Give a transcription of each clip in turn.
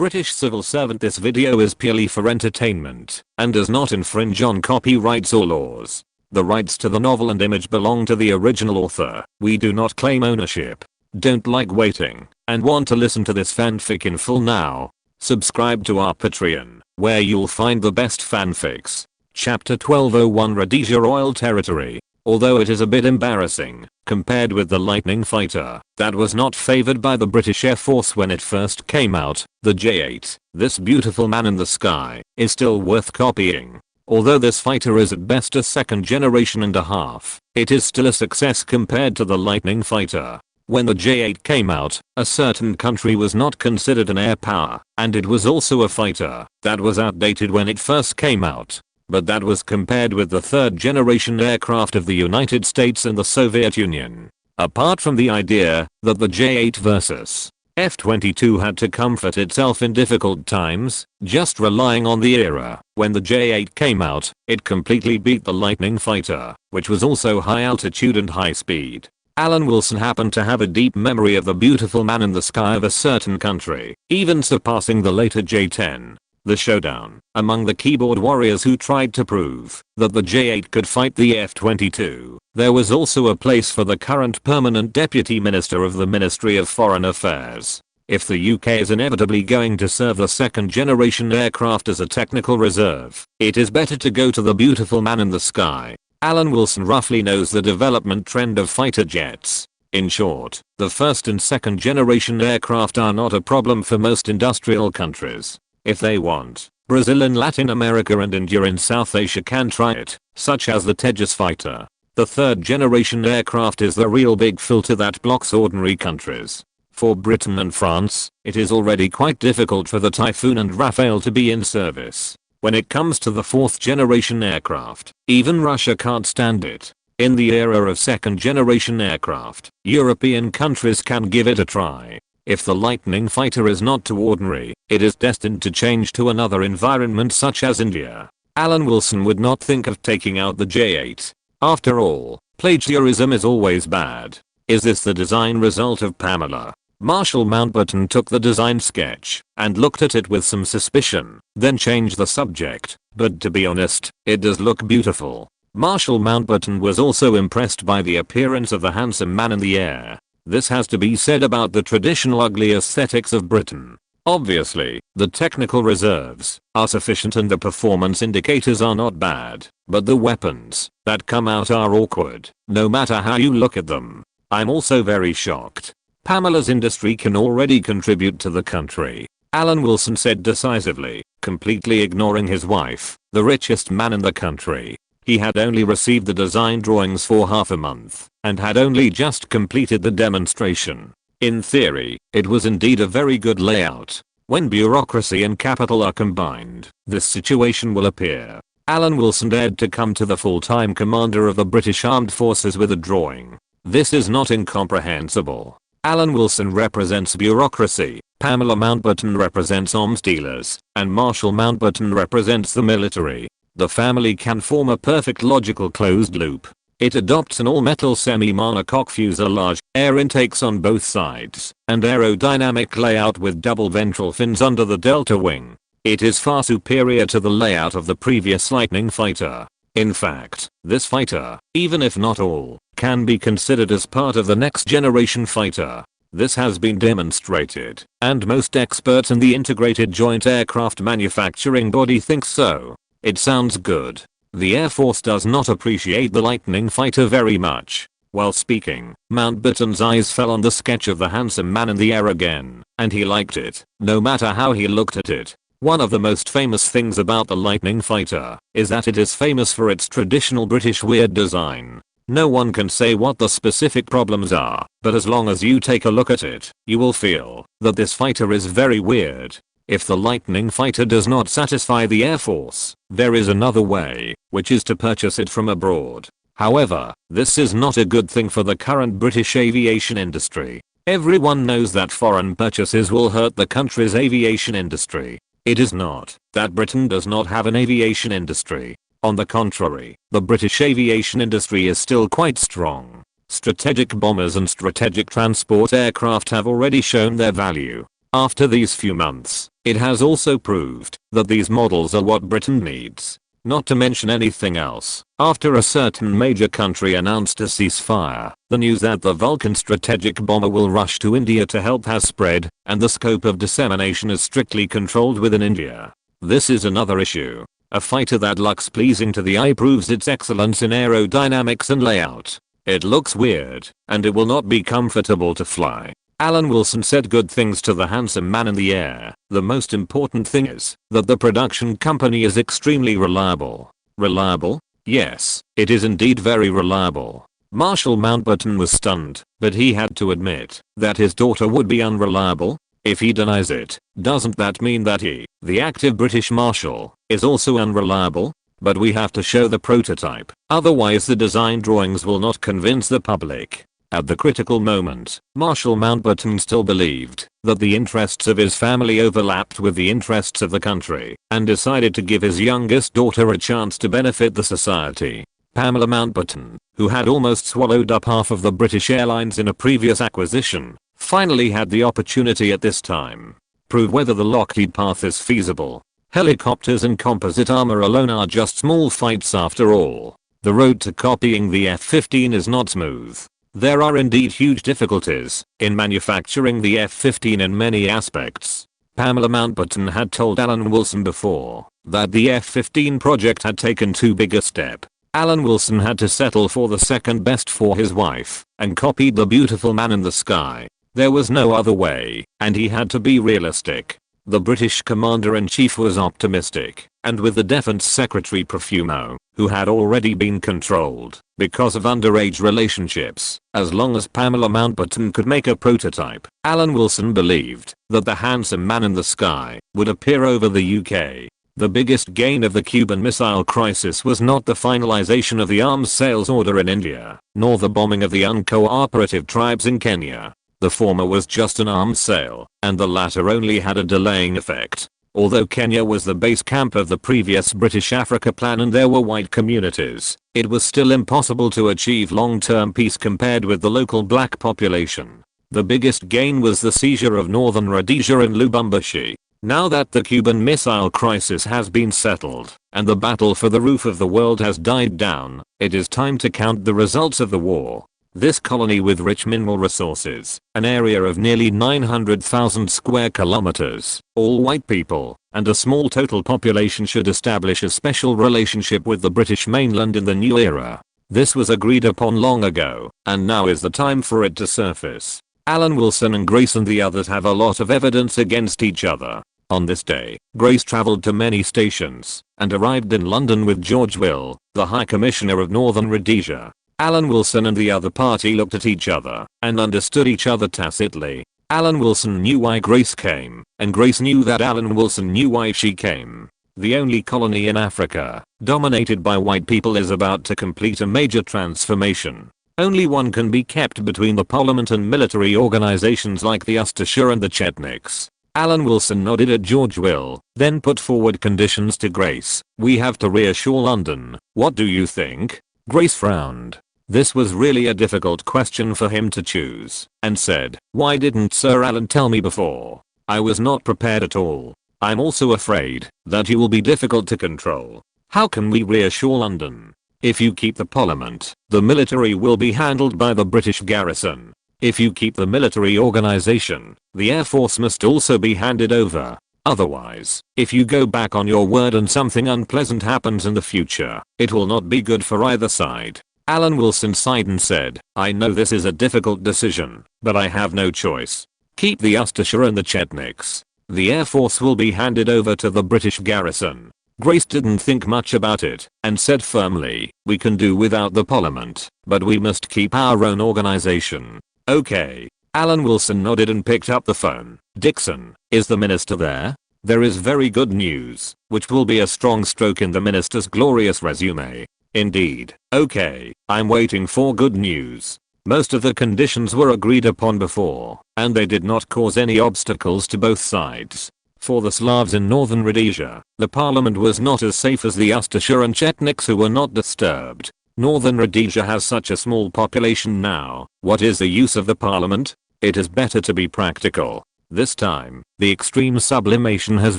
British civil servant. This video is purely for entertainment and does not infringe on copyrights or laws. The rights to the novel and image belong to the original author. We do not claim ownership. Don't like waiting and want to listen to this fanfic in full now? Subscribe to our Patreon, where you'll find the best fanfics. Chapter 1201, Rhodesia Royal Territory. Although it is a bit embarrassing, compared with the Lightning Fighter, that was not favored by the British Air Force when it first came out, the J-8, this beautiful man in the sky, is still worth copying. Although this fighter is at best a second generation and a half, it is still a success compared to the Lightning Fighter. When the J-8 came out, a certain country was not considered an air power, and it was also a fighter that was outdated when it first came out. But that was compared with the third generation aircraft of the United States and the Soviet Union. Apart from the idea that the J-8 vs. F-22 had to comfort itself in difficult times, just relying on the era when the J-8 came out, it completely beat the Lightning Fighter, which was also high altitude and high speed. Alan Wilson happened to have a deep memory of the beautiful man in the sky of a certain country, even surpassing the later J-10. The showdown among the keyboard warriors who tried to prove that the J-8 could fight the F-22. There was also a place for the current permanent deputy minister of the Ministry of Foreign Affairs. If the UK is inevitably going to serve the second generation aircraft as a technical reserve, it is better to go to the beautiful man in the sky. Alan Wilson roughly knows the development trend of fighter jets. In short, the first and second generation aircraft are not a problem for most industrial countries. If they want, Brazil in Latin America and India in South Asia can try it, such as the Tejas fighter. The third generation aircraft is the real big filter that blocks ordinary countries. For Britain and France, it is already quite difficult for the Typhoon and Rafale to be in service. When it comes to the fourth generation aircraft, even Russia can't stand it. In the era of second generation aircraft, European countries can give it a try. If the Lightning Fighter is not too ordinary, it is destined to change to another environment such as India. Alan Wilson would not think of taking out the J-8. After all, plagiarism is always bad. Is this the design result of Pamela? Marshall Mountbatten took the design sketch and looked at it with some suspicion, then changed the subject, but to be honest, it does look beautiful. Marshall Mountbatten was also impressed by the appearance of the handsome man in the air. This has to be said about the traditional ugly aesthetics of Britain. Obviously, the technical reserves are sufficient and the performance indicators are not bad, but the weapons that come out are awkward, no matter how you look at them. I'm also very shocked. Pamela's industry can already contribute to the country, Alan Wilson said decisively, completely ignoring his wife, the richest man in the country. He had only received the design drawings for half a month and had only just completed the demonstration. In theory, it was indeed a very good layout. When bureaucracy and capital are combined, this situation will appear. Alan Wilson dared to come to the full-time commander of the British Armed Forces with a drawing. This is not incomprehensible. Alan Wilson represents bureaucracy, Pamela Mountbatten represents arms dealers, and Marshall Mountbatten represents the military. The family can form a perfect logical closed loop. It adopts an all-metal semi-monocoque fuselage, air intakes on both sides, and aerodynamic layout with double ventral fins under the delta wing. It is far superior to the layout of the previous Lightning Fighter. In fact, this fighter, even if not all, can be considered as part of the next generation fighter. This has been demonstrated, and most experts in the integrated joint aircraft manufacturing body think so. It sounds good. The Air Force does not appreciate the Lightning Fighter very much. While speaking, Mountbatten's eyes fell on the sketch of the handsome man in the air again, and he liked it, no matter how he looked at it. One of the most famous things about the Lightning Fighter is that it is famous for its traditional British weird design. No one can say what the specific problems are, but as long as you take a look at it, you will feel that this fighter is very weird. If the Lightning Fighter does not satisfy the Air Force, there is another way, which is to purchase it from abroad. However, this is not a good thing for the current British aviation industry. Everyone knows that foreign purchases will hurt the country's aviation industry. It is not that Britain does not have an aviation industry. On the contrary, the British aviation industry is still quite strong. Strategic bombers and strategic transport aircraft have already shown their value. After these few months, It has also proved that these models are what Britain needs. Not to mention anything else, after a certain major country announced a ceasefire, the news that the Vulcan strategic bomber will rush to India to help has spread, and the scope of dissemination is strictly controlled within India. This is another issue. A fighter that looks pleasing to the eye proves its excellence in aerodynamics and layout. It looks weird, and it will not be comfortable to fly. Alan Wilson said good things to the handsome man in the air. The most important thing is that the production company is extremely reliable. Reliable? Yes, it is indeed very reliable. Marshal Mountbatten was stunned, but he had to admit that his daughter would be unreliable. If he denies it, doesn't that mean that he, the active British Marshal, is also unreliable? But we have to show the prototype, otherwise the design drawings will not convince the public. At the critical moment, Marshal Mountbatten still believed that the interests of his family overlapped with the interests of the country, and decided to give his youngest daughter a chance to benefit the society. Pamela Mountbatten, who had almost swallowed up half of the British Airlines in a previous acquisition, finally had the opportunity at this time. Prove whether the Lockheed path is feasible. Helicopters and composite armor alone are just small fights after all. The road to copying the F-15 is not smooth. There are indeed huge difficulties in manufacturing the F-15 in many aspects. Pamela Mountbatten had told Alan Wilson before that the F-15 project had taken too big a step. Alan Wilson had to settle for the second best for his wife and copied the beautiful man in the sky. There was no other way, and he had to be realistic. The British Commander-in-Chief was optimistic, and with the Defense Secretary Profumo, who had already been controlled because of underage relationships, as long as Pamela Mountbatten could make a prototype, Alan Wilson believed that the handsome man in the sky would appear over the UK. The biggest gain of the Cuban Missile Crisis was not the finalization of the arms sales order in India, nor the bombing of the uncooperative tribes in Kenya. The former was just an arms sale, and the latter only had a delaying effect. Although Kenya was the base camp of the previous British Africa plan and there were white communities, it was still impossible to achieve long-term peace compared with the local black population. The biggest gain was the seizure of northern Rhodesia and Lubumbashi. Now that the Cuban Missile Crisis has been settled, and the battle for the roof of the world has died down, it is time to count the results of the war. This colony with rich mineral resources, an area of nearly 900,000 square kilometers, all white people, and a small total population should establish a special relationship with the British mainland in the new era. This was agreed upon long ago, and now is the time for it to surface. Alan Wilson and Grace and the others have a lot of evidence against each other. On this day, Grace travelled to many stations, and arrived in London with George Will, the High Commissioner of Northern Rhodesia. Alan Wilson and the other party looked at each other and understood each other tacitly. Alan Wilson knew why Grace came, and Grace knew that Alan Wilson knew why she came. The only colony in Africa, dominated by white people, is about to complete a major transformation. Only one can be kept between the parliament and military organizations like the Ustasher and the Chetniks. Alan Wilson nodded at George Will, then put forward conditions to Grace. We have to reassure London. What do you think? Grace frowned. This was really a difficult question for him to choose, and said, why didn't Sir Alan tell me before? I was not prepared at all. I'm also afraid that you will be difficult to control. How can we reassure London? If you keep the parliament, the military will be handled by the British garrison. If you keep the military organization, the Air Force must also be handed over. Otherwise, if you go back on your word and something unpleasant happens in the future, it will not be good for either side. Alan Wilson sighed and said, I know this is a difficult decision, but I have no choice. Keep the Ustasher and the Chetniks. The Air Force will be handed over to the British garrison. Grace didn't think much about it, and said firmly, we can do without the parliament, but we must keep our own organization. Okay. Alan Wilson nodded and picked up the phone. Dixon, is the minister there? There is very good news, which will be a strong stroke in the minister's glorious resume. Indeed. Okay, I'm waiting for good news. Most of the conditions were agreed upon before, and they did not cause any obstacles to both sides. For the Slavs in northern Rhodesia, the parliament was not as safe as the Ustasher and Chetniks, who were not disturbed. Northern Rhodesia has such a small population now. What is the use of the parliament? It is better to be practical. This time, the extreme sublimation has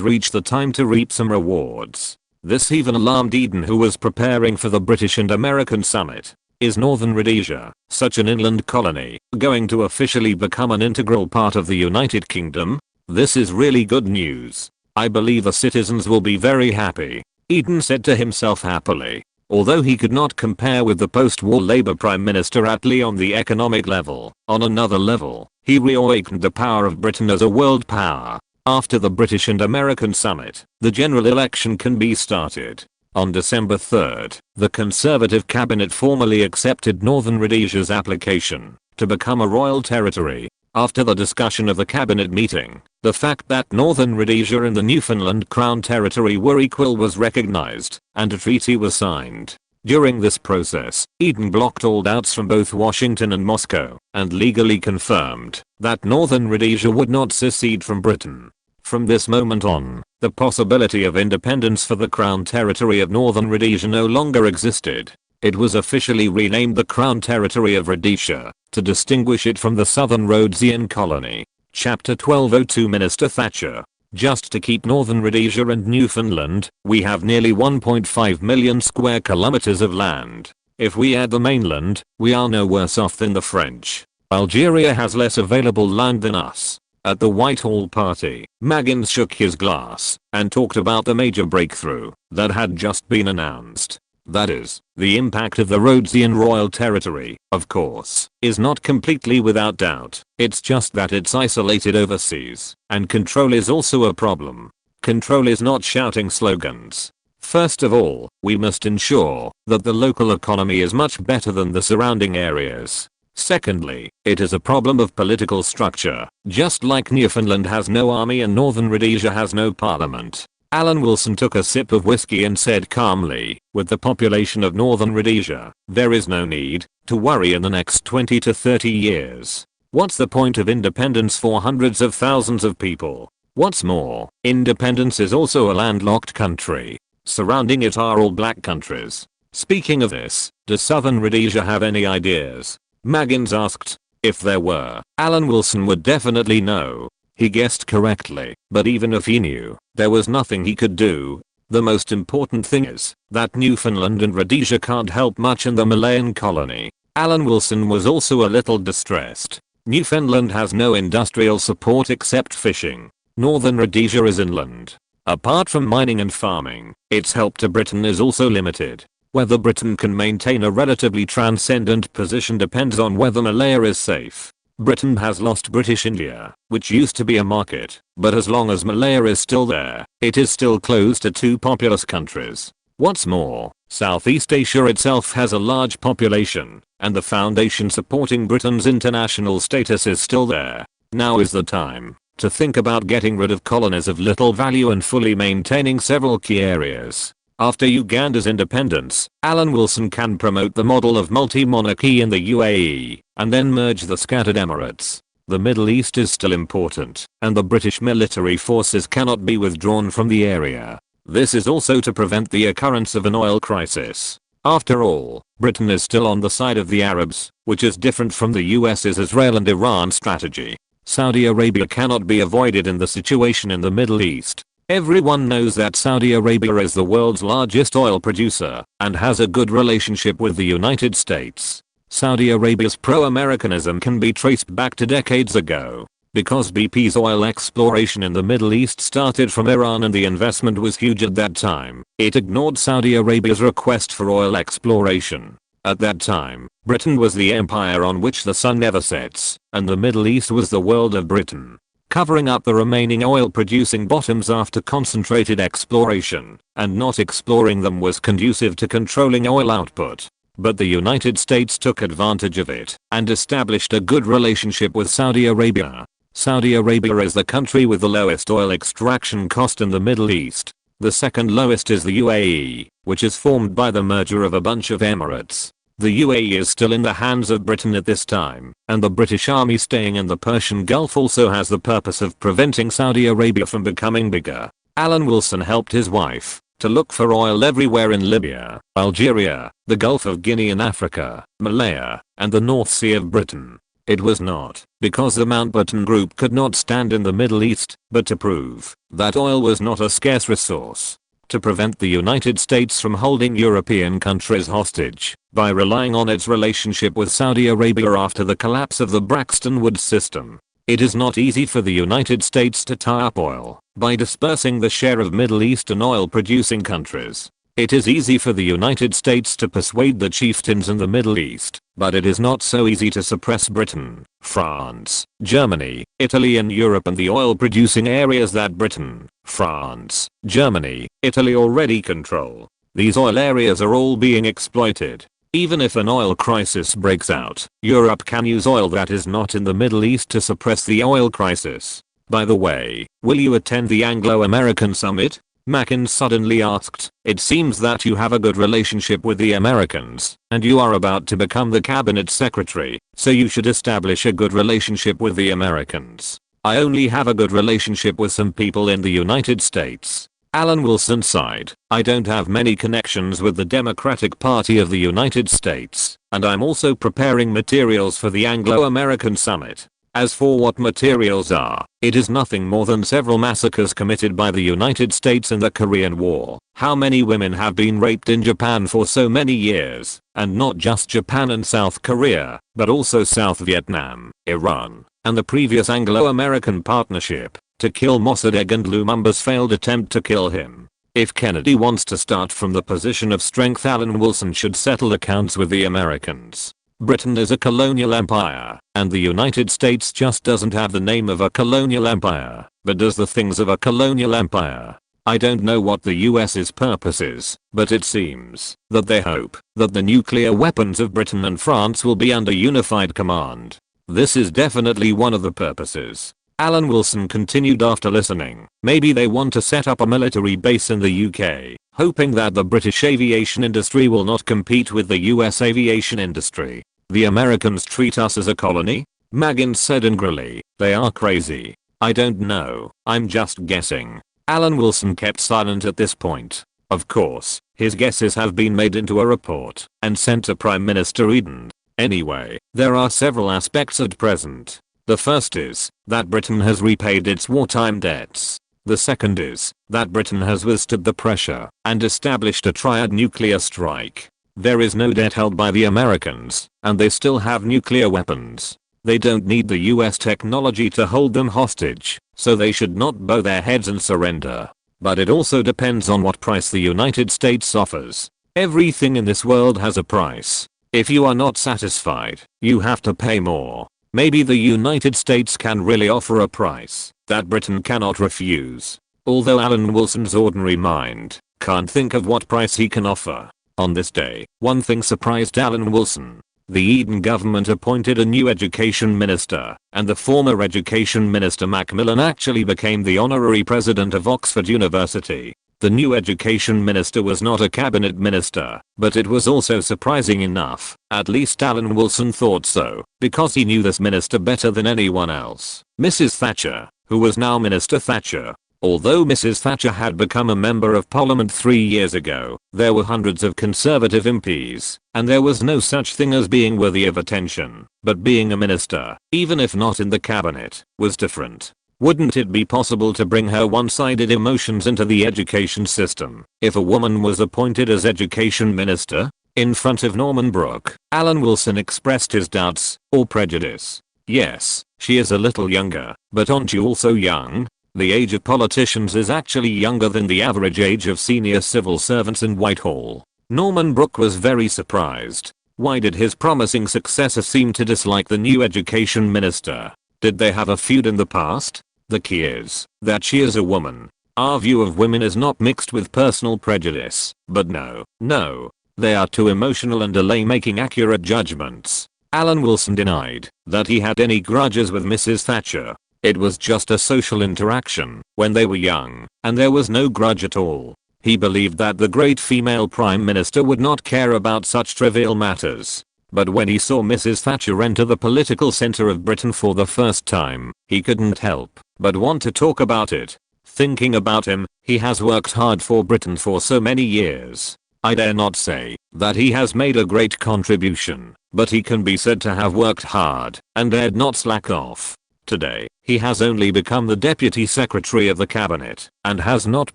reached the time to reap some rewards. This even alarmed Eden, who was preparing for the British and American summit. Is Northern Rhodesia, such an inland colony, going to officially become an integral part of the United Kingdom? This is really good news. I believe the citizens will be very happy, Eden said to himself happily. Although he could not compare with the post-war Labour Prime Minister Attlee on the economic level, on another level, he reawakened the power of Britain as a world power. After the British and American summit, the general election can be started. On December 3rd, the Conservative cabinet formally accepted Northern Rhodesia's application to become a royal territory. After the discussion of the cabinet meeting, the fact that Northern Rhodesia and the Newfoundland Crown Territory were equal was recognized, and a treaty was signed. During this process, Eden blocked all doubts from both Washington and Moscow, and legally confirmed that Northern Rhodesia would not secede from Britain. From this moment on, the possibility of independence for the Crown Territory of Northern Rhodesia no longer existed. It was officially renamed the Crown Territory of Rhodesia, to distinguish it from the Southern Rhodesian colony. Chapter 1202 Minister Thatcher. Just to keep Northern Rhodesia and Newfoundland, we have nearly 1.5 million square kilometers of land. If we add the mainland, we are no worse off than the French. Algeria has less available land than us. At the Whitehall party, Maggins shook his glass and talked about the major breakthrough that had just been announced. That is, the impact of the Rhodesian Royal Territory, of course, is not completely without doubt. It's just that it's isolated overseas, and control is also a problem. Control is not shouting slogans. First of all, we must ensure that the local economy is much better than the surrounding areas. Secondly, it is a problem of political structure. Just like Newfoundland has no army and Northern Rhodesia has no parliament. Alan Wilson took a sip of whiskey and said calmly, with the population of Northern Rhodesia, there is no need to worry in the next 20 to 30 years. What's the point of independence for hundreds of thousands of people? What's more, independence is also a landlocked country. Surrounding it are all black countries. Speaking of this, does Southern Rhodesia have any ideas? Maggins asked. If there were, Alan Wilson would definitely know. He guessed correctly, but even if he knew, there was nothing he could do. The most important thing is that Newfoundland and Rhodesia can't help much in the Malayan colony. Alan Wilson was also a little distressed. Newfoundland has no industrial support except fishing. Northern Rhodesia is inland. Apart from mining and farming, its help to Britain is also limited. Whether Britain can maintain a relatively transcendent position depends on whether Malaya is safe. Britain has lost British India, which used to be a market, but as long as Malaya is still there, it is still closed to two populous countries. What's more, Southeast Asia itself has a large population, and the foundation supporting Britain's international status is still there. Now is the time to think about getting rid of colonies of little value and fully maintaining several key areas. After Uganda's independence, Alan Wilson can promote the model of multi-monarchy in the UAE, and then merge the scattered emirates. The Middle East is still important, and the British military forces cannot be withdrawn from the area. This is also to prevent the occurrence of an oil crisis. After all, Britain is still on the side of the Arabs, which is different from the US's Israel and Iran strategy. Saudi Arabia cannot be avoided in the situation in the Middle East. Everyone knows that Saudi Arabia is the world's largest oil producer and has a good relationship with the United States. Saudi Arabia's pro-Americanism can be traced back to decades ago. Because BP's oil exploration in the Middle East started from Iran and the investment was huge at that time, it ignored Saudi Arabia's request for oil exploration. At that time, Britain was the empire on which the sun never sets, and the Middle East was the world of Britain. Covering up the remaining oil-producing bottoms after concentrated exploration, and not exploring them was conducive to controlling oil output. But the United States took advantage of it, and established a good relationship with Saudi Arabia. Saudi Arabia is the country with the lowest oil extraction cost in the Middle East. The second lowest is the UAE, which is formed by the merger of a bunch of emirates. The UAE is still in the hands of Britain at this time, and the British army staying in the Persian Gulf also has the purpose of preventing Saudi Arabia from becoming bigger. Alan Wilson helped his wife to look for oil everywhere in Libya, Algeria, the Gulf of Guinea in Africa, Malaya, and the North Sea of Britain. It was not because the Mountbatten Group could not stand in the Middle East, but to prove that oil was not a scarce resource. To prevent the United States from holding European countries hostage by relying on its relationship with Saudi Arabia after the collapse of the Braxton Woods system. It is not easy for the United States to tie up oil by dispersing the share of Middle Eastern oil producing countries. It is easy for the United States to persuade the chieftains in the Middle East, but it is not so easy to suppress Britain, France, Germany, Italy and Europe and the oil producing areas that Britain, France, Germany, Italy already control. These oil areas are all being exploited. Even if an oil crisis breaks out, Europe can use oil that is not in the Middle East to suppress the oil crisis. By the way, will you attend the Anglo-American Summit? Mackin suddenly asked. It seems that you have a good relationship with the Americans, and you are about to become the cabinet secretary, so you should establish a good relationship with the Americans. I only have a good relationship with some people in the United States. Alan Wilson sighed. I don't have many connections with the Democratic Party of the United States, and I'm also preparing materials for the Anglo-American Summit. As for what materials are, it is nothing more than several massacres committed by the United States in the Korean War. How many women have been raped in Japan for so many years, and not just Japan and South Korea, but also South Vietnam, Iran, and the previous Anglo-American partnership to kill Mossadegh and Lumumba's failed attempt to kill him. If Kennedy wants to start from the position of strength, Alan Wilson should settle accounts with the Americans. Britain is a colonial empire, and the United States just doesn't have the name of a colonial empire, but does the things of a colonial empire. I don't know what the US's purpose is, but it seems that they hope that the nuclear weapons of Britain and France will be under unified command. This is definitely one of the purposes. Alan Wilson continued after listening. Maybe they want to set up a military base in the UK, hoping that the British aviation industry will not compete with the US aviation industry. The Americans treat us as a colony? Maggins said angrily. They are crazy. I don't know. I'm just guessing. Alan Wilson kept silent at this point. Of course, his guesses have been made into a report and sent to Prime Minister Eden. Anyway, there are several aspects at present. The first is that Britain has repaid its wartime debts. The second is that Britain has withstood the pressure and established a triad nuclear strike. There is no debt held by the Americans, and they still have nuclear weapons. They don't need the US technology to hold them hostage, so they should not bow their heads and surrender. But it also depends on what price the United States offers. Everything in this world has a price. If you are not satisfied, you have to pay more. Maybe the United States can really offer a price that Britain cannot refuse. Although Alan Wilson's ordinary mind can't think of what price he can offer. On this day, one thing surprised Alan Wilson. The Eden government appointed a new education minister, and the former education minister Macmillan actually became the honorary president of Oxford University. The new education minister was not a cabinet minister, but it was also surprising enough, at least Alan Wilson thought so, because he knew this minister better than anyone else. Mrs. Thatcher, who was now Minister Thatcher. Although Mrs. Thatcher had become a member of parliament 3 years ago, there were hundreds of Conservative MPs, and there was no such thing as being worthy of attention. But being a minister, even if not in the cabinet, was different. Wouldn't it be possible to bring her one-sided emotions into the education system if a woman was appointed as education minister? In front of Norman Brooke, Alan Wilson expressed his doubts or prejudice. Yes, she is a little younger, but aren't you also young? The age of politicians is actually younger than the average age of senior civil servants in Whitehall. Norman Brooke was very surprised. Why did his promising successor seem to dislike the new education minister? Did they have a feud in the past? The key is that she is a woman. Our view of women is not mixed with personal prejudice, but no, they are too emotional and delay making accurate judgments. Alan Wilson denied that he had any grudges with Mrs. Thatcher. It was just a social interaction when they were young, and there was no grudge at all. He believed that the great female prime minister would not care about such trivial matters. But when he saw Mrs. Thatcher enter the political center of Britain for the first time, he couldn't help but want to talk about it. Thinking about him, he has worked hard for Britain for so many years. I dare not say that he has made a great contribution, but he can be said to have worked hard and dared not slack off. Today, he has only become the Deputy Secretary of the Cabinet and has not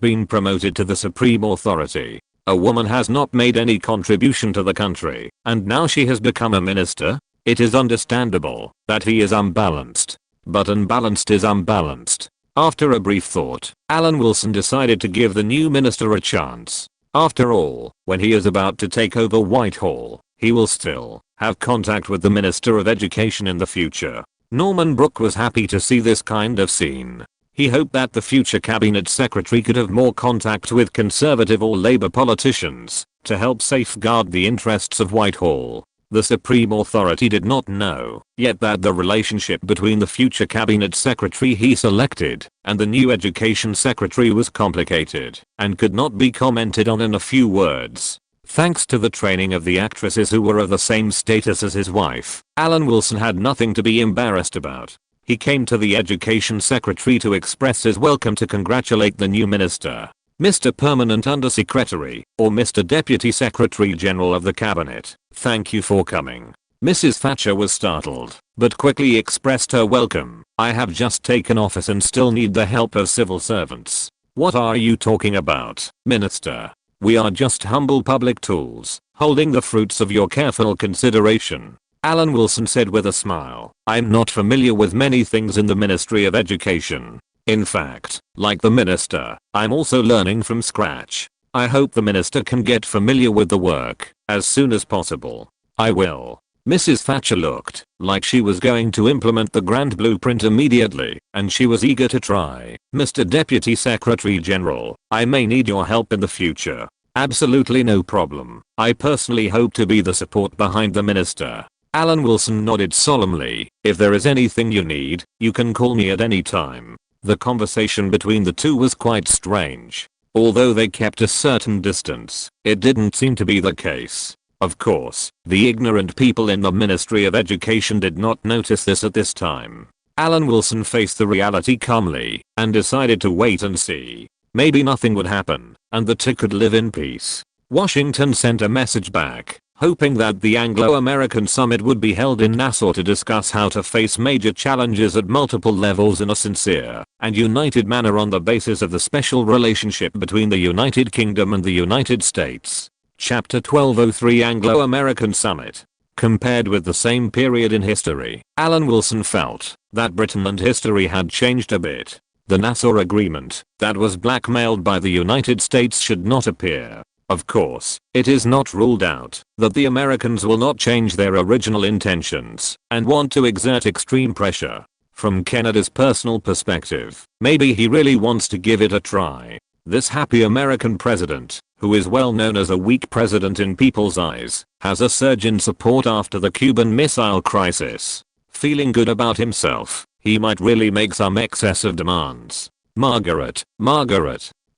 been promoted to the supreme authority. A woman has not made any contribution to the country, and now she has become a minister? It is understandable that he is unbalanced. But unbalanced is unbalanced. After a brief thought, Alan Wilson decided to give the new minister a chance. After all, when he is about to take over Whitehall, he will still have contact with the Minister of Education in the future. Norman Brooke was happy to see this kind of scene. He hoped that the future cabinet secretary could have more contact with Conservative or Labour politicians to help safeguard the interests of Whitehall. The supreme authority did not know yet that the relationship between the future cabinet secretary he selected and the new education secretary was complicated and could not be commented on in a few words. Thanks to the training of the actresses who were of the same status as his wife, Alan Wilson had nothing to be embarrassed about. He came to the education secretary to express his welcome to congratulate the new minister. Mr. Permanent Undersecretary, or Mr. Deputy Secretary General of the Cabinet, thank you for coming. Mrs. Thatcher was startled, but quickly expressed her welcome. I have just taken office and still need the help of civil servants. What are you talking about, Minister? We are just humble public tools, holding the fruits of your careful consideration. Alan Wilson said with a smile. I'm not familiar with many things in the Ministry of Education. In fact, like the minister, I'm also learning from scratch. I hope the minister can get familiar with the work as soon as possible. I will. Mrs. Thatcher looked like she was going to implement the grand blueprint immediately, and she was eager to try. Mr. Deputy Secretary General, I may need your help in the future. Absolutely no problem. I personally hope to be the support behind the minister. Alan Wilson nodded solemnly. If there is anything you need, you can call me at any time. The conversation between the two was quite strange. Although they kept a certain distance, it didn't seem to be the case. Of course, the ignorant people in the Ministry of Education did not notice this at this time. Alan Wilson faced the reality calmly and decided to wait and see. Maybe nothing would happen, and the two could live in peace. Washington sent a message back, hoping that the Anglo-American summit would be held in Nassau to discuss how to face major challenges at multiple levels in a sincere and united manner on the basis of the special relationship between the United Kingdom and the United States. Chapter 1203 Anglo-American Summit. Compared with the same period in history, Alan Wilson felt that Britain and history had changed a bit. The Nassau Agreement that was blackmailed by the United States should not appear. Of course, it is not ruled out that the Americans will not change their original intentions and want to exert extreme pressure. From Kennedy's personal perspective, maybe he really wants to give it a try. This happy American president, who is well known as a weak president in people's eyes, has a surge in support after the Cuban Missile Crisis. Feeling good about himself, he might really make some excessive demands. Margaret.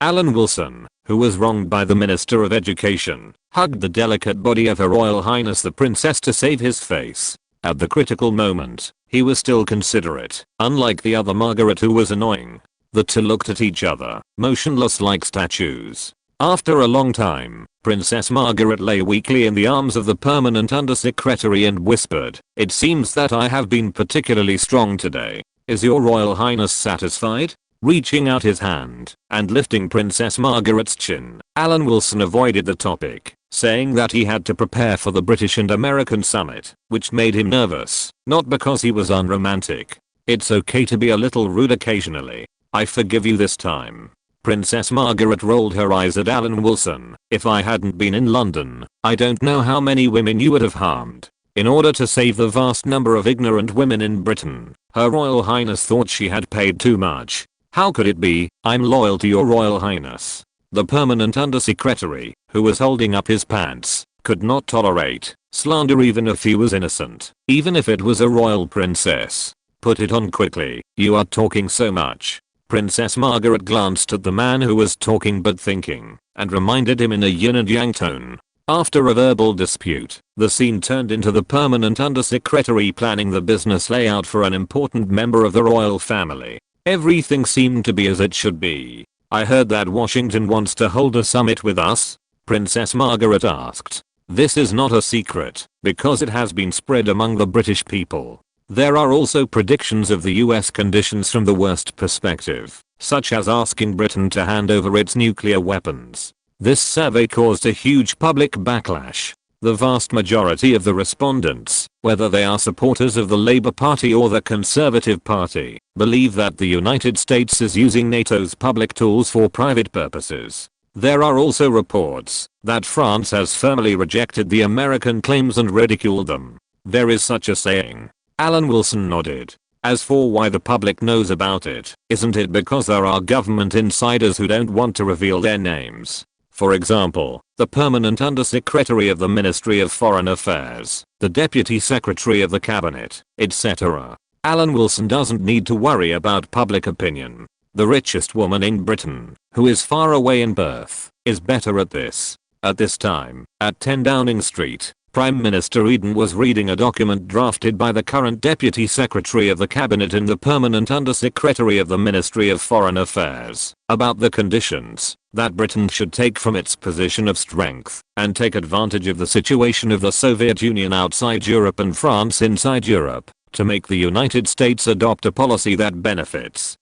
Alan Wilson, who was wronged by the Minister of Education, hugged the delicate body of Her Royal Highness the Princess to save his face. At the critical moment, he was still considerate, unlike the other Margaret who was annoying. The two looked at each other, motionless like statues. After a long time, Princess Margaret lay weakly in the arms of the permanent undersecretary and whispered, "It seems that I have been particularly strong today. Is your Royal Highness satisfied?" Reaching out his hand and lifting Princess Margaret's chin, Alan Wilson avoided the topic, saying that he had to prepare for the British and American summit, which made him nervous, not because he was unromantic. It's okay to be a little rude occasionally. I forgive you this time. Princess Margaret rolled her eyes at Alan Wilson. If I hadn't been in London, I don't know how many women you would have harmed. In order to save the vast number of ignorant women in Britain, Her Royal Highness thought she had paid too much. How could it be? I'm loyal to your Royal Highness. The permanent undersecretary, who was holding up his pants, could not tolerate slander even if he was innocent, even if it was a royal princess. Put it on quickly, you are talking so much. Princess Margaret glanced at the man who was talking but thinking, and reminded him in a yin and yang tone. After a verbal dispute, the scene turned into the permanent undersecretary planning the business layout for an important member of the royal family. Everything seemed to be as it should be. I heard that Washington wants to hold a summit with us. Princess Margaret asked. This is not a secret, because it has been spread among the British people. There are also predictions of the US conditions from the worst perspective, such as asking Britain to hand over its nuclear weapons. This survey caused a huge public backlash. The vast majority of the respondents, whether they are supporters of the Labour Party or the Conservative Party, believe that the United States is using NATO's public tools for private purposes. There are also reports that France has firmly rejected the American claims and ridiculed them. There is such a saying. Alan Wilson nodded. As for why the public knows about it, isn't it because there are government insiders who don't want to reveal their names? For example, the permanent undersecretary of the Ministry of Foreign Affairs, the deputy secretary of the cabinet, etc. Alan Wilson doesn't need to worry about public opinion. The richest woman in Britain, who is far away in birth, is better at this. At this time, at 10 Downing Street, Prime Minister Eden was reading a document drafted by the current Deputy Secretary of the Cabinet and the Permanent Undersecretary of the Ministry of Foreign Affairs about the conditions that Britain should take from its position of strength and take advantage of the situation of the Soviet Union outside Europe and France inside Europe to make the United States adopt a policy that benefits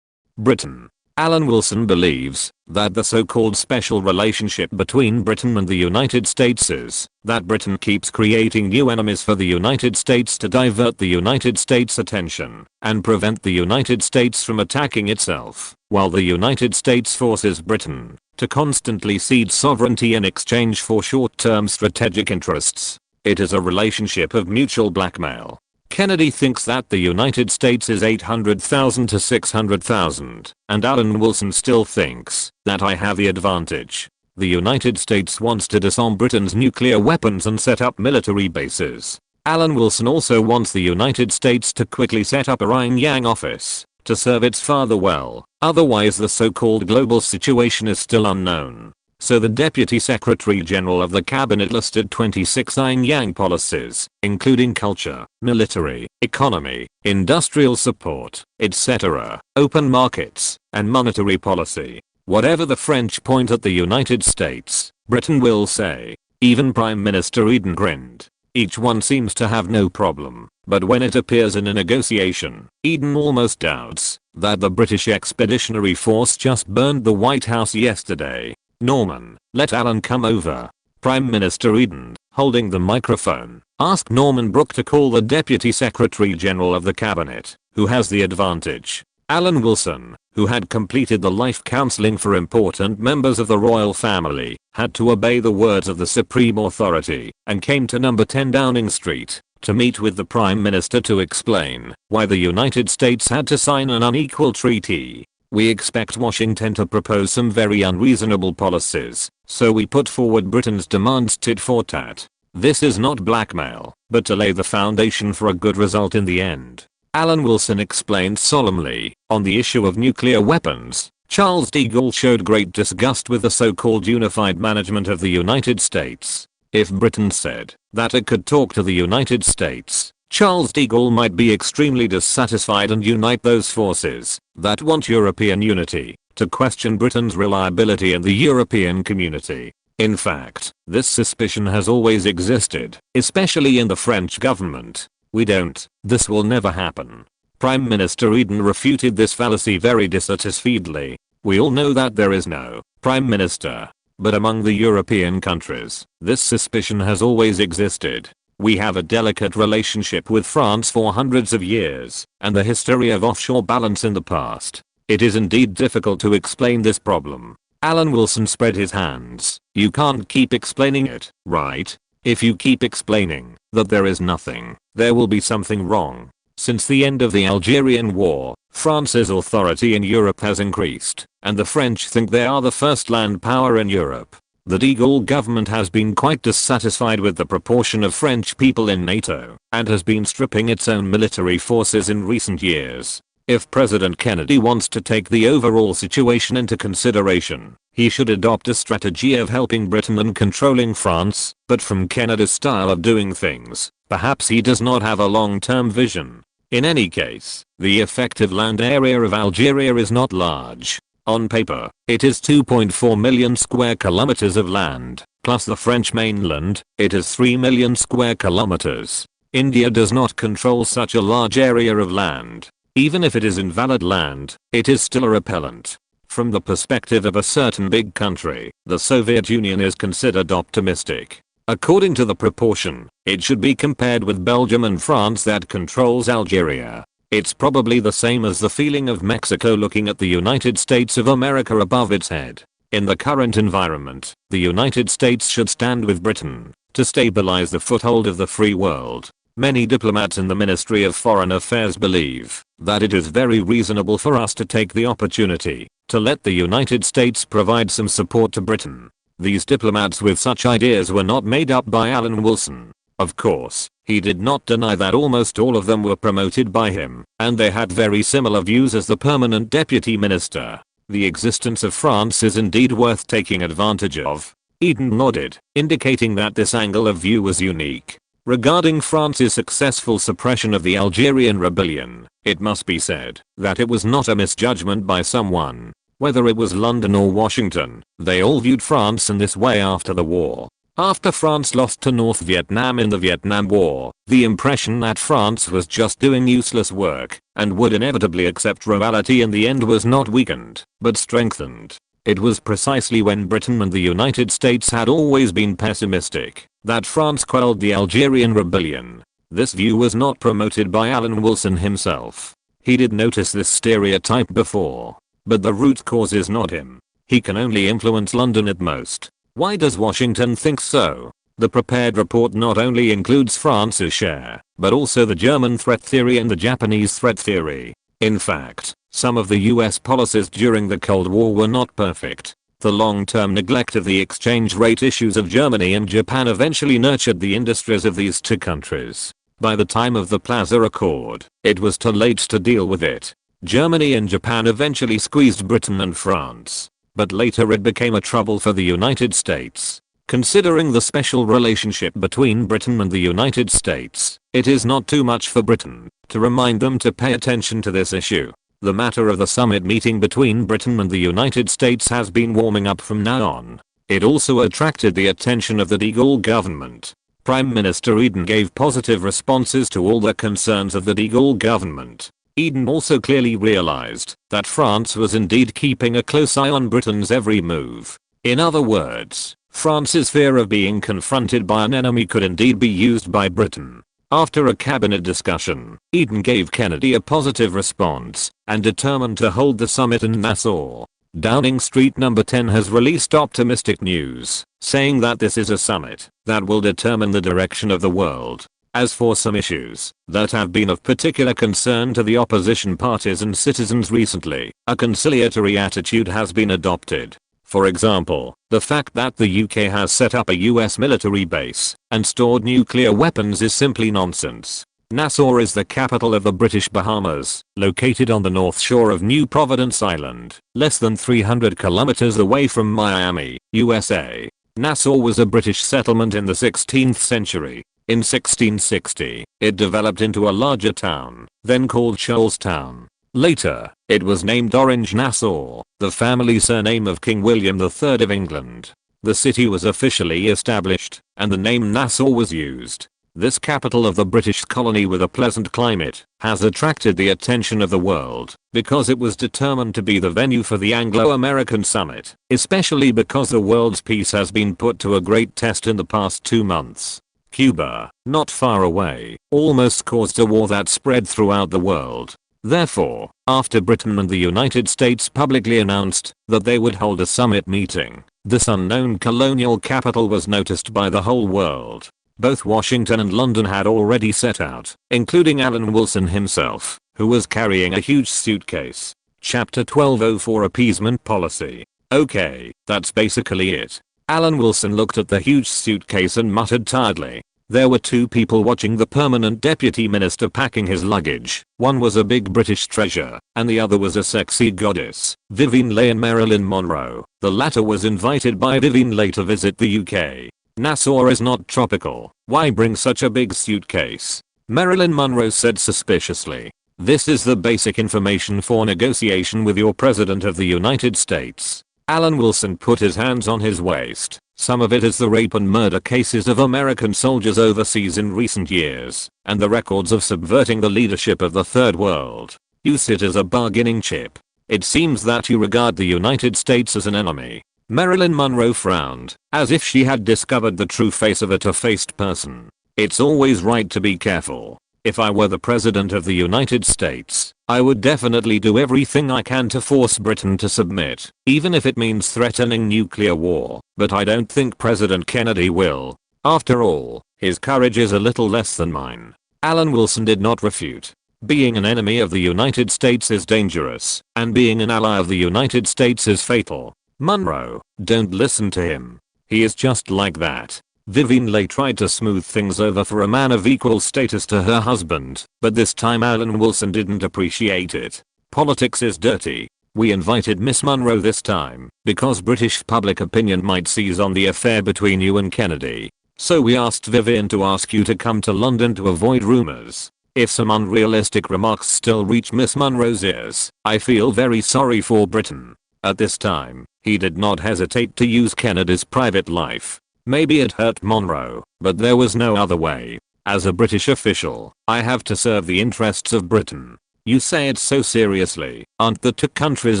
Britain. Alan Wilson believes that the so-called special relationship between Britain and the United States is that Britain keeps creating new enemies for the United States to divert the United States' attention and prevent the United States from attacking itself, while the United States forces Britain to constantly cede sovereignty in exchange for short-term strategic interests. It is a relationship of mutual blackmail. Kennedy thinks that the United States is 800,000 to 600,000, and Alan Wilson still thinks that I have the advantage. The United States wants to disarm Britain's nuclear weapons and set up military bases. Alan Wilson also wants the United States to quickly set up a Pyongyang office to serve its father well, otherwise the so-called global situation is still unknown. So the Deputy Secretary General of the Cabinet listed 26 Pyongyang policies, including culture, military, economy, industrial support, etc., open markets, and monetary policy. Whatever the French point at the United States, Britain will say. Even Prime Minister Eden grinned. Each one seems to have no problem, but when it appears in a negotiation, Eden almost doubts that the British Expeditionary Force just burned the White House yesterday. Norman, let Alan come over. Prime Minister Eden, holding the microphone, asked Norman Brooke to call the Deputy Secretary General of the Cabinet, who has the advantage. Alan Wilson, who had completed the life counseling for important members of the royal family, had to obey the words of the supreme authority and came to number 10 Downing Street to meet with the Prime Minister to explain why the United States had to sign an unequal treaty. We expect Washington to propose some very unreasonable policies, so we put forward Britain's demands tit for tat. This is not blackmail, but to lay the foundation for a good result in the end. Alan Wilson explained solemnly, on the issue of nuclear weapons, Charles de Gaulle showed great disgust with the so-called unified management of the United States. If Britain said that it could talk to the United States, Charles de Gaulle might be extremely dissatisfied and unite those forces that want European unity to question Britain's reliability in the European community. In fact, this suspicion has always existed, especially in the French government. We don't, this will never happen. Prime Minister Eden refuted this fallacy very dissatisfiedly. We all know that there is no Prime Minister. But among the European countries, this suspicion has always existed. We have a delicate relationship with France for hundreds of years, and the history of offshore balance in the past. It is indeed difficult to explain this problem. Alan Wilson spread his hands. You can't keep explaining it, right? If you keep explaining that there is nothing, there will be something wrong. Since the end of the Algerian War, France's authority in Europe has increased, and the French think they are the first land power in Europe. The de Gaulle government has been quite dissatisfied with the proportion of French people in NATO, and has been stripping its own military forces in recent years. If President Kennedy wants to take the overall situation into consideration, he should adopt a strategy of helping Britain and controlling France, but from Kennedy's style of doing things, perhaps he does not have a long-term vision. In any case, the effective land area of Algeria is not large. On paper, it is 2.4 million square kilometers of land, plus the French mainland, it is 3 million square kilometers. India does not control such a large area of land. Even if it is invalid land, it is still a repellent. From the perspective of a certain big country, the Soviet Union is considered optimistic. According to the proportion, it should be compared with Belgium and France that controls Algeria. It's probably the same as the feeling of Mexico looking at the United States of America above its head. In the current environment, the United States should stand with Britain to stabilize the foothold of the free world. Many diplomats in the Ministry of Foreign Affairs believe that it is very reasonable for us to take the opportunity to let the United States provide some support to Britain. These diplomats with such ideas were not made up by Alan Wilson. Of course, he did not deny that almost all of them were promoted by him, and they had very similar views as the permanent deputy minister. The existence of France is indeed worth taking advantage of. Eden nodded, indicating that this angle of view was unique. Regarding France's successful suppression of the Algerian rebellion, it must be said that it was not a misjudgment by someone. Whether it was London or Washington, they all viewed France in this way after the war. After France lost to North Vietnam in the Vietnam War, the impression that France was just doing useless work and would inevitably accept reality in the end was not weakened, but strengthened. It was precisely when Britain and the United States had always been pessimistic that France quelled the Algerian rebellion. This view was not promoted by Alan Wilson himself. He did notice this stereotype before, but the root cause is not him. He can only influence London at most. Why does Washington think so? The prepared report not only includes France's share, but also the German threat theory and the Japanese threat theory. In fact, some of the US policies during the Cold War were not perfect. The long-term neglect of the exchange rate issues of Germany and Japan eventually nurtured the industries of these two countries. By the time of the Plaza Accord, it was too late to deal with it. Germany and Japan eventually squeezed Britain and France. But later it became a trouble for the United States. Considering the special relationship between Britain and the United States, it is not too much for Britain to remind them to pay attention to this issue. The matter of the summit meeting between Britain and the United States has been warming up from now on. It also attracted the attention of the de Gaulle government. Prime Minister Eden gave positive responses to all the concerns of the de Gaulle government. Eden also clearly realized that France was indeed keeping a close eye on Britain's every move. In other words, France's fear of being confronted by an enemy could indeed be used by Britain. After a cabinet discussion, Eden gave Kennedy a positive response and determined to hold the summit in Nassau. Downing Street No. 10 has released optimistic news, saying that this is a summit that will determine the direction of the world. As for some issues that have been of particular concern to the opposition parties and citizens recently, a conciliatory attitude has been adopted. For example, the fact that the UK has set up a US military base and stored nuclear weapons is simply nonsense. Nassau is the capital of the British Bahamas, located on the north shore of New Providence Island, less than 300 kilometers away from Miami, USA. Nassau was a British settlement in the 16th century. In 1660, it developed into a larger town, then called Charlestown. Later, it was named Orange Nassau, the family surname of King William III of England. The city was officially established, and the name Nassau was used. This capital of the British colony with a pleasant climate has attracted the attention of the world because it was determined to be the venue for the Anglo-American summit, especially because the world's peace has been put to a great test in the past 2 months. Cuba, not far away, almost caused a war that spread throughout the world. Therefore, after Britain and the United States publicly announced that they would hold a summit meeting, this unknown colonial capital was noticed by the whole world. Both Washington and London had already set out, including Alan Wilson himself, who was carrying a huge suitcase. Chapter 1204 Appeasement Policy. Okay, that's basically it. Alan Wilson looked at the huge suitcase and muttered tiredly. There were 2 people watching the permanent deputy minister packing his luggage. One was a big British treasure, and the other was a sexy goddess, Vivian Leigh and Marilyn Monroe. The latter was invited by Vivian Leigh to visit the UK. Nassau is not tropical. Why bring such a big suitcase? Marilyn Monroe said suspiciously. This is the basic information for negotiation with your President of the United States. Alan Wilson put his hands on his waist. Some of it is the rape and murder cases of American soldiers overseas in recent years, and the records of subverting the leadership of the third world. You sit as a bargaining chip. It seems that you regard the United States as an enemy. Marilyn Monroe frowned, as if she had discovered the true face of a two-faced person. It's always right to be careful. If I were the president of the United States, I would definitely do everything I can to force Britain to submit, even if it means threatening nuclear war, but I don't think President Kennedy will. After all, his courage is a little less than mine. Alan Wilson did not refute. Being an enemy of the United States is dangerous, and being an ally of the United States is fatal. Monroe, don't listen to him. He is just like that. Vivian Leigh tried to smooth things over for a man of equal status to her husband, but this time Alan Wilson didn't appreciate it. Politics is dirty. We invited Miss Monroe this time, because British public opinion might seize on the affair between you and Kennedy. So we asked Vivian to ask you to come to London to avoid rumors. If some unrealistic remarks still reach Miss Monroe's ears, I feel very sorry for Britain. At this time, he did not hesitate to use Kennedy's private life. Maybe it hurt Monroe, but there was no other way. As a British official, I have to serve the interests of Britain. You say it so seriously. Aren't the two countries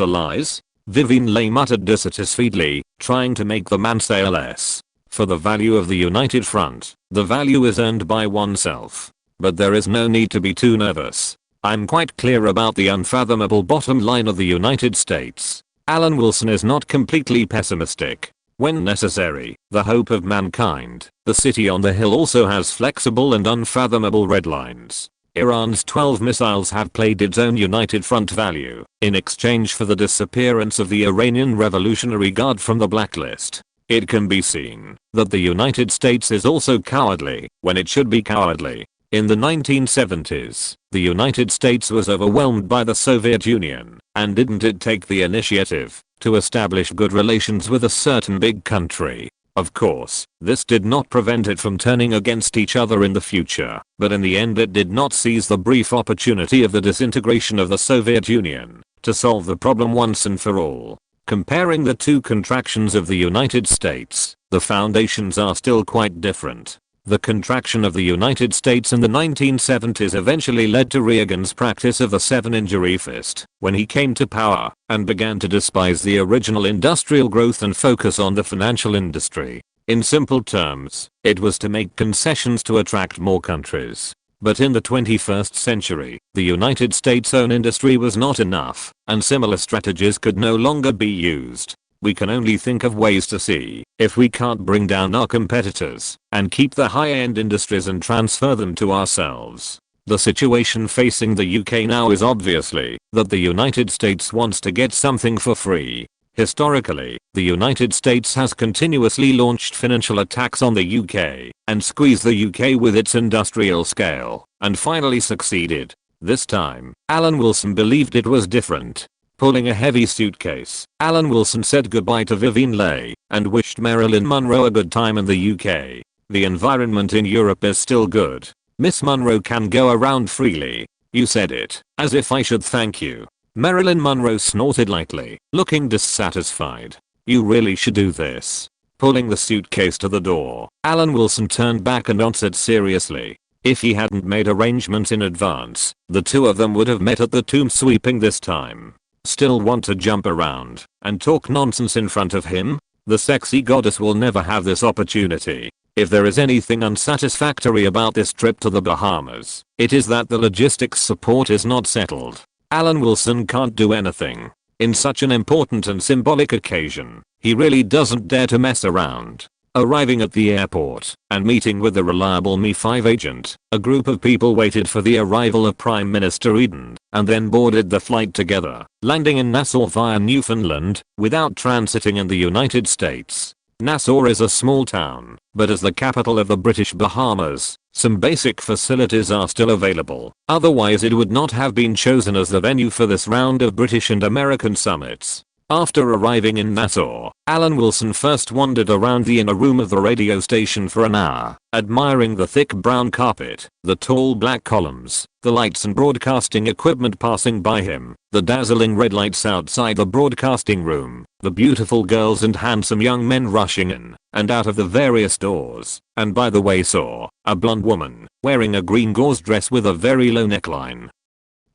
allies? Vivian Leigh muttered dissatisfiedly, trying to make the man say less. For the value of the United Front, the value is earned by oneself. But there is no need to be too nervous. I'm quite clear about the unfathomable bottom line of the United States. Alan Wilson is not completely pessimistic. When necessary, the hope of mankind, the city on the hill also has flexible and unfathomable red lines. Iran's 12 missiles have played its own United Front value in exchange for the disappearance of the Iranian Revolutionary Guard from the blacklist. It can be seen that the United States is also cowardly when it should be cowardly. In the 1970s, the United States was overwhelmed by the Soviet Union, and didn't it take the initiative to establish good relations with a certain big country? Of course, this did not prevent it from turning against each other in the future, but in the end it did not seize the brief opportunity of the disintegration of the Soviet Union to solve the problem once and for all. Comparing the two contractions of the United States, the foundations are still quite different. The contraction of the United States in the 1970s eventually led to Reagan's practice of the 7-injury fist when he came to power and began to despise the original industrial growth and focus on the financial industry. In simple terms, it was to make concessions to attract more countries. But in the 21st century, the United States' own industry was not enough, and similar strategies could no longer be used. We can only think of ways to see if we can't bring down our competitors and keep the high-end industries and transfer them to ourselves. The situation facing the UK now is obviously that the United States wants to get something for free. Historically, the United States has continuously launched financial attacks on the UK and squeezed the UK with its industrial scale, and finally succeeded. This time, Alan Wilson believed it was different. Pulling a heavy suitcase, Alan Wilson said goodbye to Vivian Leigh and wished Marilyn Monroe a good time in the UK. The environment in Europe is still good. Miss Monroe can go around freely. You said it, as if I should thank you. Marilyn Monroe snorted lightly, looking dissatisfied. You really should do this. Pulling the suitcase to the door, Alan Wilson turned back and answered seriously. If he hadn't made arrangements in advance, the two of them would have met at the tomb sweeping this time. Still want to jump around and talk nonsense in front of him? The sexy goddess will never have this opportunity. If there is anything unsatisfactory about this trip to the Bahamas, it is that the logistics support is not settled. Alan Wilson can't do anything. In such an important and symbolic occasion, he really doesn't dare to mess around. Arriving at the airport and meeting with the reliable Mi-5 agent, a group of people waited for the arrival of Prime Minister Eden and then boarded the flight together, landing in Nassau via Newfoundland without transiting in the United States. Nassau is a small town, but as the capital of the British Bahamas, some basic facilities are still available. Otherwise it would not have been chosen as the venue for this round of British and American summits. After arriving in Nassau, Alan Wilson first wandered around the inner room of the radio station for an hour, admiring the thick brown carpet, the tall black columns, the lights and broadcasting equipment passing by him, the dazzling red lights outside the broadcasting room, the beautiful girls and handsome young men rushing in and out of the various doors, and by the way saw a blonde woman wearing a green gauze dress with a very low neckline,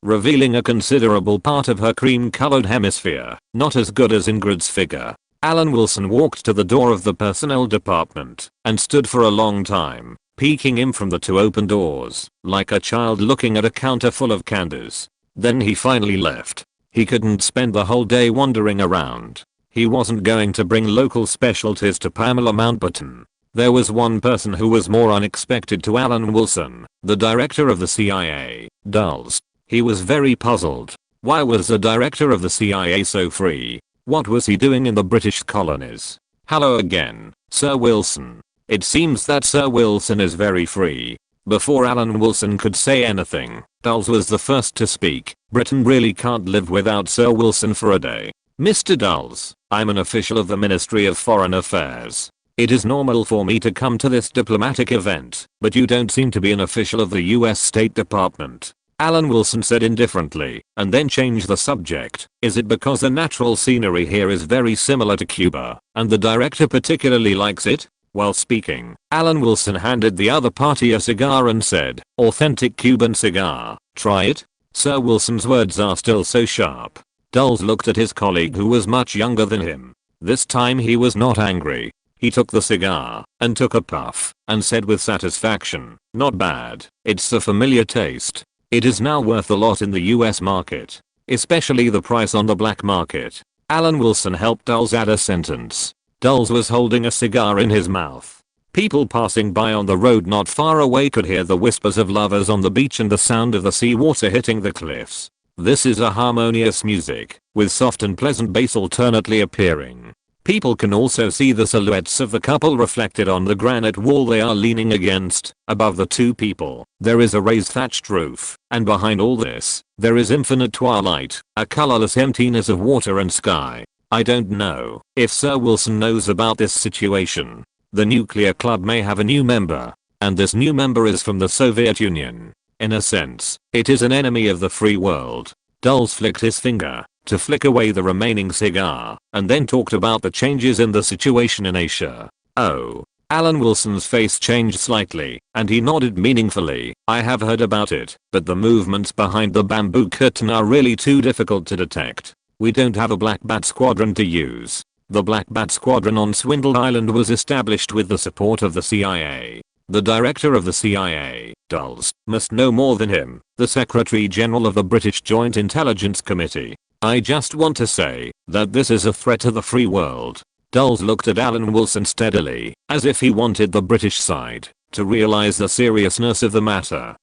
revealing a considerable part of her cream-colored hemisphere, not as good as Ingrid's figure. Alan Wilson walked to the door of the personnel department and stood for a long time, peeking in from the two open doors, like a child looking at a counter full of candies. Then he finally left. He couldn't spend the whole day wandering around. He wasn't going to bring local specialties to Pamela Mountbatten. There was one person who was more unexpected to Alan Wilson, the director of the CIA, Dulles. He was very puzzled. Why was the director of the CIA so free? What was he doing in the British colonies? Hello again, Sir Wilson. It seems that Sir Wilson is very free. Before Alan Wilson could say anything, Dulles was the first to speak. Britain really can't live without Sir Wilson for a day. Mr. Dulles, I'm an official of the Ministry of Foreign Affairs. It is normal for me to come to this diplomatic event, but you don't seem to be an official of the US State Department. Alan Wilson said indifferently, and then changed the subject. Is it because the natural scenery here is very similar to Cuba, and the director particularly likes it? While speaking, Alan Wilson handed the other party a cigar and said, "Authentic Cuban cigar, try it." Sir Wilson's words are still so sharp. Dulles looked at his colleague who was much younger than him. This time he was not angry. He took the cigar, and took a puff, and said with satisfaction, "Not bad, it's a familiar taste. It is now worth a lot in the US market. Especially the price on the black market." Alan Wilson helped Dulles add a sentence. Dulles was holding a cigar in his mouth. People passing by on the road not far away could hear the whispers of lovers on the beach and the sound of the seawater hitting the cliffs. This is a harmonious music, with soft and pleasant bass alternately appearing. People can also see the silhouettes of the couple reflected on the granite wall they are leaning against. Above the two people, there is a raised thatched roof, and behind all this, there is infinite twilight, a colorless emptiness of water and sky. I don't know if Sir Wilson knows about this situation. The nuclear club may have a new member, and this new member is from the Soviet Union. In a sense, it is an enemy of the free world. Dulles flicked his finger to flick away the remaining cigar, and then talked about the changes in the situation in Asia. Oh. Alan Wilson's face changed slightly, and he nodded meaningfully. I have heard about it, but the movements behind the bamboo curtain are really too difficult to detect. We don't have a Black Bat Squadron to use. The Black Bat Squadron on Swindle Island was established with the support of the CIA. The director of the CIA, Dulles, must know more than him, the Secretary General of the British Joint Intelligence Committee. I just want to say that this is a threat to the free world. Dulles looked at Alan Wilson steadily, as if he wanted the British side to realize the seriousness of the matter.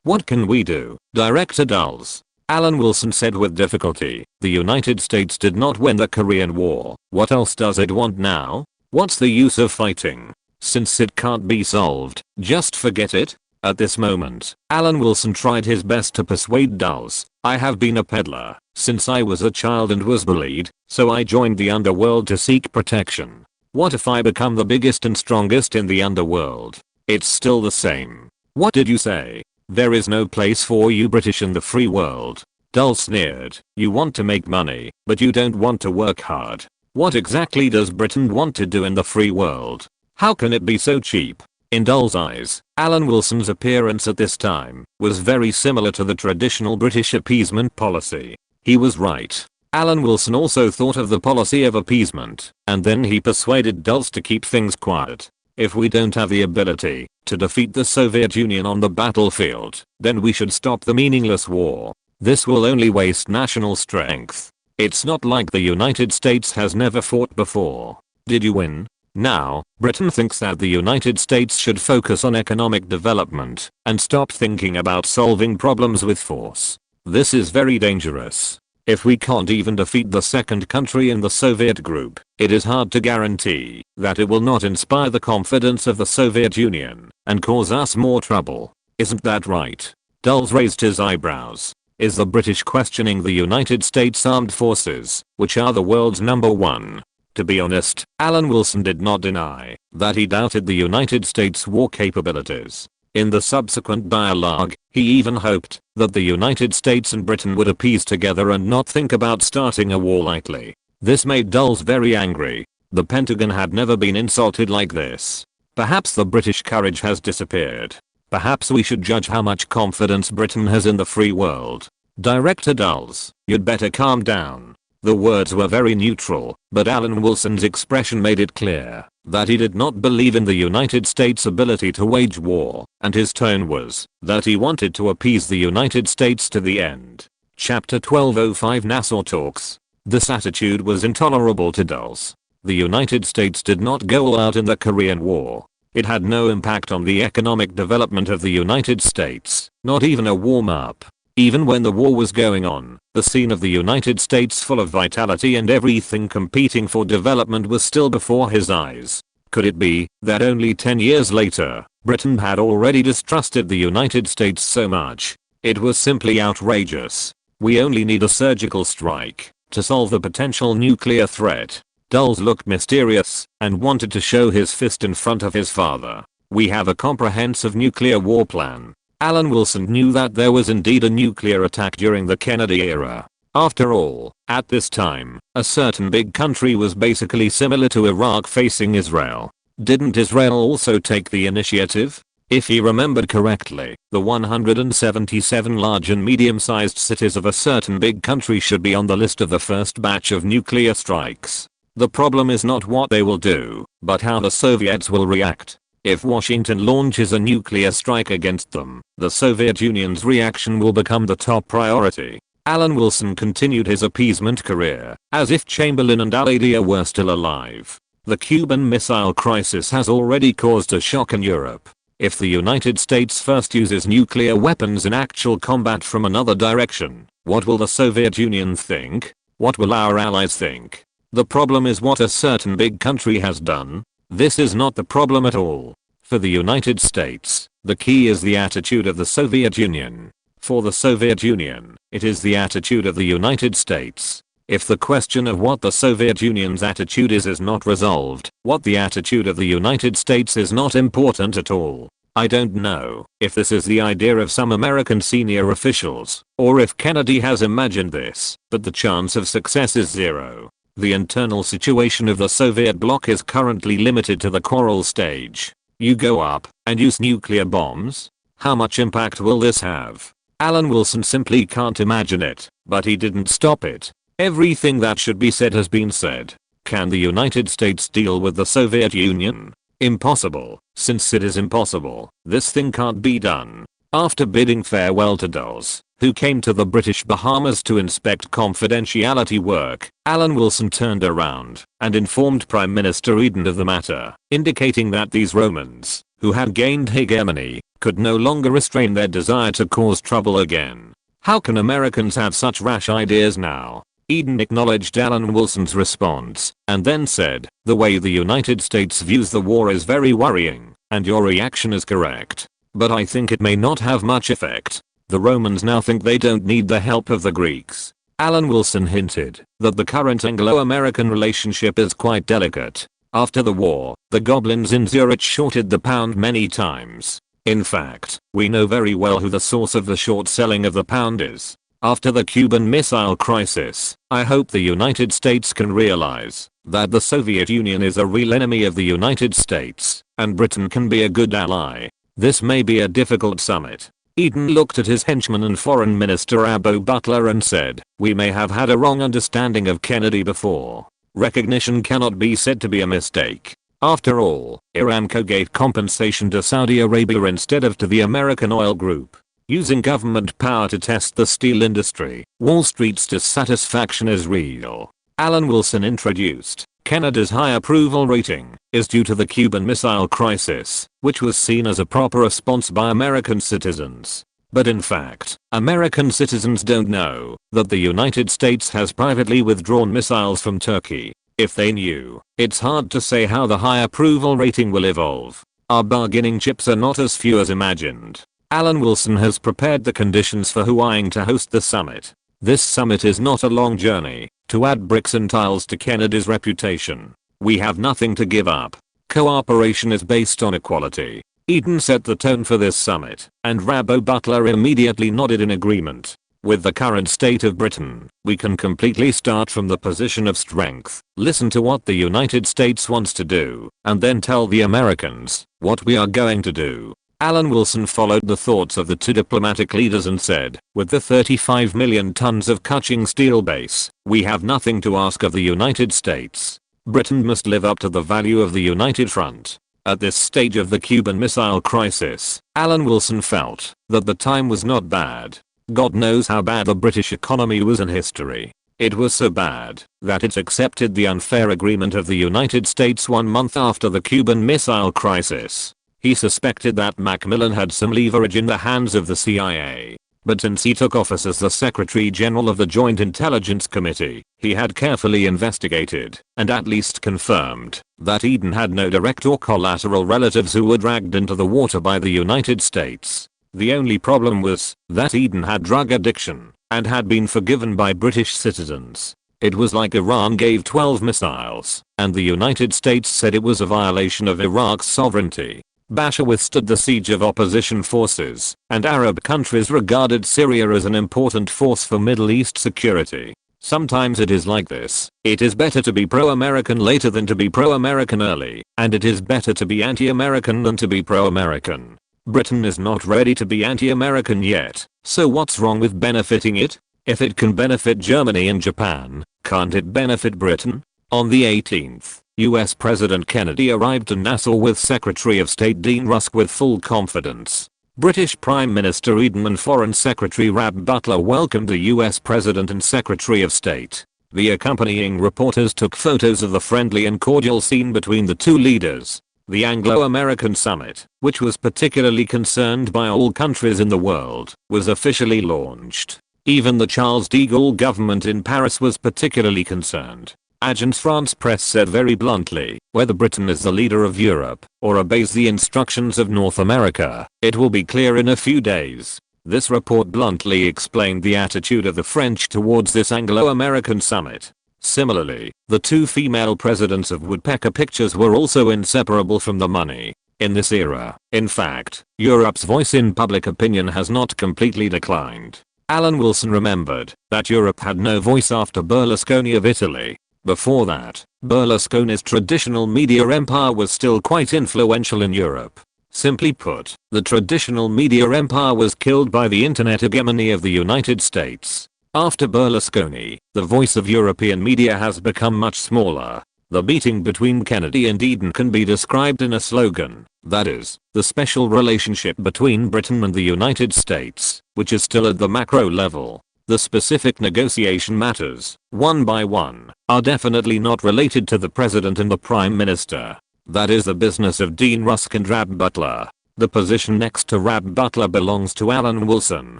What can we do, Director Dulles? Alan Wilson said with difficulty. The United States did not win the Korean War. What else does it want now? What's the use of fighting? Since it can't be solved, just forget it. At this moment, Alan Wilson tried his best to persuade Dulles. I have been a peddler since I was a child and was bullied, so I joined the underworld to seek protection. What if I become the biggest and strongest in the underworld? It's still the same. What did you say? There is no place for you British in the free world. Dulles sneered. You want to make money, but you don't want to work hard. What exactly does Britain want to do in the free world? How can it be so cheap? In Dulles' eyes, Alan Wilson's appearance at this time was very similar to the traditional British appeasement policy. He was right. Alan Wilson also thought of the policy of appeasement, and then he persuaded Dulles to keep things quiet. If we don't have the ability to defeat the Soviet Union on the battlefield, then we should stop the meaningless war. This will only waste national strength. It's not like the United States has never fought before. Did you win? Now, Britain thinks that the United States should focus on economic development and stop thinking about solving problems with force. This is very dangerous. If we can't even defeat the second country in the Soviet group, it is hard to guarantee that it will not inspire the confidence of the Soviet Union and cause us more trouble. Isn't that right? Dulles raised his eyebrows. Is the British questioning the United States Armed Forces, which are the world's number one? To be honest, Alan Wilson did not deny that he doubted the United States' war capabilities. In the subsequent dialogue, he even hoped that the United States and Britain would appease together and not think about starting a war lightly. This made Dulles very angry. The Pentagon had never been insulted like this. Perhaps the British courage has disappeared. Perhaps we should judge how much confidence Britain has in the free world. Director Dulles, you'd better calm down. The words were very neutral, but Alan Wilson's expression made it clear that he did not believe in the United States' ability to wage war, and his tone was that he wanted to appease the United States to the end. Chapter 1205 Nassau Talks. This attitude was intolerable to Dulles. The United States did not go all out in the Korean War. It had no impact on the economic development of the United States, not even a warm-up. Even when the war was going on, the scene of the United States full of vitality and everything competing for development was still before his eyes. Could it be that only 10 years later, Britain had already distrusted the United States so much? It was simply outrageous. We only need a surgical strike to solve the potential nuclear threat. Dulles looked mysterious and wanted to show his fist in front of his father. We have a comprehensive nuclear war plan. Alan Wilson knew that there was indeed a nuclear attack during the Kennedy era. After all, at this time, a certain big country was basically similar to Iraq facing Israel. Didn't Israel also take the initiative? If he remembered correctly, the 177 large and medium-sized cities of a certain big country should be on the list of the first batch of nuclear strikes. The problem is not what they will do, but how the Soviets will react. If Washington launches a nuclear strike against them, the Soviet Union's reaction will become the top priority. Alan Wilson continued his appeasement career, as if Chamberlain and Al-Adia were still alive. The Cuban Missile Crisis has already caused a shock in Europe. If the United States first uses nuclear weapons in actual combat from another direction, what will the Soviet Union think? What will our allies think? The problem is what a certain big country has done. This is not the problem at all. For the United States, the key is the attitude of the Soviet Union. For the Soviet Union, it is the attitude of the United States. If the question of what the Soviet Union's attitude is not resolved, what the attitude of the United States is not important at all. I don't know if this is the idea of some American senior officials, or if Kennedy has imagined this, but the chance of success is zero. The internal situation of the Soviet bloc is currently limited to the quarrel stage. You go up and use nuclear bombs? How much impact will this have? Alan Wilson simply can't imagine it, but he didn't stop it. Everything that should be said has been said. Can the United States deal with the Soviet Union? Impossible. Since it is impossible, this thing can't be done. After bidding farewell to Dulles, who came to the British Bahamas to inspect confidentiality work, Alan Wilson turned around and informed Prime Minister Eden of the matter, indicating that these Romans, who had gained hegemony, could no longer restrain their desire to cause trouble again. How can Americans have such rash ideas now? Eden acknowledged Alan Wilson's response, and then said, the way the United States views the war is very worrying, and your reaction is correct. But I think it may not have much effect. The Romans now think they don't need the help of the Greeks. Alan Wilson hinted that the current Anglo-American relationship is quite delicate. After the war, the goblins in Zurich shorted the pound many times. In fact, we know very well who the source of the short selling of the pound is. After the Cuban Missile Crisis, I hope the United States can realize that the Soviet Union is a real enemy of the United States, and Britain can be a good ally. This may be a difficult summit. Eden looked at his henchman and Foreign Minister Abbo Butler and said, we may have had a wrong understanding of Kennedy before. Recognition cannot be said to be a mistake. After all, Aramco gave compensation to Saudi Arabia instead of to the American oil group. Using government power to test the steel industry, Wall Street's dissatisfaction is real. Alan Wilson introduced, Kennedy's high approval rating is due to the Cuban Missile Crisis, which was seen as a proper response by American citizens. But in fact, American citizens don't know that the United States has privately withdrawn missiles from Turkey. If they knew, it's hard to say how the high approval rating will evolve. Our bargaining chips are not as few as imagined. Alan Wilson has prepared the conditions for Hawaii to host the summit. This summit is not a long journey to add bricks and tiles to Kennedy's reputation. We have nothing to give up. Cooperation is based on equality. Eden set the tone for this summit, and Rabbo Butler immediately nodded in agreement. With the current state of Britain, we can completely start from the position of strength, listen to what the United States wants to do, and then tell the Americans what we are going to do. Alan Wilson followed the thoughts of the two diplomatic leaders and said, with the 35 million tons of Cushing steel base, we have nothing to ask of the United States. Britain must live up to the value of the United Front. At this stage of the Cuban Missile Crisis, Alan Wilson felt that the time was not bad. God knows how bad the British economy was in history. It was so bad that it accepted the unfair agreement of the United States 1 month after the Cuban Missile Crisis. He suspected that Macmillan had some leverage in the hands of the CIA. But since he took office as the Secretary General of the Joint Intelligence Committee, he had carefully investigated and at least confirmed that Eden had no direct or collateral relatives who were dragged into the water by the United States. The only problem was that Eden had drug addiction and had been forgiven by British citizens. It was like Iran gave 12 missiles, and the United States said it was a violation of Iraq's sovereignty. Bashar withstood the siege of opposition forces, and Arab countries regarded Syria as an important force for Middle East security. Sometimes it is like this. It is better to be pro-American later than to be pro-American early, and it is better to be anti-American than to be pro-American. Britain is not ready to be anti-American yet, so what's wrong with benefiting it? If it can benefit Germany and Japan, can't it benefit Britain? On the 18th, US President Kennedy arrived in Nassau with Secretary of State Dean Rusk with full confidence. British Prime Minister Eden and Foreign Secretary Rab Butler welcomed the US President and Secretary of State. The accompanying reporters took photos of the friendly and cordial scene between the two leaders. The Anglo-American Summit, which was particularly concerned by all countries in the world, was officially launched. Even the Charles de Gaulle government in Paris was particularly concerned. Agence France Presse said very bluntly, whether Britain is the leader of Europe or obeys the instructions of North America, it will be clear in a few days. This report bluntly explained the attitude of the French towards this Anglo-American summit. Similarly, the two female presidents of Woodpecker Pictures were also inseparable from the money. In this era, in fact, Europe's voice in public opinion has not completely declined. Alan Wilson remembered that Europe had no voice after Berlusconi of Italy. Before that, Berlusconi's traditional media empire was still quite influential in Europe. Simply put, the traditional media empire was killed by the internet hegemony of the United States. After Berlusconi, the voice of European media has become much smaller. The meeting between Kennedy and Eden can be described in a slogan, that is, the special relationship between Britain and the United States, which is still at the macro level. The specific negotiation matters, one by one, are definitely not related to the President and the Prime Minister. That is the business of Dean Rusk and Rab Butler. The position next to Rab Butler belongs to Alan Wilson,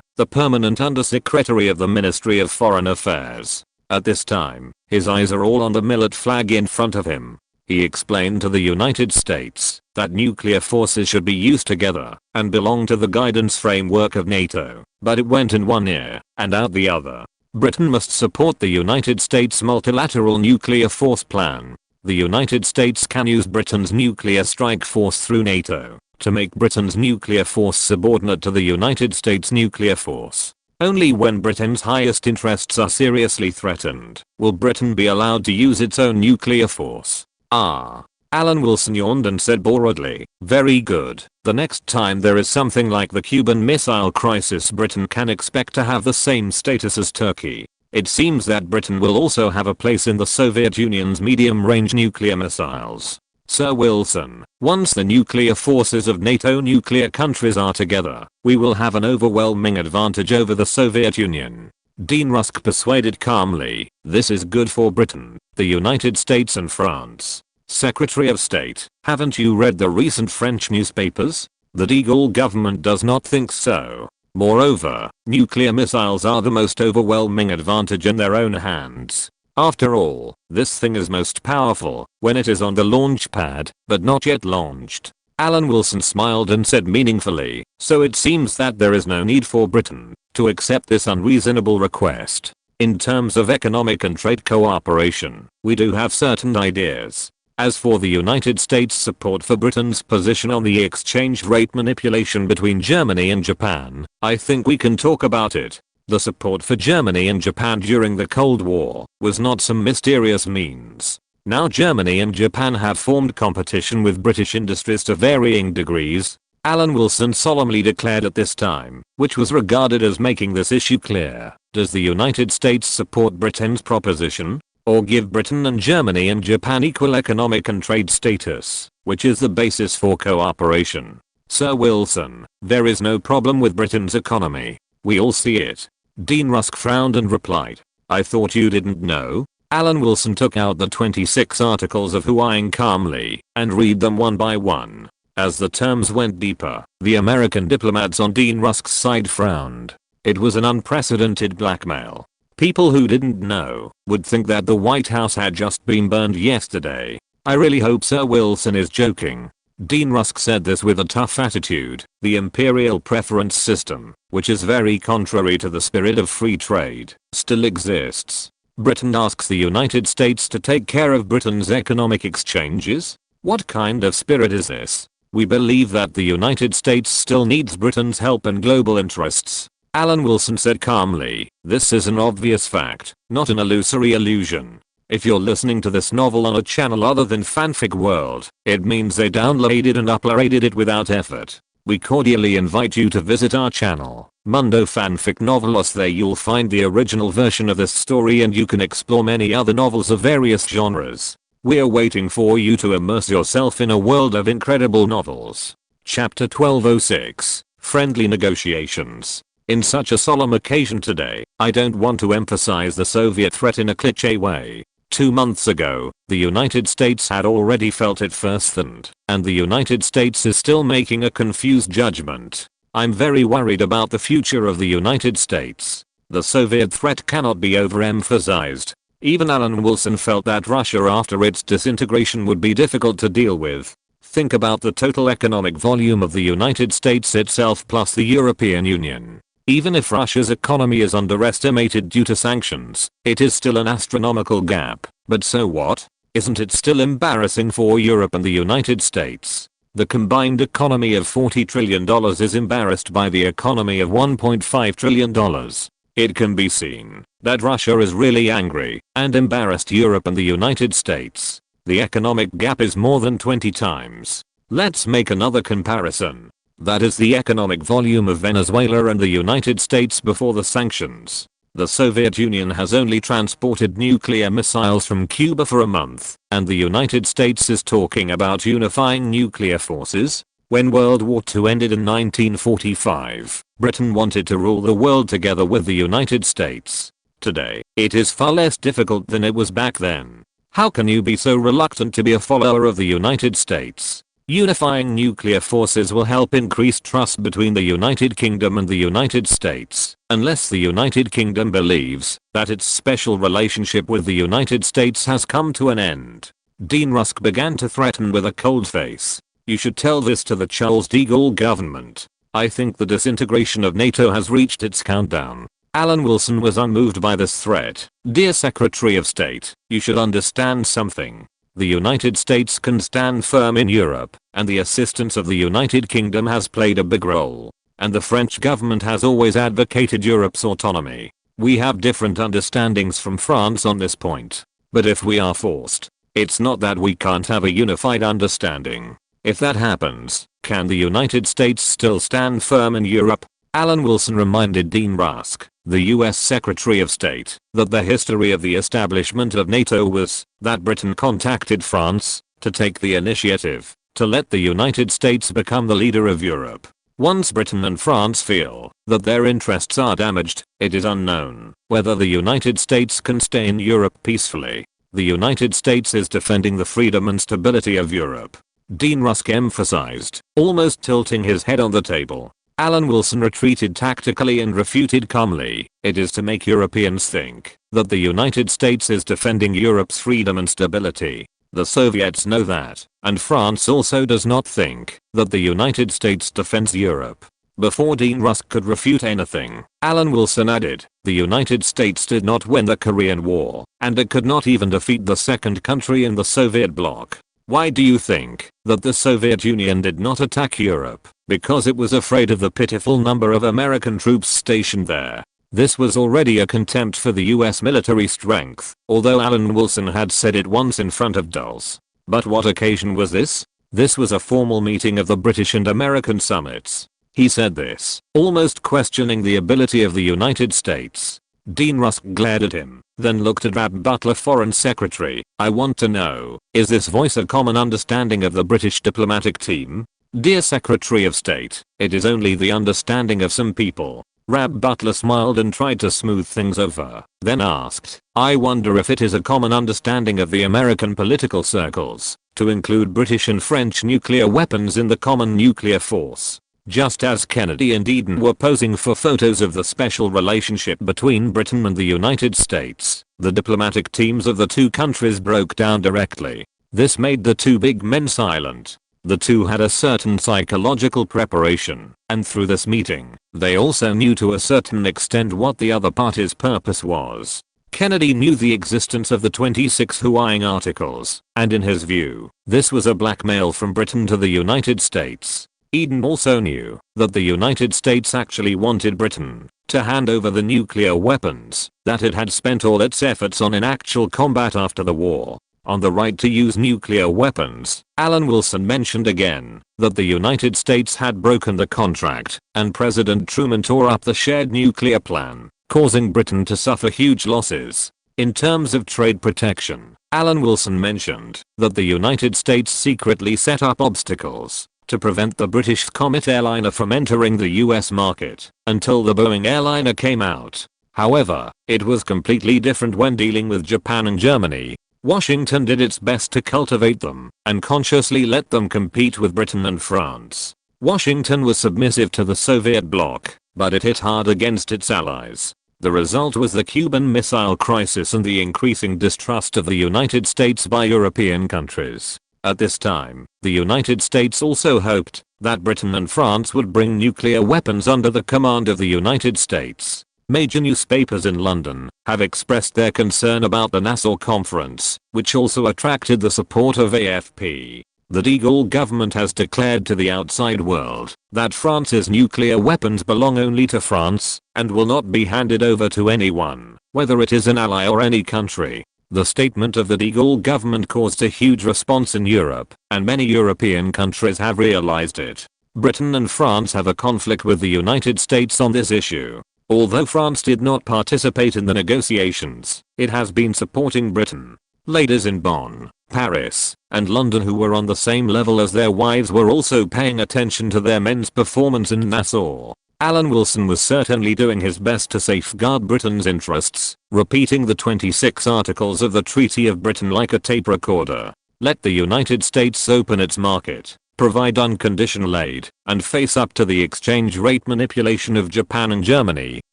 the permanent Undersecretary of the Ministry of Foreign Affairs. At this time, his eyes are all on the millet flag in front of him. He explained to the United States that nuclear forces should be used together and belong to the guidance framework of NATO, but it went in one ear and out the other. Britain must support the United States multilateral nuclear force plan. The United States can use Britain's nuclear strike force through NATO to make Britain's nuclear force subordinate to the United States nuclear force. Only when Britain's highest interests are seriously threatened will Britain be allowed to use its own nuclear force. Alan Wilson yawned and said boredly, very good. The next time there is something like the Cuban Missile Crisis, Britain can expect to have the same status as Turkey. It seems that Britain will also have a place in the Soviet Union's medium-range nuclear missiles. Sir Wilson, once the nuclear forces of NATO nuclear countries are together, we will have an overwhelming advantage over the Soviet Union. Dean Rusk persuaded calmly, this is good for Britain, the United States and France. Secretary of State, haven't you read the recent French newspapers? The de Gaulle government does not think so. Moreover, nuclear missiles are the most overwhelming advantage in their own hands. After all, this thing is most powerful when it is on the launch pad, but not yet launched. Alan Wilson smiled and said meaningfully, so it seems that there is no need for Britain to accept this unreasonable request. In terms of economic and trade cooperation, we do have certain ideas. As for the United States' support for Britain's position on the exchange rate manipulation between Germany and Japan, I think we can talk about it. The support for Germany and Japan during the Cold War was not some mysterious means. Now Germany and Japan have formed competition with British industries to varying degrees, Alan Wilson solemnly declared at this time, which was regarded as making this issue clear. Does the United States support Britain's proposition, or give Britain and Germany and Japan equal economic and trade status, which is the basis for cooperation? Sir Wilson, there is no problem with Britain's economy. We all see it. Dean Rusk frowned and replied, I thought you didn't know? Alan Wilson took out the 26 articles of Hawaiian calmly and read them one by one. As the terms went deeper, the American diplomats on Dean Rusk's side frowned. It was an unprecedented blackmail. People who didn't know would think that the White House had just been burned yesterday. I really hope Sir Wilson is joking. Dean Rusk said this with a tough attitude. The imperial preference system, which is very contrary to the spirit of free trade, still exists. Britain asks the United States to take care of Britain's economic exchanges? What kind of spirit is this? We believe that the United States still needs Britain's help and global interests. Alan Wilson said calmly, this is an obvious fact, not an illusory illusion. If you're listening to this novel on a channel other than Fanfic World, it means they downloaded and uploaded it without effort. We cordially invite you to visit our channel, Mundo Fanfic Novelos. There you'll find the original version of this story and you can explore many other novels of various genres. We're waiting for you to immerse yourself in a world of incredible novels. Chapter 1206, Friendly Negotiations. In such a solemn occasion today, I don't want to emphasize the Soviet threat in a cliché way. 2 months ago, the United States had already felt it firsthand, and the United States is still making a confused judgment. I'm very worried about the future of the United States. The Soviet threat cannot be overemphasized. Even Alan Wilson felt that Russia after its disintegration would be difficult to deal with. Think about the total economic volume of the United States itself plus the European Union. Even if Russia's economy is underestimated due to sanctions, it is still an astronomical gap. But so what? Isn't it still embarrassing for Europe and the United States? The combined economy of $40 trillion is embarrassed by the economy of $1.5 trillion. It can be seen that Russia is really angry and embarrassed Europe and the United States. The economic gap is more than 20 times. Let's make another comparison. That is the economic volume of Venezuela and the United States before the sanctions. The Soviet Union has only transported nuclear missiles from Cuba for a month, and the United States is talking about unifying nuclear forces. When World War II ended in 1945, Britain wanted to rule the world together with the United States. Today, it is far less difficult than it was back then. How can you be so reluctant to be a follower of the United States? Unifying nuclear forces will help increase trust between the United Kingdom and the United States, unless the United Kingdom believes that its special relationship with the United States has come to an end. Dean Rusk began to threaten with a cold face. You should tell this to the Charles de Gaulle government. I think the disintegration of NATO has reached its countdown. Alan Wilson was unmoved by this threat. Dear Secretary of State, you should understand something. The United States can stand firm in Europe, and the assistance of the United Kingdom has played a big role. And the French government has always advocated Europe's autonomy. We have different understandings from France on this point. But if we are forced, it's not that we can't have a unified understanding. If that happens, can the United States still stand firm in Europe? Alan Wilson reminded Dean Rusk, the US Secretary of State, that the history of the establishment of NATO was that Britain contacted France to take the initiative to let the United States become the leader of Europe. Once Britain and France feel that their interests are damaged, it is unknown whether the United States can stay in Europe peacefully. The United States is defending the freedom and stability of Europe. Dean Rusk emphasized, almost tilting his head on the table. Alan Wilson retreated tactically and refuted calmly. It is to make Europeans think that the United States is defending Europe's freedom and stability. The Soviets know that, and France also does not think that the United States defends Europe. Before Dean Rusk could refute anything, Alan Wilson added, the United States did not win the Korean War, and it could not even defeat the second country in the Soviet bloc. Why do you think that the Soviet Union did not attack Europe? Because it was afraid of the pitiful number of American troops stationed there. This was already a contempt for the US military strength, although Alan Wilson had said it once in front of Dulles. But what occasion was this? This was a formal meeting of the British and American summits. He said this, almost questioning the ability of the United States. Dean Rusk glared at him, then looked at Rab Butler, Foreign Secretary. I want to know, is this voice a common understanding of the British diplomatic team? Dear Secretary of State, it is only the understanding of some people. Rab Butler smiled and tried to smooth things over, then asked, I wonder if it is a common understanding of the American political circles, to include British and French nuclear weapons in the common nuclear force. Just as Kennedy and Eden were posing for photos of the special relationship between Britain and the United States, the diplomatic teams of the two countries broke down directly. This made the two big men silent. The two had a certain psychological preparation, and through this meeting, they also knew to a certain extent what the other party's purpose was. Kennedy knew the existence of the 26 Hawaiian Articles, and in his view, this was a blackmail from Britain to the United States. Eden also knew that the United States actually wanted Britain to hand over the nuclear weapons that it had spent all its efforts on in actual combat after the war. On the right to use nuclear weapons, Alan Wilson mentioned again that the United States had broken the contract, and President Truman tore up the shared nuclear plan, causing Britain to suffer huge losses. In terms of trade protection, Alan Wilson mentioned that the United States secretly set up obstacles to prevent the British Comet airliner from entering the US market until the Boeing airliner came out. However, it was completely different when dealing with Japan and Germany. Washington did its best to cultivate them and consciously let them compete with Britain and France. Washington was submissive to the Soviet bloc, but it hit hard against its allies. The result was the Cuban Missile Crisis and the increasing distrust of the United States by European countries. At this time, the United States also hoped that Britain and France would bring nuclear weapons under the command of the United States. Major newspapers in London have expressed their concern about the Nassau Conference, which also attracted the support of AFP. The de Gaulle government has declared to the outside world that France's nuclear weapons belong only to France and will not be handed over to anyone, whether it is an ally or any country. The statement of the de Gaulle government caused a huge response in Europe, and many European countries have realized it. Britain and France have a conflict with the United States on this issue. Although France did not participate in the negotiations, it has been supporting Britain. Ladies in Bonn, Paris, and London who were on the same level as their wives were also paying attention to their men's performance in Nassau. Alan Wilson was certainly doing his best to safeguard Britain's interests, repeating the 26 articles of the Treaty of Britain like a tape recorder. Let the United States open its market, provide unconditional aid, and face up to the exchange rate manipulation of Japan and Germany.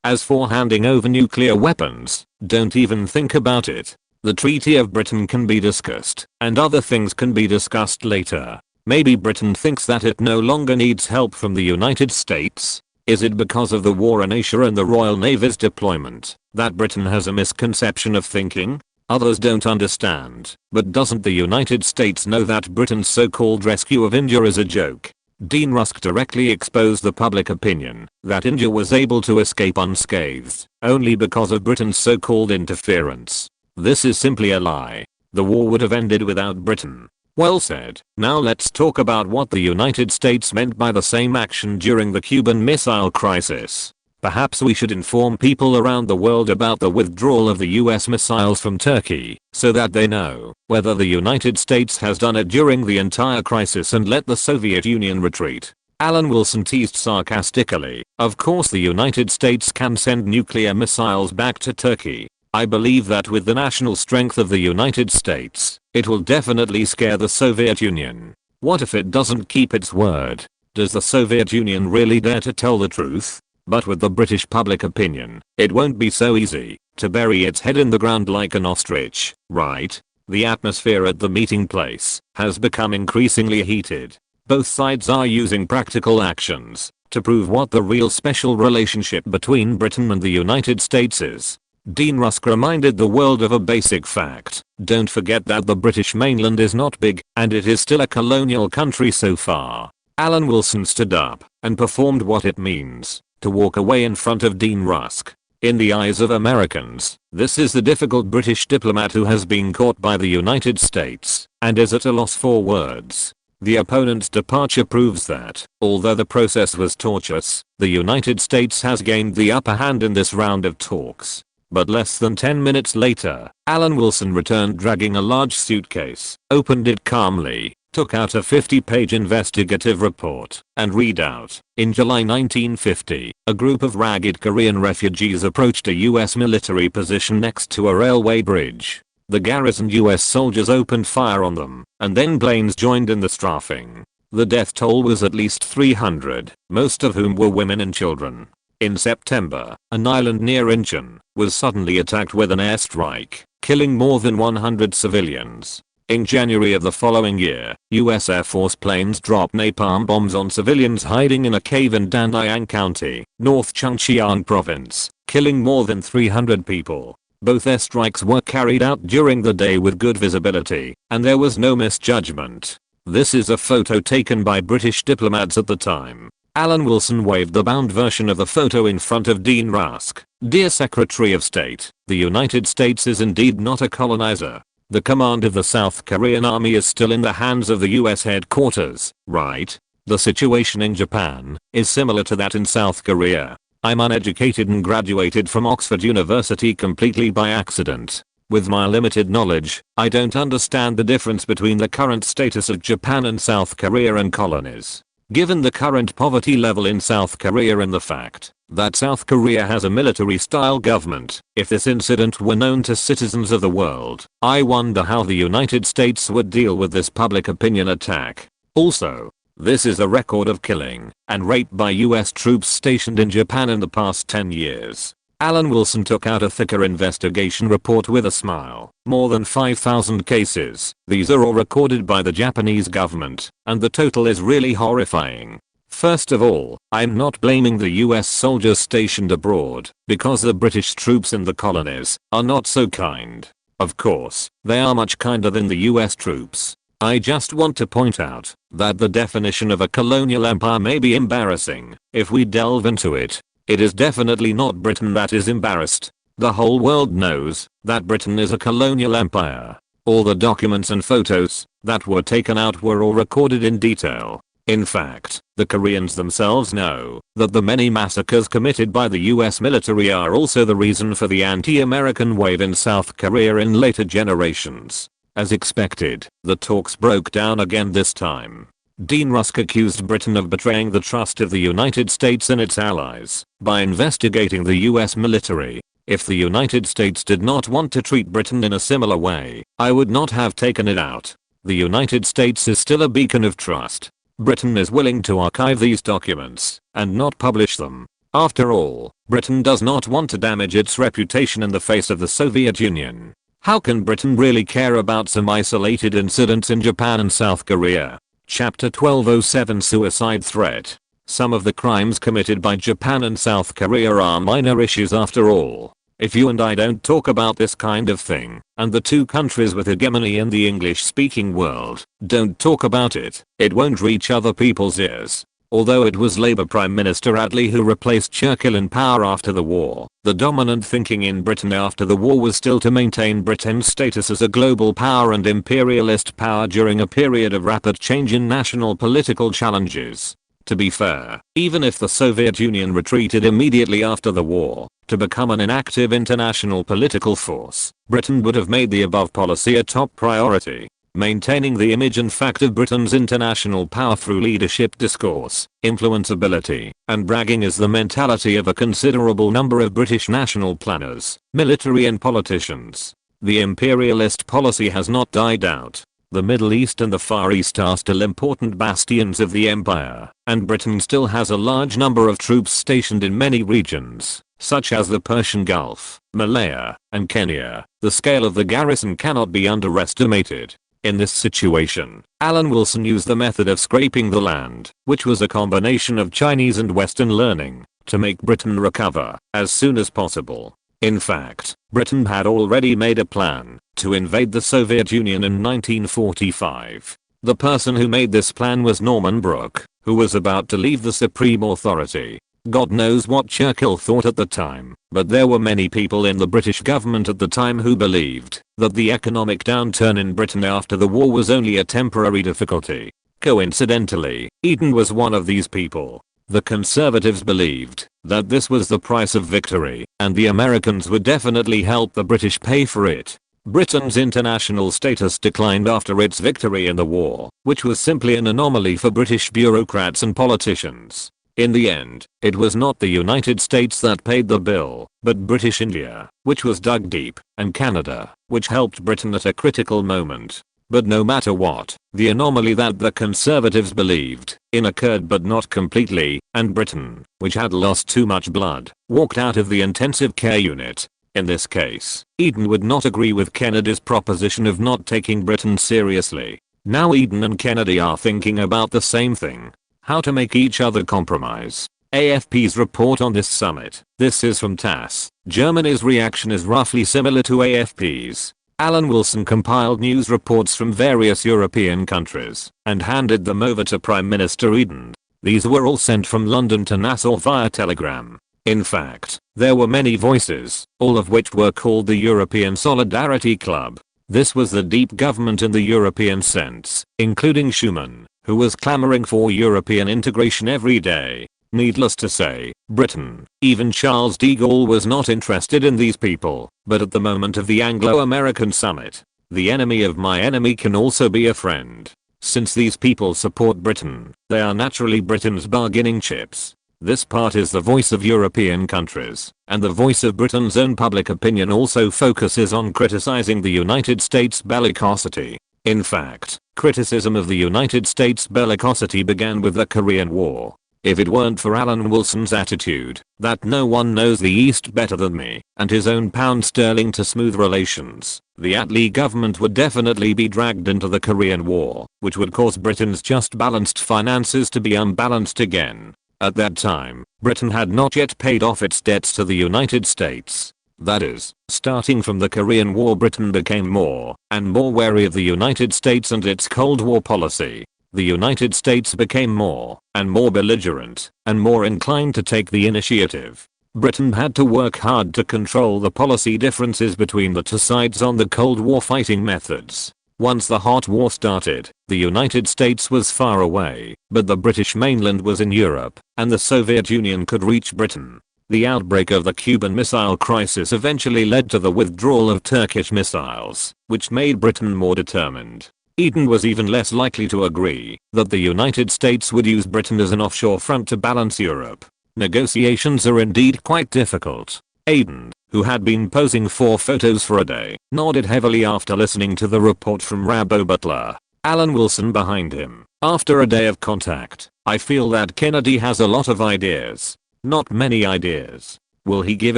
As for handing over nuclear weapons, don't even think about it. The Treaty of Britain can be discussed, and other things can be discussed later. Maybe Britain thinks that it no longer needs help from the United States. Is it because of the war in Asia and the Royal Navy's deployment that Britain has a misconception of thinking? Others don't understand, but doesn't the United States know that Britain's so-called rescue of India is a joke? Dean Rusk directly exposed the public opinion that India was able to escape unscathed only because of Britain's so-called interference. This is simply a lie. The war would have ended without Britain. Well said. Now let's talk about what the United States meant by the same action during the Cuban Missile Crisis. Perhaps we should inform people around the world about the withdrawal of the US missiles from Turkey, so that they know whether the United States has done it during the entire crisis and let the Soviet Union retreat. Alan Wilson teased sarcastically, of course the United States can send nuclear missiles back to Turkey. I believe that with the national strength of the United States, it will definitely scare the Soviet Union. What if it doesn't keep its word? Does the Soviet Union really dare to tell the truth? But with the British public opinion, it won't be so easy to bury its head in the ground like an ostrich, right? The atmosphere at the meeting place has become increasingly heated. Both sides are using practical actions to prove what the real special relationship between Britain and the United States is. Dean Rusk reminded the world of a basic fact. Don't forget that the British mainland is not big, and it is still a colonial country so far. Alan Wilson stood up and performed what it means to walk away in front of Dean Rusk. In the eyes of Americans, this is the difficult British diplomat who has been caught by the United States and is at a loss for words. The opponent's departure proves that, although the process was tortuous, the United States has gained the upper hand in this round of talks. But less than 10 minutes later, Alan Wilson returned dragging a large suitcase, opened it calmly, took out a 50-page investigative report, and read out. In July 1950, a group of ragged Korean refugees approached a US military position next to a railway bridge. The garrisoned US soldiers opened fire on them, and then planes joined in the strafing. The death toll was at least 300, most of whom were women and children. In September, an island near Incheon was suddenly attacked with an airstrike, killing more than 100 civilians. In January of the following year, US Air Force planes dropped napalm bombs on civilians hiding in a cave in Danliang County, North Chungcheong Province, killing more than 300 people. Both airstrikes were carried out during the day with good visibility, and there was no misjudgment. This is a photo taken by British diplomats at the time. Alan Wilson waved the bound version of the photo in front of Dean Rusk. Dear Secretary of State, the United States is indeed not a colonizer. The command of the South Korean army is still in the hands of the US headquarters, right? The situation in Japan is similar to that in South Korea. I'm uneducated and graduated from Oxford University completely by accident. With my limited knowledge, I don't understand the difference between the current status of Japan and South Korea and colonies. Given the current poverty level in South Korea and the fact that South Korea has a military-style government, if this incident were known to citizens of the world, I wonder how the United States would deal with this public opinion attack. Also, this is a record of killing and rape by US troops stationed in Japan in the past 10 years. Alan Wilson took out a thicker investigation report with a smile. More than 5,000 cases. These are all recorded by the Japanese government, and the total is really horrifying. First of all, I'm not blaming the US soldiers stationed abroad, because the British troops in the colonies are not so kind. Of course, they are much kinder than the US troops. I just want to point out that the definition of a colonial empire may be embarrassing if we delve into it. It is definitely not Britain that is embarrassed. The whole world knows that Britain is a colonial empire. All the documents and photos that were taken out were all recorded in detail. In fact, the Koreans themselves know that the many massacres committed by the US military are also the reason for the anti-American wave in South Korea in later generations. As expected, the talks broke down again this time. Dean Rusk accused Britain of betraying the trust of the United States and its allies by investigating the US military. If the United States did not want to treat Britain in a similar way, I would not have taken it out. The United States is still a beacon of trust. Britain is willing to archive these documents and not publish them. After all, Britain does not want to damage its reputation in the face of the Soviet Union. How can Britain really care about some isolated incidents in Japan and South Korea? Chapter 1207 Suicide Threat. Some of the crimes committed by Japan and South Korea are minor issues after all. If you and I don't talk about this kind of thing, and the two countries with hegemony in the English-speaking world don't talk about it, it won't reach other people's ears. Although it was Labour Prime Minister Attlee who replaced Churchill in power after the war, the dominant thinking in Britain after the war was still to maintain Britain's status as a global power and imperialist power during a period of rapid change in national political challenges. To be fair, even if the Soviet Union retreated immediately after the war to become an inactive international political force, Britain would have made the above policy a top priority. Maintaining the image and fact of Britain's international power through leadership discourse, influenceability, and bragging is the mentality of a considerable number of British national planners, military and politicians. The imperialist policy has not died out. The Middle East and the Far East are still important bastions of the empire, and Britain still has a large number of troops stationed in many regions. such as the Persian Gulf, Malaya, and Kenya. The scale of the garrison cannot be underestimated. In this situation, Alan Wilson used the method of scraping the land, which was a combination of Chinese and Western learning, to make Britain recover as soon as possible. In fact, Britain had already made a plan to invade the Soviet Union in 1945. The person who made this plan was Norman Brooke, who was about to leave the supreme authority. God knows what Churchill thought at the time, but there were many people in the British government at the time who believed that the economic downturn in Britain after the war was only a temporary difficulty. Coincidentally, Eden was one of these people. The Conservatives believed that this was the price of victory, and the Americans would definitely help the British pay for it. Britain's international status declined after its victory in the war, which was simply an anomaly for British bureaucrats and politicians. In the end, it was not the United States that paid the bill, but British India, which was dug deep, and Canada, which helped Britain at a critical moment. But no matter what, the anomaly that the Conservatives believed in occurred but not completely, and Britain, which had lost too much blood, walked out of the intensive care unit. In this case, Eden would not agree with Kennedy's proposition of not taking Britain seriously. Now Eden and Kennedy are thinking about the same thing. How to make each other compromise. AFP's report on this summit. This is from TASS. Germany's reaction is roughly similar to AFP's. Alan Wilson compiled news reports from various European countries and handed them over to Prime Minister Eden. These were all sent from London to Nassau via telegram. In fact, there were many voices, all of which were called the European Solidarity Club. This was the deep government in the European sense, including Schuman, who was clamoring for European integration every day. Needless to say, Britain, even Charles de Gaulle was not interested in these people, but at the moment of the Anglo-American summit, the enemy of my enemy can also be a friend. Since these people support Britain, they are naturally Britain's bargaining chips. This part is the voice of European countries, and the voice of Britain's own public opinion also focuses on criticizing the United States' bellicosity. In fact, criticism of the United States' bellicosity began with the Korean War. If it weren't for Alan Wilson's attitude, that no one knows the East better than me, and his own pound sterling to smooth relations, the Attlee government would definitely be dragged into the Korean War, which would cause Britain's just balanced finances to be unbalanced again. At that time, Britain had not yet paid off its debts to the United States. That is, starting from the Korean War, Britain became more and more wary of the United States and its Cold War policy. The United States became more and more belligerent and more inclined to take the initiative. Britain had to work hard to control the policy differences between the two sides on the Cold War fighting methods. Once the hot war started, the United States was far away, but the British mainland was in Europe, and the Soviet Union could reach Britain. The outbreak of the Cuban Missile Crisis eventually led to the withdrawal of Turkish missiles, which made Britain more determined. Eden was even less likely to agree that the United States would use Britain as an offshore front to balance Europe. Negotiations are indeed quite difficult. Eden, who had been posing for photos for a day, nodded heavily after listening to the report from Rabo Butler. Alan Wilson behind him. After a day of contact, I feel that Kennedy has a lot of ideas. Not many ideas. Will he give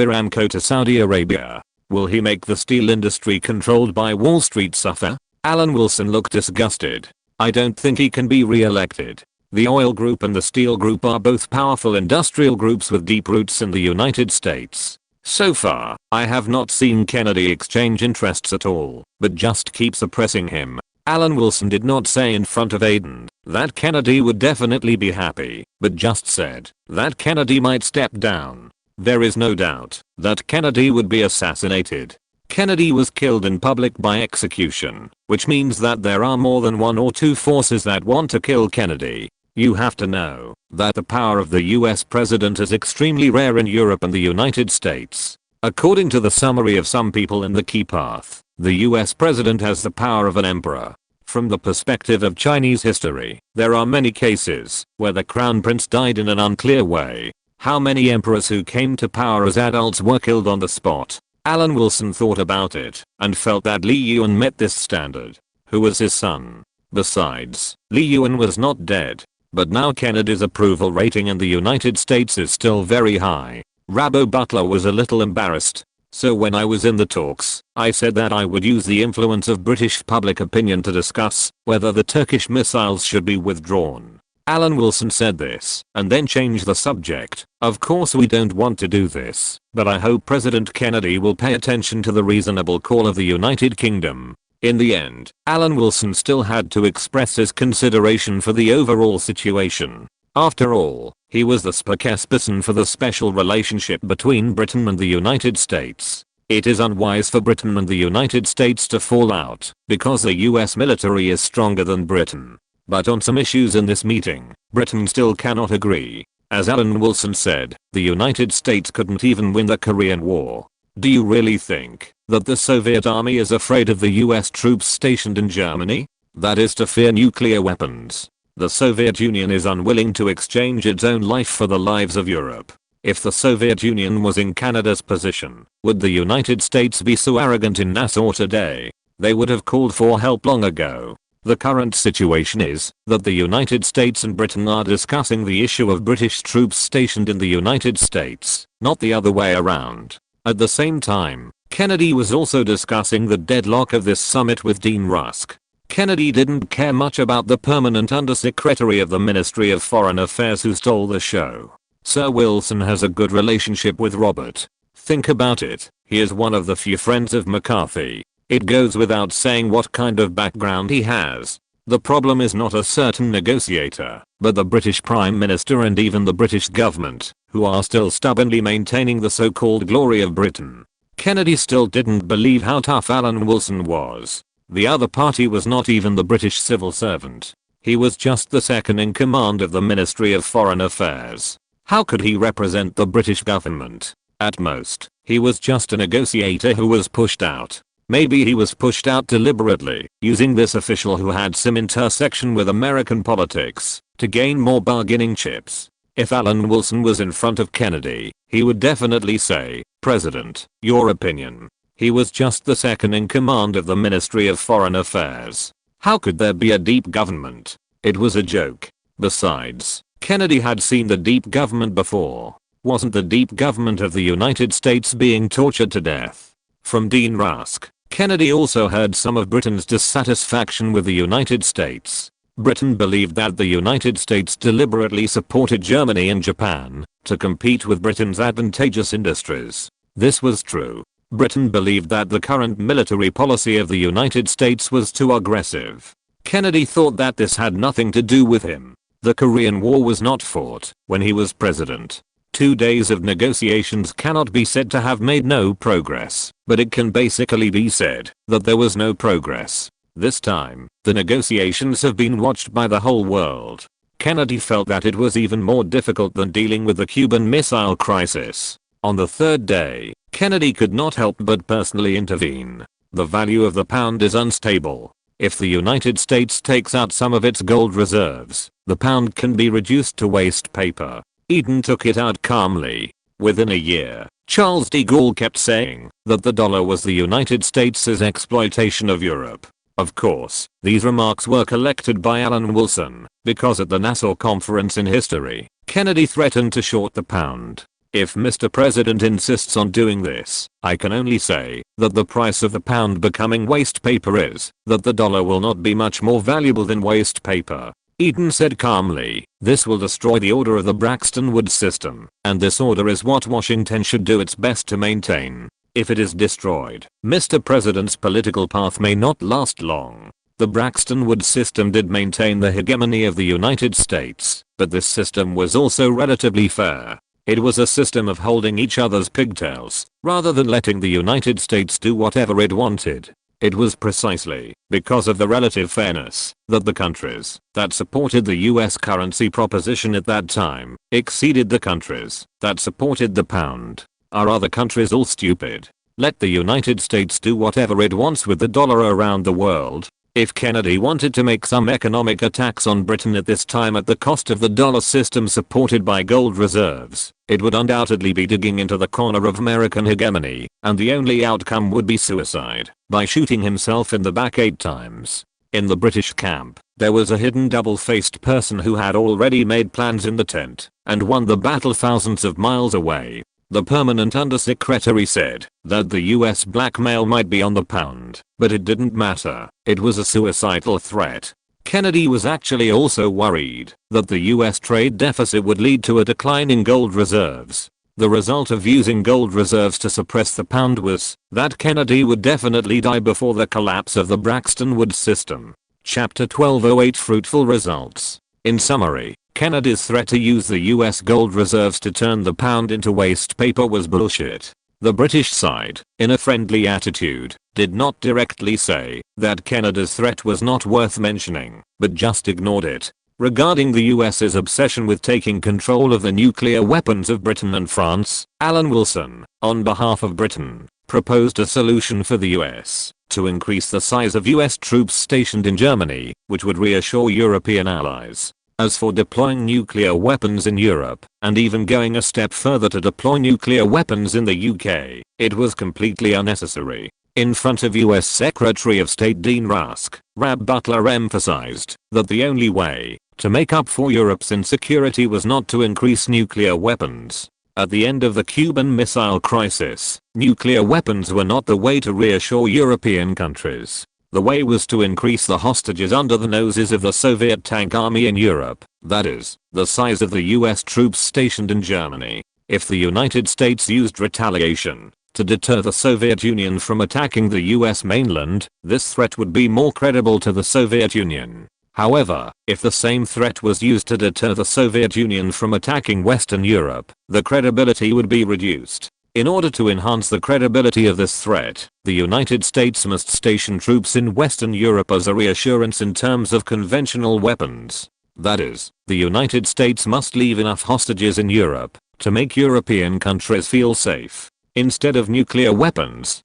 Aramco to Saudi Arabia? Will he make the steel industry controlled by Wall Street suffer? Alan Wilson looked disgusted. I don't think he can be re-elected. The oil group and the steel group are both powerful industrial groups with deep roots in the United States. So far, I have not seen Kennedy exchange interests at all, but just keep suppressing him. Alan Wilson did not say in front of Aden that Kennedy would definitely be happy, but just said that Kennedy might step down. There is no doubt that Kennedy would be assassinated. Kennedy was killed in public by execution, which means that there are more than one or two forces that want to kill Kennedy. You have to know that the power of the US president is extremely rare in Europe and the United States. According to the summary of some people in the key path, the US president has the power of an emperor. From the perspective of Chinese history, there are many cases where the crown prince died in an unclear way. How many emperors who came to power as adults were killed on the spot? Alan Wilson thought about it and felt that Lee Yuan met this standard. Who was his son? Besides, Lee Yuan was not dead. But now Kennedy's approval rating in the United States is still very high. Rabo Butler was a little embarrassed. So when I was in the talks, I said that I would use the influence of British public opinion to discuss whether the Turkish missiles should be withdrawn. Alan Wilson said this, and then changed the subject. Of course we don't want to do this, but I hope President Kennedy will pay attention to the reasonable call of the United Kingdom. In the end, Alan Wilson still had to express his consideration for the overall situation. After all, he was the spokesperson for the special relationship between Britain and the United States. It is unwise for Britain and the United States to fall out, because the US military is stronger than Britain. But on some issues in this meeting, Britain still cannot agree. As Alan Wilson said, the United States couldn't even win the Korean War. Do you really think that the Soviet army is afraid of the US troops stationed in Germany? That is to fear nuclear weapons. The Soviet Union is unwilling to exchange its own life for the lives of Europe. If the Soviet Union was in Canada's position, would the United States be so arrogant in Nassau today? They would have called for help long ago. The current situation is that the United States and Britain are discussing the issue of British troops stationed in the United States, not the other way around. At the same time, Kennedy was also discussing the deadlock of this summit with Dean Rusk. Kennedy didn't care much about the permanent undersecretary of the Ministry of Foreign Affairs who stole the show. Sir Wilson has a good relationship with Robert. Think about it, he is one of the few friends of McCarthy. It goes without saying what kind of background he has. The problem is not a certain negotiator, but the British Prime Minister and even the British government, who are still stubbornly maintaining the so-called glory of Britain. Kennedy still didn't believe how tough Alan Wilson was. The other party was not even the British civil servant. He was just the second in command of the Ministry of Foreign Affairs. How could he represent the British government? At most, he was just a negotiator who was pushed out. Maybe he was pushed out deliberately, using this official who had some intersection with American politics, to gain more bargaining chips. If Alan Wilson was in front of Kennedy, he would definitely say, "President, your opinion." He was just the second in command of the Ministry of Foreign Affairs. How could there be a deep government? It was a joke. Besides, Kennedy had seen the deep government before. Wasn't the deep government of the United States being tortured to death? From Dean Rusk, Kennedy also heard some of Britain's dissatisfaction with the United States. Britain believed that the United States deliberately supported Germany and Japan to compete with Britain's advantageous industries. This was true. Britain believed that the current military policy of the United States was too aggressive. Kennedy thought that this had nothing to do with him. The Korean War was not fought when he was president. 2 days of negotiations cannot be said to have made no progress, but it can basically be said that there was no progress. This time, the negotiations have been watched by the whole world. Kennedy felt that it was even more difficult than dealing with the Cuban Missile Crisis. On the third day, Kennedy could not help but personally intervene. The value of the pound is unstable. If the United States takes out some of its gold reserves, the pound can be reduced to waste paper. Eden took it out calmly. Within a year, Charles de Gaulle kept saying that the dollar was the United States' exploitation of Europe. Of course, these remarks were collected by Alan Wilson, because at the Nassau Conference in history, Kennedy threatened to short the pound. If Mr. President insists on doing this, I can only say that the price of the pound becoming waste paper is that the dollar will not be much more valuable than waste paper. Eden said calmly, this will destroy the order of the Bretton Woods system, and this order is what Washington should do its best to maintain. If it is destroyed, Mr. President's political path may not last long. The Bretton Woods system did maintain the hegemony of the United States, but this system was also relatively fair. It was a system of holding each other's pigtails, rather than letting the United States do whatever it wanted. It was precisely because of the relative fairness that the countries that supported the US currency proposition at that time exceeded the countries that supported the pound. Are other countries all stupid? Let the United States do whatever it wants with the dollar around the world. If Kennedy wanted to make some economic attacks on Britain at this time at the cost of the dollar system supported by gold reserves, it would undoubtedly be digging into the corner of American hegemony, and the only outcome would be suicide, by shooting himself in the back 8 times. In the British camp, there was a hidden double-faced person who had already made plans in the tent, and won the battle thousands of miles away. The permanent undersecretary said that the US blackmail might be on the pound, but it didn't matter. It was a suicidal threat. Kennedy was actually also worried that the US trade deficit would lead to a decline in gold reserves. The result of using gold reserves to suppress the pound was that Kennedy would definitely die before the collapse of the Bretton Woods system. Chapter 1208 Fruitful Results. In summary, Kennedy's threat to use the US gold reserves to turn the pound into waste paper was bullshit. The British side, in a friendly attitude, did not directly say that Kennedy's threat was not worth mentioning, but just ignored it. Regarding the US's obsession with taking control of the nuclear weapons of Britain and France, Alan Wilson, on behalf of Britain, proposed a solution for the US to increase the size of US troops stationed in Germany, which would reassure European allies. As for deploying nuclear weapons in Europe, and even going a step further to deploy nuclear weapons in the UK, it was completely unnecessary. In front of US Secretary of State Dean Rusk, Rab Butler emphasized that the only way to make up for Europe's insecurity was not to increase nuclear weapons. At the end of the Cuban Missile Crisis, nuclear weapons were not the way to reassure European countries. The way was to increase the hostages under the noses of the Soviet tank army in Europe, that is, the size of the US troops stationed in Germany. If the United States used retaliation to deter the Soviet Union from attacking the US mainland, this threat would be more credible to the Soviet Union. However, if the same threat was used to deter the Soviet Union from attacking Western Europe, the credibility would be reduced. In order to enhance the credibility of this threat, the United States must station troops in Western Europe as a reassurance in terms of conventional weapons. That is, the United States must leave enough hostages in Europe to make European countries feel safe. Instead of nuclear weapons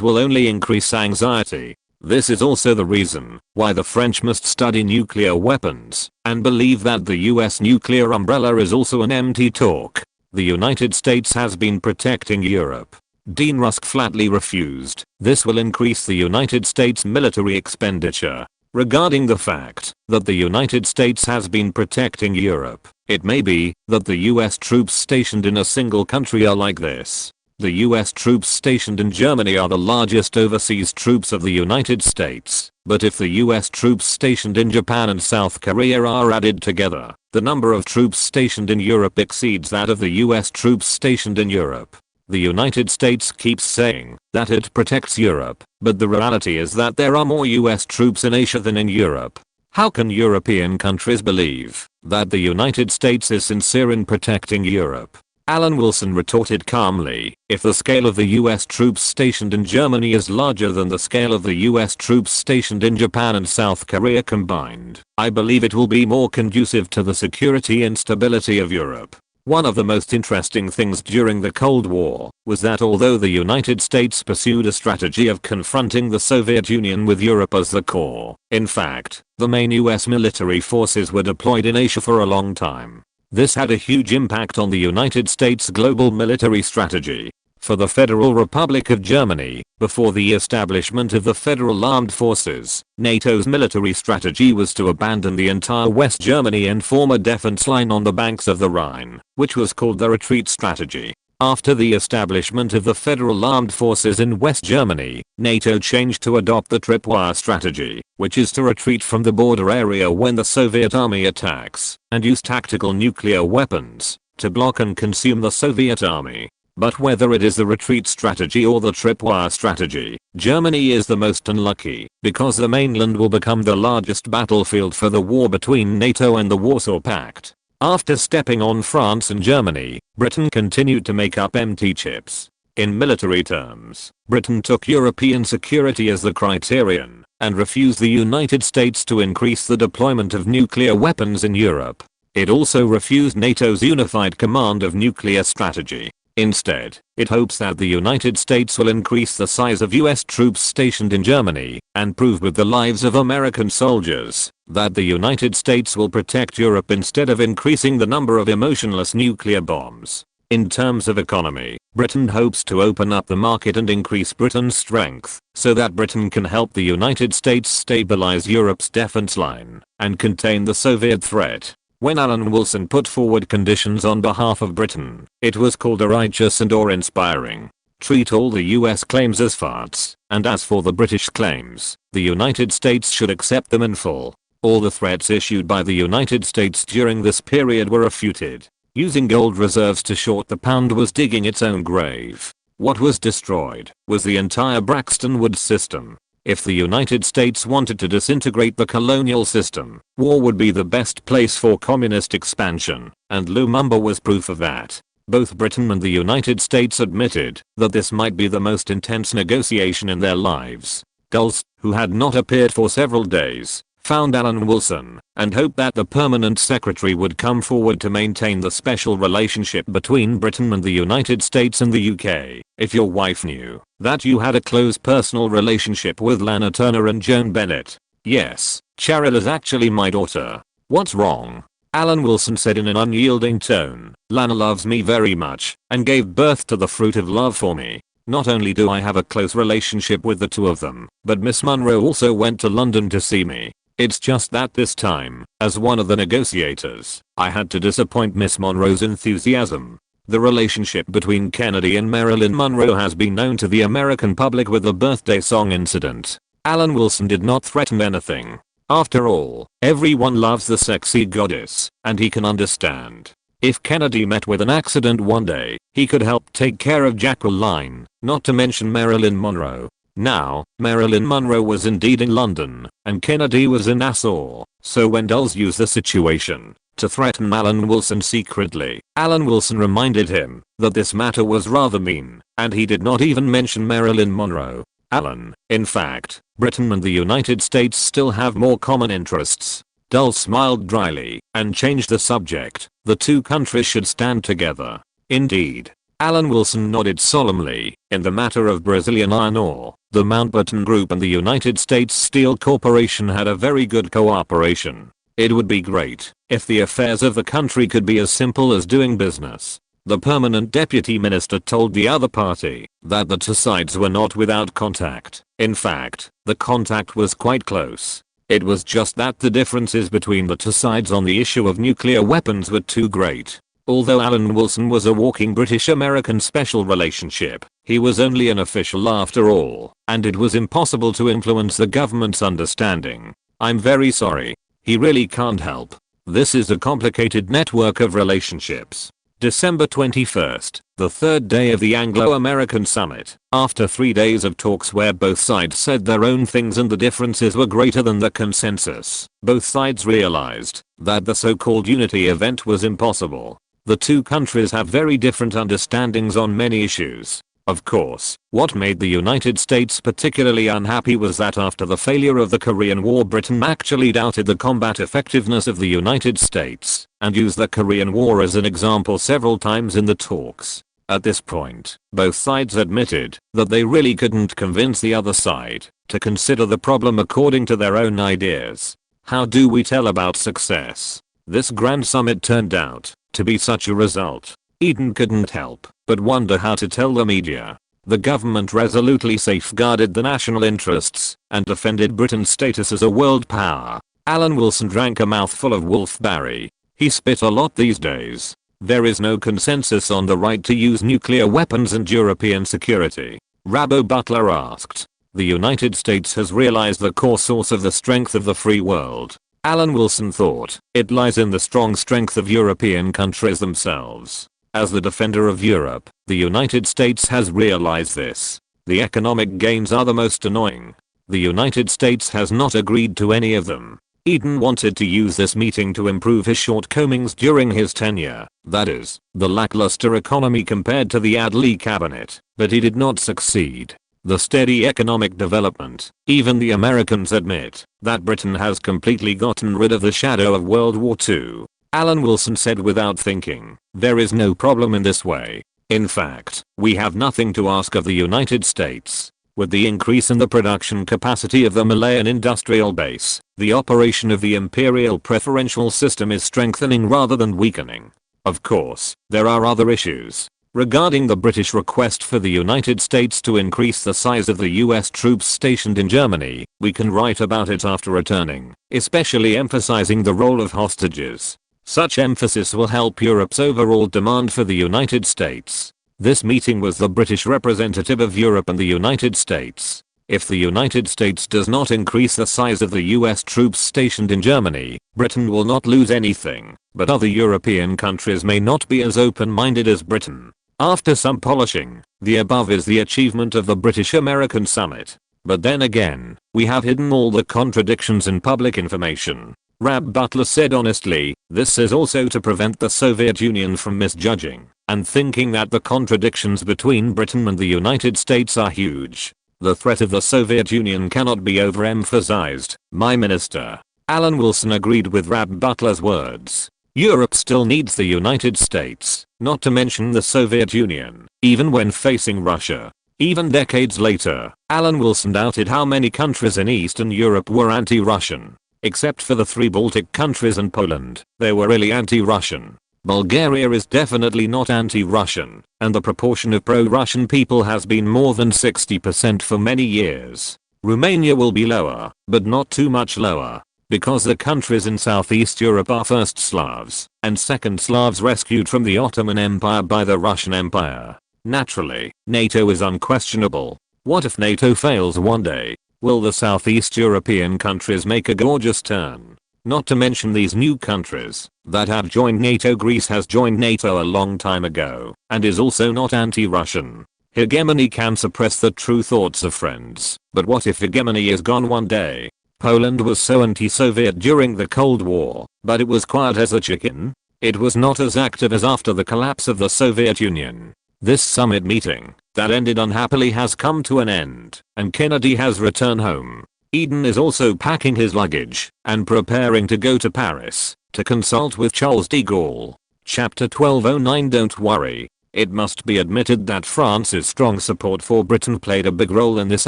will only increase anxiety. This is also the reason why the French must study nuclear weapons and believe that the US nuclear umbrella is also an empty talk. The United States has been protecting Europe. Dean Rusk flatly refused. This will increase the United States military expenditure. Regarding the fact that the United States has been protecting Europe, it may be that the US troops stationed in a single country are like this. The US troops stationed in Germany are the largest overseas troops of the United States, but if the US troops stationed in Japan and South Korea are added together, the number of troops stationed in Europe exceeds that of the US troops stationed in Europe. The United States keeps saying that it protects Europe, but the reality is that there are more US troops in Asia than in Europe. How can European countries believe that the United States is sincere in protecting Europe? Alan Wilson retorted calmly, if the scale of the US troops stationed in Germany is larger than the scale of the US troops stationed in Japan and South Korea combined, I believe it will be more conducive to the security and stability of Europe. One of the most interesting things during the Cold War was that although the United States pursued a strategy of confronting the Soviet Union with Europe as the core, in fact, the main US military forces were deployed in Asia for a long time. This had a huge impact on the United States' global military strategy. For the Federal Republic of Germany, before the establishment of the Federal Armed Forces, NATO's military strategy was to abandon the entire West Germany and form a defense line on the banks of the Rhine, which was called the retreat strategy. After the establishment of the Federal Armed Forces in West Germany, NATO changed to adopt the tripwire strategy, which is to retreat from the border area when the Soviet army attacks, and use tactical nuclear weapons to block and consume the Soviet army. But whether it is the retreat strategy or the tripwire strategy, Germany is the most unlucky, because the mainland will become the largest battlefield for the war between NATO and the Warsaw Pact. After stepping on France and Germany, Britain continued to make up empty chips. In military terms, Britain took European security as the criterion, and refused the United States to increase the deployment of nuclear weapons in Europe. It also refused NATO's unified command of nuclear strategy. Instead, it hopes that the United States will increase the size of US troops stationed in Germany, and prove with the lives of American soldiers that the United States will protect Europe instead of increasing the number of emotionless nuclear bombs. In terms of economy, Britain hopes to open up the market and increase Britain's strength, so that Britain can help the United States stabilize Europe's defense line and contain the Soviet threat. When Alan Wilson put forward conditions on behalf of Britain, it was called a righteous and or inspiring. Treat all the US claims as farts, and as for the British claims, the United States should accept them in full. All the threats issued by the United States during this period were refuted. Using gold reserves to short the pound was digging its own grave. What was destroyed was the entire Bretton Woods system. If the United States wanted to disintegrate the colonial system, war would be the best place for communist expansion, and Lumumba was proof of that. Both Britain and the United States admitted that this might be the most intense negotiation in their lives. Dulles, who had not appeared for several days, found Alan Wilson and hoped that the permanent secretary would come forward to maintain the special relationship between Britain and the United States and the UK. If your wife knew that you had a close personal relationship with Lana Turner and Joan Bennett. Yes, Cheryl is actually my daughter. What's wrong? Alan Wilson said in an unyielding tone. Lana loves me very much and gave birth to the fruit of love for me. Not only do I have a close relationship with the two of them, but Miss Monroe also went to London to see me. It's just that this time, as one of the negotiators, I had to disappoint Miss Monroe's enthusiasm. The relationship between Kennedy and Marilyn Monroe has been known to the American public with the birthday song incident. Alan Wilson did not threaten anything. After all, everyone loves the sexy goddess, and he can understand. If Kennedy met with an accident one day, he could help take care of Jacqueline, not to mention Marilyn Monroe. Now, Marilyn Monroe was indeed in London, and Kennedy was in Nassau, so when Dulles used the situation to threaten Alan Wilson secretly, Alan Wilson reminded him that this matter was rather mean, and he did not even mention Marilyn Monroe. Alan, in fact, Britain and the United States still have more common interests. Dulles smiled dryly and changed the subject. The two countries should stand together. Indeed. Alan Wilson nodded solemnly. In the matter of Brazilian iron ore, the Mountbatten Group and the United States Steel Corporation had a very good cooperation. It would be great if the affairs of the country could be as simple as doing business. The permanent deputy minister told the other party that the two sides were not without contact. In fact, the contact was quite close. It was just that the differences between the two sides on the issue of nuclear weapons were too great. Although Alan Wilson was a walking British-American special relationship, he was only an official after all, and it was impossible to influence the government's understanding. I'm very sorry. He really can't help. This is a complicated network of relationships. December 21st, the third day of the Anglo-American Summit. After 3 days of talks where both sides said their own things and the differences were greater than the consensus, both sides realized that the so-called unity event was impossible. The two countries have very different understandings on many issues. Of course, what made the United States particularly unhappy was that after the failure of the Korean War, Britain actually doubted the combat effectiveness of the United States and used the Korean War as an example several times in the talks. At this point, both sides admitted that they really couldn't convince the other side to consider the problem according to their own ideas. How do we tell about success? This grand summit turned out to be such a result. Eden couldn't help but wonder how to tell the media. The government resolutely safeguarded the national interests and defended Britain's status as a world power. Alan Wilson drank a mouthful of wolfberry. He spit a lot these days. There is no consensus on the right to use nuclear weapons and European security. Rabbo Butler asked. The United States has realized the core source of the strength of the free world. Alan Wilson thought it lies in the strong strength of European countries themselves. As the defender of Europe, the United States has realized this. The economic gains are the most annoying. The United States has not agreed to any of them. Eden wanted to use this meeting to improve his shortcomings during his tenure, that is, the lackluster economy compared to the Attlee cabinet, but he did not succeed. The steady economic development, even the Americans admit that Britain has completely gotten rid of the shadow of World War II. Alan Wilson said without thinking, there is no problem in this way. In fact, we have nothing to ask of the United States. With the increase in the production capacity of the Malayan industrial base, the operation of the imperial preferential system is strengthening rather than weakening. Of course, there are other issues. Regarding the British request for the United States to increase the size of the US troops stationed in Germany, we can write about it after returning, especially emphasizing the role of hostages. Such emphasis will help Europe's overall demand for the United States. This meeting was the British representative of Europe and the United States. If the United States does not increase the size of the US troops stationed in Germany, Britain will not lose anything, but other European countries may not be as open-minded as Britain. After some polishing, the above is the achievement of the British-American summit. But then again, we have hidden all the contradictions in public information. Rab Butler said honestly, this is also to prevent the Soviet Union from misjudging and thinking that the contradictions between Britain and the United States are huge. The threat of the Soviet Union cannot be overemphasized. My minister, Alan Wilson, agreed with Rab Butler's words. Europe still needs the United States, not to mention the Soviet Union, even when facing Russia. Even decades later, Alan Wilson doubted how many countries in Eastern Europe were anti-Russian. Except for the 3 Baltic countries and Poland, they were really anti-Russian. Bulgaria is definitely not anti-Russian, and the proportion of pro-Russian people has been more than 60% for many years. Romania will be lower, but not too much lower, because the countries in Southeast Europe are first Slavs, and second Slavs rescued from the Ottoman Empire by the Russian Empire. Naturally, NATO is unquestionable. What if NATO fails one day? Will the Southeast European countries make a gorgeous turn? Not to mention these new countries that have joined NATO. Greece has joined NATO a long time ago and is also not anti-Russian. Hegemony can suppress the true thoughts of friends, but what if hegemony is gone one day? Poland was so anti-Soviet during the Cold War, but it was quiet as a chicken. It was not as active as after the collapse of the Soviet Union. This summit meeting that ended unhappily has come to an end, and Kennedy has returned home. Eden is also packing his luggage and preparing to go to Paris to consult with Charles de Gaulle. Chapter 1209. Don't worry. It must be admitted that France's strong support for Britain played a big role in this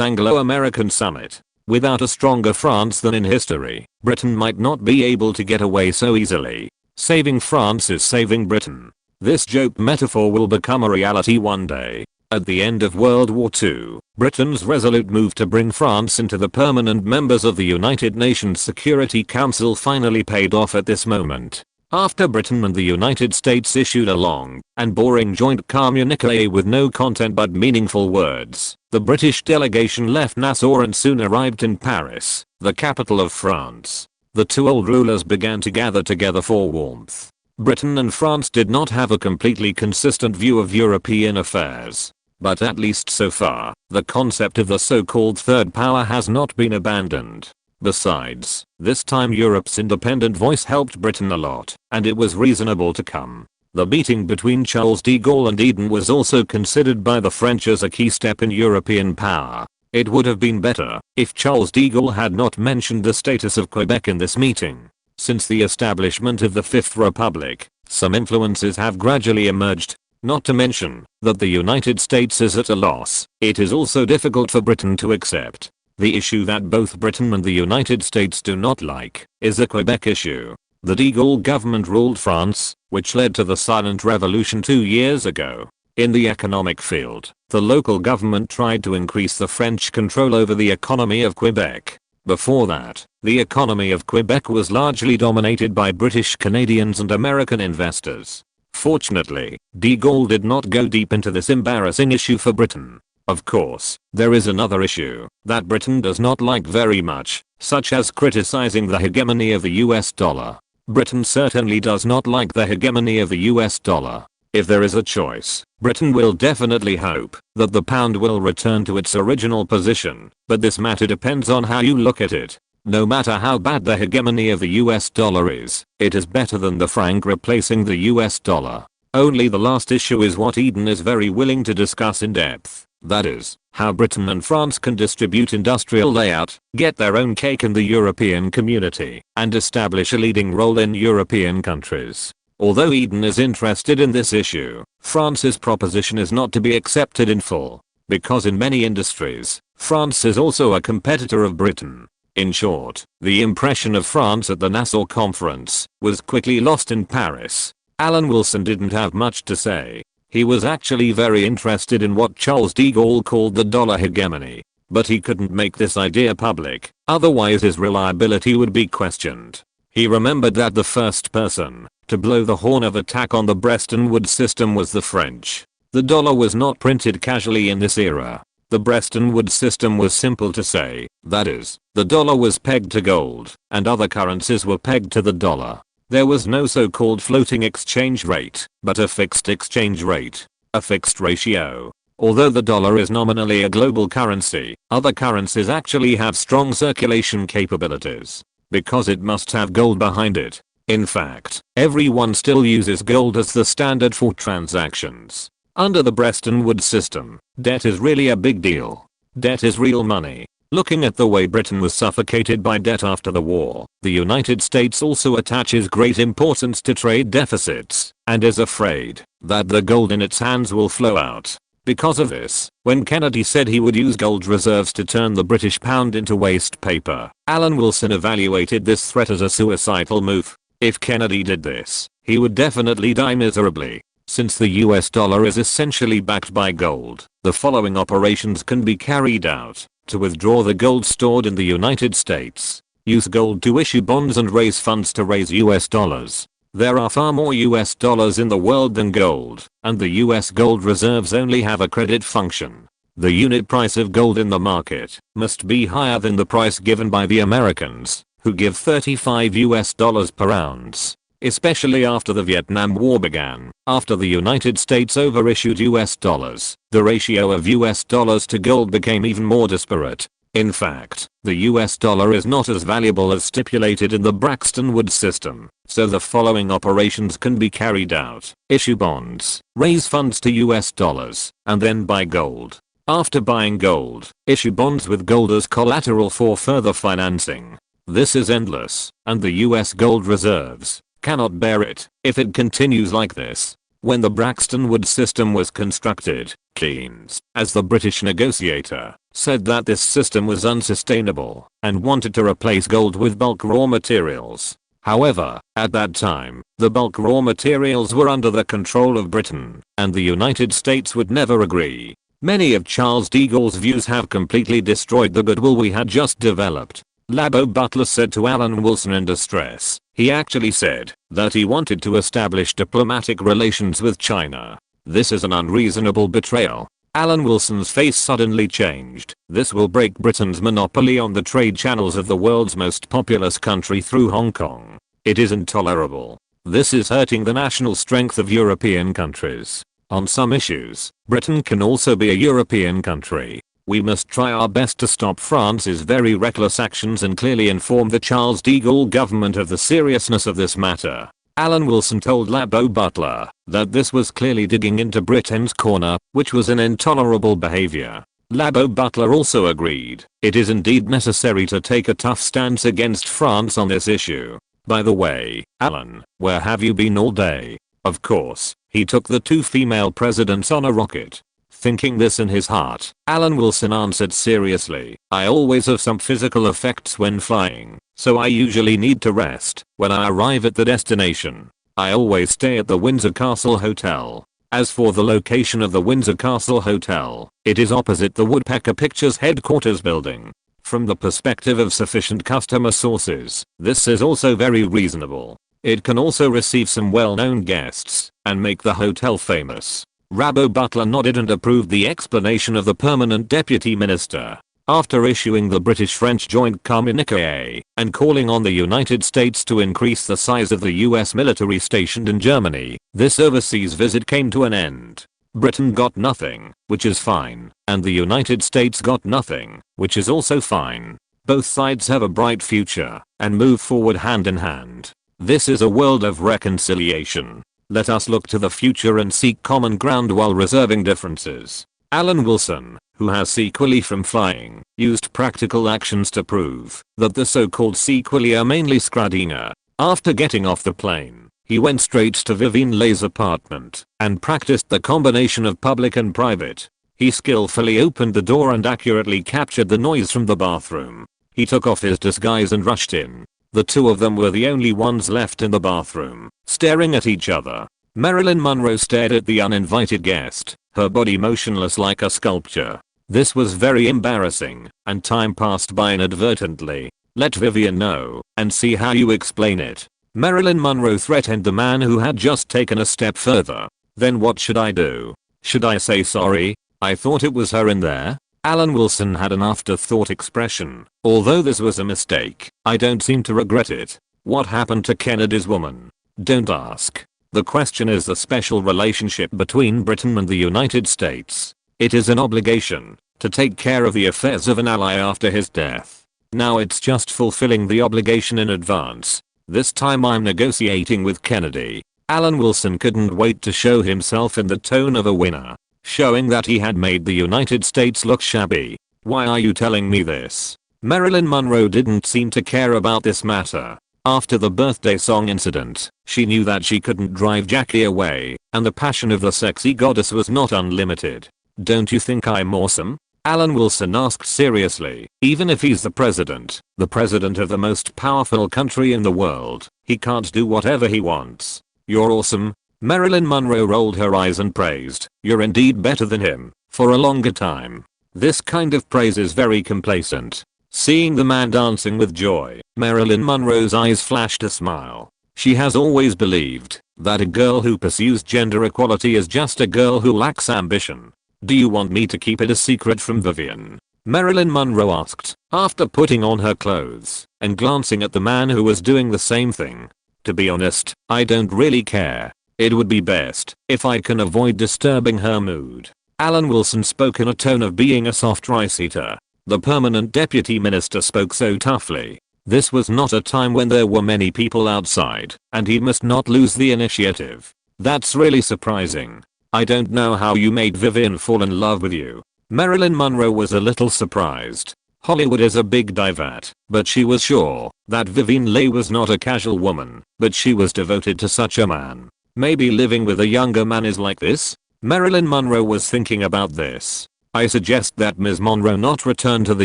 Anglo-American summit. Without a stronger France than in history, Britain might not be able to get away so easily. Saving France is saving Britain. This joke metaphor will become a reality one day. At the end of World War II, Britain's resolute move to bring France into the permanent members of the United Nations Security Council finally paid off at this moment. After Britain and the United States issued a long and boring joint communiqué with no content but meaningful words, the British delegation left Nassau and soon arrived in Paris, the capital of France. The 2 old rulers began to gather together for warmth. Britain and France did not have a completely consistent view of European affairs. But at least so far, the concept of the so-called third power has not been abandoned. Besides, this time Europe's independent voice helped Britain a lot, and it was reasonable to come. The meeting between Charles de Gaulle and Eden was also considered by the French as a key step in European power. It would have been better if Charles de Gaulle had not mentioned the status of Quebec in this meeting. Since the establishment of the Fifth Republic, some influences have gradually emerged. Not to mention that the United States is at a loss. It is also difficult for Britain to accept. The issue that both Britain and the United States do not like is the Quebec issue. The de Gaulle government ruled France, which led to the silent revolution 2 years ago. In the economic field, the local government tried to increase the French control over the economy of Quebec. Before that, the economy of Quebec was largely dominated by British, Canadians and American investors. Fortunately, de Gaulle did not go deep into this embarrassing issue for Britain. Of course, there is another issue that Britain does not like very much, such as criticizing the hegemony of the US dollar. Britain certainly does not like the hegemony of the US dollar. If there is a choice, Britain will definitely hope that the pound will return to its original position, but this matter depends on how you look at it. No matter how bad the hegemony of the US dollar is, it is better than the franc replacing the US dollar. Only the last issue is what Eden is very willing to discuss in depth. That is, how Britain and France can distribute industrial layout, get their own cake in the European community, and establish a leading role in European countries. Although Eden is interested in this issue, France's proposition is not to be accepted in full. Because in many industries, France is also a competitor of Britain. In short, the impression of France at the Nassau Conference was quickly lost in Paris. Alan Wilson didn't have much to say. He was actually very interested in what Charles de Gaulle called the dollar hegemony. But he couldn't make this idea public, otherwise his reliability would be questioned. He remembered that the first person to blow the horn of attack on the Bretton Woods system was the French. The dollar was not printed casually in this era. The Bretton Woods system was simple to say, that is, the dollar was pegged to gold, and other currencies were pegged to the dollar. There was no so-called floating exchange rate, but a fixed exchange rate, a fixed ratio. Although the dollar is nominally a global currency, other currencies actually have strong circulation capabilities, because it must have gold behind it. In fact, everyone still uses gold as the standard for transactions. Under the Bretton Woods system, debt is really a big deal. Debt is real money. Looking at the way Britain was suffocated by debt after the war, the United States also attaches great importance to trade deficits, and is afraid that the gold in its hands will flow out. Because of this, when Kennedy said he would use gold reserves to turn the British pound into waste paper, Alan Wilson evaluated this threat as a suicidal move. If Kennedy did this, he would definitely die miserably. Since the US dollar is essentially backed by gold, the following operations can be carried out. To withdraw the gold stored in the United States, use gold to issue bonds and raise funds to raise US dollars. There are far more US dollars in the world than gold, and the US gold reserves only have a credit function. The unit price of gold in the market must be higher than the price given by the Americans, who give 35 US dollars per ounce. Especially after the Vietnam War began, after the United States overissued US dollars, the ratio of US dollars to gold became even more disparate. In fact, the US dollar is not as valuable as stipulated in the Bretton Woods system, so the following operations can be carried out. Issue bonds, raise funds to US dollars, and then buy gold. After buying gold, issue bonds with gold as collateral for further financing. This is endless, and the US gold reserves cannot bear it if it continues like this. When the Bretton Woods system was constructed, Keynes, as the British negotiator, said that this system was unsustainable and wanted to replace gold with bulk raw materials. However, at that time, the bulk raw materials were under the control of Britain, and the United States would never agree. Many of Charles de Gaulle's views have completely destroyed the goodwill we had just developed. Labo Butler said to Alan Wilson in distress. He actually said that he wanted to establish diplomatic relations with China. This is an unreasonable betrayal. Alan Wilson's face suddenly changed. This will break Britain's monopoly on the trade channels of the world's most populous country through Hong Kong. It is intolerable. This is hurting the national strength of European countries. On some issues, Britain can also be a European country. We must try our best to stop France's very reckless actions and clearly inform the Charles de Gaulle government of the seriousness of this matter. Alan Wilson told Labo Butler that this was clearly digging into Britain's corner, which was an intolerable behavior. Labo Butler also agreed, it is indeed necessary to take a tough stance against France on this issue. By the way, Alan, where have you been all day? Of course, he took the 2 female presidents on a rocket. Thinking this in his heart, Alan Wilson answered seriously, I always have some physical effects when flying, so I usually need to rest when I arrive at the destination. I always stay at the Windsor Castle Hotel. As for the location of the Windsor Castle Hotel, it is opposite the Woodpecker Pictures headquarters building. From the perspective of sufficient customer sources, this is also very reasonable. It can also receive some well-known guests and make the hotel famous. Labo Butler nodded and approved the explanation of the permanent deputy minister. After issuing the British-French joint communiqué and calling on the United States to increase the size of the US military stationed in Germany, this overseas visit came to an end. Britain got nothing, which is fine, and the United States got nothing, which is also fine. Both sides have a bright future and move forward hand in hand. This is a world of reconciliation. Let us look to the future and seek common ground while reserving differences. Alan Wilson, who has sequelae from flying, used practical actions to prove that the so-called sequelae are mainly scradina. After getting off the plane, he went straight to Vivienne Leigh's apartment and practiced the combination of public and private. He skillfully opened the door and accurately captured the noise from the bathroom. He took off his disguise and rushed in. The 2 of them were the only ones left in the bathroom, staring at each other. Marilyn Monroe stared at the uninvited guest, her body motionless like a sculpture. This was very embarrassing, and time passed by inadvertently. Let Vivian know and see how you explain it. Marilyn Monroe threatened the man who had just taken a step further. Then what should I do? Should I say sorry? I thought it was her in there? Alan Wilson had an afterthought expression. Although this was a mistake, I don't seem to regret it. What happened to Kennedy's woman? Don't ask. The question is the special relationship between Britain and the United States. It is an obligation to take care of the affairs of an ally after his death. Now it's just fulfilling the obligation in advance. This time I'm negotiating with Kennedy. Alan Wilson couldn't wait to show himself in the tone of a winner, showing that he had made the United States look shabby. Why are you telling me this? Marilyn Monroe didn't seem to care about this matter. After the birthday song incident, she knew that she couldn't drive Jackie away, and the passion of the sexy goddess was not unlimited. Don't you think I'm awesome? Alan Wilson asked seriously. Even if he's the president of the most powerful country in the world, he can't do whatever he wants. You're awesome. Marilyn Monroe rolled her eyes and praised. You're indeed better than him, for a longer time. This kind of praise is very complacent. Seeing the man dancing with joy, Marilyn Monroe's eyes flashed a smile. She has always believed that a girl who pursues gender equality is just a girl who lacks ambition. Do you want me to keep it a secret from Vivian? Marilyn Monroe asked, after putting on her clothes and glancing at the man who was doing the same thing. To be honest, I don't really care. It would be best if I can avoid disturbing her mood. Alan Wilson spoke in a tone of being a soft rice eater. The permanent deputy minister spoke so toughly. This was not a time when there were many people outside, and he must not lose the initiative. That's really surprising. I don't know how you made Vivian fall in love with you. Marilyn Monroe was a little surprised. Hollywood is a big divot, but she was sure that Vivian Leigh was not a casual woman, but she was devoted to such a man. Maybe living with a younger man is like this? Marilyn Monroe was thinking about this. I suggest that Ms. Monroe not return to the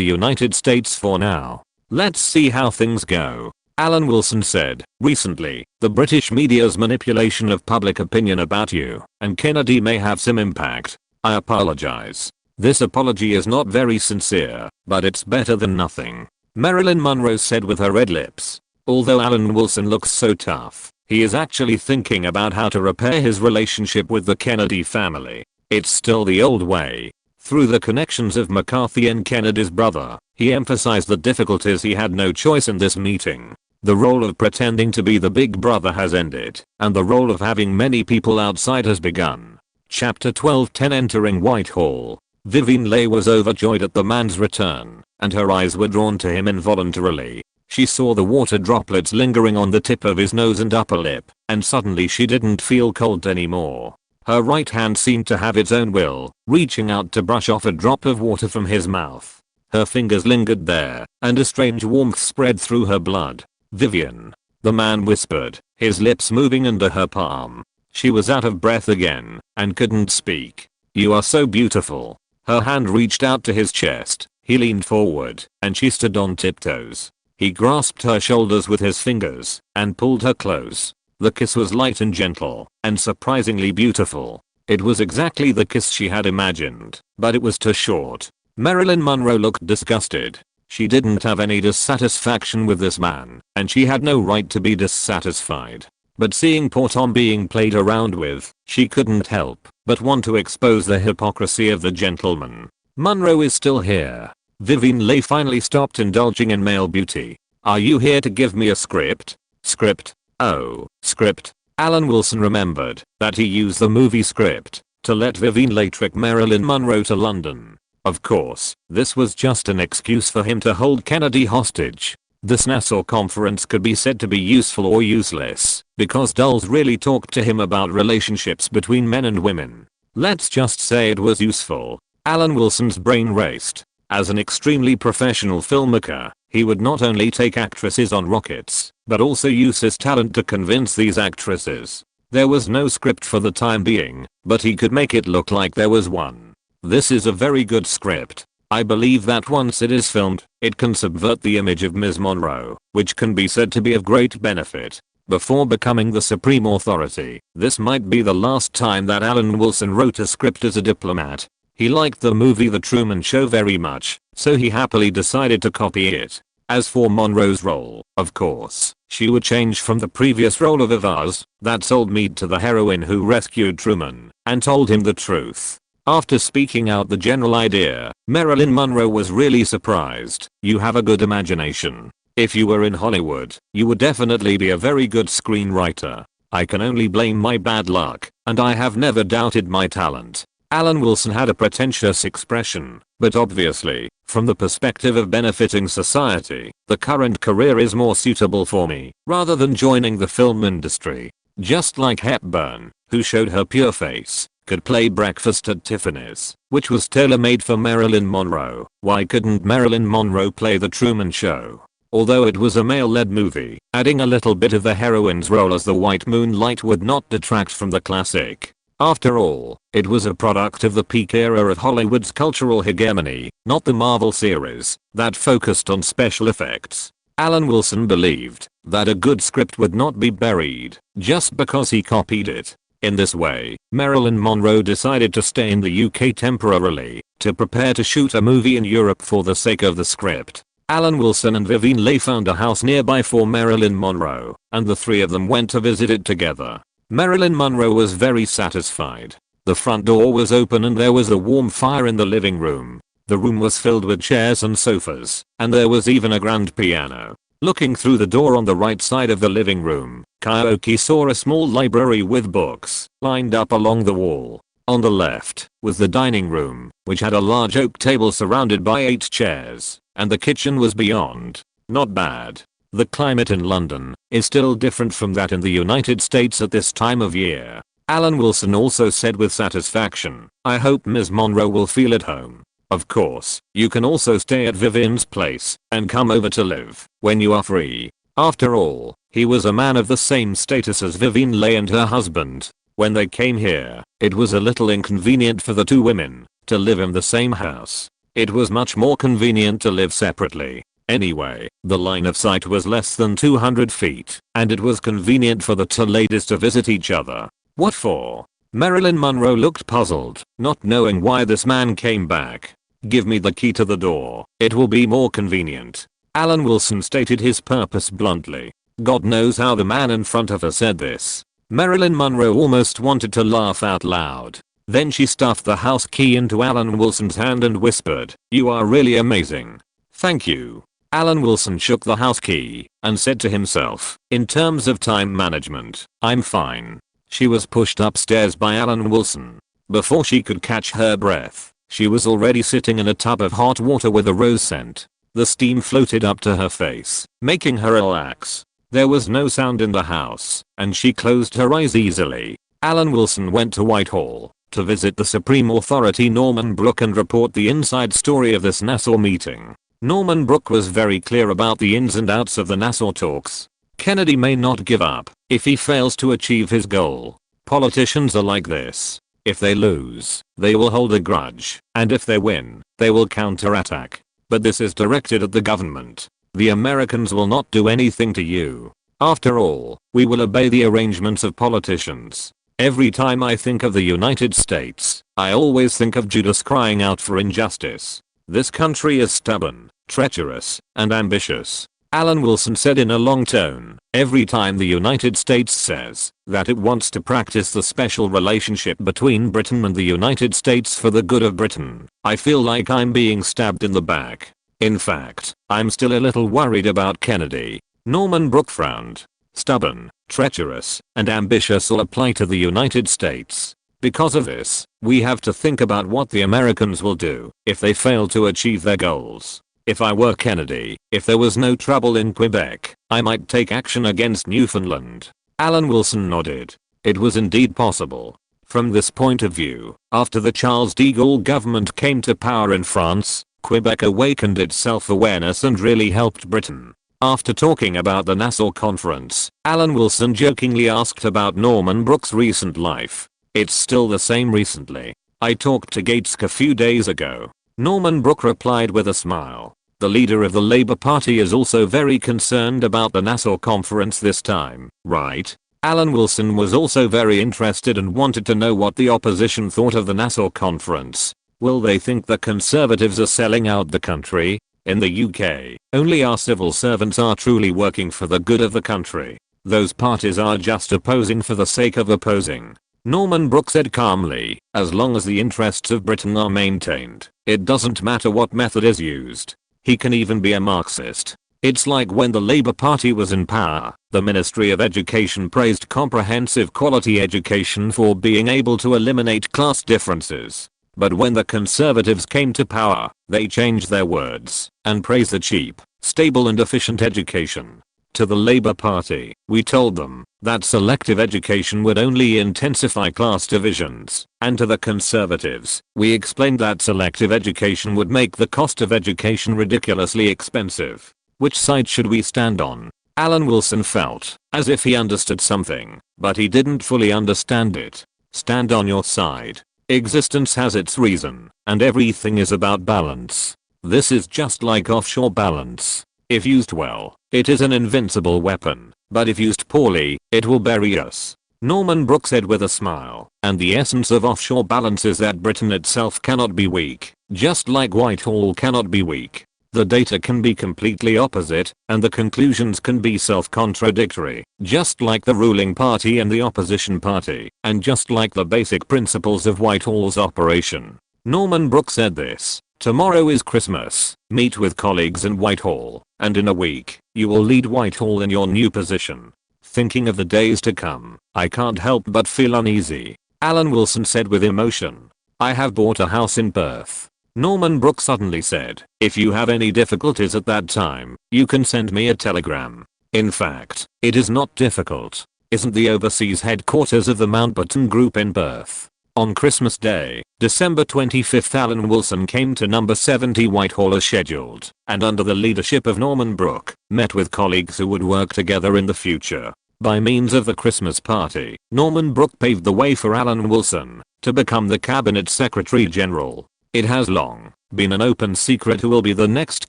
United States for now. Let's see how things go. Alan Wilson said, recently, the British media's manipulation of public opinion about you and Kennedy may have some impact. I apologize. This apology is not very sincere, but it's better than nothing. Marilyn Monroe said with her red lips. Although Alan Wilson looks so tough, he is actually thinking about how to repair his relationship with the Kennedy family. It's still the old way. Through the connections of McCarthy and Kennedy's brother, he emphasized the difficulties he had no choice in this meeting. The role of pretending to be the big brother has ended, and the role of having many people outside has begun. Chapter 12:10 Entering Whitehall. Vivian Leigh was overjoyed at the man's return, and her eyes were drawn to him involuntarily. She saw the water droplets lingering on the tip of his nose and upper lip, and suddenly she didn't feel cold anymore. Her right hand seemed to have its own will, reaching out to brush off a drop of water from his mouth. Her fingers lingered there, and a strange warmth spread through her blood. Vivian. The man whispered, his lips moving under her palm. She was out of breath again, and couldn't speak. You are so beautiful. Her hand reached out to his chest. He leaned forward, and she stood on tiptoes. He grasped her shoulders with his fingers, and pulled her close. The kiss was light and gentle, and surprisingly beautiful. It was exactly the kiss she had imagined, but it was too short. Marilyn Monroe looked disgusted. She didn't have any dissatisfaction with this man, and she had no right to be dissatisfied. But seeing poor Tom being played around with, she couldn't help but want to expose the hypocrisy of the gentleman. Monroe is still here. Vivian Leigh finally stopped indulging in male beauty. Are you here to give me a script? Script? Oh, script. Alan Wilson remembered that he used the movie script to let Vivian Leigh trick Marilyn Monroe to London. Of course, this was just an excuse for him to hold Kennedy hostage. This Nassau conference could be said to be useful or useless, because Dulles really talked to him about relationships between men and women. Let's just say it was useful. Alan Wilson's brain raced. As an extremely professional filmmaker, he would not only take actresses on rockets, but also use his talent to convince these actresses. There was no script for the time being, but he could make it look like there was one. This is a very good script. I believe that once it is filmed, it can subvert the image of Ms. Monroe, which can be said to be of great benefit. Before becoming the supreme authority, this might be the last time that Alan Wilson wrote a script as a diplomat. He liked the movie The Truman Show very much, so he happily decided to copy it. As for Monroe's role, of course, she would change from the previous role of a vase that sold meat to the heroine who rescued Truman and told him the truth. After speaking out the general idea, Marilyn Monroe was really surprised. You have a good imagination. If you were in Hollywood, you would definitely be a very good screenwriter. I can only blame my bad luck, and I have never doubted my talent. Alan Wilson had a pretentious expression, but obviously, from the perspective of benefiting society, the current career is more suitable for me, rather than joining the film industry. Just like Hepburn, who showed her pure face, could play Breakfast at Tiffany's, which was tailor-made for Marilyn Monroe. Why couldn't Marilyn Monroe play The Truman Show? Although it was a male-led movie, adding a little bit of the heroine's role as the white moonlight would not detract from the classic. After all, it was a product of the peak era of Hollywood's cultural hegemony, not the Marvel series, that focused on special effects. Alan Wilson believed that a good script would not be buried just because he copied it. In this way, Marilyn Monroe decided to stay in the UK temporarily to prepare to shoot a movie in Europe for the sake of the script. Alan Wilson and Vivien Leigh found a house nearby for Marilyn Monroe, and the three of them went to visit it together. Marilyn Monroe was very satisfied. The front door was open and there was a warm fire in the living room. The room was filled with chairs and sofas, and there was even a grand piano. Looking through the door on the right side of the living room, Kyoki saw a small library with books lined up along the wall. On the left was the dining room, which had a large oak table surrounded by 8 chairs, and the kitchen was beyond. Not bad. The climate in London is still different from that in the United States at this time of year. Alan Wilson also said with satisfaction, I hope Ms. Monroe will feel at home. Of course, you can also stay at Vivien's place and come over to live when you are free. After all, he was a man of the same status as Vivien Leigh and her husband. When they came here, it was a little inconvenient for the two women to live in the same house. It was much more convenient to live separately. Anyway, the line of sight was less than 200 feet, and it was convenient for the two ladies to visit each other. What for? Marilyn Monroe looked puzzled, not knowing why this man came back. Give me the key to the door. It will be more convenient. Alan Wilson stated his purpose bluntly. God knows how the man in front of her said this. Marilyn Monroe almost wanted to laugh out loud. Then she stuffed the house key into Alan Wilson's hand and whispered, "You are really amazing. Thank you." Alan Wilson shook the house key and said to himself, in terms of time management, I'm fine. She was pushed upstairs by Alan Wilson. Before she could catch her breath, she was already sitting in a tub of hot water with a rose scent. The steam floated up to her face, making her relax. There was no sound in the house, and she closed her eyes easily. Alan Wilson went to Whitehall to visit the Supreme Authority Norman Brooke and report the inside story of this Nassau meeting. Norman Brooke was very clear about the ins and outs of the Nassau talks. Kennedy may not give up if he fails to achieve his goal. Politicians are like this. If they lose, they will hold a grudge, and if they win, they will counterattack. But this is directed at the government. The Americans will not do anything to you. After all, we will obey the arrangements of politicians. Every time I think of the United States, I always think of Judas crying out for injustice. This country is stubborn, treacherous, and ambitious. Alan Wilson said in a long tone, every time the United States says that it wants to practice the special relationship between Britain and the United States for the good of Britain, I feel like I'm being stabbed in the back. In fact, I'm still a little worried about Kennedy. Norman Brooke frowned. Stubborn, treacherous, and ambitious all apply to the United States. Because of this, we have to think about what the Americans will do if they fail to achieve their goals. If I were Kennedy, if there was no trouble in Quebec, I might take action against Newfoundland. Alan Wilson nodded. It was indeed possible. From this point of view, after the Charles de Gaulle government came to power in France, Quebec awakened its self-awareness and really helped Britain. After talking about the Nassau Conference, Alan Wilson jokingly asked about Norman Brooke's recent life. It's still the same recently. I talked to Gates a few days ago. Norman Brooke replied with a smile. The leader of the Labour Party is also very concerned about the Nassau Conference this time, right? Alan Wilson was also very interested and wanted to know what the opposition thought of the Nassau Conference. Will they think the Conservatives are selling out the country? In the UK, only our civil servants are truly working for the good of the country. Those parties are just opposing for the sake of opposing. Norman Brooke said calmly, as long as the interests of Britain are maintained, it doesn't matter what method is used. He can even be a Marxist. It's like when the Labour Party was in power, the Ministry of Education praised comprehensive quality education for being able to eliminate class differences. But when the Conservatives came to power, they changed their words and praised the cheap, stable and efficient education. To the Labour Party, we told them that selective education would only intensify class divisions, and to the Conservatives, we explained that selective education would make the cost of education ridiculously expensive. Which side should we stand on? Alan Wilson felt as if he understood something, but he didn't fully understand it. Stand on your side. Existence has its reason, and everything is about balance. This is just like offshore balance. If used well, it is an invincible weapon, but if used poorly, it will bury us. Norman Brooke said with a smile, and the essence of offshore balance is that Britain itself cannot be weak, just like Whitehall cannot be weak. The data can be completely opposite, and the conclusions can be self-contradictory, just like the ruling party and the opposition party, and just like the basic principles of Whitehall's operation. Norman Brooke said this: tomorrow is Christmas, meet with colleagues in Whitehall, and in a week, you will lead Whitehall in your new position. Thinking of the days to come, I can't help but feel uneasy. Alan Wilson said with emotion. I have bought a house in Perth. Norman Brooke suddenly said, if you have any difficulties at that time, you can send me a telegram. In fact, it is not difficult. Isn't the overseas headquarters of the Mountbatten Group in Perth? On Christmas Day, December 25th, Alan Wilson came to number 70 Whitehall as scheduled, and under the leadership of Norman Brooke, met with colleagues who would work together in the future. By means of the Christmas party, Norman Brooke paved the way for Alan Wilson to become the Cabinet Secretary General. It has long been an open secret who will be the next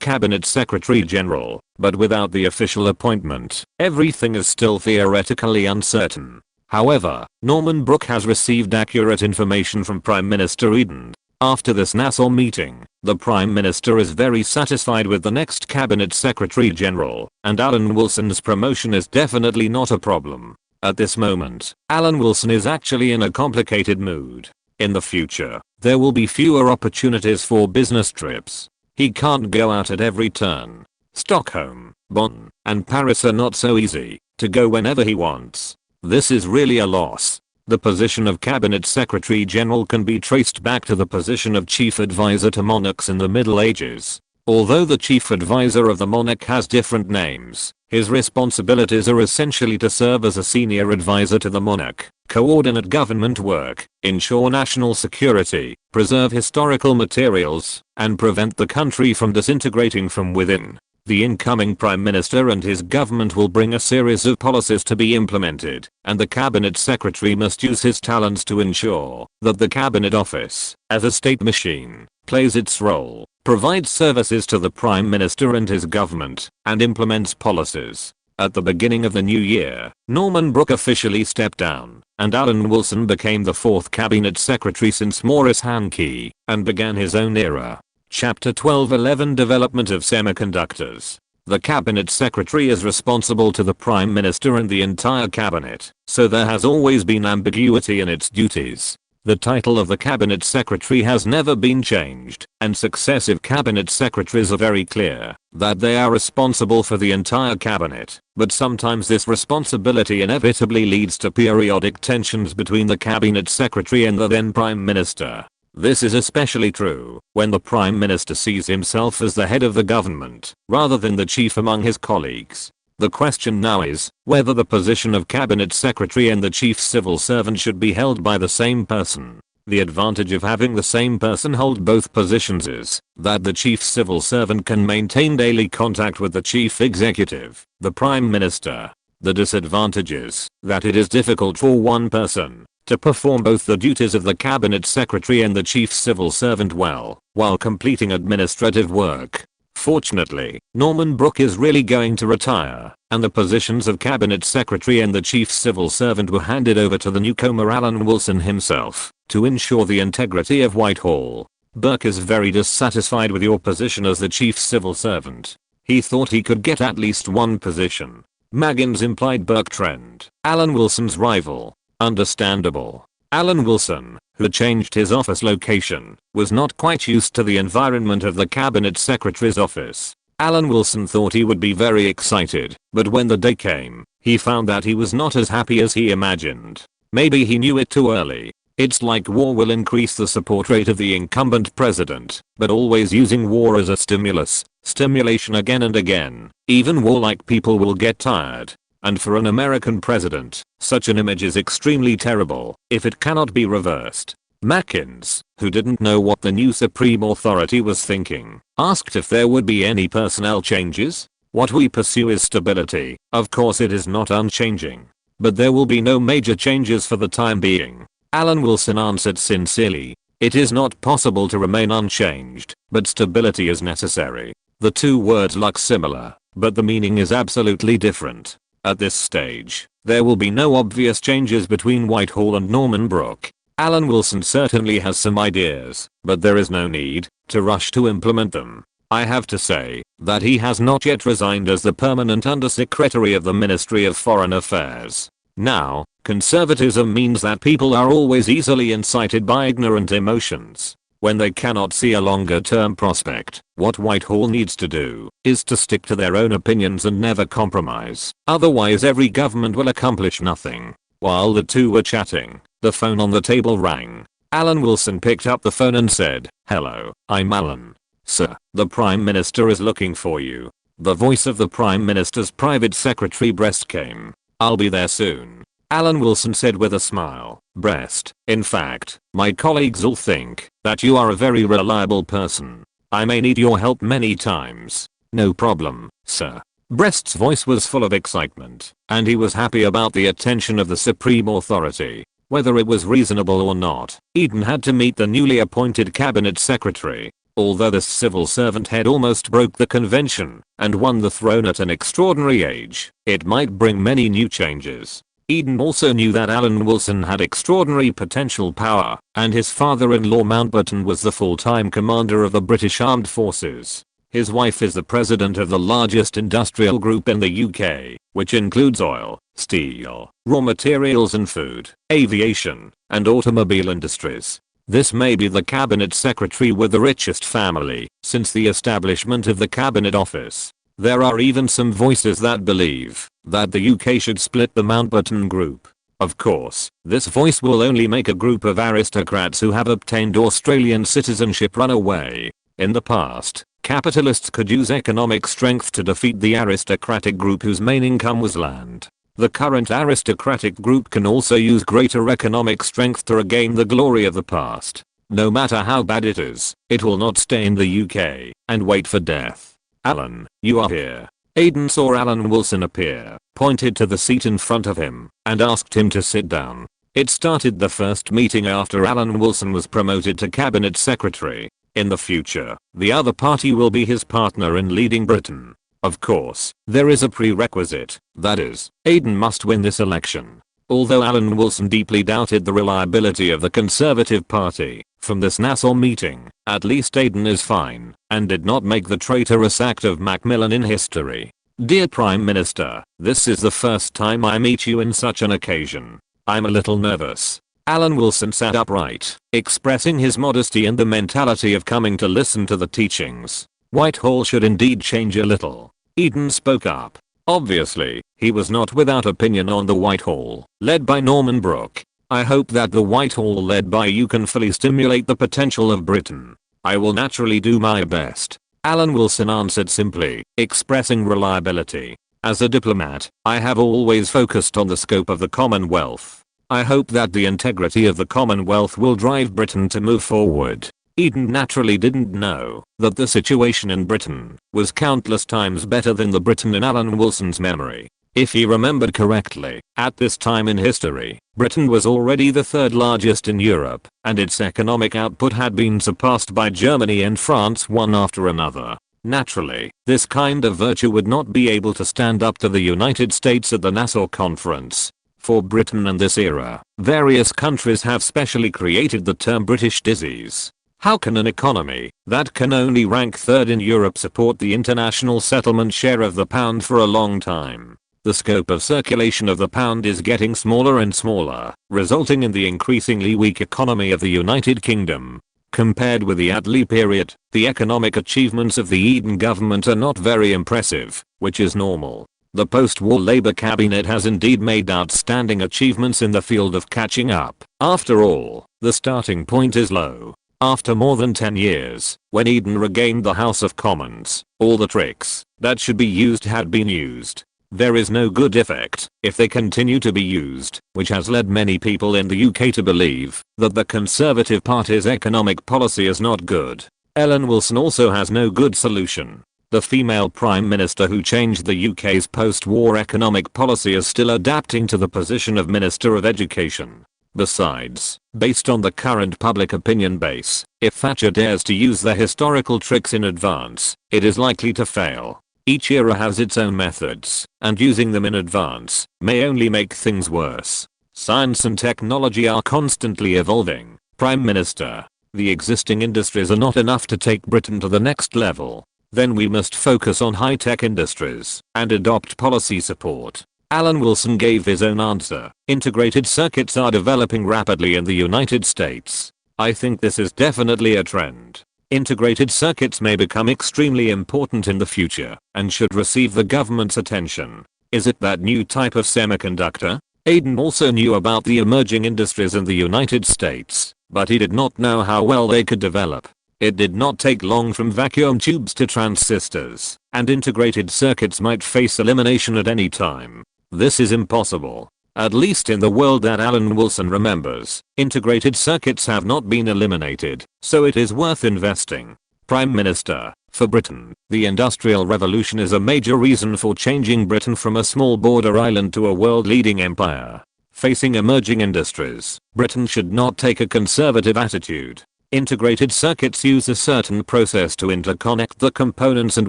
Cabinet Secretary General, but without the official appointment, everything is still theoretically uncertain. However, Norman Brooke has received accurate information from Prime Minister Eden. After this Nassau meeting, the Prime Minister is very satisfied with the next Cabinet Secretary General, and Alan Wilson's promotion is definitely not a problem. At this moment, Alan Wilson is actually in a complicated mood. In the future, there will be fewer opportunities for business trips. He can't go out at every turn. Stockholm, Bonn, and Paris are not so easy to go whenever he wants. This is really a loss. The position of Cabinet Secretary General can be traced back to the position of Chief Advisor to monarchs in the Middle Ages. Although the Chief Advisor of the monarch has different names, his responsibilities are essentially to serve as a senior advisor to the monarch, coordinate government work, ensure national security, preserve historical materials, and prevent the country from disintegrating from within. The incoming Prime Minister and his government will bring a series of policies to be implemented, and the Cabinet Secretary must use his talents to ensure that the Cabinet Office, as a state machine, plays its role, provides services to the Prime Minister and his government, and implements policies. At the beginning of the new year, Norman Brooke officially stepped down, and Alan Wilson became the fourth Cabinet Secretary since Maurice Hankey, and began his own era. Chapter 12:11 Development of Semiconductors. The Cabinet Secretary is responsible to the Prime Minister and the entire Cabinet, so there has always been ambiguity in its duties. The title of the Cabinet Secretary has never been changed, and successive Cabinet Secretaries are very clear that they are responsible for the entire Cabinet, but sometimes this responsibility inevitably leads to periodic tensions between the Cabinet Secretary and the then Prime Minister. This is especially true when the Prime Minister sees himself as the head of the government, rather than the chief among his colleagues. The question now is whether the position of Cabinet Secretary and the chief civil servant should be held by the same person. The advantage of having the same person hold both positions is that the chief civil servant can maintain daily contact with the chief executive, the Prime Minister. The disadvantage is that it is difficult for one person to perform both the duties of the Cabinet Secretary and the chief civil servant well, while completing administrative work. Fortunately, Norman Brooke is really going to retire, and the positions of Cabinet Secretary and the chief civil servant were handed over to the newcomer Alan Wilson himself, to ensure the integrity of Whitehall. Burke is very dissatisfied with your position as the chief civil servant. He thought he could get at least one position. Maggins implied Burke trend. Alan Wilson's rival. Understandable. Alan Wilson, who changed his office location, was not quite used to the environment of the cabinet secretary's office. Alan Wilson thought he would be very excited, but when the day came, he found that he was not as happy as he imagined. Maybe he knew it too early. It's like war will increase the support rate of the incumbent president, but always using war as a stimulation again and again. Even warlike people will get tired. And for an American president, such an image is extremely terrible if it cannot be reversed. Mackins, who didn't know what the new supreme authority was thinking, asked if there would be any personnel changes. What we pursue is stability. Of course it is not unchanging. But there will be no major changes for the time being. Alan Wilson answered sincerely. It is not possible to remain unchanged, but stability is necessary. The two words look similar, but the meaning is absolutely different. At this stage, there will be no obvious changes between Whitehall and Norman Brook. Alan Wilson certainly has some ideas, but there is no need to rush to implement them. I have to say that he has not yet resigned as the permanent Undersecretary of the Ministry of Foreign Affairs. Now, conservatism means that people are always easily incited by ignorant emotions. When they cannot see a longer term prospect, what Whitehall needs to do is to stick to their own opinions and never compromise. Otherwise every government will accomplish nothing. While the two were chatting, the phone on the table rang. Alan Wilson picked up the phone and said, "Hello, I'm Alan. Sir, the Prime Minister is looking for you." The voice of the Prime Minister's private secretary Brest came. "I'll be there soon," Alan Wilson said with a smile. "Brest, in fact, my colleagues all think that you are a very reliable person. I may need your help many times." "No problem, sir." Brest's voice was full of excitement, and he was happy about the attention of the supreme authority. Whether it was reasonable or not, Eden had to meet the newly appointed cabinet secretary. Although this civil servant had almost broke the convention and won the throne at an extraordinary age, it might bring many new changes. Eden also knew that Alan Wilson had extraordinary potential power, and his father-in-law Mountbatten was the full-time commander of the British Armed Forces. His wife is the president of the largest industrial group in the UK, which includes oil, steel, raw materials and food, aviation, and automobile industries. This may be the cabinet secretary with the richest family since the establishment of the cabinet office. There are even some voices that believe that the UK should split the Mountbatten group. Of course, this voice will only make a group of aristocrats who have obtained Australian citizenship run away. In the past, capitalists could use economic strength to defeat the aristocratic group whose main income was land. The current aristocratic group can also use greater economic strength to regain the glory of the past. No matter how bad it is, it will not stay in the UK and wait for death. "Alan, you are here." Aiden saw Alan Wilson appear, pointed to the seat in front of him, and asked him to sit down. It started the first meeting after Alan Wilson was promoted to cabinet secretary. In the future, the other party will be his partner in leading Britain. Of course, there is a prerequisite, that is, Aiden must win this election. Although Alan Wilson deeply doubted the reliability of the Conservative Party, from this Nassau meeting, at least Aiden is fine, and did not make the traitorous act of Macmillan in history. "Dear Prime Minister, this is the first time I meet you in such an occasion. I'm a little nervous." Alan Wilson sat upright, expressing his modesty and the mentality of coming to listen to the teachings. Whitehall should indeed change a little. Eden spoke up. Obviously, he was not without opinion on the Whitehall, led by Norman Brook. "I hope that the Whitehall led by you can fully stimulate the potential of Britain. I will naturally do my best," Alan Wilson answered simply, expressing reliability. "As a diplomat, I have always focused on the scope of the Commonwealth. I hope that the integrity of the Commonwealth will drive Britain to move forward." Eden naturally didn't know that the situation in Britain was countless times better than the Britain in Alan Wilson's memory. If he remembered correctly, at this time in history, Britain was already the third largest in Europe, and its economic output had been surpassed by Germany and France one after another. Naturally, this kind of virtue would not be able to stand up to the United States at the Nassau Conference. For Britain and this era, various countries have specially created the term British disease. How can an economy that can only rank third in Europe support the international settlement share of the pound for a long time? The scope of circulation of the pound is getting smaller and smaller, resulting in the increasingly weak economy of the United Kingdom. Compared with the Attlee period, the economic achievements of the Eden government are not very impressive, which is normal. The post-war Labour cabinet has indeed made outstanding achievements in the field of catching up. After all, the starting point is low. After more than 10 years, when Eden regained the House of Commons, all the tricks that should be used had been used. There is no good effect if they continue to be used, which has led many people in the UK to believe that the Conservative Party's economic policy is not good. Ellen Wilson also has no good solution. The female Prime Minister who changed the UK's post-war economic policy is still adapting to the position of Minister of Education. Besides, based on the current public opinion base, if Thatcher dares to use the historical tricks in advance, it is likely to fail. Each era has its own methods, and using them in advance may only make things worse. Science and technology are constantly evolving. Prime Minister, the existing industries are not enough to take Britain to the next level. Then we must focus on high-tech industries and adopt policy support. Alan Wilson gave his own answer. Integrated circuits are developing rapidly in the United States. I think this is definitely a trend. Integrated circuits may become extremely important in the future and should receive the government's attention. Is it that new type of semiconductor? Aiden also knew about the emerging industries in the United States, but he did not know how well they could develop. It did not take long from vacuum tubes to transistors, and integrated circuits might face elimination at any time. This is impossible. At least in the world that Alan Wilson remembers, integrated circuits have not been eliminated, so it is worth investing. Prime Minister, for Britain, the Industrial Revolution is a major reason for changing Britain from a small border island to a world-leading empire. Facing emerging industries, Britain should not take a conservative attitude. Integrated circuits use a certain process to interconnect the components and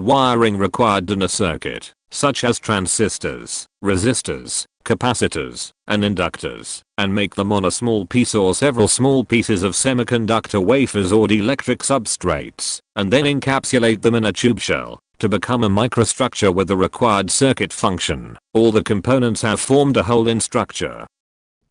wiring required in a circuit, such as transistors, resistors, capacitors, and inductors, and make them on a small piece or several small pieces of semiconductor wafers or dielectric substrates, and then encapsulate them in a tube shell to become a microstructure with the required circuit function. All the components have formed a whole in structure.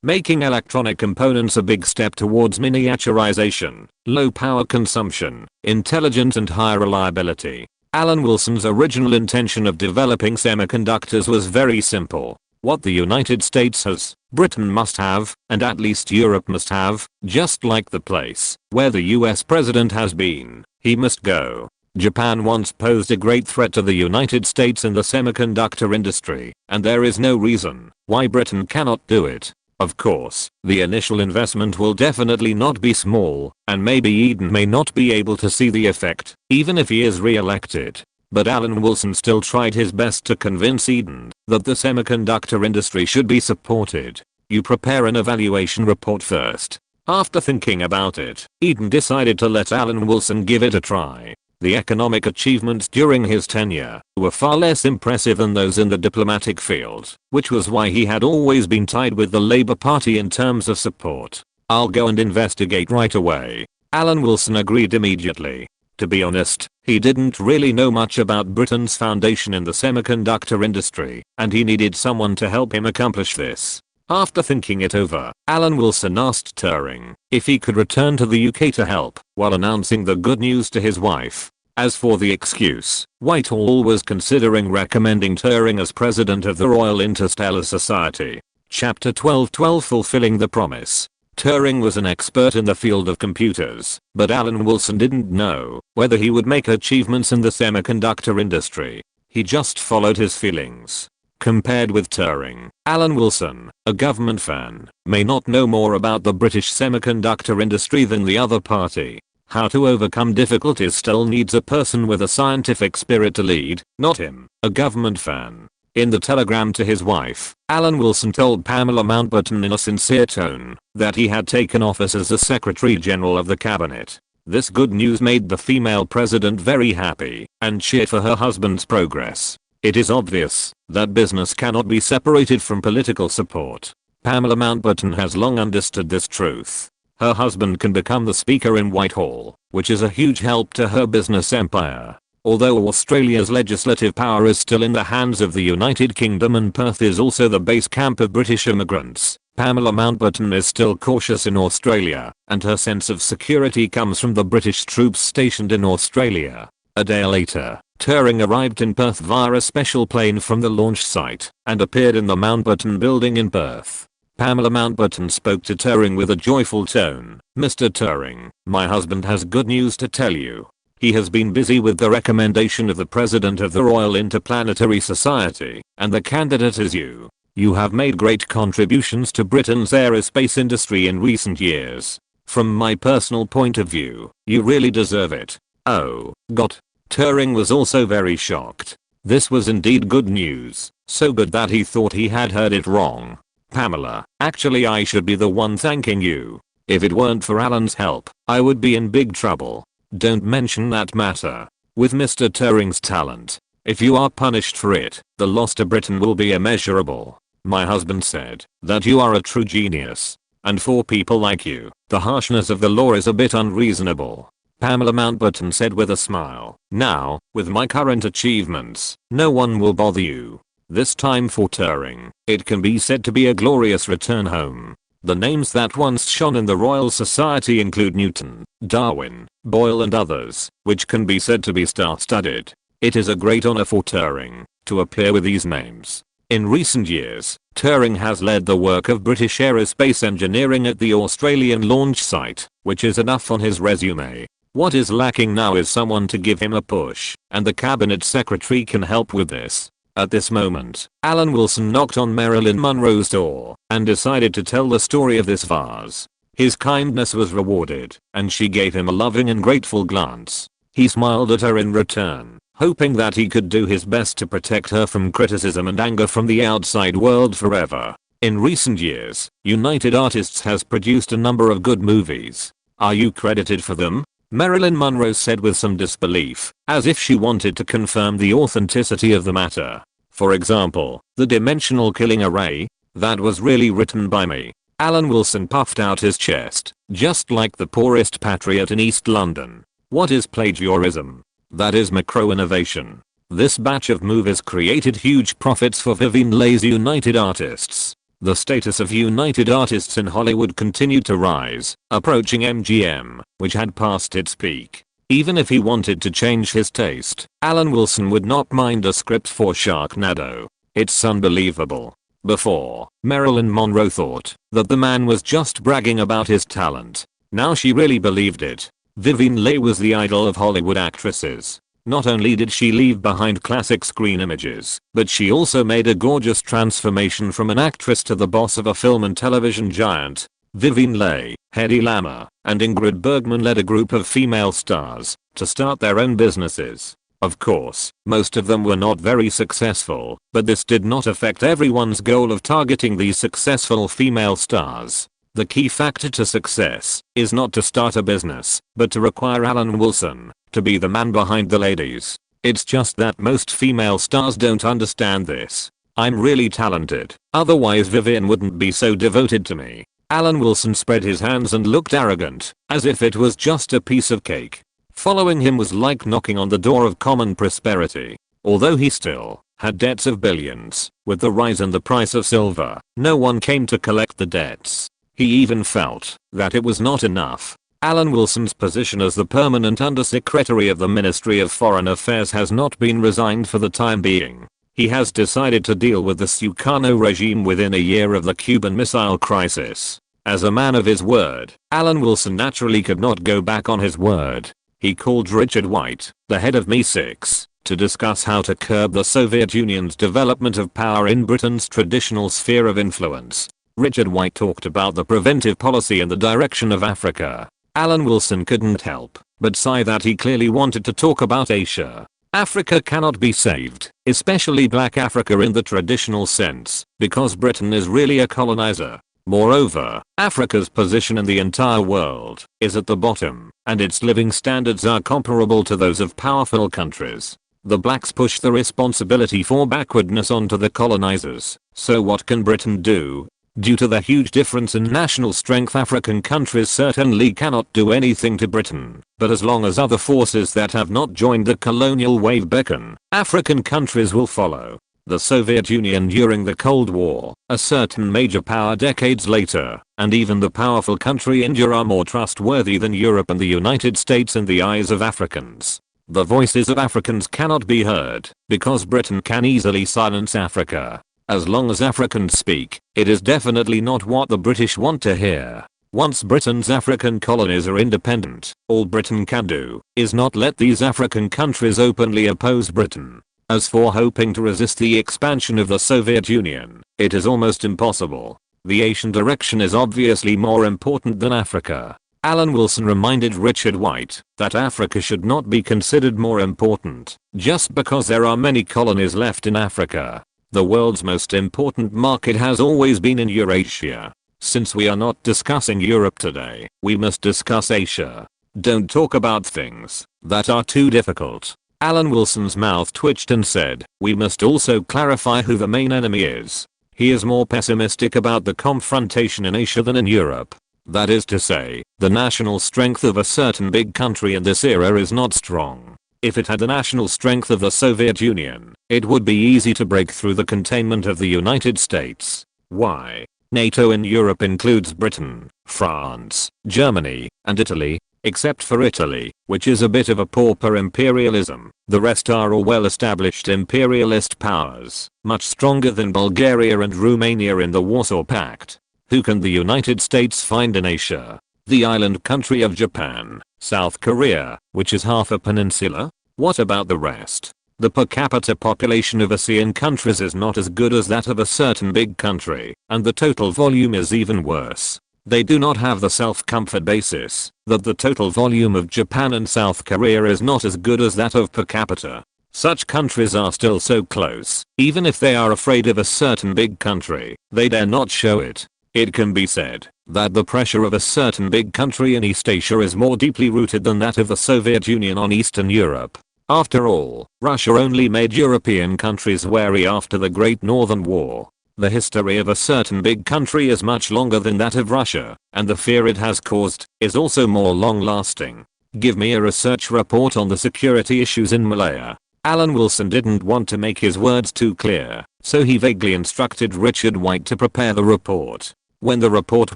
Making electronic components a big step towards miniaturization, low power consumption, intelligent and high reliability. Alan Wilson's original intention of developing semiconductors was very simple. What the United States has, Britain must have, and at least Europe must have, just like the place where the US president has been, he must go. Japan once posed a great threat to the United States in the semiconductor industry, and there is no reason why Britain cannot do it. Of course, the initial investment will definitely not be small, and maybe Eden may not be able to see the effect, even if he is re-elected. But Alan Wilson still tried his best to convince Eden that the semiconductor industry should be supported. You prepare an evaluation report first. After thinking about it, Eden decided to let Alan Wilson give it a try. The economic achievements during his tenure were far less impressive than those in the diplomatic field, which was why he had always been tied with the Labour Party in terms of support. I'll go and investigate right away. Alan Wilson agreed immediately. To be honest, he didn't really know much about Britain's foundation in the semiconductor industry, and he needed someone to help him accomplish this. After thinking it over, Alan Wilson asked Turing if he could return to the UK to help, while announcing the good news to his wife. As for the excuse, Whitehall was considering recommending Turing as president of the Royal Interstellar Society. Chapter 12:12 Fulfilling the Promise. Turing was an expert in the field of computers, but Alan Wilson didn't know whether he would make achievements in the semiconductor industry. He just followed his feelings. Compared with Turing, Alan Wilson, a government fan, may not know more about the British semiconductor industry than the other party. How to overcome difficulties still needs a person with a scientific spirit to lead, not him, a government fan. In the telegram to his wife, Alan Wilson told Pamela Mountbatten in a sincere tone that he had taken office as the Secretary General of the Cabinet. This good news made the female president very happy and cheered for her husband's progress. It is obvious that business cannot be separated from political support. Pamela Mountbatten has long understood this truth. Her husband can become the speaker in Whitehall, which is a huge help to her business empire. Although Australia's legislative power is still in the hands of the United Kingdom and Perth is also the base camp of British immigrants, Pamela Mountbatten is still cautious in Australia, and her sense of security comes from the British troops stationed in Australia. A day later, Turing arrived in Perth via a special plane from the launch site and appeared in the Mountbatten building in Perth. Pamela Mountbatten spoke to Turing with a joyful tone. "Mr. Turing, my husband has good news to tell you. He has been busy with the recommendation of the President of the Royal Interplanetary Society, and the candidate is you. You have made great contributions to Britain's aerospace industry in recent years. From my personal point of view, you really deserve it." Oh, God. Turing was also very shocked. This was indeed good news, so good that he thought he had heard it wrong. "Pamela, actually I should be the one thanking you. If it weren't for Alan's help, I would be in big trouble." "Don't mention that matter. With Mr. Turing's talent, if you are punished for it, the loss to Britain will be immeasurable. My husband said that you are a true genius. And for people like you, the harshness of the law is a bit unreasonable," Pamela Mountbatten said with a smile. "Now, with my current achievements, no one will bother you." This time for Turing, it can be said to be a glorious return home. The names that once shone in the Royal Society include Newton, Darwin, Boyle and others, which can be said to be star-studded. It is a great honor for Turing to appear with these names. In recent years, Turing has led the work of British aerospace engineering at the Australian launch site, which is enough on his resume. What is lacking now is someone to give him a push, and the cabinet secretary can help with this. At this moment, Alan Wilson knocked on Marilyn Monroe's door and decided to tell the story of this vase. His kindness was rewarded, and she gave him a loving and grateful glance. He smiled at her in return, hoping that he could do his best to protect her from criticism and anger from the outside world forever. In recent years, United Artists has produced a number of good movies. Are you credited for them? Marilyn Monroe said with some disbelief, as if she wanted to confirm the authenticity of the matter. "For example, The Dimensional Killing Array? That was really written by me." Alan Wilson puffed out his chest, just like the poorest patriot in East London. "What is plagiarism? That is macro-innovation. This batch of movies created huge profits for Vivien Leigh's United Artists." The status of United Artists in Hollywood continued to rise, approaching MGM, which had passed its peak. Even if he wanted to change his taste, Alan Wilson would not mind a script for Sharknado. It's unbelievable. Before, Marilyn Monroe thought that the man was just bragging about his talent. Now she really believed it. Vivien Leigh was the idol of Hollywood actresses. Not only did she leave behind classic screen images, but she also made a gorgeous transformation from an actress to the boss of a film and television giant. Vivien Leigh, Hedy Lamarr, and Ingrid Bergman led a group of female stars to start their own businesses. Of course, most of them were not very successful, but this did not affect everyone's goal of targeting these successful female stars. The key factor to success is not to start a business, but to require Alan Wilson to be the man behind the ladies. It's just that most female stars don't understand this. "I'm really talented, otherwise Vivien wouldn't be so devoted to me." Alan Wilson spread his hands and looked arrogant, as if it was just a piece of cake. Following him was like knocking on the door of common prosperity. Although he still had debts of billions, with the rise in the price of silver, no one came to collect the debts. He even felt that it was not enough. Alan Wilson's position as the permanent undersecretary of the Ministry of Foreign Affairs has not been resigned for the time being. He has decided to deal with the Sukarno regime within a year of the Cuban Missile Crisis. As a man of his word, Alan Wilson naturally could not go back on his word. He called Richard White, the head of MI6, to discuss how to curb the Soviet Union's development of power in Britain's traditional sphere of influence. Richard White talked about the preventive policy in the direction of Africa. Alan Wilson couldn't help but sigh that he clearly wanted to talk about Asia. Africa cannot be saved, especially Black Africa in the traditional sense, because Britain is really a colonizer. Moreover, Africa's position in the entire world is at the bottom, and its living standards are comparable to those of powerful countries. The blacks push the responsibility for backwardness onto the colonizers. So what can Britain do? Due to the huge difference in national strength, African countries certainly cannot do anything to Britain, but as long as other forces that have not joined the colonial wave beckon, African countries will follow. The Soviet Union during the Cold War, a certain major power decades later, and even the powerful country India are more trustworthy than Europe and the United States in the eyes of Africans. The voices of Africans cannot be heard, because Britain can easily silence Africa. As long as Africans speak, it is definitely not what the British want to hear. Once Britain's African colonies are independent, all Britain can do is not let these African countries openly oppose Britain. As for hoping to resist the expansion of the Soviet Union, it is almost impossible. The Asian direction is obviously more important than Africa. Alan Wilson reminded Richard White that Africa should not be considered more important just because there are many colonies left in Africa. The world's most important market has always been in Eurasia. Since we are not discussing Europe today, we must discuss Asia. Don't talk about things that are too difficult. Alan Wilson's mouth twitched and said, we must also clarify who the main enemy is. He is more pessimistic about the confrontation in Asia than in Europe. That is to say, the national strength of a certain big country in this era is not strong. If it had the national strength of the Soviet Union, it would be easy to break through the containment of the United States. Why? NATO in Europe includes Britain, France, Germany, and Italy. Except for Italy, which is a bit of a pauper imperialism, the rest are all well-established imperialist powers, much stronger than Bulgaria and Romania in the Warsaw Pact. Who can the United States find in Asia? The island country of Japan, South Korea, which is half a peninsula? What about the rest? The per capita population of ASEAN countries is not as good as that of a certain big country, and the total volume is even worse. They do not have the self-comfort basis that the total volume of Japan and South Korea is not as good as that of per capita. Such countries are still so close, even if they are afraid of a certain big country, they dare not show it. It can be said that the pressure of a certain big country in East Asia is more deeply rooted than that of the Soviet Union on Eastern Europe. After all, Russia only made European countries wary after the Great Northern War. The history of a certain big country is much longer than that of Russia, and the fear it has caused is also more long-lasting. Give me a research report on the security issues in Malaya. Alan Wilson didn't want to make his words too clear, so he vaguely instructed Richard White to prepare the report. When the report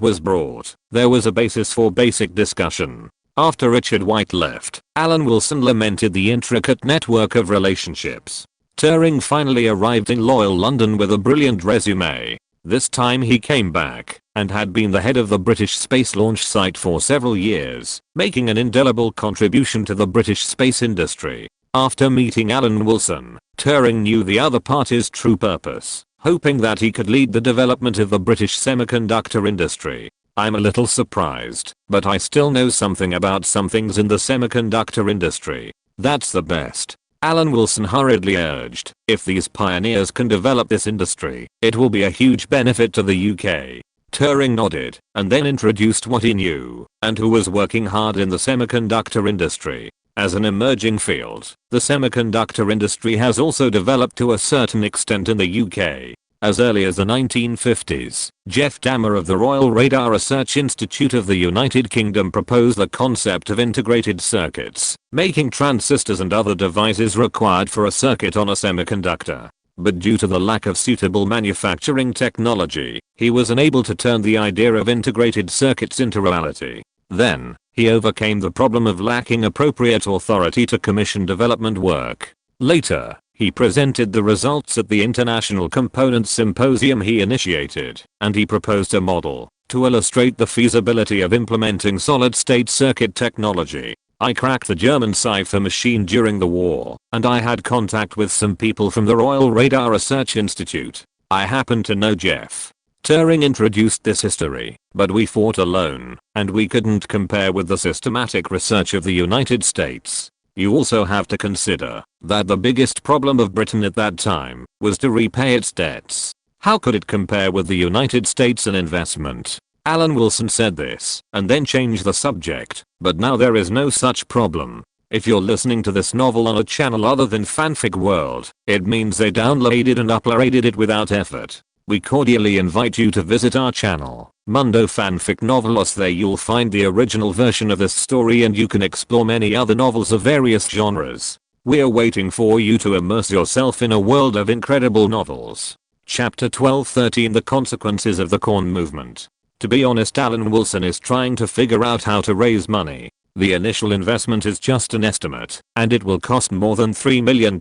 was brought, there was a basis for basic discussion. After Richard White left, Alan Wilson lamented the intricate network of relationships. Turing finally arrived in loyal London with a brilliant resume. This time he came back and had been the head of the British space launch site for several years, making an indelible contribution to the British space industry. After meeting Alan Wilson, Turing knew the other party's true purpose, hoping that he could lead the development of the British semiconductor industry. I'm a little surprised, but I still know something about some things in the semiconductor industry. That's the best. Alan Wilson hurriedly urged, if these pioneers can develop this industry, it will be a huge benefit to the UK. Turing nodded, and then introduced what he knew, and who was working hard in the semiconductor industry. As an emerging field, the semiconductor industry has also developed to a certain extent in the UK. As early as the 1950s, Jeff Dammer of the Royal Radar Research Institute of the United Kingdom proposed the concept of integrated circuits, making transistors and other devices required for a circuit on a semiconductor. But due to the lack of suitable manufacturing technology, he was unable to turn the idea of integrated circuits into reality. Then, he overcame the problem of lacking appropriate authority to commission development work. Later, he presented the results at the International Components Symposium he initiated, and he proposed a model to illustrate the feasibility of implementing solid-state circuit technology. I cracked the German cipher machine during the war, and I had contact with some people from the Royal Radar Research Institute. I happen to know Jeff. Turing introduced this history, but we fought alone, and we couldn't compare with the systematic research of the United States. You also have to consider that the biggest problem of Britain at that time was to repay its debts. How could it compare with the United States in investment? Alan Wilson said this, and then changed the subject, but now there is no such problem. If you're listening to this novel on a channel other than Fanfic World, it means they downloaded and uploaded it without effort. We cordially invite you to visit our channel, Mundo Fanfic Novelos. There you'll find the original version of this story and you can explore many other novels of various genres. We're waiting for you to immerse yourself in a world of incredible novels. Chapter 12-13 The Consequences of the Corn Movement. To be honest, Alan Wilson is trying to figure out how to raise money. The initial investment is just an estimate, and it will cost more than £3 million.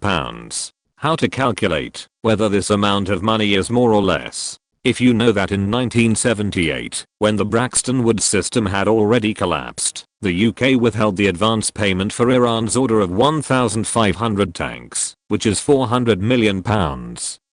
How to calculate whether this amount of money is more or less? If you know that in 1978, when the Braxton Woods system had already collapsed, the UK withheld the advance payment for Iran's order of 1,500 tanks, which is £400 million,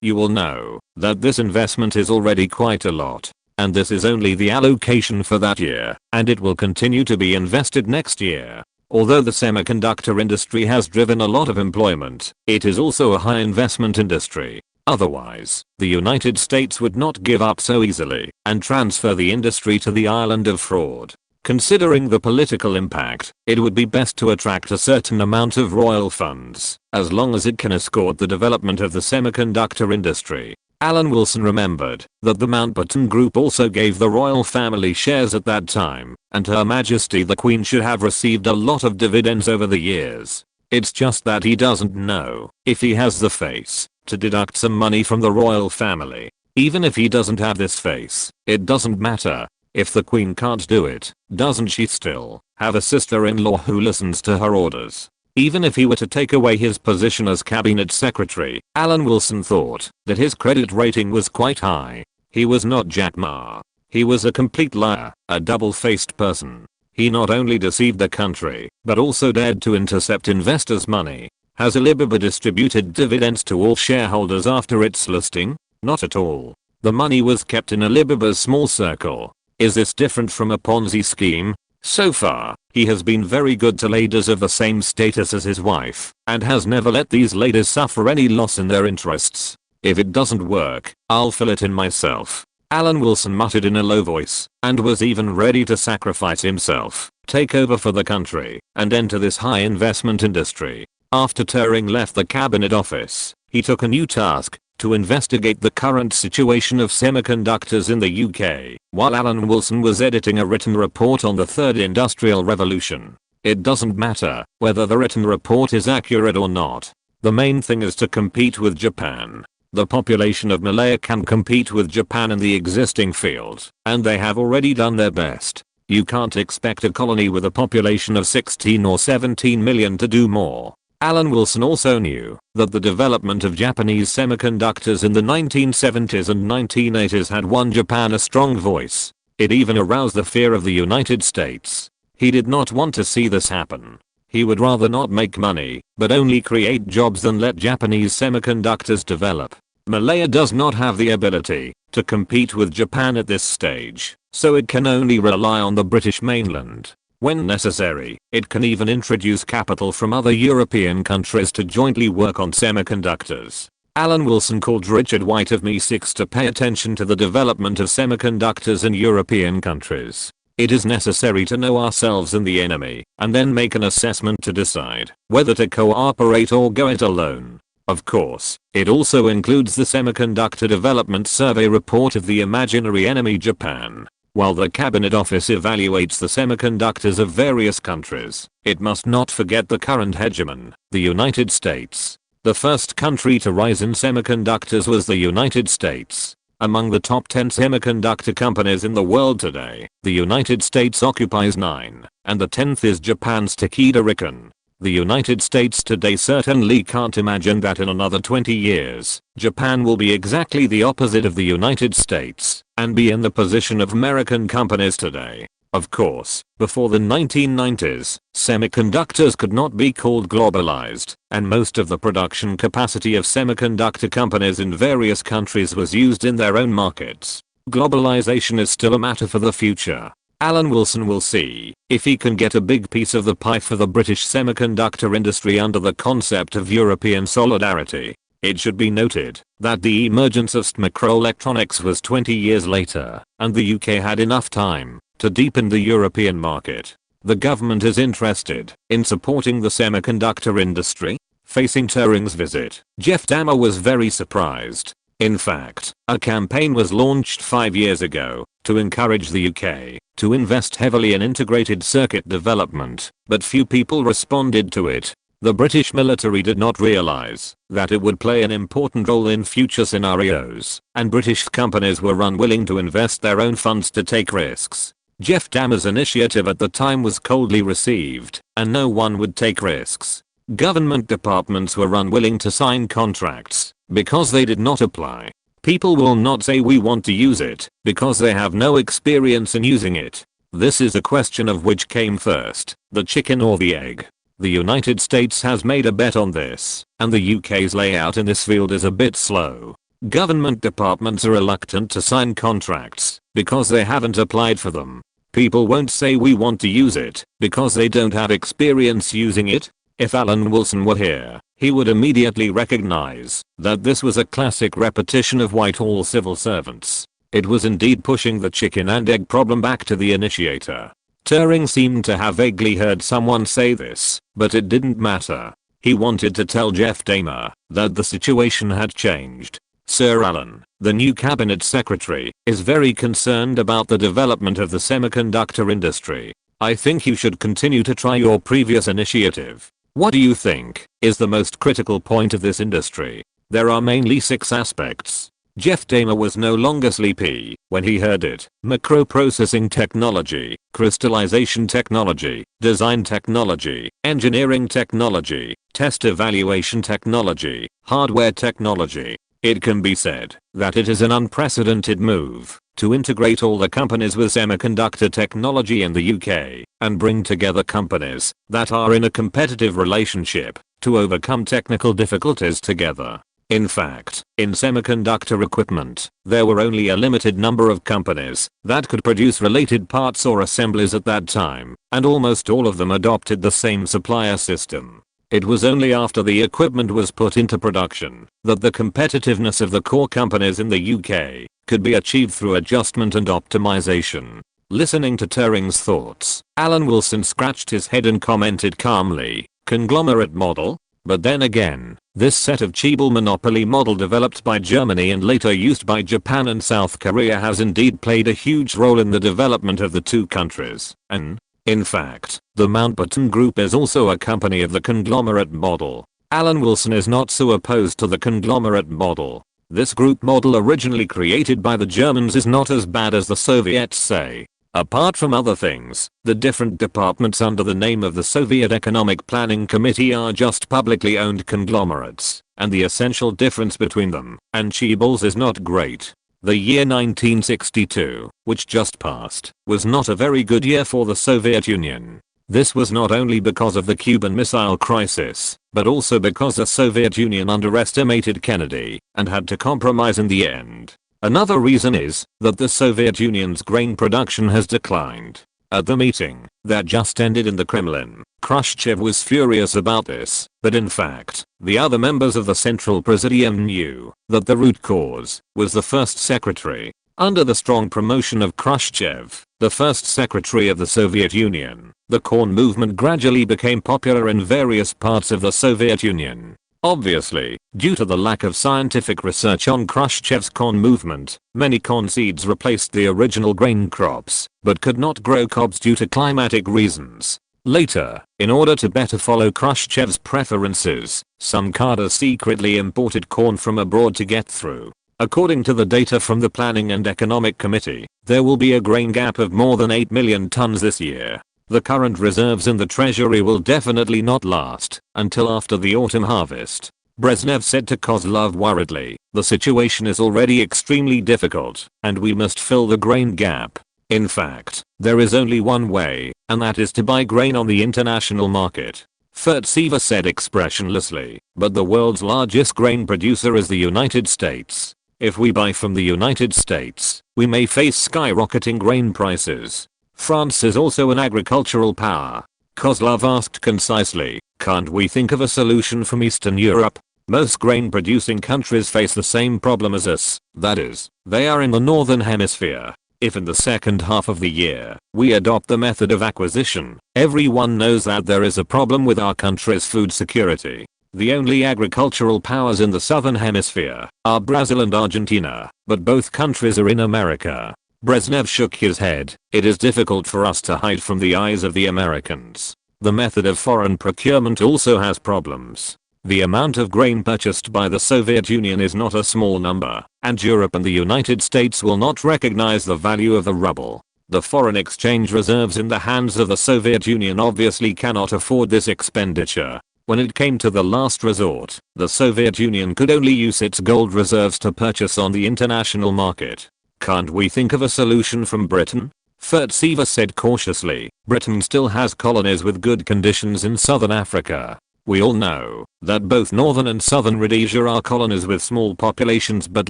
you will know that this investment is already quite a lot. And this is only the allocation for that year, and it will continue to be invested next year. Although the semiconductor industry has driven a lot of employment, it is also a high investment industry. Otherwise, the United States would not give up so easily and transfer the industry to the island of fraud. Considering the political impact, it would be best to attract a certain amount of royal funds, as long as it can escort the development of the semiconductor industry. Alan Wilson remembered that the Mountbatten Group also gave the royal family shares at that time, and Her Majesty the Queen should have received a lot of dividends over the years. It's just that he doesn't know if he has the face to deduct some money from the royal family. Even if he doesn't have this face, it doesn't matter. If the Queen can't do it, doesn't she still have a sister-in-law who listens to her orders? Even if he were to take away his position as cabinet secretary, Alan Wilson thought that his credit rating was quite high. He was not Jack Ma. He was a complete liar, a double-faced person. He not only deceived the country, but also dared to intercept investors' money. Has Alibaba distributed dividends to all shareholders after its listing? Not at all. The money was kept in Alibaba's small circle. Is this different from a Ponzi scheme? So far, he has been very good to ladies of the same status as his wife, and has never let these ladies suffer any loss in their interests. If it doesn't work, I'll fill it in myself. Alan Wilson muttered in a low voice, and was even ready to sacrifice himself, take over for the country, and enter this high investment industry. After Turing left the cabinet office, he took a new task, to investigate the current situation of semiconductors in the UK, while Alan Wilson was editing a written report on the Third Industrial Revolution. It doesn't matter whether the written report is accurate or not. The main thing is to compete with Japan. The population of Malaya can compete with Japan in the existing field, and they have already done their best. You can't expect a colony with a population of 16 or 17 million to do more. Alan Wilson also knew that the development of Japanese semiconductors in the 1970s and 1980s had won Japan a strong voice. It even aroused the fear of the United States. He did not want to see this happen. He would rather not make money, but only create jobs than let Japanese semiconductors develop. Malaya does not have the ability to compete with Japan at this stage, so it can only rely on the British mainland. When necessary, it can even introduce capital from other European countries to jointly work on semiconductors. Alan Wilson called Richard White of MI6 to pay attention to the development of semiconductors in European countries. It is necessary to know ourselves and the enemy, and then make an assessment to decide whether to cooperate or go it alone. Of course, it also includes the Semiconductor Development Survey report of the imaginary enemy Japan. While the Cabinet Office evaluates the semiconductors of various countries, it must not forget the current hegemon, the United States. The first country to rise in semiconductors was the United States. Among the top 10 semiconductor companies in the world today, the United States occupies 9, and the 10th is Japan's Takeda Riken. The United States today certainly can't imagine that in another 20 years, Japan will be exactly the opposite of the United States, and be in the position of American companies today. Of course, before the 1990s, semiconductors could not be called globalized, and most of the production capacity of semiconductor companies in various countries was used in their own markets. Globalization is still a matter for the future. Alan Wilson will see if he can get a big piece of the pie for the British semiconductor industry under the concept of European solidarity. It should be noted that the emergence of microelectronics was 20 years later, and the UK had enough time to deepen the European market. The government is interested in supporting the semiconductor industry. Facing Turing's visit, Jeff Dahmer was very surprised. In fact, a campaign was launched 5 years ago to encourage the UK to invest heavily in integrated circuit development, but few people responded to it. The British military did not realize that it would play an important role in future scenarios, and British companies were unwilling to invest their own funds to take risks. Jeff Dahmer's initiative at the time was coldly received, and no one would take risks. Government departments were unwilling to sign contracts because they did not apply. People will not say we want to use it because they have no experience in using it. This is a question of which came first, the chicken or the egg. The United States has made a bet on this, and the UK's layout in this field is a bit slow. Government departments are reluctant to sign contracts because they haven't applied for them. People won't say we want to use it because they don't have experience using it. If Alan Wilson were here, he would immediately recognize that this was a classic repetition of Whitehall civil servants. It was indeed pushing the chicken and egg problem back to the initiator. Turing seemed to have vaguely heard someone say this, but it didn't matter. He wanted to tell Jeff Dahmer that the situation had changed. Sir Alan, the new cabinet secretary, is very concerned about the development of the semiconductor industry. I think you should continue to try your previous initiative. What do you think is the most critical point of this industry? There are mainly 6 aspects. Jeff Dahmer was no longer sleepy when he heard it. Macroprocessing technology, crystallization technology, design technology, engineering technology, test evaluation technology, hardware technology. It can be said that it is an unprecedented move to integrate all the companies with semiconductor technology in the UK and bring together companies that are in a competitive relationship to overcome technical difficulties together. In fact, in semiconductor equipment, there were only a limited number of companies that could produce related parts or assemblies at that time, and almost all of them adopted the same supplier system. It was only after the equipment was put into production that the competitiveness of the core companies in the UK could be achieved through adjustment and optimization. Listening to Turing's thoughts, Alan Wilson scratched his head and commented calmly, "Conglomerate model?" But then again, this set of Cheeble monopoly model developed by Germany and later used by Japan and South Korea has indeed played a huge role in the development of the two countries, and, in fact, the Mountbatten Group is also a company of the conglomerate model. Alan Wilson is not so opposed to the conglomerate model. This group model originally created by the Germans is not as bad as the Soviets say. Apart from other things, the different departments under the name of the Soviet Economic Planning Committee are just publicly owned conglomerates, and the essential difference between them and Cheeble's is not great. The year 1962, which just passed, was not a very good year for the Soviet Union. This was not only because of the Cuban Missile Crisis, but also because the Soviet Union underestimated Kennedy and had to compromise in the end. Another reason is that the Soviet Union's grain production has declined. At the meeting that just ended in the Kremlin, Khrushchev was furious about this, but in fact, the other members of the Central Presidium knew that the root cause was the first secretary. Under the strong promotion of Khrushchev, the first secretary of the Soviet Union, the Corn movement gradually became popular in various parts of the Soviet Union. Obviously, due to the lack of scientific research on Khrushchev's corn movement, many corn seeds replaced the original grain crops, but could not grow cobs due to climatic reasons. Later, in order to better follow Khrushchev's preferences, some cadres secretly imported corn from abroad to get through. According to the data from the Planning and Economic Committee, there will be a grain gap of more than 8 million tons this year. The current reserves in the treasury will definitely not last until after the autumn harvest. Brezhnev said to Kozlov worriedly, "The situation is already extremely difficult, and we must fill the grain gap." In fact, there is only one way, and that is to buy grain on the international market. Furtsever said expressionlessly, "But the world's largest grain producer is the United States. If we buy from the United States, we may face skyrocketing grain prices. France is also an agricultural power." Kozlov asked concisely, "Can't we think of a solution from Eastern Europe? Most grain producing countries face the same problem as us, that is, they are in the northern hemisphere. If in the second half of the year, we adopt the method of acquisition, everyone knows that there is a problem with our country's food security. The only agricultural powers in the southern hemisphere are Brazil and Argentina, but both countries are in America. Brezhnev shook his head. It is difficult for us to hide from the eyes of the Americans. The method of foreign procurement also has problems. The amount of grain purchased by the Soviet Union is not a small number, and Europe and the United States will not recognize the value of the ruble. The foreign exchange reserves in the hands of the Soviet Union obviously cannot afford this expenditure. When it came to the last resort, the Soviet Union could only use its gold reserves to purchase on the international market. Can't we think of a solution from Britain? Furtsever said cautiously. Britain still has colonies with good conditions in southern Africa. We all know that both northern and southern Rhodesia are colonies with small populations but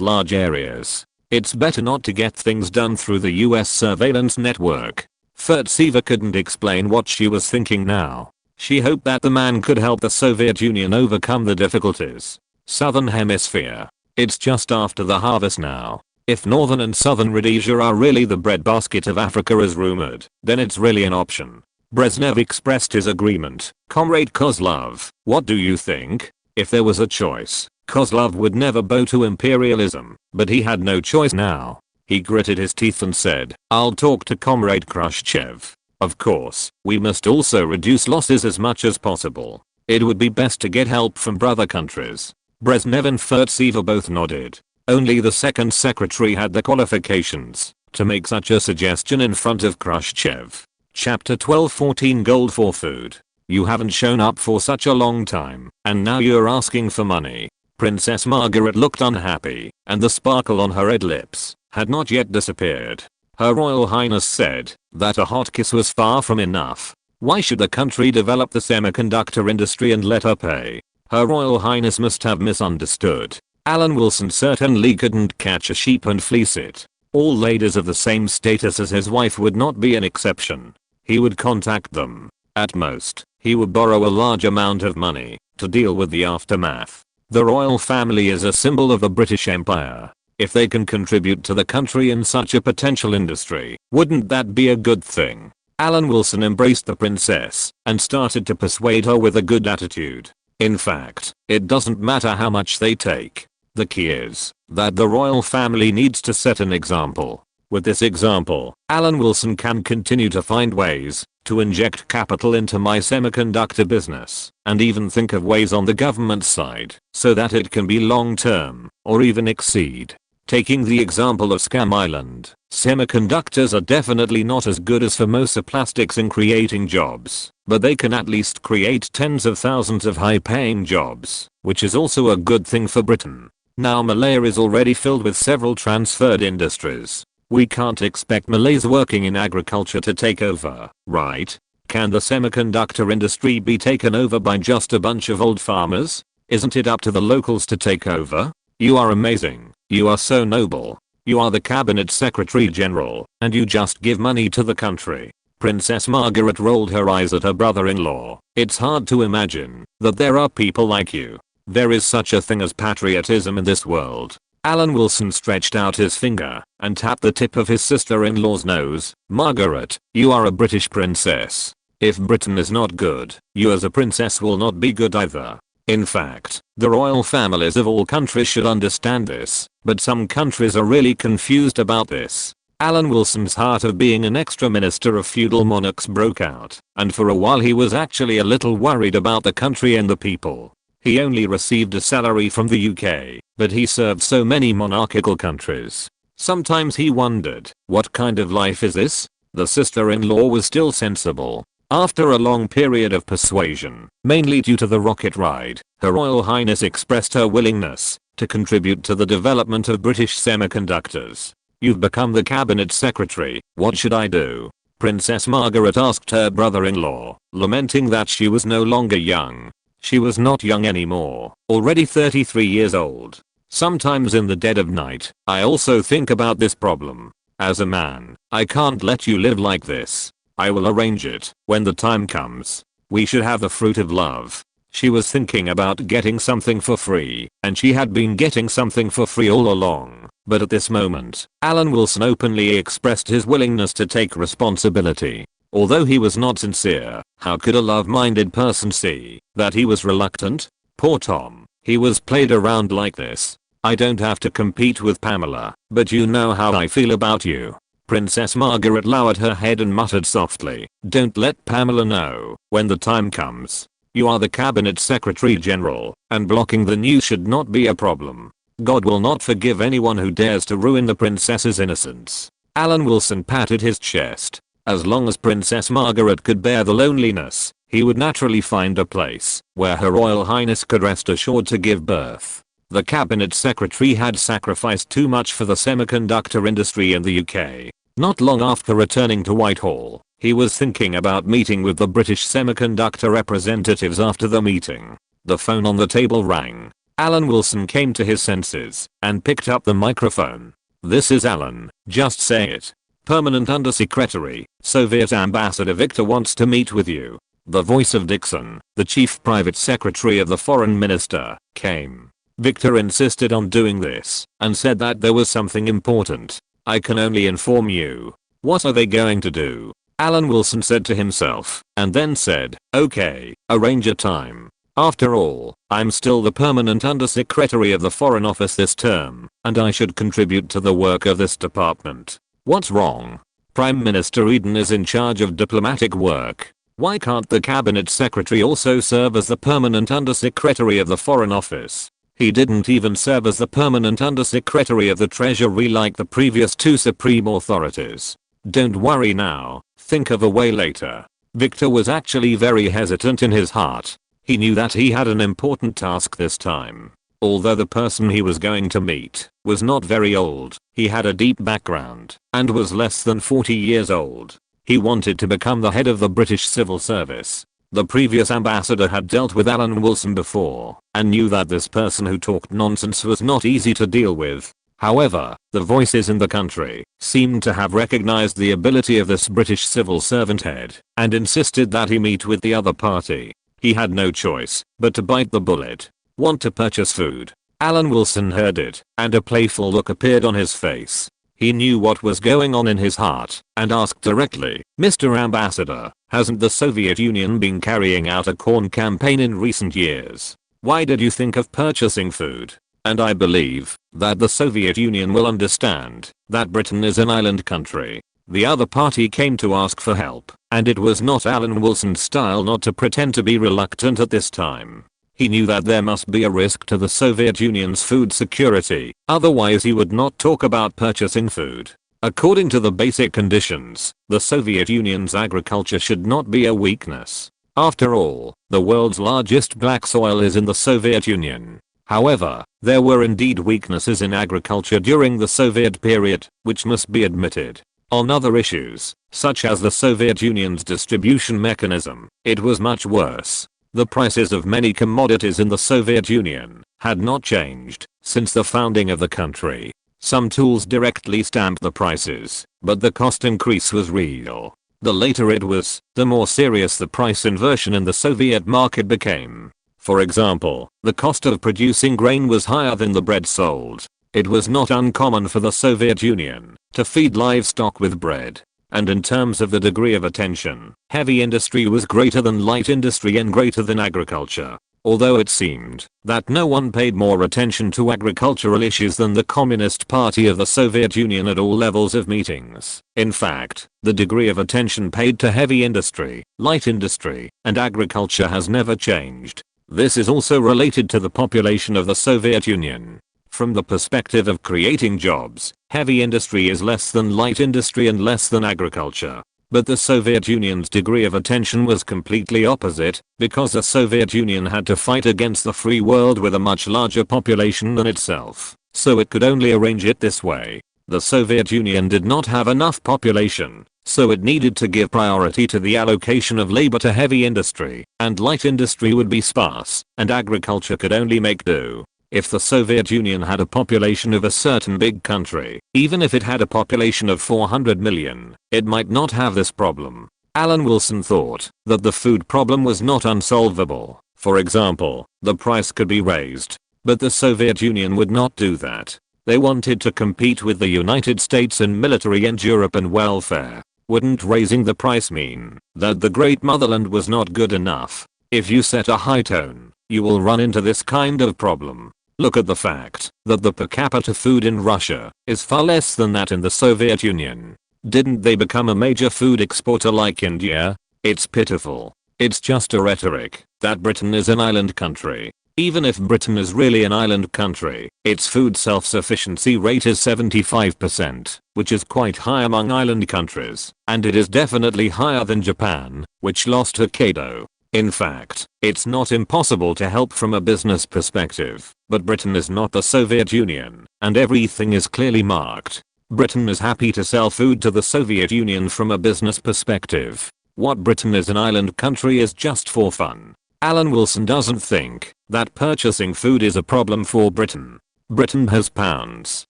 large areas. It's better not to get things done through the US surveillance network. Furtsever couldn't explain what she was thinking now. She hoped that the man could help the Soviet Union overcome the difficulties. Southern Hemisphere. It's just after the harvest now. If northern and southern Rhodesia are really the breadbasket of Africa as rumored, then it's really an option. Brezhnev expressed his agreement. Comrade Kozlov, what do you think? If there was a choice, Kozlov would never bow to imperialism, but he had no choice now. He gritted his teeth and said, I'll talk to Comrade Khrushchev. Of course, we must also reduce losses as much as possible. It would be best to get help from brother countries. Brezhnev and Furtsever both nodded. Only the second secretary had the qualifications to make such a suggestion in front of Khrushchev. Chapter 12:14 Gold for food. You haven't shown up for such a long time, and now you're asking for money. Princess Margaret looked unhappy, and the sparkle on her red lips had not yet disappeared. Her Royal Highness said that a hot kiss was far from enough. Why should the country develop the semiconductor industry and let her pay? Her Royal Highness must have misunderstood. Alan Wilson certainly couldn't catch a sheep and fleece it. All ladies of the same status as his wife would not be an exception. He would contact them. At most, he would borrow a large amount of money to deal with the aftermath. The royal family is a symbol of the British Empire. If they can contribute to the country in such a potential industry, wouldn't that be a good thing? Alan Wilson embraced the princess and started to persuade her with a good attitude. In fact, it doesn't matter how much they take. The key is that the royal family needs to set an example. With this example, Alan Wilson can continue to find ways to inject capital into my semiconductor business, and even think of ways on the government side so that it can be long term or even exceed. Taking the example of Scam Island, semiconductors are definitely not as good as Formosa Plastics in creating jobs, but they can at least create tens of thousands of high-paying jobs, which is also a good thing for Britain. Now Malaya is already filled with several transferred industries. We can't expect Malays working in agriculture to take over, right? Can the semiconductor industry be taken over by just a bunch of old farmers? Isn't it up to the locals to take over? You are amazing. You are so noble. You are the cabinet secretary general, and you just give money to the country. Princess Margaret rolled her eyes at her brother-in-law. It's hard to imagine that there are people like you. There is such a thing as patriotism in this world. Alan Wilson stretched out his finger and tapped the tip of his sister-in-law's nose. Margaret, you are a British princess. If Britain is not good, you as a princess will not be good either. In fact, the royal families of all countries should understand this, but some countries are really confused about this. Alan Wilson's heart of being an extra minister of feudal monarchs broke out, and for a while he was actually a little worried about the country and the people. He only received a salary from the UK, but he served so many monarchical countries. Sometimes he wondered, what kind of life is this? The sister-in-law was still sensible. After a long period of persuasion, mainly due to the rocket ride, Her Royal Highness expressed her willingness to contribute to the development of British semiconductors. You've become the cabinet secretary, what should I do? Princess Margaret asked her brother-in-law, lamenting that she was no longer young. She was not young anymore, already 33 years old. Sometimes in the dead of night, I also think about this problem. As a man, I can't let you live like this. I will arrange it when the time comes. We should have the fruit of love. She was thinking about getting something for free, and she had been getting something for free all along. But at this moment, Alan Wilson openly expressed his willingness to take responsibility. Although he was not sincere, how could a love-minded person see that he was reluctant? Poor Tom, he was played around like this. I don't have to compete with Pamela, but you know how I feel about you. Princess Margaret lowered her head and muttered softly, don't let Pamela know. When the time comes. You are the cabinet secretary general, and blocking the news should not be a problem. God will not forgive anyone who dares to ruin the princess's innocence. Alan Wilson patted his chest. As long as Princess Margaret could bear the loneliness, he would naturally find a place where Her Royal Highness could rest assured to give birth. The cabinet secretary had sacrificed too much for the semiconductor industry in the UK. Not long after returning to Whitehall, he was thinking about meeting with the British semiconductor representatives. After the meeting, the phone on the table rang. Alan Wilson came to his senses and picked up the microphone. This is Alan, just say it. Permanent Undersecretary, Soviet Ambassador Victor wants to meet with you. The voice of Dixon, the chief private secretary of the foreign minister, came. Victor insisted on doing this and said that there was something important. I can only inform you. What are they going to do? Alan Wilson said to himself, and then said, okay, arrange a time. After all, I'm still the permanent undersecretary of the Foreign Office this term, and I should contribute to the work of this department. What's wrong? Prime Minister Eden is in charge of diplomatic work. Why can't the cabinet secretary also serve as the permanent undersecretary of the Foreign Office? He didn't even serve as the permanent undersecretary of the Treasury like the previous two supreme authorities. Don't worry now, think of a way later. Victor was actually very hesitant in his heart. He knew that he had an important task this time. Although the person he was going to meet was not very old, he had a deep background and was less than 40 years old. He wanted to become the head of the British Civil Service. The previous ambassador had dealt with Alan Wilson before and knew that this person who talked nonsense was not easy to deal with. However, the voices in the country seemed to have recognized the ability of this British civil servant head and insisted that he meet with the other party. He had no choice but to bite the bullet. Want to purchase food? Alan Wilson heard it, and a playful look appeared on his face. He knew what was going on in his heart and asked directly, Mr. Ambassador, hasn't the Soviet Union been carrying out a corn campaign in recent years? Why did you think of purchasing food? And I believe that the Soviet Union will understand that Britain is an island country. The other party came to ask for help, and it was not Alan Wilson's style not to pretend to be reluctant at this time. He knew that there must be a risk to the Soviet Union's food security, otherwise he would not talk about purchasing food. According to the basic conditions, the Soviet Union's agriculture should not be a weakness. After all, the world's largest black soil is in the Soviet Union. However, there were indeed weaknesses in agriculture during the Soviet period, which must be admitted. On other issues, such as the Soviet Union's distribution mechanism, it was much worse. The prices of many commodities in the Soviet Union had not changed since the founding of the country. Some tools directly stamped the prices, but the cost increase was real. The later it was, the more serious the price inversion in the Soviet market became. For example, the cost of producing grain was higher than the bread sold. It was not uncommon for the Soviet Union to feed livestock with bread. And in terms of the degree of attention, heavy industry was greater than light industry and greater than agriculture. Although it seemed that no one paid more attention to agricultural issues than the Communist Party of the Soviet Union at all levels of meetings. In fact, the degree of attention paid to heavy industry, light industry, and agriculture has never changed. This is also related to the population of the Soviet Union. From the perspective of creating jobs, heavy industry is less than light industry and less than agriculture. But the Soviet Union's degree of attention was completely opposite, because the Soviet Union had to fight against the free world with a much larger population than itself, so it could only arrange it this way. The Soviet Union did not have enough population, so it needed to give priority to the allocation of labor to heavy industry, and light industry would be sparse, and agriculture could only make do. If the Soviet Union had a population of a certain big country, even if it had a population of 400 million, it might not have this problem. Alan Wilson thought that the food problem was not unsolvable. For example, the price could be raised. But the Soviet Union would not do that. They wanted to compete with the United States in military and Europe and welfare. Wouldn't raising the price mean that the great motherland was not good enough? If you set a high tone, you will run into this kind of problem. Look at the fact that the per capita food in Russia is far less than that in the Soviet Union. Didn't they become a major food exporter like India? It's pitiful. It's just a rhetoric that Britain is an island country. Even if Britain is really an island country, its food self-sufficiency rate is 75%, which is quite high among island countries, and it is definitely higher than Japan, which lost Hokkaido. In fact, it's not impossible to help from a business perspective, but Britain is not the Soviet Union, and everything is clearly marked. Britain is happy to sell food to the Soviet Union from a business perspective. What Britain is an island country is just for fun. Alan Wilson doesn't think that purchasing food is a problem for Britain. Britain has pounds,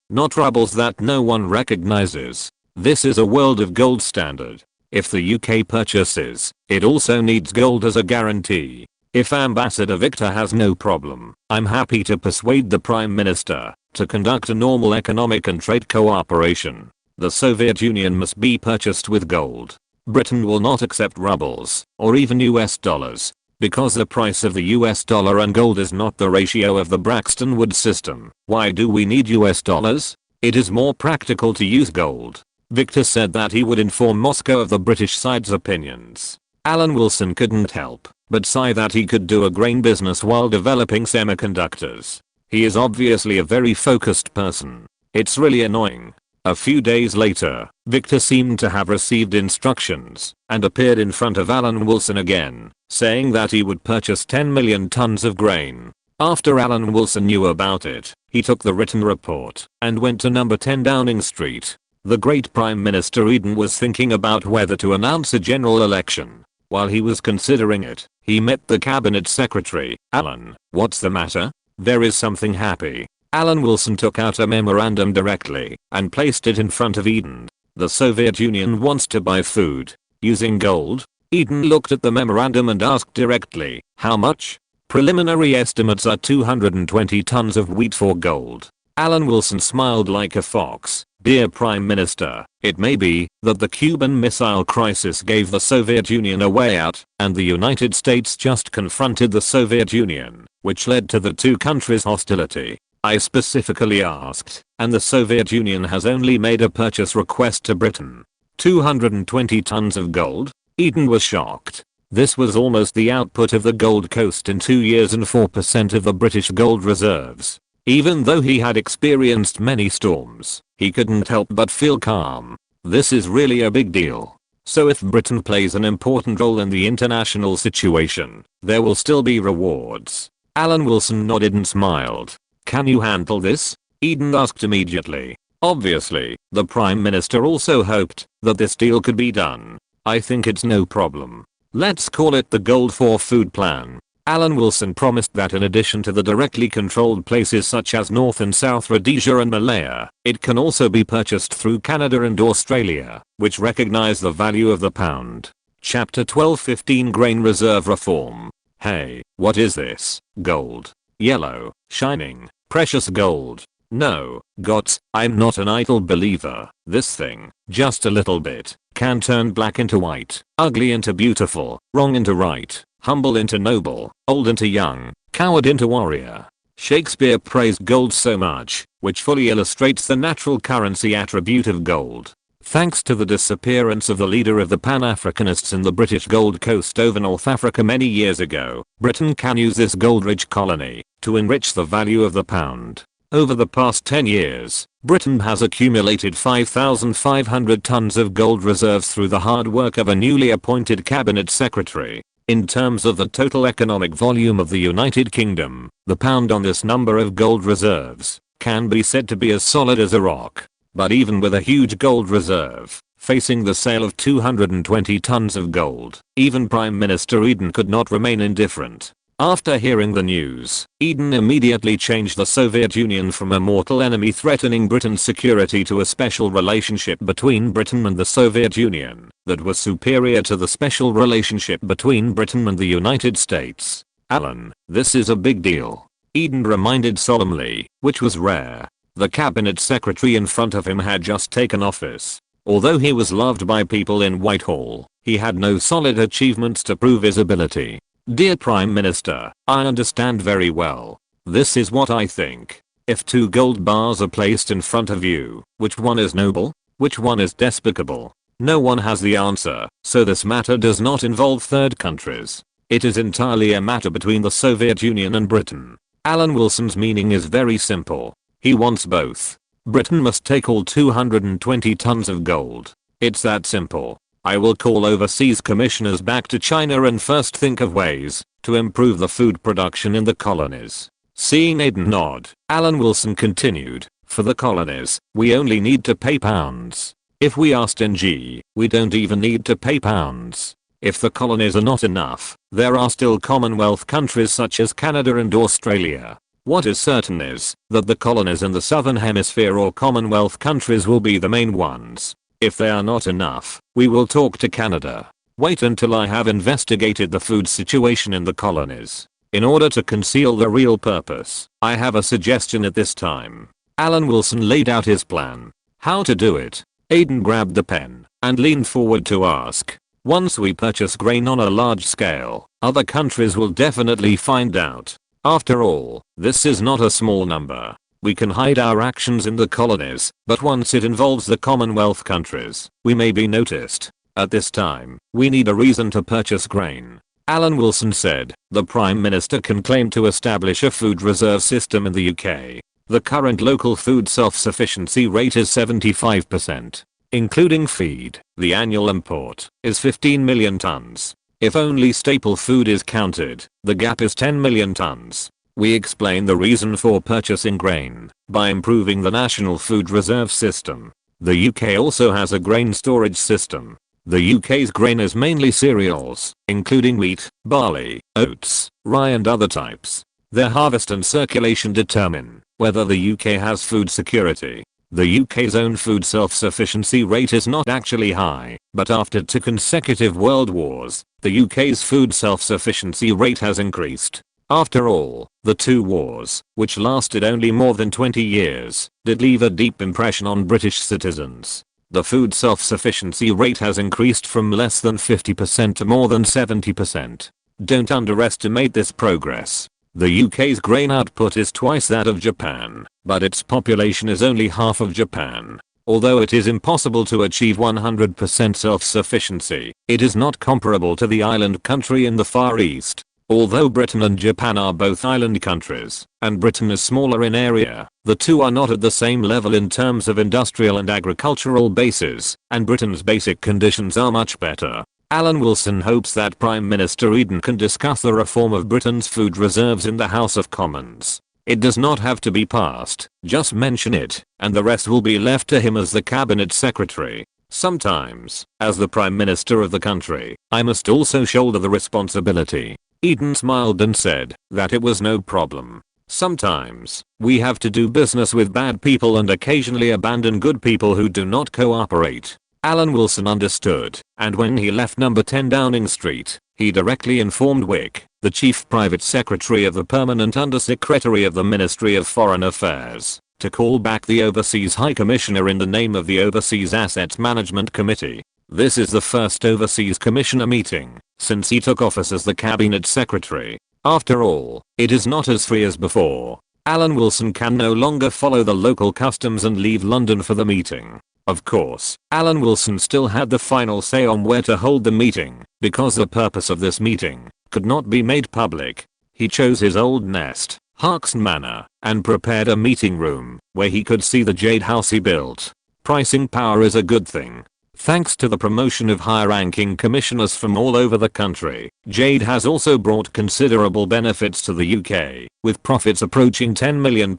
not rubles that no one recognizes. This is a world of gold standard. If the UK purchases, it also needs gold as a guarantee. If Ambassador Victor has no problem, I'm happy to persuade the Prime Minister to conduct a normal economic and trade cooperation. The Soviet Union must be purchased with gold. Britain will not accept rubles, or even US dollars. Because the price of the US dollar and gold is not the ratio of the Braxton Woods system. Why do we need US dollars? It is more practical to use gold. Victor said that he would inform Moscow of the British side's opinions. Alan Wilson couldn't help but sigh that he could do a grain business while developing semiconductors. He is obviously a very focused person. It's really annoying. A few days later, Victor seemed to have received instructions and appeared in front of Alan Wilson again, saying that he would purchase 10 million tons of grain. After Alan Wilson knew about it, he took the written report and went to number 10 Downing Street. The great Prime Minister Eden was thinking about whether to announce a general election. While he was considering it, he met the cabinet secretary. Alan, what's the matter? There is something happy. Alan Wilson took out a memorandum directly and placed it in front of Eden. The Soviet Union wants to buy food using gold. Eden looked at the memorandum and asked directly, how much? Preliminary estimates are 220 tons of wheat for gold. Alan Wilson smiled like a fox. Dear Prime Minister, it may be that the Cuban Missile Crisis gave the Soviet Union a way out, and the United States just confronted the Soviet Union, which led to the two countries' hostility. I specifically asked, and the Soviet Union has only made a purchase request to Britain. 220 tons of gold? Eden was shocked. This was almost the output of the Gold Coast in 2 years and 4% of the British gold reserves. Even though he had experienced many storms, he couldn't help but feel calm. This is really a big deal. So if Britain plays an important role in the international situation, there will still be rewards. Alan Wilson nodded and smiled. Can you handle this? Eden asked immediately. Obviously, the Prime Minister also hoped that this deal could be done. I think it's no problem. Let's call it the Gold for Food Plan. Alan Wilson promised that in addition to the directly controlled places such as North and South Rhodesia and Malaya, it can also be purchased through Canada and Australia, which recognize the value of the pound. Chapter 12:15 Grain Reserve Reform. Hey, what is this? Gold. Yellow, shining, precious gold. No, Gots, I'm not an idle believer. This thing, just a little bit, can turn black into white, ugly into beautiful, wrong into right, humble into noble, old into young, coward into warrior. Shakespeare praised gold so much, which fully illustrates the natural currency attribute of gold. Thanks to the disappearance of the leader of the Pan-Africanists in the British Gold Coast over North Africa many years ago, Britain can use this gold-rich colony to enrich the value of the pound. Over the past 10 years, Britain has accumulated 5,500 tons of gold reserves through the hard work of a newly appointed cabinet secretary. In terms of the total economic volume of the United Kingdom, the pound on this number of gold reserves can be said to be as solid as a rock. But even with a huge gold reserve, facing the sale of 220 tons of gold, even Prime Minister Eden could not remain indifferent. After hearing the news, Eden immediately changed the Soviet Union from a mortal enemy threatening Britain's security to a special relationship between Britain and the Soviet Union that was superior to the special relationship between Britain and the United States. Alan, this is a big deal. Eden reminded solemnly, which was rare. The cabinet secretary in front of him had just taken office. Although he was loved by people in Whitehall, he had no solid achievements to prove his ability. Dear Prime Minister, I understand very well. This is what I think. If two gold bars are placed in front of you, which one is noble? Which one is despicable? No one has the answer, so this matter does not involve third countries. It is entirely a matter between the Soviet Union and Britain. Alan Wilson's meaning is very simple. He wants both. Britain must take all 220 tons of gold. It's that simple. I will call overseas commissioners back to China and first think of ways to improve the food production in the colonies. Seeing Aiden nod, Alan Wilson continued, for the colonies, we only need to pay pounds. If we are stingy, we don't even need to pay pounds. If the colonies are not enough, there are still Commonwealth countries such as Canada and Australia. What is certain is that the colonies in the Southern Hemisphere or Commonwealth countries will be the main ones. If they are not enough, we will talk to Canada. Wait until I have investigated the food situation in the colonies. In order to conceal the real purpose, I have a suggestion at this time. Alan Wilson laid out his plan. How to do it? Aiden grabbed the pen and leaned forward to ask. Once we purchase grain on a large scale, other countries will definitely find out. After all, this is not a small number. We can hide our actions in the colonies, but once it involves the Commonwealth countries, we may be noticed. At this time, we need a reason to purchase grain. Alan Wilson said, the Prime Minister can claim to establish a food reserve system in the UK. The current local food self-sufficiency rate is 75%. Including feed, the annual import is 15 million tons. If only staple food is counted, the gap is 10 million tons. We explain the reason for purchasing grain by improving the national food reserve system. The UK also has a grain storage system. The UK's grain is mainly cereals, including wheat, barley, oats, rye and other types. Their harvest and circulation determine whether the UK has food security. The UK's own food self-sufficiency rate is not actually high, but after 2 consecutive world wars, the UK's food self-sufficiency rate has increased. After all, the 2 wars, which lasted only more than 20 years, did leave a deep impression on British citizens. The food self-sufficiency rate has increased from less than 50% to more than 70%. Don't underestimate this progress. The UK's grain output is twice that of Japan, but its population is only half of Japan. Although it is impossible to achieve 100% self-sufficiency, it is not comparable to the island country in the Far East. Although Britain and Japan are both island countries, and Britain is smaller in area, the two are not at the same level in terms of industrial and agricultural bases, and Britain's basic conditions are much better. Alan Wilson hopes that Prime Minister Eden can discuss the reform of Britain's food reserves in the House of Commons. It does not have to be passed, just mention it, and the rest will be left to him as the cabinet secretary. Sometimes, as the Prime Minister of the country, I must also shoulder the responsibility. Eden smiled and said that it was no problem. Sometimes, we have to do business with bad people and occasionally abandon good people who do not cooperate. Alan Wilson understood, and when he left number 10 Downing Street, he directly informed Wick, the Chief Private Secretary of the Permanent Under-Secretary of the Ministry of Foreign Affairs, to call back the Overseas High Commissioner in the name of the Overseas Assets Management Committee. This is the first Overseas Commissioner meeting since he took office as the Cabinet Secretary. After all, it is not as free as before. Alan Wilson can no longer follow the local customs and leave London for the meeting. Of course, Alan Wilson still had the final say on where to hold the meeting, because the purpose of this meeting could not be made public. He chose his old nest, Harkson Manor, and prepared a meeting room where he could see the Jade House he built. Pricing power is a good thing. Thanks to the promotion of high-ranking commissioners from all over the country, Jade has also brought considerable benefits to the UK, with profits approaching £10 million.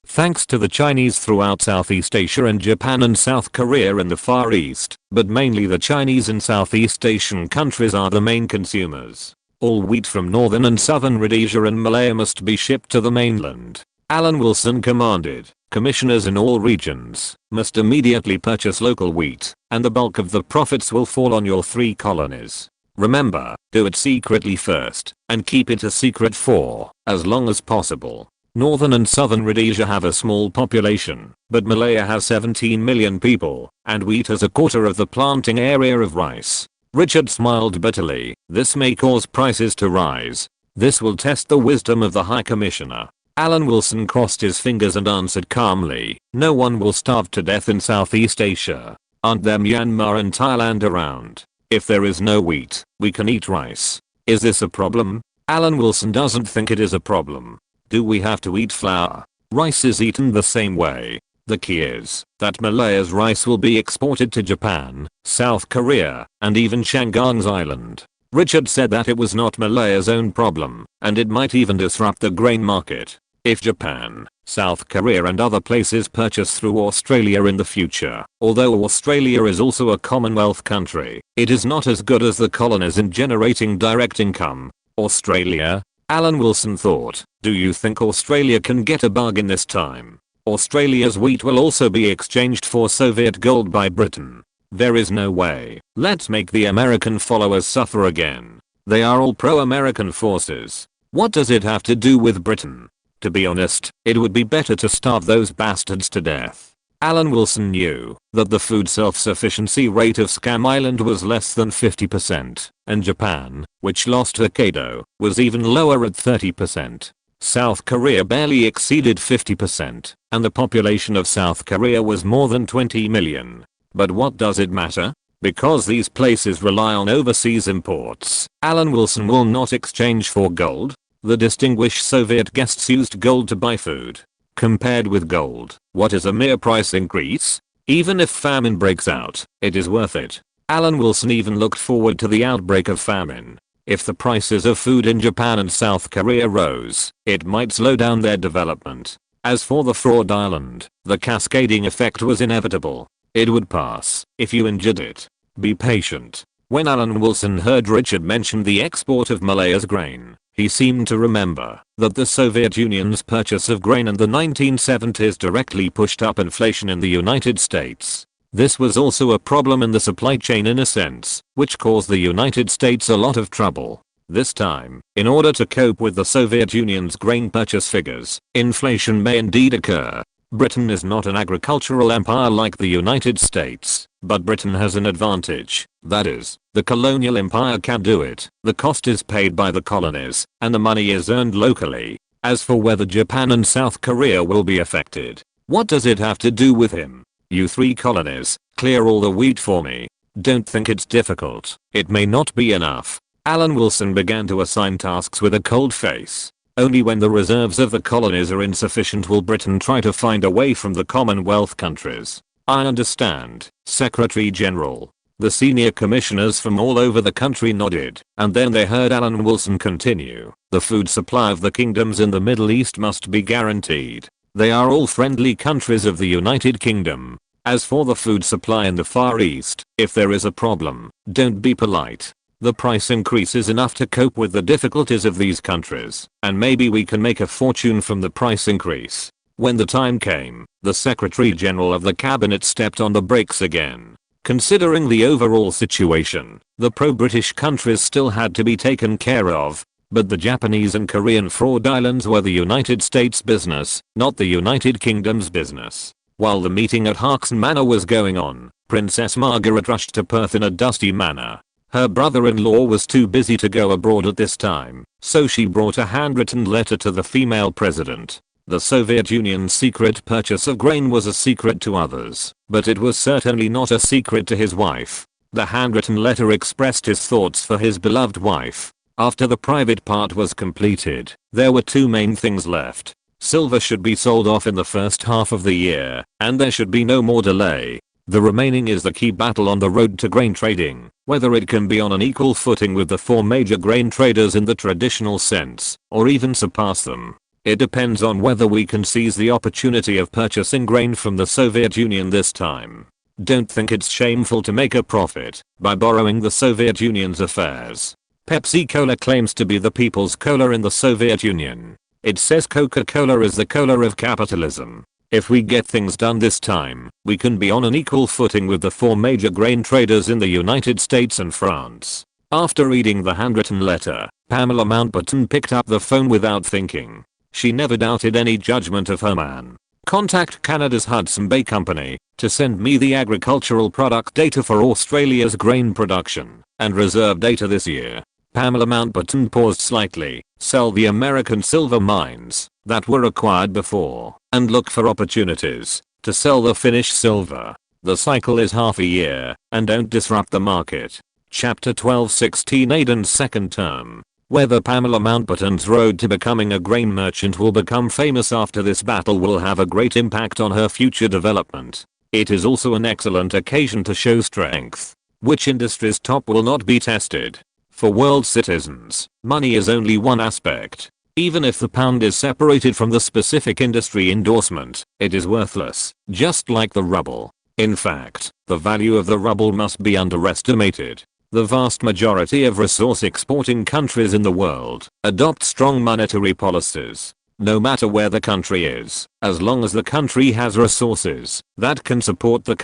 Thanks to the Chinese throughout Southeast Asia and Japan and South Korea in the Far East, but mainly the Chinese and Southeast Asian countries are the main consumers. All wheat from northern and southern Rhodesia and Malaya must be shipped to the mainland. Alan Wilson commanded, commissioners in all regions must immediately purchase local wheat, and the bulk of the profits will fall on your 3 colonies. Remember, do it secretly first, and keep it a secret for as long as possible. Northern and southern Rhodesia have a small population, but Malaya has 17 million people, and wheat has a quarter of the planting area of rice. Richard smiled bitterly. This may cause prices to rise. This will test the wisdom of the High Commissioner. Alan Wilson crossed his fingers and answered calmly, no one will starve to death in Southeast Asia. Aren't there Myanmar and Thailand around? If there is no wheat, we can eat rice. Is this a problem? Alan Wilson doesn't think it is a problem. Do we have to eat flour? Rice is eaten the same way. The key is that Malaya's rice will be exported to Japan, South Korea, and even Shanghai's island. Richard said that it was not Malaya's own problem, and it might even disrupt the grain market. If Japan, South Korea and other places purchase through Australia in the future, although Australia is also a Commonwealth country, it is not as good as the colonies in generating direct income. Australia? Alan Wilson thought, do you think Australia can get a bargain this time? Australia's wheat will also be exchanged for Soviet gold by Britain. There is no way. Let's make the American followers suffer again. They are all pro-American forces. What does it have to do with Britain? To be honest, it would be better to starve those bastards to death. Alan Wilson knew that the food self-sufficiency rate of Scam Island was less than 50%, and Japan, which lost Hokkaido, was even lower at 30%. South Korea barely exceeded 50%, and the population of South Korea was more than 20 million. But what does it matter? Because these places rely on overseas imports, Alan Wilson will not exchange for gold. The distinguished Soviet guests used gold to buy food. Compared with gold, what is a mere price increase? Even if famine breaks out, it is worth it. Alan Wilson even looked forward to the outbreak of famine. If the prices of food in Japan and South Korea rose, it might slow down their development. As for the fraud island, the cascading effect was inevitable. It would pass if you endured it. Be patient. When Alan Wilson heard Richard mention the export of Malaya's grain, he seemed to remember that the Soviet Union's purchase of grain in the 1970s directly pushed up inflation in the United States. This was also a problem in the supply chain in a sense, which caused the United States a lot of trouble. This time, in order to cope with the Soviet Union's grain purchase figures, inflation may indeed occur. Britain is not an agricultural empire like the United States, but Britain has an advantage. That is, the colonial empire can do it. The cost is paid by the colonies, and the money is earned locally. As for whether Japan and South Korea will be affected, what does it have to do with him? You three colonies, clear all the wheat for me. Don't think it's difficult. It may not be enough. Alan Wilson began to assign tasks with a cold face. Only when the reserves of the colonies are insufficient will Britain try to find a way from the Commonwealth countries. I understand, Secretary General. The senior commissioners from all over the country nodded, and then they heard Alan Wilson continue. The food supply of the kingdoms in the Middle East must be guaranteed. They are all friendly countries of the United Kingdom. As for the food supply in the Far East, if there is a problem, don't be polite. The price increase is enough to cope with the difficulties of these countries, and maybe we can make a fortune from the price increase. When the time came, the Secretary General of the Cabinet stepped on the brakes again. Considering the overall situation, the pro-British countries still had to be taken care of, but the Japanese and Korean fraud islands were the United States business, not the United Kingdom's business. While the meeting at Harkson Manor was going on, Princess Margaret rushed to Perth in a dusty manner. Her brother-in-law was too busy to go abroad at this time, so she brought a handwritten letter to the female president. The Soviet Union's secret purchase of grain was a secret to others, but it was certainly not a secret to his wife. The handwritten letter expressed his thoughts for his beloved wife. After the private part was completed, there were two main things left. Silver should be sold off in the first half of the year, and there should be no more delay. The remaining is the key battle on the road to grain trading, whether it can be on an equal footing with the four major grain traders in the traditional sense, or even surpass them. It depends on whether we can seize the opportunity of purchasing grain from the Soviet Union this time. Don't think it's shameful to make a profit by borrowing the Soviet Union's affairs. Pepsi-Cola claims to be the people's cola in the Soviet Union. It says Coca-Cola is the cola of capitalism. If we get things done this time, we can be on an equal footing with the four major grain traders in the United States and France. After reading the handwritten letter, Pamela Mountbatten picked up the phone without thinking. She never doubted any judgment of her man. Contact Canada's Hudson Bay Company, to send me the agricultural product data for Australia's grain production and reserve data this year. Pamela Mountbatten paused slightly. Sell the American silver mines that were acquired before and look for opportunities to sell the Finnish silver. The cycle is half a year and don't disrupt the market. Chapter 12:16 Aidan's second term. Whether Pamela Mountbatten's road to becoming a grain merchant will become famous after this battle will have a great impact on her future development. It is also an excellent occasion to show strength. Which industry's top will not be tested? For world citizens, money is only one aspect. Even if the pound is separated from the specific industry endorsement, it is worthless, just like the ruble. In fact, the value of the ruble must be underestimated. The vast majority of resource exporting countries in the world adopt strong monetary policies. No matter where the country is, as long as the country has resources that can support the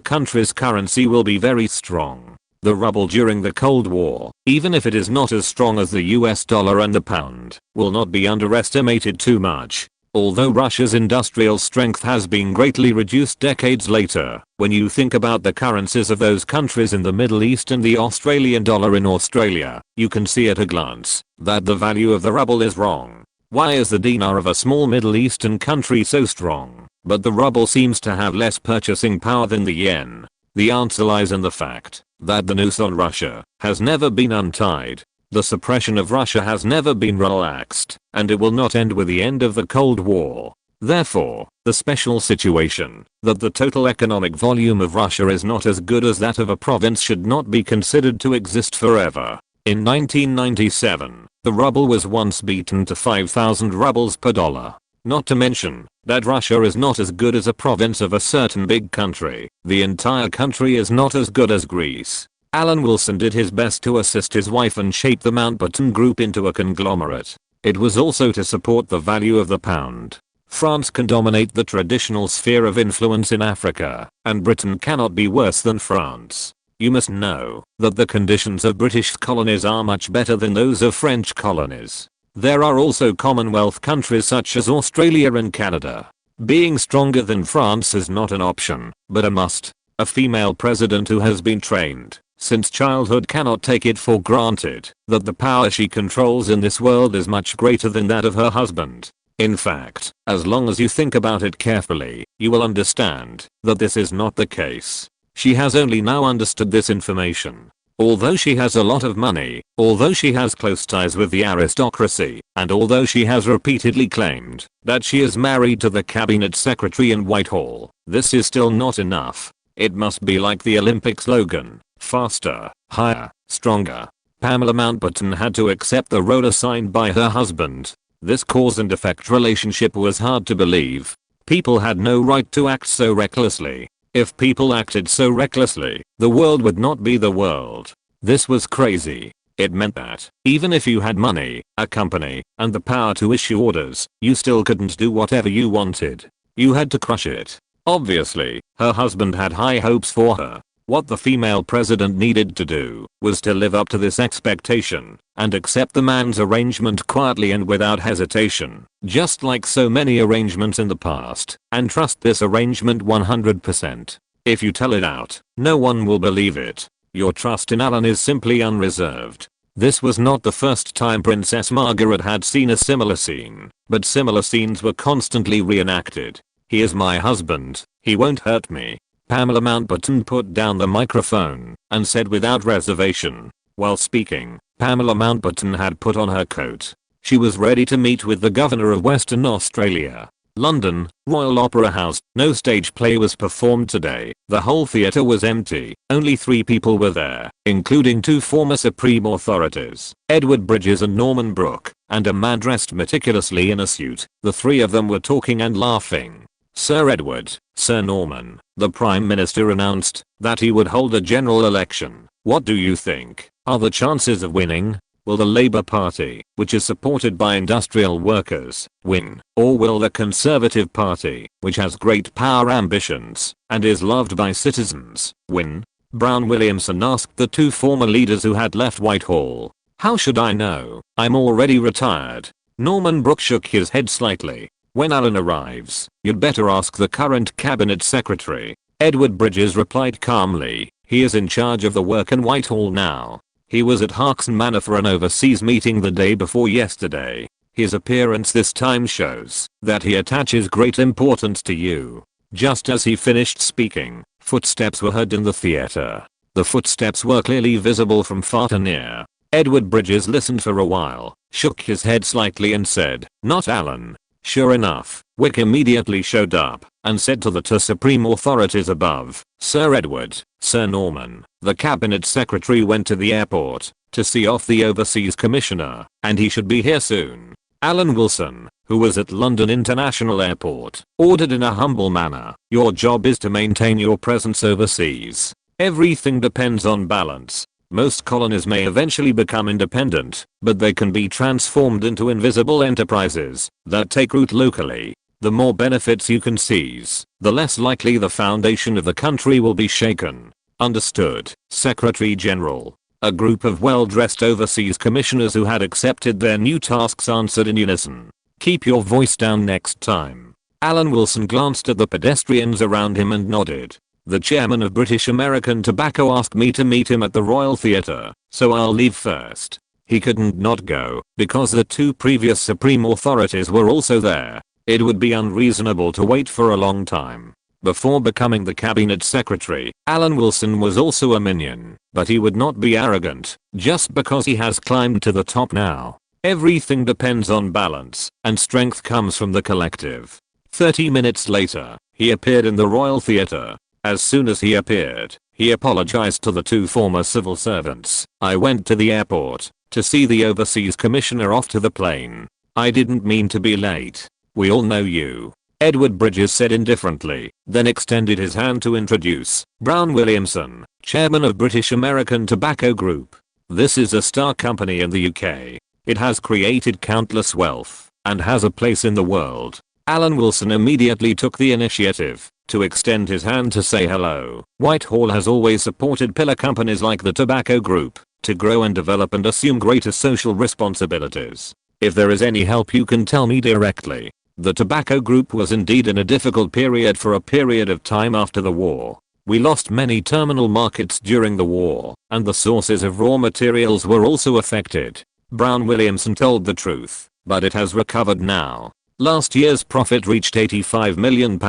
country's currency will be very strong. The ruble during the Cold War, even if it is not as strong as the US dollar and the pound, will not be underestimated too much. Although Russia's industrial strength has been greatly reduced decades later, when you think about the currencies of those countries in the Middle East and the Australian dollar in Australia, you can see at a glance that the value of the ruble is wrong. Why is the dinar of a small Middle Eastern country so strong, but the ruble seems to have less purchasing power than the yen? The answer lies in the fact that the noose on Russia has never been untied. The suppression of Russia has never been relaxed, and it will not end with the end of the Cold War. Therefore, the special situation that the total economic volume of Russia is not as good as that of a province should not be considered to exist forever. In 1997, the ruble was once beaten to 5,000 rubles per dollar. Not to mention that Russia is not as good as a province of a certain big country. The entire country is not as good as Greece. Alan Wilson did his best to assist his wife and shape the Mountbatten Group into a conglomerate. It was also to support the value of the pound. France can dominate the traditional sphere of influence in Africa, and Britain cannot be worse than France. You must know that the conditions of British colonies are much better than those of French colonies. There are also Commonwealth countries such as Australia and Canada. Being stronger than France is not an option, but a must. A female president who has been trained since childhood cannot take it for granted that the power she controls in this world is much greater than that of her husband. In fact, as long as you think about it carefully, you will understand that this is not the case. She has only now understood this information. Although she has a lot of money, although she has close ties with the aristocracy, and although she has repeatedly claimed that she is married to the cabinet secretary in Whitehall, this is still not enough. It must be like the Olympic slogan, faster, higher, stronger. Pamela Mountbatten had to accept the role assigned by her husband. This cause and effect relationship was hard to believe. People had no right to act so recklessly. If people acted so recklessly, the world would not be the world. This was crazy. It meant that, even if you had money, a company, and the power to issue orders, you still couldn't do whatever you wanted. You had to crush it. Obviously, her husband had high hopes for her. What the female president needed to do was to live up to this expectation and accept the man's arrangement quietly and without hesitation, just like so many arrangements in the past, and trust this arrangement 100%. If you tell it out, no one will believe it. Your trust in Alan is simply unreserved. This was not the first time Princess Margaret had seen a similar scene, but similar scenes were constantly reenacted. He is my husband, he won't hurt me. Pamela Mountbatten put down the microphone and said without reservation. While speaking, Pamela Mountbatten had put on her coat. She was ready to meet with the Governor of Western Australia. London, Royal Opera House. No stage play was performed today. The whole theatre was empty. Only 3 people were there, including 2 former Supreme authorities, Edward Bridges and Norman Brooke, and a man dressed meticulously in a suit. The 3 of them were talking and laughing. Sir Edward, Sir Norman, the Prime Minister announced that he would hold a general election. What do you think are the chances of winning? Will the Labour Party, which is supported by industrial workers, win? Or will the Conservative Party, which has great power ambitions and is loved by citizens, win? Brown Williamson asked the 2 former leaders who had left Whitehall. How should I know? I'm already retired. Norman Brooke shook his head slightly. When Alan arrives, you'd better ask the current cabinet secretary. Edward Bridges replied calmly. He is in charge of the work in Whitehall now. He was at Harkson Manor for an overseas meeting the day before yesterday. His appearance this time shows that he attaches great importance to you. Just as he finished speaking, footsteps were heard in the theater. The footsteps were clearly visible from far to near. Edward Bridges listened for a while, shook his head slightly and said, "Not Alan." Sure enough, Wick immediately showed up and said to the two supreme authorities above, "Sir Edward, Sir Norman, the cabinet secretary went to the airport to see off the overseas commissioner, and he should be here soon." Alan Wilson, who was at London International Airport, ordered in a humble manner, "Your job is to maintain your presence overseas. Everything depends on balance. Most colonies may eventually become independent, but they can be transformed into invisible enterprises that take root locally. The more benefits you can seize, the less likely the foundation of the country will be shaken. Understood, Secretary General?" A group of well-dressed overseas commissioners who had accepted their new tasks answered in unison. "Keep your voice down next time." Alan Wilson glanced at the pedestrians around him and nodded. "The chairman of British American Tobacco asked me to meet him at the Royal Theatre, so I'll leave first." He couldn't not go, because the two previous supreme authorities were also there. It would be unreasonable to wait for a long time. Before becoming the cabinet secretary, Alan Wilson was also a minion, but he would not be arrogant just because he has climbed to the top now. Everything depends on balance, and strength comes from the collective. 30 minutes later, he appeared in the Royal Theatre. As soon as he appeared, he apologized to the two former civil servants. "I went to the airport to see the overseas commissioner off to the plane. I didn't mean to be late. We all know you." Edward Bridges said indifferently, then extended his hand to introduce Brown Williamson, chairman of British American Tobacco Group. "This is a star company in the UK. It has created countless wealth and has a place in the world." Alan Wilson immediately took the initiative to extend his hand to say hello. Whitehall has always supported pillar companies like the Tobacco Group to grow and develop and assume greater social responsibilities. If there is any help you can tell me directly. The Tobacco Group was indeed in a difficult period for a period of time after the war. We lost many terminal markets during the war, and the sources of raw materials were also affected. Brown Williamson told the truth, but it has recovered now. Last year's profit reached £85 million.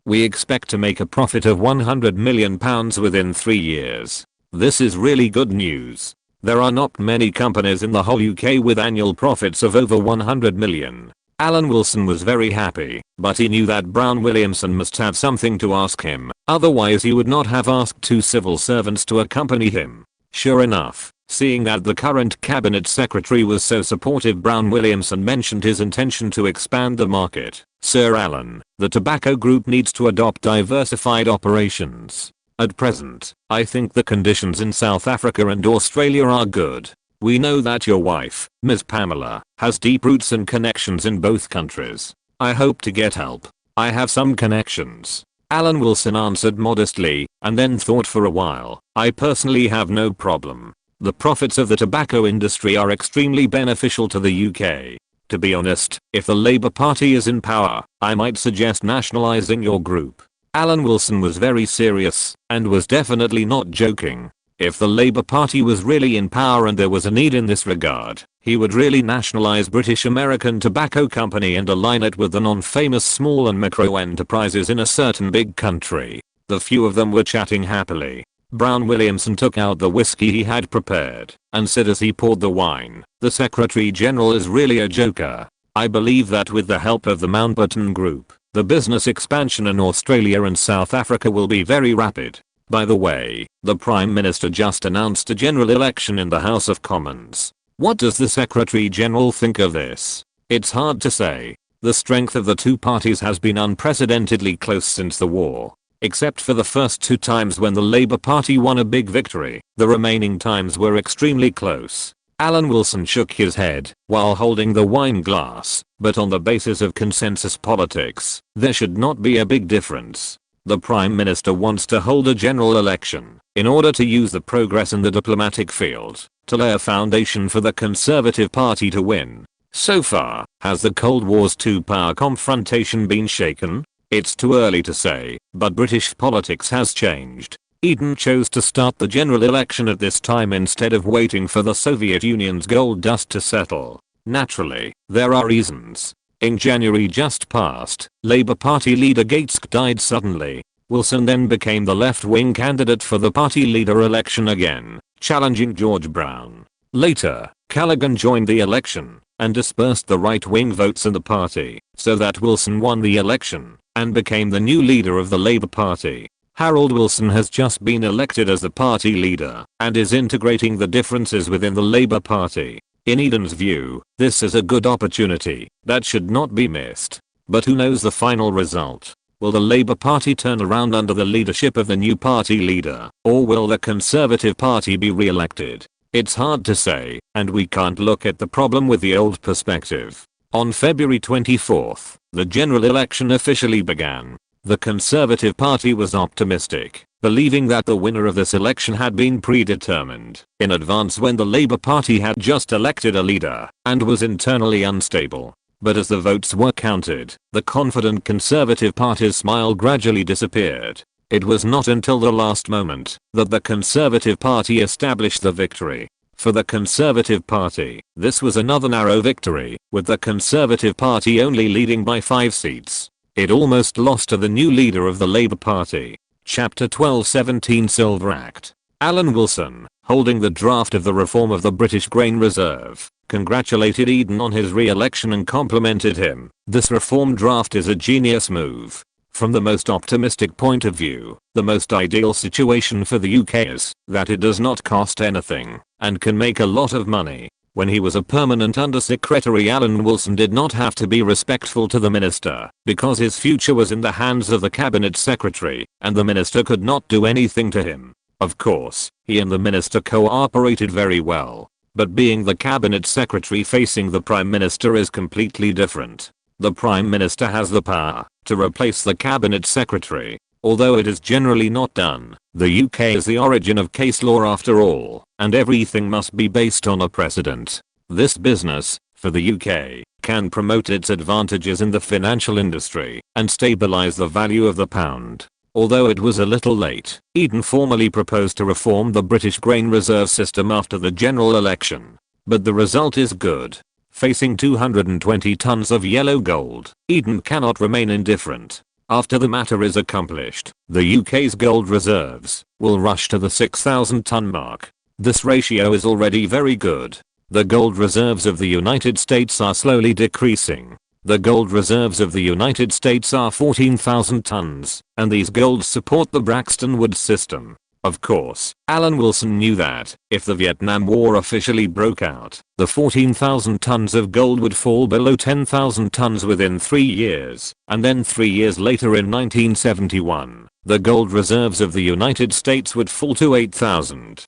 We expect to make a profit of £100 million within 3 years. This is really good news. There are not many companies in the whole UK with annual profits of over 100 million. Alan Wilson was very happy, but he knew that Brown Williamson must have something to ask him, otherwise he would not have asked two civil servants to accompany him. Sure enough, seeing that the current cabinet secretary was so supportive, Brown Williamson mentioned his intention to expand the market. "Sir Alan, the tobacco group needs to adopt diversified operations. At present, I think the conditions in South Africa and Australia are good. We know that your wife, Ms. Pamela, has deep roots and connections in both countries. I hope to get help. I have some connections." Alan Wilson answered modestly, and then thought for a while. "I personally have no problem. The profits of the tobacco industry are extremely beneficial to the UK. To be honest, if the Labour Party is in power, I might suggest nationalising your group." Alan Wilson was very serious, and was definitely not joking. If the Labour Party was really in power and there was a need in this regard, he would really nationalise British American Tobacco Company and align it with the non-famous small and micro enterprises in a certain big country. The few of them were chatting happily. Brown Williamson took out the whiskey he had prepared, and said as he poured the wine, "The Secretary General is really a joker. I believe that with the help of the Mountbatten Group, the business expansion in Australia and South Africa will be very rapid. By the way, the Prime Minister just announced a general election in the House of Commons. What does the Secretary General think of this? It's hard to say. The strength of the two parties has been unprecedentedly close since the war. Except for the first 2 times when the Labour Party won a big victory, the remaining times were extremely close." Alan Wilson shook his head while holding the wine glass, but on the basis of consensus politics, there should not be a big difference. The Prime Minister wants to hold a general election in order to use the progress in the diplomatic field to lay a foundation for the Conservative Party to win. So far, has the Cold War's two-power confrontation been shaken? It's too early to say, but British politics has changed. Eden chose to start the general election at this time instead of waiting for the Soviet Union's gold dust to settle. Naturally, there are reasons. In January just past, Labour Party leader Gates died suddenly. Wilson then became the left-wing candidate for the party leader election again, challenging George Brown. Later, Callaghan joined the election and dispersed the right-wing votes in the party, so that Wilson won the election and became the new leader of the Labour Party. Harold Wilson has just been elected as the party leader and is integrating the differences within the Labour Party. In Eden's view, this is a good opportunity that should not be missed. But who knows the final result? Will the Labour Party turn around under the leadership of the new party leader, or will the Conservative Party be re-elected? It's hard to say, and we can't look at the problem with the old perspective. On February 24th, the general election officially began. The Conservative Party was optimistic, believing that the winner of this election had been predetermined in advance when the Labour Party had just elected a leader and was internally unstable. But as the votes were counted, the confident Conservative Party's smile gradually disappeared. It was not until the last moment that the Conservative Party established the victory. For the Conservative Party, this was another narrow victory, with the Conservative Party only leading by 5 seats. It almost lost to the new leader of the Labour Party. Chapter 12-17 Silver Act. Alan Wilson, holding the draft of the reform of the British Grain Reserve, congratulated Eden on his re-election and complimented him. This reform draft is a genius move. From the most optimistic point of view, the most ideal situation for the UK is that it does not cost anything and can make a lot of money. When he was a permanent undersecretary, Alan Wilson did not have to be respectful to the minister because his future was in the hands of the cabinet secretary and the minister could not do anything to him. Of course, he and the minister cooperated very well. But being the cabinet secretary facing the prime minister is completely different. The prime minister has the power to replace the cabinet secretary, although it is generally not done. The UK is the origin of case law after all, and everything must be based on a precedent. This business, for the UK, can promote its advantages in the financial industry and stabilize the value of the pound. Although it was a little late, Eden formally proposed to reform the British grain reserve system after the general election. But the result is good. Facing 220 tons of yellow gold, Eden cannot remain indifferent. After the matter is accomplished, the UK's gold reserves will rush to the 6,000 ton mark. This ratio is already very good. The gold reserves of the United States are slowly decreasing. The gold reserves of the United States are 14,000 tons, and these golds support the Braxton Woods system. Of course, Alan Wilson knew that if the Vietnam War officially broke out, the 14,000 tons of gold would fall below 10,000 tons within 3 years, and then 3 years later in 1971, the gold reserves of the United States would fall to 8,000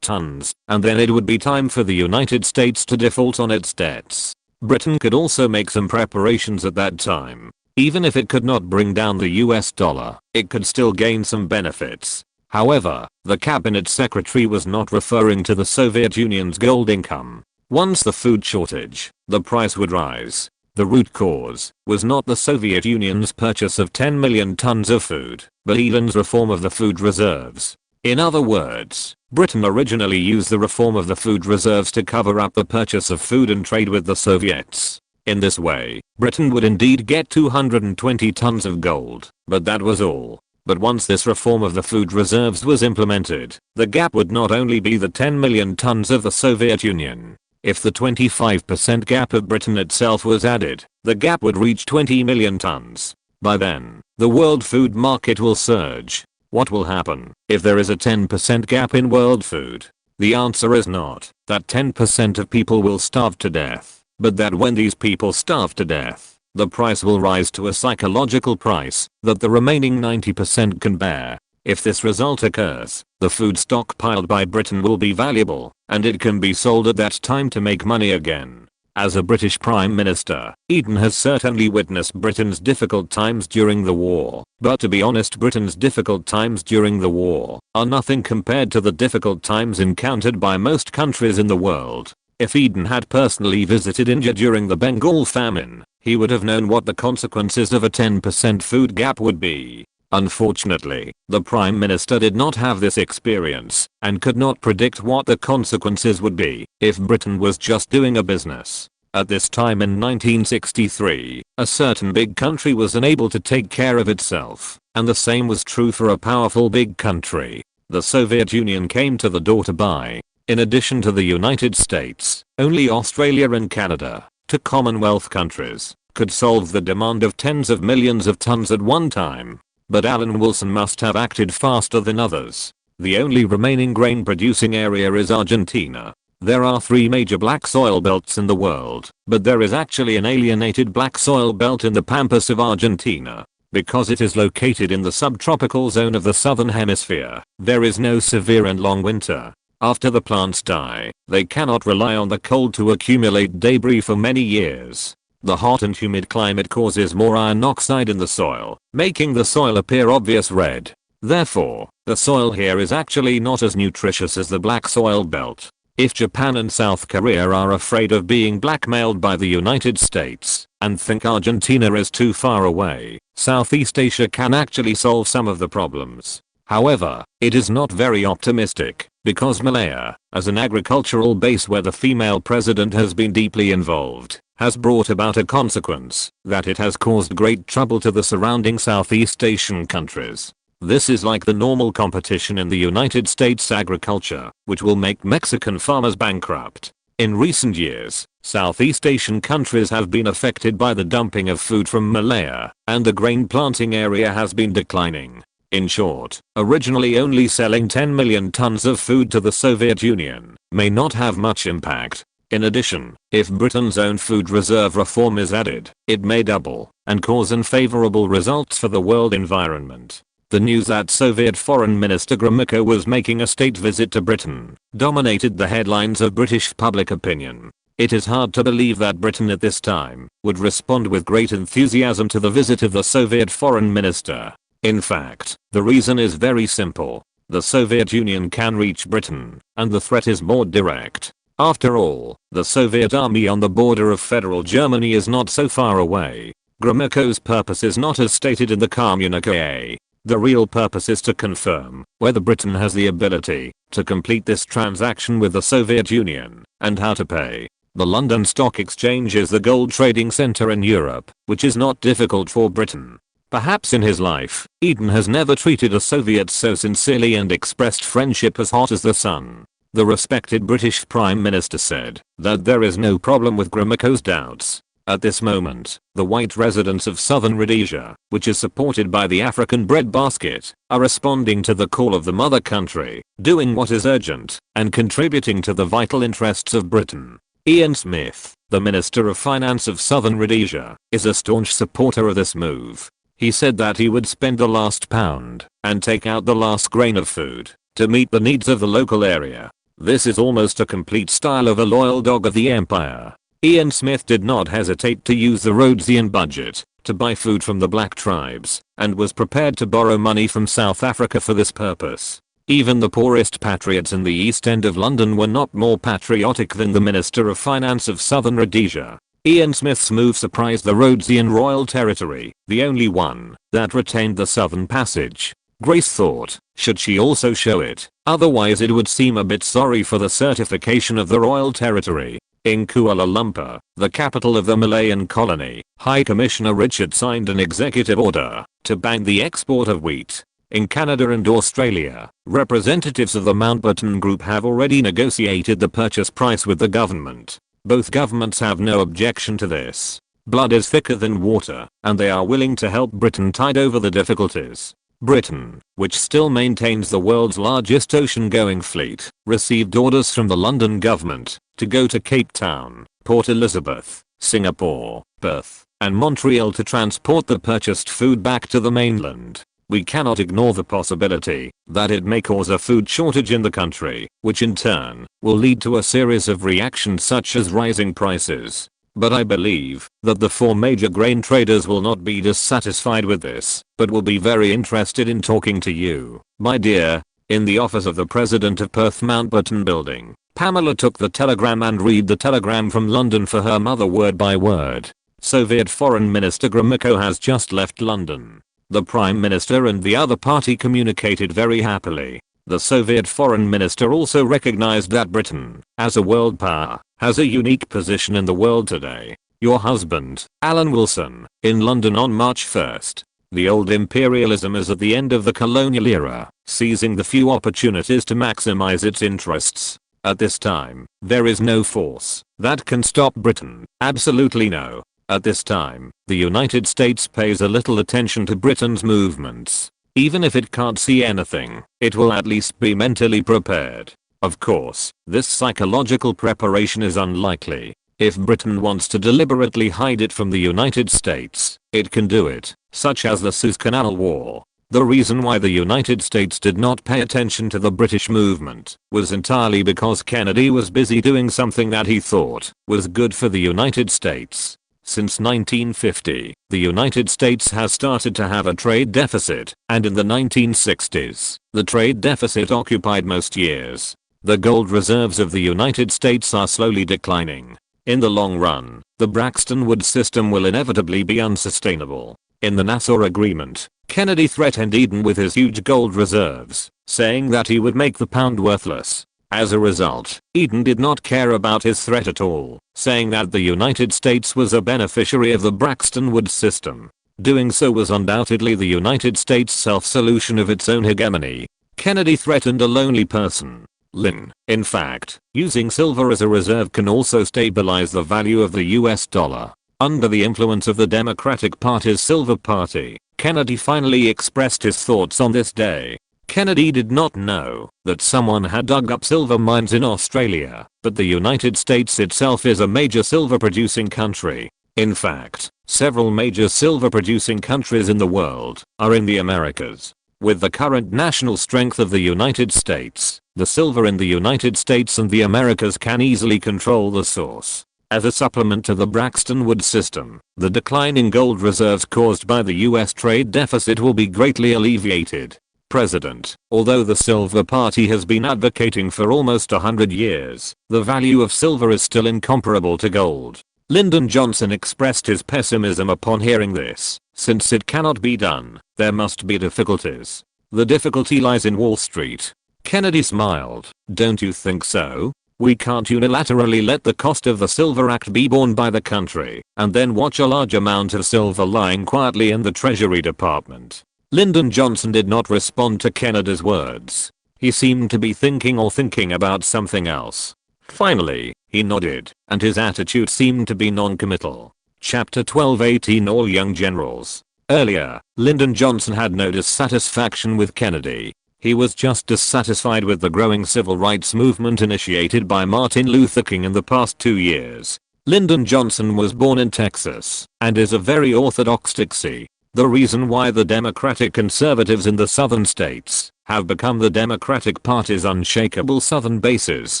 tons, and then it would be time for the United States to default on its debts. Britain could also make some preparations at that time. Even if it could not bring down the US dollar, it could still gain some benefits. However, the cabinet secretary was not referring to the Soviet Union's gold income. Once the food shortage, the price would rise. The root cause was not the Soviet Union's purchase of 10 million tons of food, but Eden's reform of the food reserves. In other words, Britain originally used the reform of the food reserves to cover up the purchase of food and trade with the Soviets. In this way, Britain would indeed get 220 tons of gold, but that was all. But once this reform of the food reserves was implemented, the gap would not only be the 10 million tons of the Soviet Union. If the 25% gap of Britain itself was added, the gap would reach 20 million tons. By then, the world food market will surge. What will happen if there is a 10% gap in world food? The answer is not that 10% of people will starve to death, but that when these people starve to death, the price will rise to a psychological price that the remaining 90% can bear. If this result occurs, the food stockpiled by Britain will be valuable, and it can be sold at that time to make money again. As a British Prime Minister, Eden has certainly witnessed Britain's difficult times during the war, but to be honest, Britain's difficult times during the war are nothing compared to the difficult times encountered by most countries in the world. If Eden had personally visited India during the Bengal famine, he would have known what the consequences of a 10% food gap would be. Unfortunately, the Prime Minister did not have this experience and could not predict what the consequences would be if Britain was just doing a business. At this time in 1963, a certain big country was unable to take care of itself, and the same was true for a powerful big country. The Soviet Union came to the door to buy. In addition to the United States, only Australia and Canada, two Commonwealth countries, could solve the demand of tens of millions of tons at one time. But Alan Wilson must have acted faster than others. The only remaining grain producing area is Argentina. There are 3 major black soil belts in the world, but there is actually an alienated black soil belt in the pampas of Argentina. Because it is located in the subtropical zone of the southern hemisphere, there is no severe and long winter. After the plants die, they cannot rely on the cold to accumulate debris for many years. The hot and humid climate causes more iron oxide in the soil, making the soil appear obvious red. Therefore, the soil here is actually not as nutritious as the black soil belt. If Japan and South Korea are afraid of being blackmailed by the United States and think Argentina is too far away, Southeast Asia can actually solve some of the problems. However, it is not very optimistic, because Malaya, as an agricultural base where the female president has been deeply involved, has brought about a consequence that it has caused great trouble to the surrounding Southeast Asian countries. This is like the normal competition in the United States agriculture, which will make Mexican farmers bankrupt. In recent years, Southeast Asian countries have been affected by the dumping of food from Malaya, and the grain planting area has been declining. In short, originally only selling 10 million tons of food to the Soviet Union may not have much impact. In addition, if Britain's own food reserve reform is added, it may double and cause unfavorable results for the world environment. The news that Soviet Foreign Minister Gromyko was making a state visit to Britain dominated the headlines of British public opinion. It is hard to believe that Britain at this time would respond with great enthusiasm to the visit of the Soviet Foreign Minister. In fact, the reason is very simple. The Soviet Union can reach Britain, and the threat is more direct. After all, the Soviet army on the border of federal Germany is not so far away. Gromyko's purpose is not as stated in the communiqué. The real purpose is to confirm whether Britain has the ability to complete this transaction with the Soviet Union, and how to pay. The London Stock Exchange is the gold trading center in Europe, which is not difficult for Britain. Perhaps in his life, Eden has never treated a Soviet so sincerely and expressed friendship as hot as the sun. The respected British Prime Minister said that there is no problem with Gromyko's doubts. At this moment, the white residents of southern Rhodesia, which is supported by the African breadbasket, are responding to the call of the mother country, doing what is urgent, and contributing to the vital interests of Britain. Ian Smith, the Minister of Finance of Southern Rhodesia, is a staunch supporter of this move. He said that he would spend the last pound and take out the last grain of food to meet the needs of the local area. This is almost a complete style of a loyal dog of the empire. Ian Smith did not hesitate to use the Rhodesian budget to buy food from the black tribes, and was prepared to borrow money from South Africa for this purpose. Even the poorest patriots in the East End of London were not more patriotic than the Minister of Finance of Southern Rhodesia. Ian Smith's move surprised the Rhodesian Royal Territory, the only one that retained the Southern Passage. Grace thought, should she also show it? Otherwise it would seem a bit sorry for the certification of the Royal Territory. In Kuala Lumpur, the capital of the Malayan colony, High Commissioner Richard signed an executive order to ban the export of wheat. In Canada and Australia, representatives of the Mountbatten Group have already negotiated the purchase price with the government. Both governments have no objection to this. Blood is thicker than water, and they are willing to help Britain tide over the difficulties. Britain, which still maintains the world's largest ocean-going fleet, received orders from the London government to go to Cape Town, Port Elizabeth, Singapore, Perth, and Montreal to transport the purchased food back to the mainland. We cannot ignore the possibility that it may cause a food shortage in the country, which in turn will lead to a series of reactions such as rising prices. But I believe that the 4 major grain traders will not be dissatisfied with this, but will be very interested in talking to you, my dear, in the office of the President of Perth Mountbatten Building, Pamela took the telegram and read the telegram from London for her mother word by word. Soviet Foreign Minister Gromyko has just left London. The Prime Minister and the other party communicated very happily. The Soviet Foreign Minister also recognized that Britain, as a world power, has a unique position in the world today. Your husband, Alan Wilson, in London on March 1st. The old imperialism is at the end of the colonial era, seizing the few opportunities to maximize its interests. At this time, there is no force that can stop Britain, absolutely no. At this time, the United States pays a little attention to Britain's movements. Even if it can't see anything, it will at least be mentally prepared. Of course, this psychological preparation is unlikely. If Britain wants to deliberately hide it from the United States, it can do it, such as the Suez Canal War. The reason why the United States did not pay attention to the British movement was entirely because Kennedy was busy doing something that he thought was good for the United States. Since 1950, the United States has started to have a trade deficit, and in the 1960s, the trade deficit occupied most years. The gold reserves of the United States are slowly declining. In the long run, the Bretton Woods system will inevitably be unsustainable. In the Nassau Agreement, Kennedy threatened Eden with his huge gold reserves, saying that he would make the pound worthless. As a result, Eden did not care about his threat at all, saying that the United States was a beneficiary of the Bretton Woods system. Doing so was undoubtedly the United States' self-solution of its own hegemony. Kennedy threatened a lonely person. Lynn. In fact, using silver as a reserve can also stabilize the value of the US dollar. Under the influence of the Democratic Party's Silver Party, Kennedy finally expressed his thoughts on this day. Kennedy did not know that someone had dug up silver mines in Australia, but the United States itself is a major silver producing country. In fact, several major silver producing countries in the world are in the Americas. With the current national strength of the United States, the silver in the United States and the Americas can easily control the source. As a supplement to the Bretton Woods system, the decline in gold reserves caused by the US trade deficit will be greatly alleviated. President, although the Silver Party has been advocating for almost 100 years, the value of silver is still incomparable to gold. Lyndon Johnson expressed his pessimism upon hearing this. Since it cannot be done, there must be difficulties. The difficulty lies in Wall Street. Kennedy smiled. Don't you think so? We can't unilaterally let the cost of the Silver Act be borne by the country, and then watch a large amount of silver lying quietly in the Treasury Department. Lyndon Johnson did not respond to Kennedy's words. He seemed to be thinking about something else. Finally, he nodded, and his attitude seemed to be non-committal. Chapter 12:18 All Young Generals. Earlier, Lyndon Johnson had no dissatisfaction with Kennedy. He was just dissatisfied with the growing civil rights movement initiated by Martin Luther King in the past 2 years. Lyndon Johnson was born in Texas and is a very orthodox Texie. The reason why the Democratic conservatives in the southern states have become the Democratic Party's unshakable southern bases,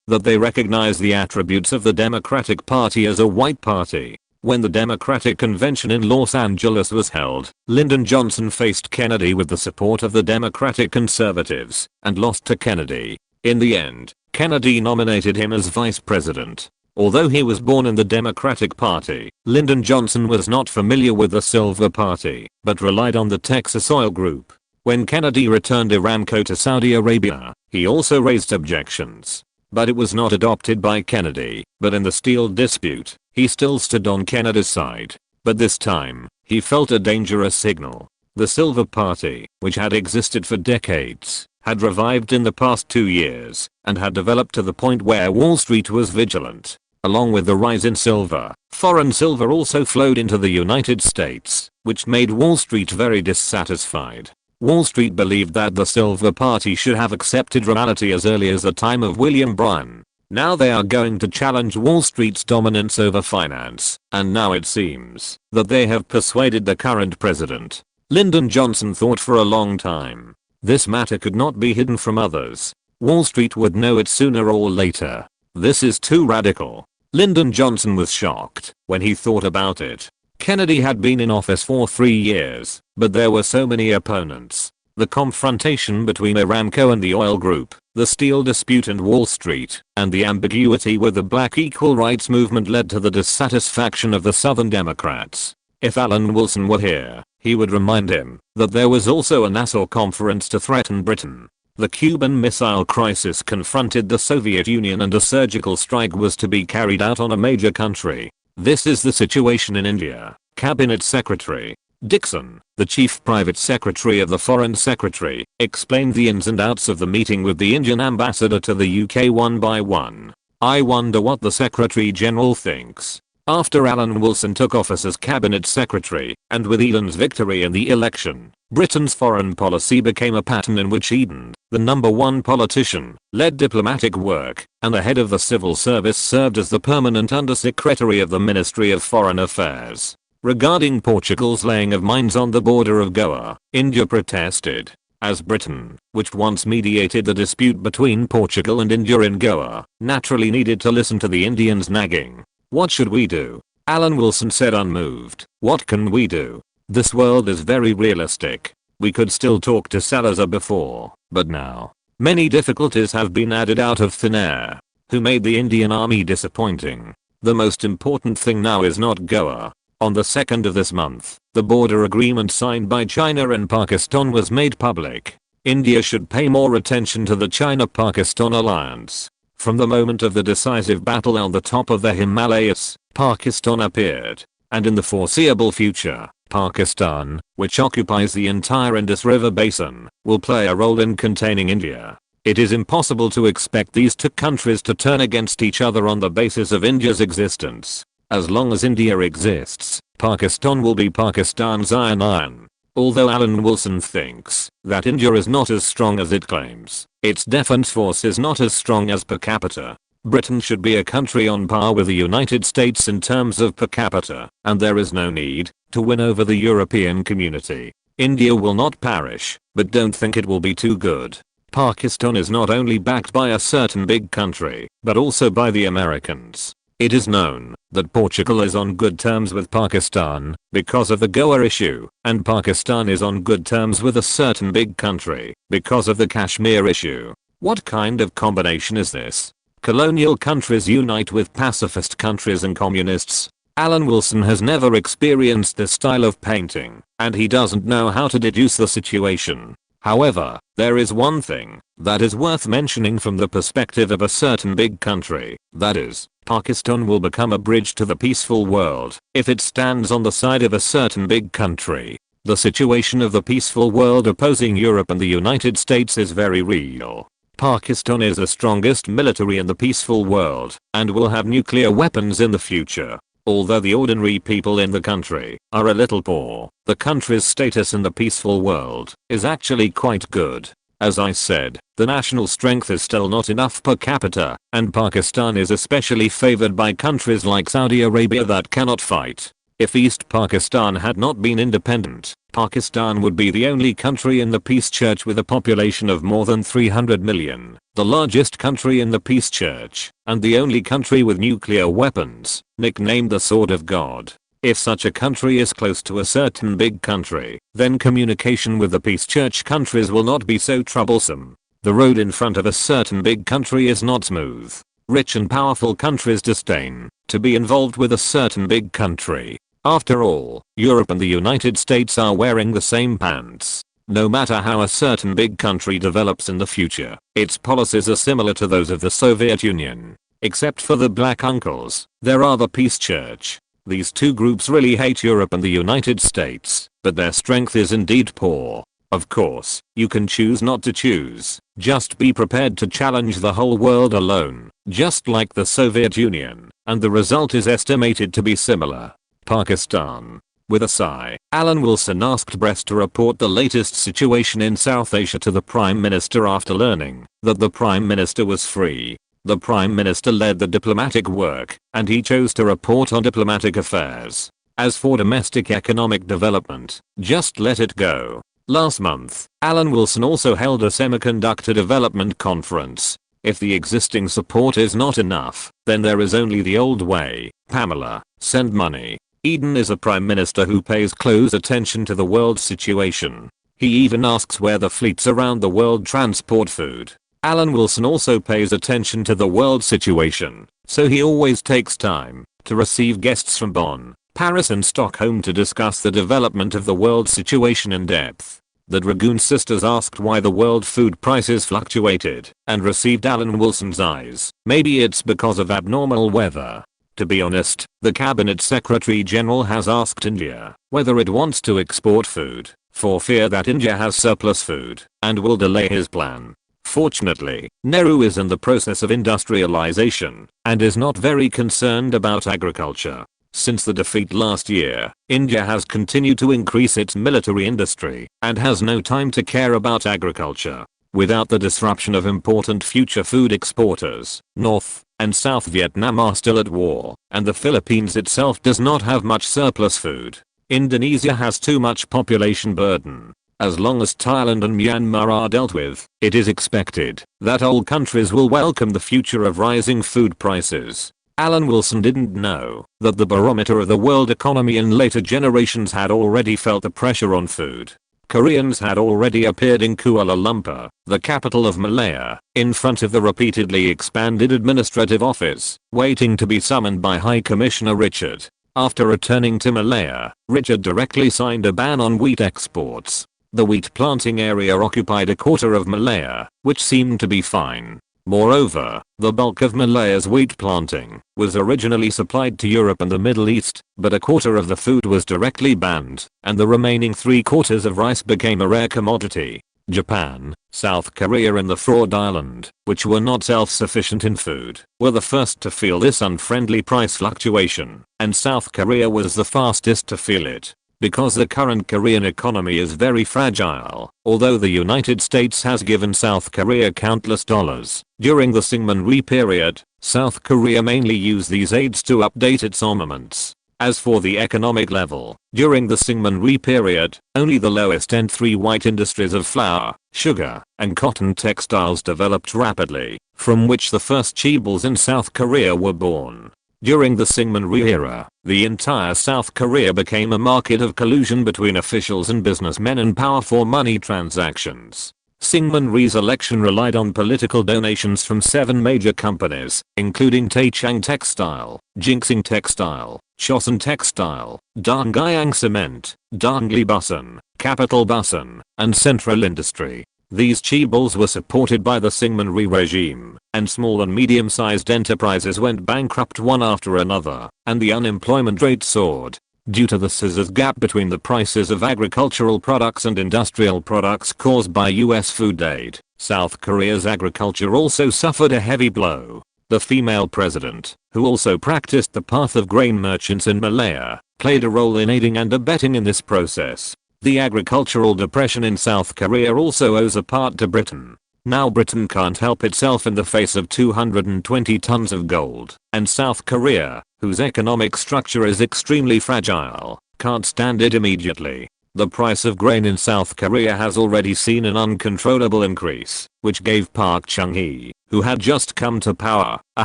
that they recognize the attributes of the Democratic Party as a white party. When the Democratic Convention in Los Angeles was held, Lyndon Johnson faced Kennedy with the support of the Democratic conservatives and lost to Kennedy. In the end, Kennedy nominated him as vice president. Although he was born in the Democratic Party, Lyndon Johnson was not familiar with the Silver Party, but relied on the Texas Oil Group. When Kennedy returned Aramco to Saudi Arabia, he also raised objections. But it was not adopted by Kennedy. But in the steel dispute, he still stood on Kennedy's side. But this time, he felt a dangerous signal. The Silver Party, which had existed for decades, had revived in the past 2 years, and had developed to the point where Wall Street was vigilant. Along with the rise in silver, foreign silver also flowed into the United States, which made Wall Street very dissatisfied. Wall Street believed that the Silver Party should have accepted reality as early as the time of William Bryan. Now they are going to challenge Wall Street's dominance over finance, and now it seems that they have persuaded the current president. Lyndon Johnson thought for a long time. This matter could not be hidden from others. Wall Street would know it sooner or later. This is too radical. Lyndon Johnson was shocked when he thought about it. Kennedy had been in office for 3 years, but there were so many opponents. the confrontation between Aramco and the oil group, the steel dispute and Wall Street, and the ambiguity with the black equal rights movement led to the dissatisfaction of the Southern Democrats. If Alan Wilson were here, he would remind him that there was also a Nassau conference to threaten Britain. The Cuban Missile Crisis confronted the Soviet Union and a surgical strike was to be carried out on a major country. This is the situation in India. Cabinet Secretary Dixon, the Chief Private Secretary of the Foreign Secretary, explained the ins and outs of the meeting with the Indian ambassador to the UK one by one. I wonder what the Secretary General thinks. After Alan Wilson took office as Cabinet Secretary, and with Eden's victory in the election, Britain's foreign policy became a pattern in which Eden, the #1 politician, led diplomatic work, and the head of the civil service served as the permanent undersecretary of the Ministry of Foreign Affairs. Regarding Portugal's laying of mines on the border of Goa, India protested. As Britain, which once mediated the dispute between Portugal and India in Goa, naturally needed to listen to the Indians nagging. What should we do? Alan Wilson said unmoved. What can we do? This world is very realistic. We could still talk to Salazar before, but now, many difficulties have been added out of thin air. Who made the Indian army disappointing? The most important thing now is not Goa. On the 2nd of this month, the border agreement signed by China and Pakistan was made public. India should pay more attention to the China-Pakistan alliance. From the moment of the decisive battle on the top of the Himalayas, Pakistan appeared. And in the foreseeable future, Pakistan, which occupies the entire Indus River basin, will play a role in containing India. It is impossible to expect these two countries to turn against each other on the basis of India's existence. As long as India exists, Pakistan will be Pakistan's iron. Although Alan Wilson thinks that India is not as strong as it claims, its defense force is not as strong as per capita. Britain should be a country on par with the United States in terms of per capita, and there is no need to win over the European community. India will not perish, but don't think it will be too good. Pakistan is not only backed by a certain big country, but also by the Americans. It is known that Portugal is on good terms with Pakistan because of the Goa issue, and Pakistan is on good terms with a certain big country because of the Kashmir issue. What kind of combination is this? Colonial countries unite with pacifist countries and communists. Alan Wilson has never experienced this style of painting, and he doesn't know how to deduce the situation. However, there is one thing that is worth mentioning from the perspective of a certain big country, that is, Pakistan will become a bridge to the peaceful world if it stands on the side of a certain big country. The situation of the peaceful world opposing Europe and the United States is very real. Pakistan is the strongest military in the peaceful world and will have nuclear weapons in the future. Although the ordinary people in the country are a little poor, the country's status in the peaceful world is actually quite good. As I said, the national strength is still not enough per capita, and Pakistan is especially favored by countries like Saudi Arabia that cannot fight. If East Pakistan had not been independent, Pakistan would be the only country in the Peace Church with a population of more than 300 million, the largest country in the Peace Church, and the only country with nuclear weapons, nicknamed the Sword of God. If such a country is close to a certain big country, then communication with the Peace Church countries will not be so troublesome. The road in front of a certain big country is not smooth. Rich and powerful countries disdain to be involved with a certain big country. After all, Europe and the United States are wearing the same pants. No matter how a certain big country develops in the future, its policies are similar to those of the Soviet Union. Except for the black uncles, there are the Peace Church. These two groups really hate Europe and the United States, but their strength is indeed poor. Of course, you can choose not to choose. Just be prepared to challenge the whole world alone, just like the Soviet Union, and the result is estimated to be similar. Pakistan. With a sigh, Alan Wilson asked Brest to report the latest situation in South Asia to the Prime Minister after learning that the Prime Minister was free. The Prime Minister led the diplomatic work, and he chose to report on diplomatic affairs. As for domestic economic development, just let it go. Last month, Alan Wilson also held a semiconductor development conference. If the existing support is not enough, then there is only the old way. Pamela, send money. Eden is a prime minister who pays close attention to the world situation. He even asks where the fleets around the world transport food. Alan Wilson also pays attention to the world situation, so he always takes time to receive guests from Bonn, Paris and Stockholm to discuss the development of the world situation in depth. The Dragoon sisters asked why the world food prices fluctuated and received Alan Wilson's eyes. Maybe it's because of abnormal weather. To be honest, the Cabinet Secretary General has asked India whether it wants to export food, for fear that India has surplus food and will delay his plan. Fortunately, Nehru is in the process of industrialization and is not very concerned about agriculture. Since the defeat last year, India has continued to increase its military industry and has no time to care about agriculture. Without the disruption of important future food exporters, North and South Vietnam are still at war, and the Philippines itself does not have much surplus food. Indonesia has too much population burden. As long as Thailand and Myanmar are dealt with, it is expected that all countries will welcome the future of rising food prices. Alan Wilson didn't know that the barometer of the world economy in later generations had already felt the pressure on food. Koreans had already appeared in Kuala Lumpur, the capital of Malaya, in front of the repeatedly expanded administrative office, waiting to be summoned by High Commissioner Richard. After returning to Malaya, Richard directly signed a ban on wheat exports. The wheat planting area occupied a quarter of Malaya, which seemed to be fine. Moreover, the bulk of Malaya's wheat planting was originally supplied to Europe and the Middle East, but a quarter of the food was directly banned, and the remaining 3/4 of rice became a rare commodity. Japan, South Korea and the Fraud Island, which were not self-sufficient in food, were the first to feel this unfriendly price fluctuation, and South Korea was the fastest to feel it. Because the current Korean economy is very fragile, although the United States has given South Korea countless dollars. During the Syngman-rhee period, South Korea mainly used these aids to update its armaments. As for the economic level, during the Syngman-rhee period, only the lowest end 3 white industries of flour, sugar, and cotton textiles developed rapidly, from which the first chaebols in South Korea were born. During the Syngman-rhee era, the entire South Korea became a market of collusion between officials and businessmen and power for money transactions. Syngman-rhee's election relied on political donations from 7 major companies, including Taechang Textile, Jinxing Textile, Chosun Textile, Dongguyang Cement, Dongli Busan, Capital Busan, and Central Industry. These chaebols were supported by the Syngman-rhee regime, and small and medium-sized enterprises went bankrupt one after another, and the unemployment rate soared. Due to the scissors gap between the prices of agricultural products and industrial products caused by US food aid, South Korea's agriculture also suffered a heavy blow. The female president, who also practiced the path of grain merchants in Malaya, played a role in aiding and abetting in this process. The agricultural depression in South Korea also owes a part to Britain. Now Britain can't help itself in the face of 220 tons of gold, and South Korea, whose economic structure is extremely fragile, can't stand it immediately. The price of grain in South Korea has already seen an uncontrollable increase, which gave Park Chung-hee, who had just come to power, a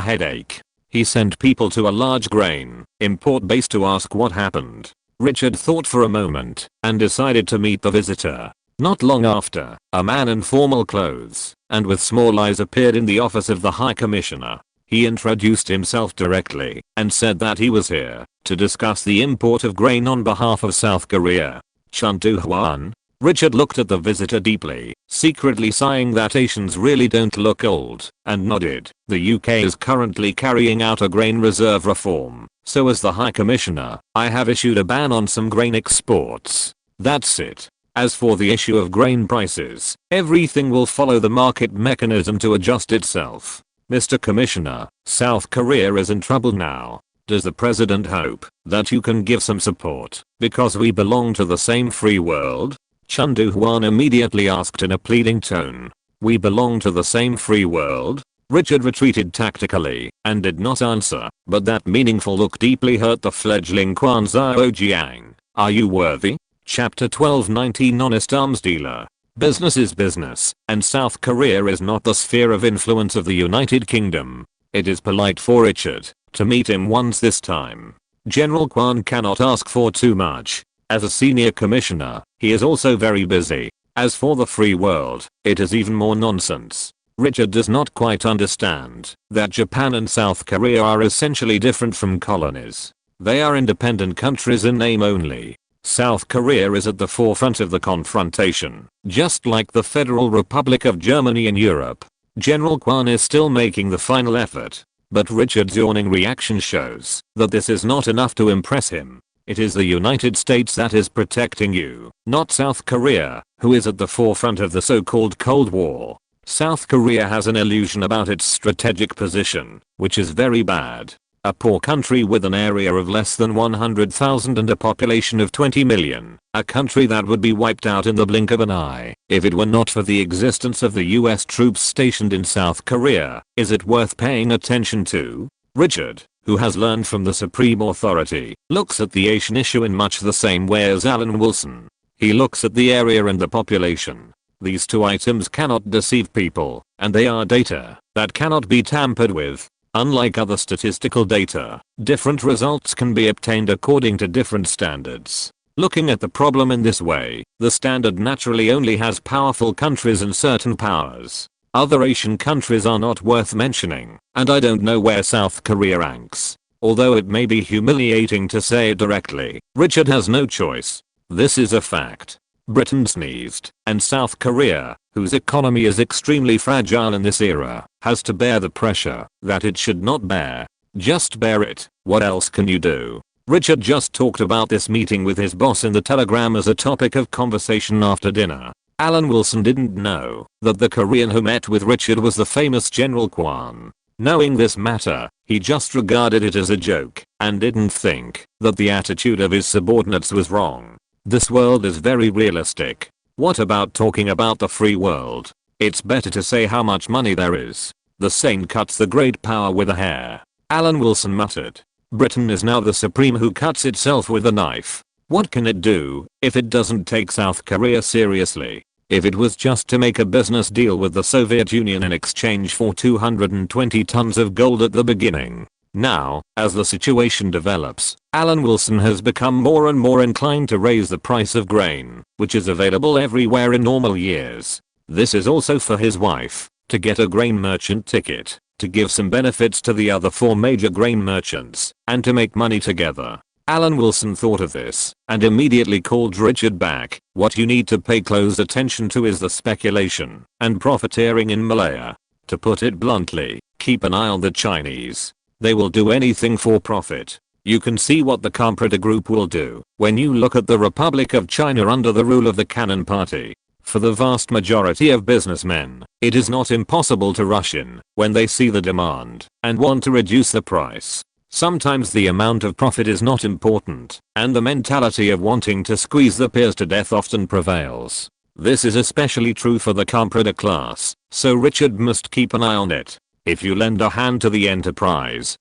headache. He sent people to a large grain import base to ask what happened. Richard thought for a moment and decided to meet the visitor. Not long after, a man in formal clothes and with small eyes appeared in the office of the High Commissioner. He introduced himself directly and said that he was here to discuss the import of grain on behalf of South Korea. Chun Do-hwan. Richard looked at the visitor deeply, secretly sighing that Asians really don't look old, and nodded. The UK is currently carrying out a grain reserve reform. So as the High Commissioner, I have issued a ban on some grain exports. That's it. As for the issue of grain prices, everything will follow the market mechanism to adjust itself. Mr. Commissioner, South Korea is in trouble now. Does the president hope that you can give some support, because we belong to the same free world? Chun Do-hwan immediately asked in a pleading tone. We belong to the same free world? Richard retreated tactically and did not answer, but that meaningful look deeply hurt the fledgling Kwan Zhao Jiang. Are you worthy? Chapter 1219 Honest Arms Dealer. Business is business, and South Korea is not the sphere of influence of the United Kingdom. It is polite for Richard to meet him once this time. General Kwan cannot ask for too much. As a senior commissioner, he is also very busy. As for the free world, it is even more nonsense. Richard does not quite understand that Japan and South Korea are essentially different from colonies. They are independent countries in name only. South Korea is at the forefront of the confrontation, just like the Federal Republic of Germany in Europe. General Kwan is still making the final effort, but Richard's yawning reaction shows that this is not enough to impress him. It is the United States that is protecting you, not South Korea, who is at the forefront of the so-called Cold War. South Korea has an illusion about its strategic position, which is very bad. A poor country with an area of less than 100,000 and a population of 20 million. A country that would be wiped out in the blink of an eye if it were not for the existence of the US troops stationed in South Korea. Is it worth paying attention to? Richard, who has learned from the supreme authority, looks at the Asian issue in much the same way as Alan Wilson. He looks at the area and the population. These two items cannot deceive people, and they are data that cannot be tampered with. Unlike other statistical data, different results can be obtained according to different standards. Looking at the problem in this way, the standard naturally only has powerful countries and certain powers. Other Asian countries are not worth mentioning, and I don't know where South Korea ranks. Although it may be humiliating to say it directly, Richard has no choice. This is a fact. Britain sneezed, and South Korea, whose economy is extremely fragile in this era, has to bear the pressure that it should not bear. Just bear it. What else can you do? Richard just talked about this meeting with his boss in the telegram as a topic of conversation after dinner. Alan Wilson didn't know that the Korean who met with Richard was the famous General Kwan. Knowing this matter, he just regarded it as a joke and didn't think that the attitude of his subordinates was wrong. This world is very realistic. What about talking about the free world? It's better to say how much money there is. The Seine cuts the great power with a hair. Alan Wilson muttered. Britain is now the supreme who cuts itself with a knife. What can it do if it doesn't take South Korea seriously? If it was just to make a business deal with the Soviet Union in exchange for 220 tons of gold at the beginning. Now, as the situation develops, Alan Wilson has become more and more inclined to raise the price of grain, which is available everywhere in normal years. This is also for his wife, to get a grain merchant ticket, to give some benefits to the other 4 major grain merchants, and to make money together. Alan Wilson thought of this, and immediately called Richard back. What you need to pay close attention to is the speculation and profiteering in Malaya. To put it bluntly, keep an eye on the Chinese. They will do anything for profit. You can see what the Comprator Group will do when you look at the Republic of China under the rule of the Cannon Party. For the vast majority of businessmen, it is not impossible to rush in when they see the demand and want to reduce the price. Sometimes the amount of profit is not important, and the mentality of wanting to squeeze the peers to death often prevails. This is especially true for the Comprator class, so Richard must keep an eye on it. If you lend a hand to the enterprise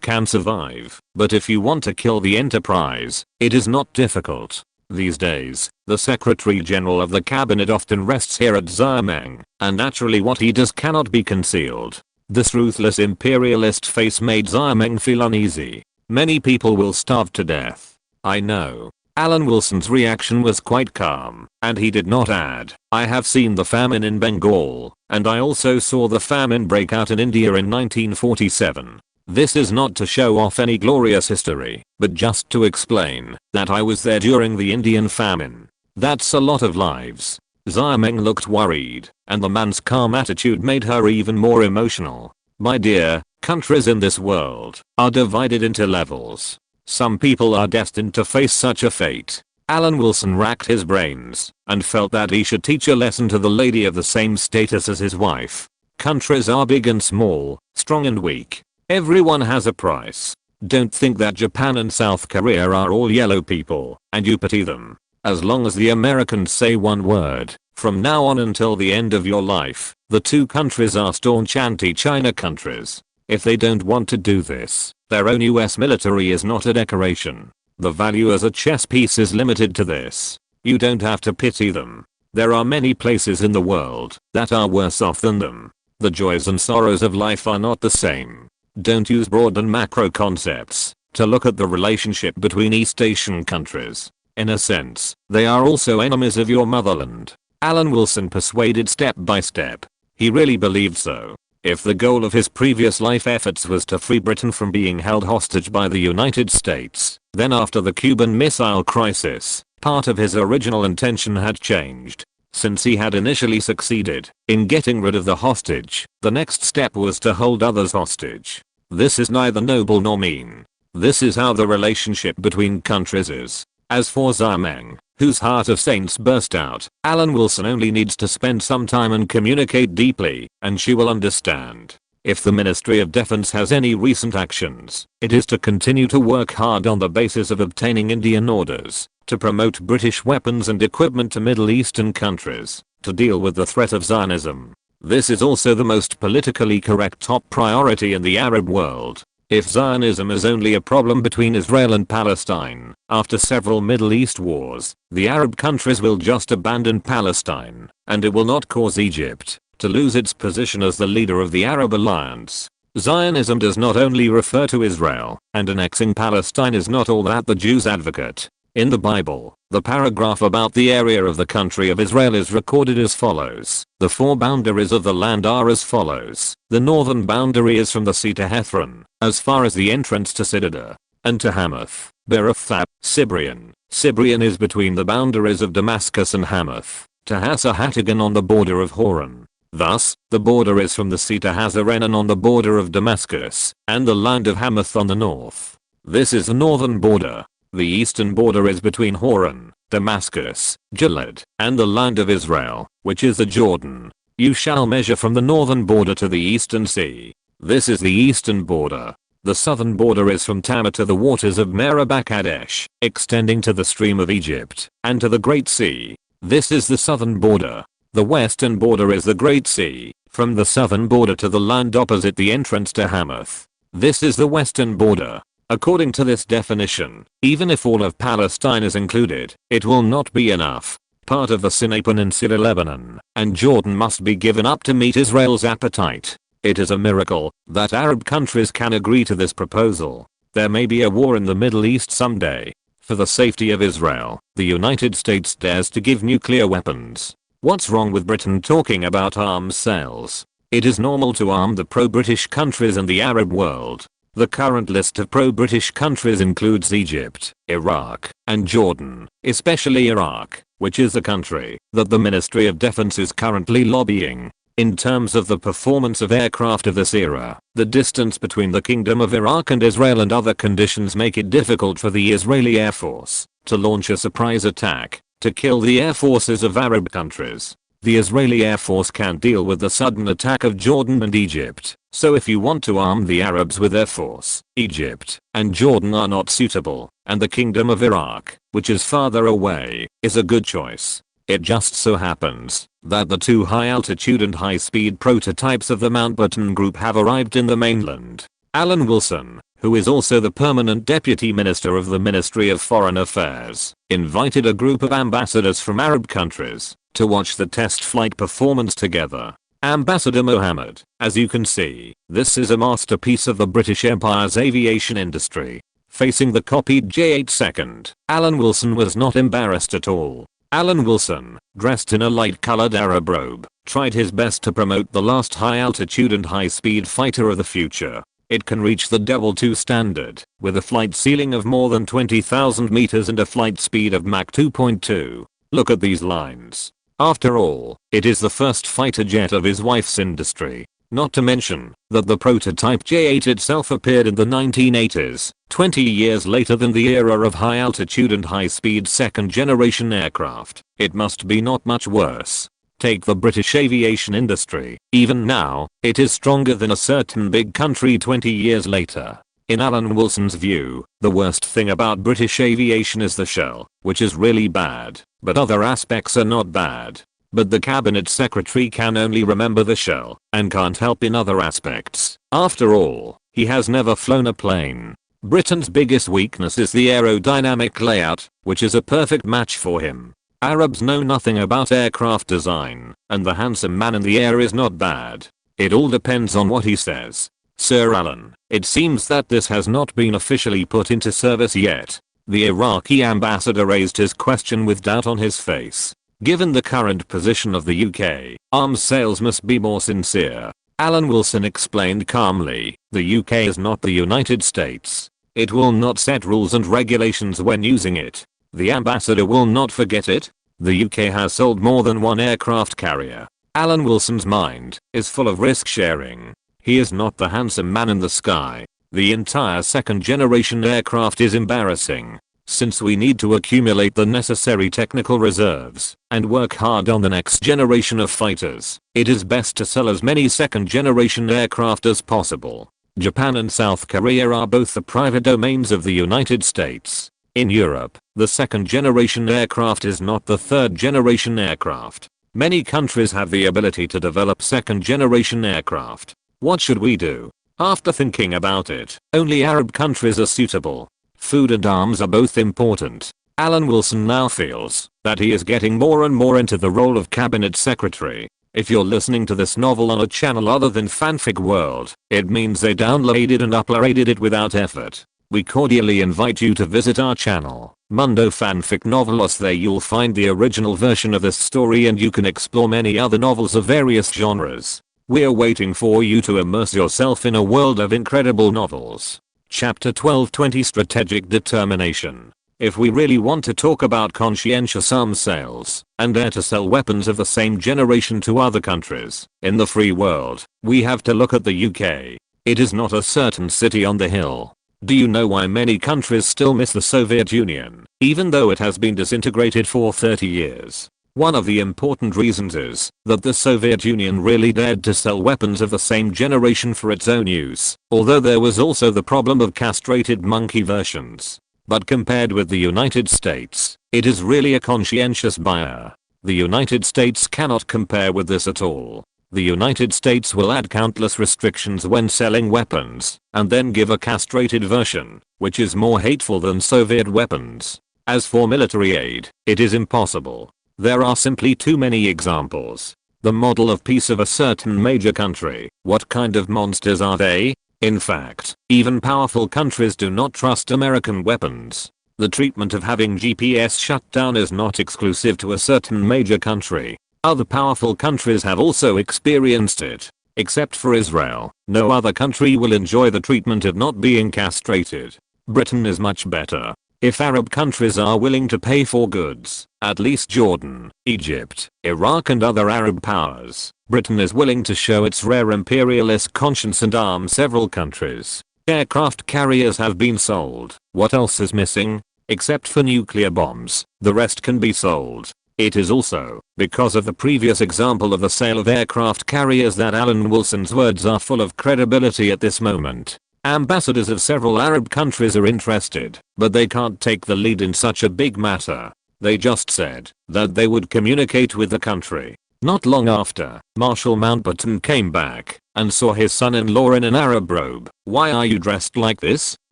can survive. But if you want to kill the enterprise, it is not difficult. These days, the Secretary General of the Cabinet often rests here at Xiamen, and naturally what he does cannot be concealed. This ruthless imperialist face made Xiamen feel uneasy. Many people will starve to death. I know. Alan Wilson's reaction was quite calm, and he did not add, I have seen the famine in Bengal, and I also saw the famine break out in India in 1947. This is not to show off any glorious history, but just to explain that I was there during the Indian famine. That's a lot of lives. Xiamen looked worried, and the man's calm attitude made her even more emotional. My dear, countries in this world are divided into levels. Some people are destined to face such a fate. Alan Wilson racked his brains and felt that he should teach a lesson to the lady of the same status as his wife. Countries are big and small, strong and weak. Everyone has a price. Don't think that Japan and South Korea are all yellow people and you pity them. As long as the Americans say one word, from now on until the end of your life, the two countries are staunch anti-China countries. If they don't want to do this, their own US military is not a decoration. The value as a chess piece is limited to this. You don't have to pity them. There are many places in the world that are worse off than them. The joys and sorrows of life are not the same. Don't use broad and macro concepts to look at the relationship between East Asian countries. In a sense, they are also enemies of your motherland. Alan Wilson persuaded step by step. He really believed so. If the goal of his previous life efforts was to free Britain from being held hostage by the United States, then after the Cuban Missile Crisis, part of his original intention had changed. Since he had initially succeeded in getting rid of the hostage, the next step was to hold others hostage. This is neither noble nor mean. This is how the relationship between countries is. As for Xiaomeng, whose heart of saints burst out, Alan Wilson only needs to spend some time and communicate deeply, and she will understand. If the Ministry of Defense has any recent actions, it is to continue to work hard on the basis of obtaining Indian orders, to promote British weapons and equipment to Middle Eastern countries, to deal with the threat of Zionism. This is also the most politically correct top priority in the Arab world. If Zionism is only a problem between Israel and Palestine, after several Middle East wars, the Arab countries will just abandon Palestine, and it will not cause Egypt to lose its position as the leader of the Arab alliance. Zionism does not only refer to Israel, and annexing Palestine is not all that the Jews advocate. In the Bible, the paragraph about the area of the country of Israel is recorded as follows. The four boundaries of the land are as follows. The northern boundary is from the sea to Hethron, as far as the entrance to Sidada, and to Hamath, Berothab, Cibrian. Cibrian is between the boundaries of Damascus and Hamath, to Hasahatagan on the border of Horan. Thus, the border is from the sea to Hazarenan on the border of Damascus, and the land of Hamath on the north. This is the northern border. The eastern border is between Horan, Damascus, Gilead, and the land of Israel, which is the Jordan. You shall measure from the northern border to the eastern sea. This is the eastern border. The southern border is from Tamar to the waters of Meribah Kadesh, extending to the stream of Egypt, and to the Great Sea. This is the southern border. The western border is the Great Sea, from the southern border to the land opposite the entrance to Hamath. This is the western border. According to this definition, even if all of Palestine is included, it will not be enough. Part of the Sinai Peninsula, Lebanon, and Jordan must be given up to meet Israel's appetite. It is a miracle that Arab countries can agree to this proposal. There may be a war in the Middle East someday. For the safety of Israel, the United States dares to give nuclear weapons. What's wrong with Britain talking about arms sales? It is normal to arm the pro-British countries in the Arab world. The current list of pro-British countries includes Egypt, Iraq, and Jordan, especially Iraq, which is a country that the Ministry of Defense is currently lobbying. In terms of the performance of aircraft of this era, the distance between the Kingdom of Iraq and Israel and other conditions make it difficult for the Israeli Air Force to launch a surprise attack to kill the air forces of Arab countries. The Israeli Air Force can't deal with the sudden attack of Jordan and Egypt, so if you want to arm the Arabs with Air Force, Egypt and Jordan are not suitable, and the Kingdom of Iraq, which is farther away, is a good choice. It just so happens that the two high-altitude and high-speed prototypes of the Mountbatten Group have arrived in the mainland. Alan Wilson, who is also the permanent deputy minister of the Ministry of Foreign Affairs, invited a group of ambassadors from Arab countries to watch the test flight performance together. Ambassador Mohammed, as you can see, this is a masterpiece of the British Empire's aviation industry. Facing the copied J-8 second, Alan Wilson was not embarrassed at all. Alan Wilson, dressed in a light-colored Arab robe, tried his best to promote the last high-altitude and high-speed fighter of the future. It can reach the Devil 2 standard, with a flight ceiling of more than 20,000 meters and a flight speed of Mach 2.2. Look at these lines. After all, it is the first fighter jet of his wife's industry. Not to mention that the prototype J-8 itself appeared in the 1980s, 20 years later than the era of high-altitude and high-speed second-generation aircraft. It must be not much worse. Take the British aviation industry. Even now, it is stronger than a certain big country 20 years later. In Alan Wilson's view, the worst thing about British aviation is the shell, which is really bad, but other aspects are not bad. But the cabinet secretary can only remember the shell, and can't help in other aspects. After all, he has never flown a plane. Britain's biggest weakness is the aerodynamic layout, which is a perfect match for him. Arabs know nothing about aircraft design, and the handsome man in the air is not bad. It all depends on what he says. Sir Alan, it seems that this has not been officially put into service yet. The Iraqi ambassador raised his question with doubt on his face. Given the current position of the UK, arms sales must be more sincere. Alan Wilson explained calmly, the UK is not the United States. It will not set rules and regulations when using it. The ambassador will not forget it. The UK has sold more than one aircraft carrier. Alan Wilson's mind is full of risk sharing. He is not the handsome man in the sky. The entire second generation aircraft is embarrassing. Since we need to accumulate the necessary technical reserves and work hard on the next generation of fighters, it is best to sell as many second generation aircraft as possible. Japan and South Korea are both the private domains of the United States. In Europe, the second generation aircraft is not the third generation aircraft. Many countries have the ability to develop second generation aircraft. What should we do? After thinking about it, only Arab countries are suitable. Food and arms are both important. Alan Wilson now feels that he is getting more and more into the role of cabinet secretary. If you're listening to this novel on a channel other than Fanfic World, it means they downloaded and uploaded it without effort. We cordially invite you to visit our channel, Mundo Fanfic Novelos. There you'll find the original version of this story and you can explore many other novels of various genres. We're waiting for you to immerse yourself in a world of incredible novels. Chapter 12:20 Strategic Determination. If we really want to talk about conscientious arms sales and dare to sell weapons of the same generation to other countries in the free world, we have to look at the UK. It is not a certain city on the hill. Do you know why many countries still miss the Soviet Union, even though it has been disintegrated for 30 years? One of the important reasons is that the Soviet Union really dared to sell weapons of the same generation for its own use, although there was also the problem of castrated monkey versions. But compared with the United States, it is really a conscientious buyer. The United States cannot compare with this at all. The United States will add countless restrictions when selling weapons, and then give a castrated version, which is more hateful than Soviet weapons. As for military aid, it is impossible. There are simply too many examples. The model of peace of a certain major country, what kind of monsters are they? In fact, even powerful countries do not trust American weapons. The treatment of having GPS shut down is not exclusive to a certain major country. Other powerful countries have also experienced it. Except for Israel, no other country will enjoy the treatment of not being castrated. Britain is much better. If Arab countries are willing to pay for goods, at least Jordan, Egypt, Iraq and other Arab powers, Britain is willing to show its rare imperialist conscience and arm several countries. Aircraft carriers have been sold. What else is missing? Except for nuclear bombs, the rest can be sold. It is also because of the previous example of the sale of aircraft carriers that Alan Wilson's words are full of credibility at this moment. Ambassadors of several Arab countries are interested, but they can't take the lead in such a big matter. They just said that they would communicate with the country. Not long after, Marshal Mountbatten came back and saw his son-in-law in an Arab robe. "Why are you dressed like this?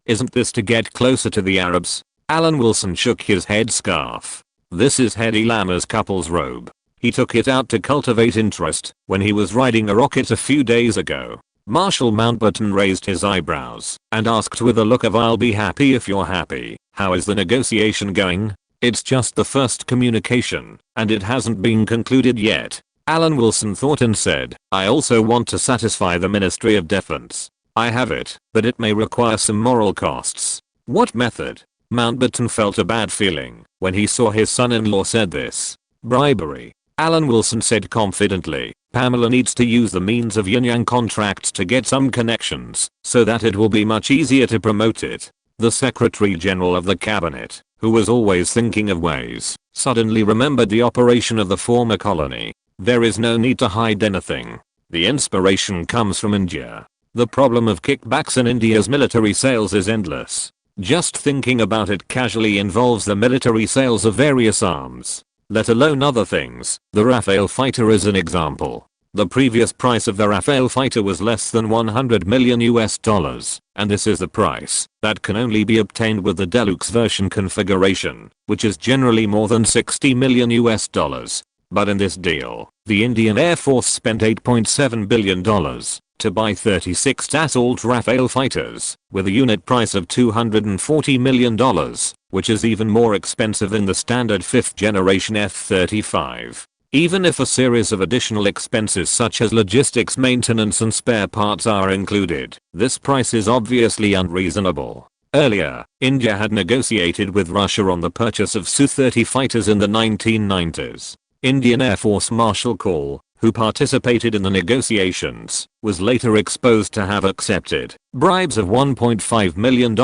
Isn't this to get closer to the Arabs?" Alan Wilson shook his head scarf. "This is Hedy Lamar's couple's robe. He took it out to cultivate interest when he was riding a rocket a few days ago." Marshal Mountbatten raised his eyebrows and asked with a look of "I'll be happy if you're happy. How is the negotiation going?" "It's just the first communication, and it hasn't been concluded yet." Alan Wilson thought and said, "I also want to satisfy the Ministry of Defense. I have it, but it may require some moral costs." "What method?" Mountbatten felt a bad feeling when he saw his son-in-law said this. "Bribery." Alan Wilson said confidently, "Pamela needs to use the means of yin-yang contracts to get some connections, so that it will be much easier to promote it." The Secretary General of the Cabinet, who was always thinking of ways, suddenly remembered the operation of the former colony. There is no need to hide anything. The inspiration comes from India. The problem of kickbacks in India's military sales is endless. Just thinking about it casually involves the military sales of various arms, let alone other things. The Rafale fighter is an example. The previous price of the Rafale fighter was less than $100 million, and this is the price that can only be obtained with the deluxe version configuration, which is generally more than $60 million. But in this deal, the Indian Air Force spent $8.7 billion to buy 36 Dassault Rafale fighters with a unit price of $240 million. which is even more expensive than the standard 5th generation F-35. Even if a series of additional expenses such as logistics, maintenance and spare parts are included, this price is obviously unreasonable. Earlier, India had negotiated with Russia on the purchase of Su-30 fighters in the 1990s. Indian Air Force Marshal Call, who participated in the negotiations, was later exposed to have accepted bribes of $1.5 million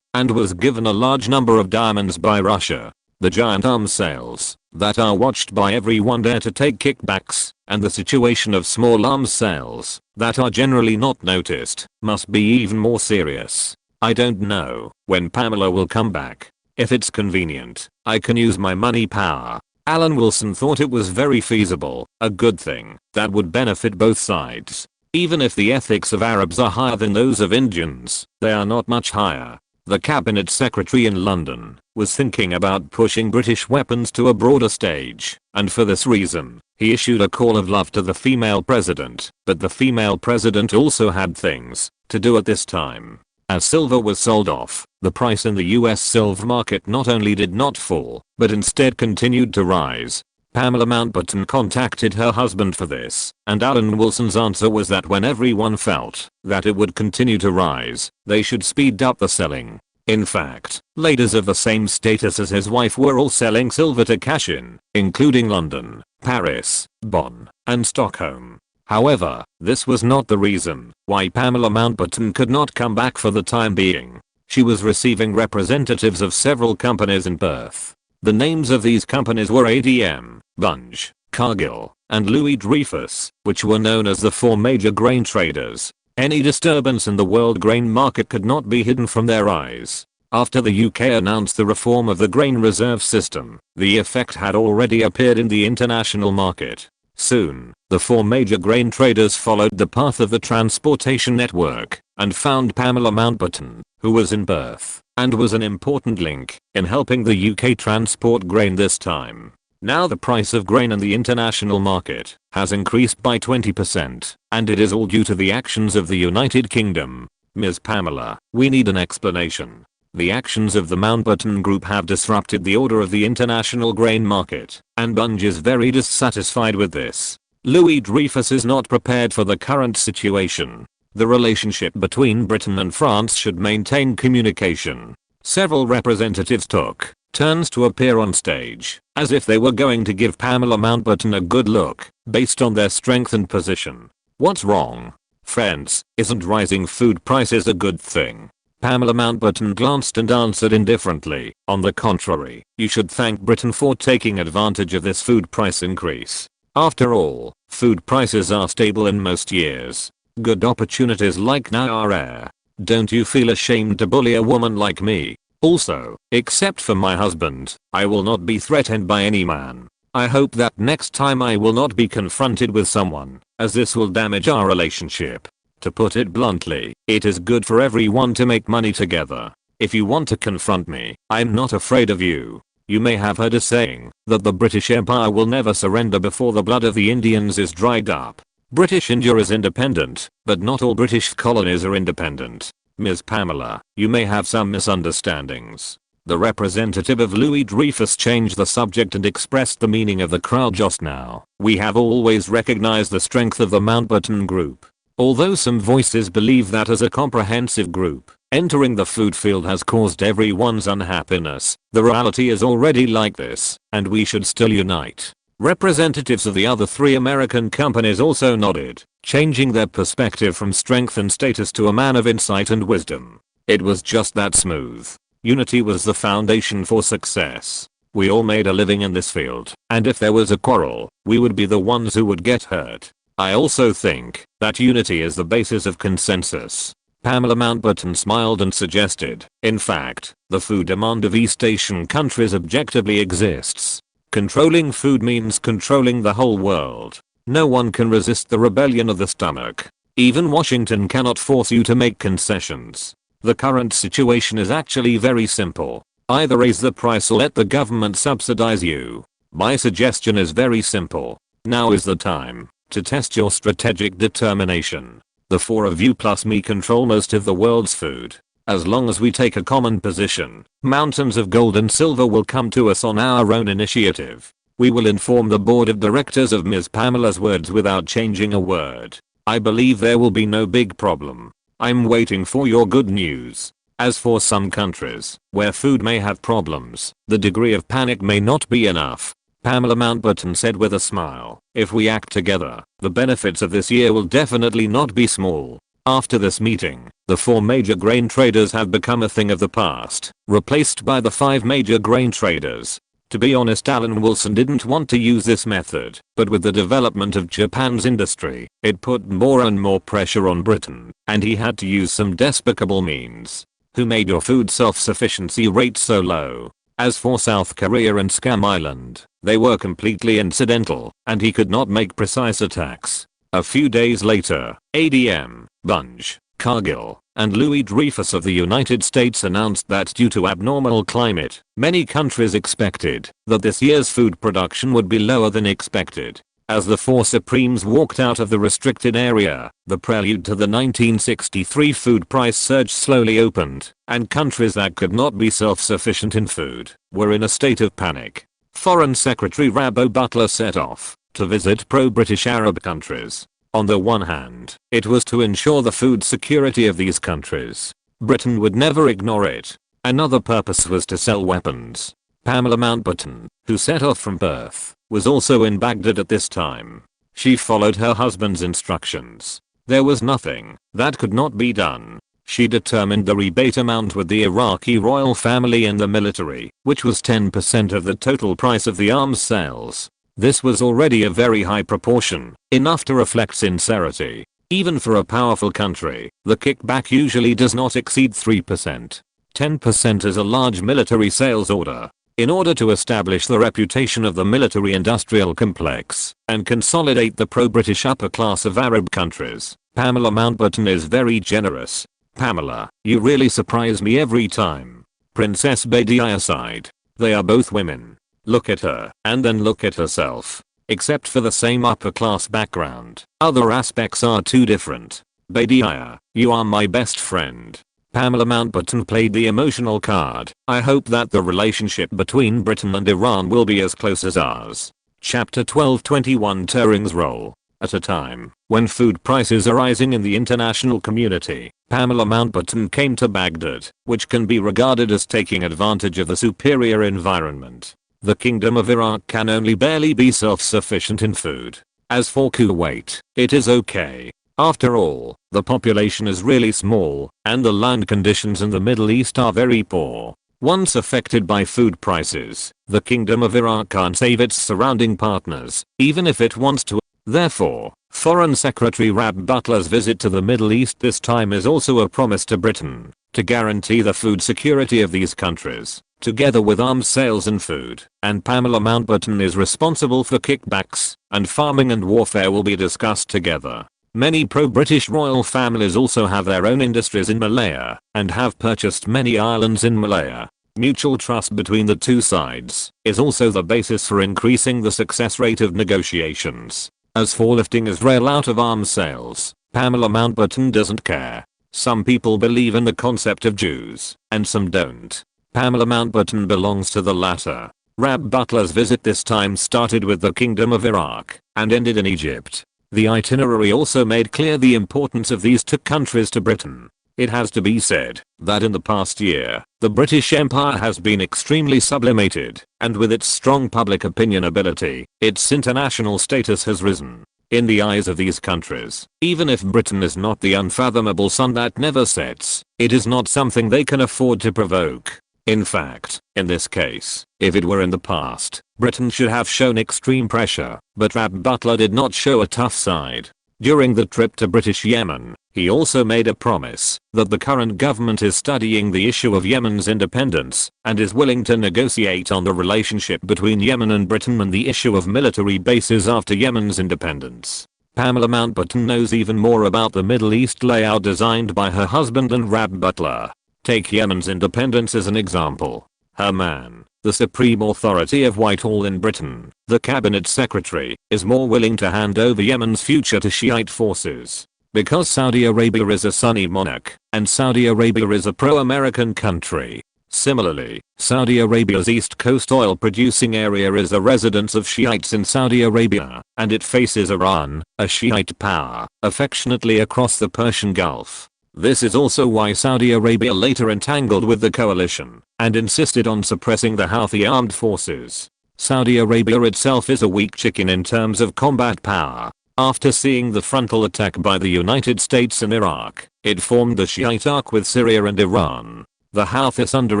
and was given a large number of diamonds by Russia. The giant arms sales that are watched by everyone dare to take kickbacks, and the situation of small arms sales that are generally not noticed must be even more serious. I don't know when Pamela will come back. If it's convenient, I can use my money power. Alan Wilson thought it was very feasible, a good thing that would benefit both sides. Even if the ethics of Arabs are higher than those of Indians, they are not much higher. The cabinet secretary in London was thinking about pushing British weapons to a broader stage, and for this reason, he issued a call of love to the female president, but the female president also had things to do at this time. As silver was sold off, the price in the US silver market not only did not fall, but instead continued to rise. Pamela Mountbatten contacted her husband for this, and Alan Wilson's answer was that when everyone felt that it would continue to rise, they should speed up the selling. In fact, ladies of the same status as his wife were all selling silver to cash in, including London, Paris, Bonn, and Stockholm. However, this was not the reason why Pamela Mountbatten could not come back for the time being. She was receiving representatives of several companies in Perth. The names of these companies were ADM, Bunge, Cargill, and Louis Dreyfus, which were known as the four major grain traders. Any disturbance in the world grain market could not be hidden from their eyes. After the UK announced the reform of the grain reserve system, the effect had already appeared in the international market. Soon, the four major grain traders followed the path of the transportation network and found Pamela Mountbatten, who was in Perth and was an important link in helping the UK transport grain this time. Now the price of grain in the international market has increased by 20%, and it is all due to the actions of the United Kingdom. Ms. Pamela, we need an explanation. The actions of the Mountbatten Group have disrupted the order of the international grain market, and Bunge is very dissatisfied with this. Louis Dreyfus is not prepared for the current situation. The relationship between Britain and France should maintain communication. Several representatives took turns to appear on stage, as if they were going to give Pamela Mountbatten a good look, based on their strength and position. What's wrong? Friends, isn't rising food prices a good thing? Pamela Mountbatten glanced and answered indifferently. On the contrary, you should thank Britain for taking advantage of this food price increase. After all, food prices are stable in most years. Good opportunities like now are rare. Don't you feel ashamed to bully a woman like me? Also, except for my husband, I will not be threatened by any man. I hope that next time I will not be confronted with someone, as this will damage our relationship. To put it bluntly, it is good for everyone to make money together. If you want to confront me, I'm not afraid of you. You may have heard a saying that the British Empire will never surrender before the blood of the Indians is dried up. British India is independent, but not all British colonies are independent. Ms. Pamela, you may have some misunderstandings. The representative of Louis Dreyfus changed the subject and expressed the meaning of the crowd just now. We have always recognized the strength of the Mountbatten Group. Although some voices believe that as a comprehensive group, entering the food field has caused everyone's unhappiness, the reality is already like this, and we should still unite. Representatives of the other three American companies also nodded, changing their perspective from strength and status to a man of insight and wisdom. It was just that smooth. Unity was the foundation for success. We all made a living in this field, and if there was a quarrel, we would be the ones who would get hurt. I also think that unity is the basis of consensus. Pamela Mountbatten smiled and suggested, in fact, the food demand of East Asian countries objectively exists. Controlling food means controlling the whole world. No one can resist the rebellion of the stomach. Even Washington cannot force you to make concessions. The current situation is actually very simple. Either raise the price or let the government subsidize you. My suggestion is very simple. Now is the time to test your strategic determination. The four of you plus me control most of the world's food. As long as we take a common position, mountains of gold and silver will come to us on our own initiative. We will inform the board of directors of Ms. Pamela's words without changing a word. I believe there will be no big problem. I'm waiting for your good news. As for some countries, where food may have problems, the degree of panic may not be enough. Pamela Mountbatten said with a smile, if we act together, the benefits of this year will definitely not be small. After this meeting, the 4 major grain traders have become a thing of the past, replaced by the 5 major grain traders. To be honest, Alan Wilson didn't want to use this method, but with the development of Japan's industry, it put more and more pressure on Britain, and he had to use some despicable means. Who made your food self-sufficiency rate so low? As for South Korea and Scam Island, they were completely incidental, and he could not make precise attacks. A few days later, ADM, Bunge, Cargill, and Louis Dreyfus of the United States announced that due to abnormal climate, many countries expected that this year's food production would be lower than expected. As the 4 supremes walked out of the restricted area, the prelude to the 1963 food price surge slowly opened, and countries that could not be self-sufficient in food were in a state of panic. Foreign Secretary Rabbo Butler set off to visit pro-British Arab countries. On the one hand, it was to ensure the food security of these countries. Britain would never ignore it. Another purpose was to sell weapons. Pamela Mountbatten, who set off from Perth, was also in Baghdad at this time. She followed her husband's instructions. There was nothing that could not be done. She determined the rebate amount with the Iraqi royal family and the military, which was 10% of the total price of the arms sales. This was already a very high proportion, enough to reflect sincerity. Even for a powerful country, the kickback usually does not exceed 3%. 10% is a large military sales order. In order to establish the reputation of the military-industrial complex and consolidate the pro-British upper class of Arab countries, Pamela Mountbatten is very generous. Pamela, you really surprise me every time. Princess Badiya sighed. They are both women. Look at her, and then look at herself. Except for the same upper class background, other aspects are too different. Badiya, you are my best friend. Pamela Mountbatten played the emotional card. I hope that the relationship between Britain and Iran will be as close as ours. Chapter 12:21 Turing's role. At a time when food prices are rising in the international community, Pamela Mountbatten came to Baghdad, which can be regarded as taking advantage of the superior environment. The Kingdom of Iraq can only barely be self-sufficient in food. As for Kuwait, it is okay. After all, the population is really small, and the land conditions in the Middle East are very poor. Once affected by food prices, the Kingdom of Iraq can't save its surrounding partners, even if it wants to. Therefore, Foreign Secretary Rab Butler's visit to the Middle East this time is also a promise to Britain to guarantee the food security of these countries, together with arms sales and food, and Pamela Mountbatten is responsible for kickbacks, and farming and warfare will be discussed together. Many pro-British royal families also have their own industries in Malaya and have purchased many islands in Malaya. Mutual trust between the two sides is also the basis for increasing the success rate of negotiations. As for lifting Israel out of arms sales, Pamela Mountbatten doesn't care. Some people believe in the concept of Jews, and some don't. Pamela Mountbatten belongs to the latter. Rab Butler's visit this time started with the Kingdom of Iraq and ended in Egypt. The itinerary also made clear the importance of these two countries to Britain. It has to be said that in the past year, the British Empire has been extremely sublimated, and with its strong public opinion ability, its international status has risen. In the eyes of these countries, even if Britain is not the unfathomable sun that never sets, it is not something they can afford to provoke. In fact, in this case, if it were in the past, Britain should have shown extreme pressure, but Rab Butler did not show a tough side. During the trip to British Yemen, he also made a promise that the current government is studying the issue of Yemen's independence and is willing to negotiate on the relationship between Yemen and Britain and the issue of military bases after Yemen's independence. Pamela Mountbatten knows even more about the Middle East layout designed by her husband and Rab Butler. Take Yemen's independence as an example. Her man, the supreme authority of Whitehall in Britain, the cabinet secretary, is more willing to hand over Yemen's future to Shiite forces. Because Saudi Arabia is a Sunni monarch, and Saudi Arabia is a pro-American country. Similarly, Saudi Arabia's east coast oil producing area is a residence of Shiites in Saudi Arabia, and it faces Iran, a Shiite power, affectionately across the Persian Gulf. This is also why Saudi Arabia later entangled with the coalition, and insisted on suppressing the Houthi armed forces. Saudi Arabia itself is a weak chicken in terms of combat power. After seeing the frontal attack by the United States in Iraq, it formed the Shiite arc with Syria and Iran. The Houthis under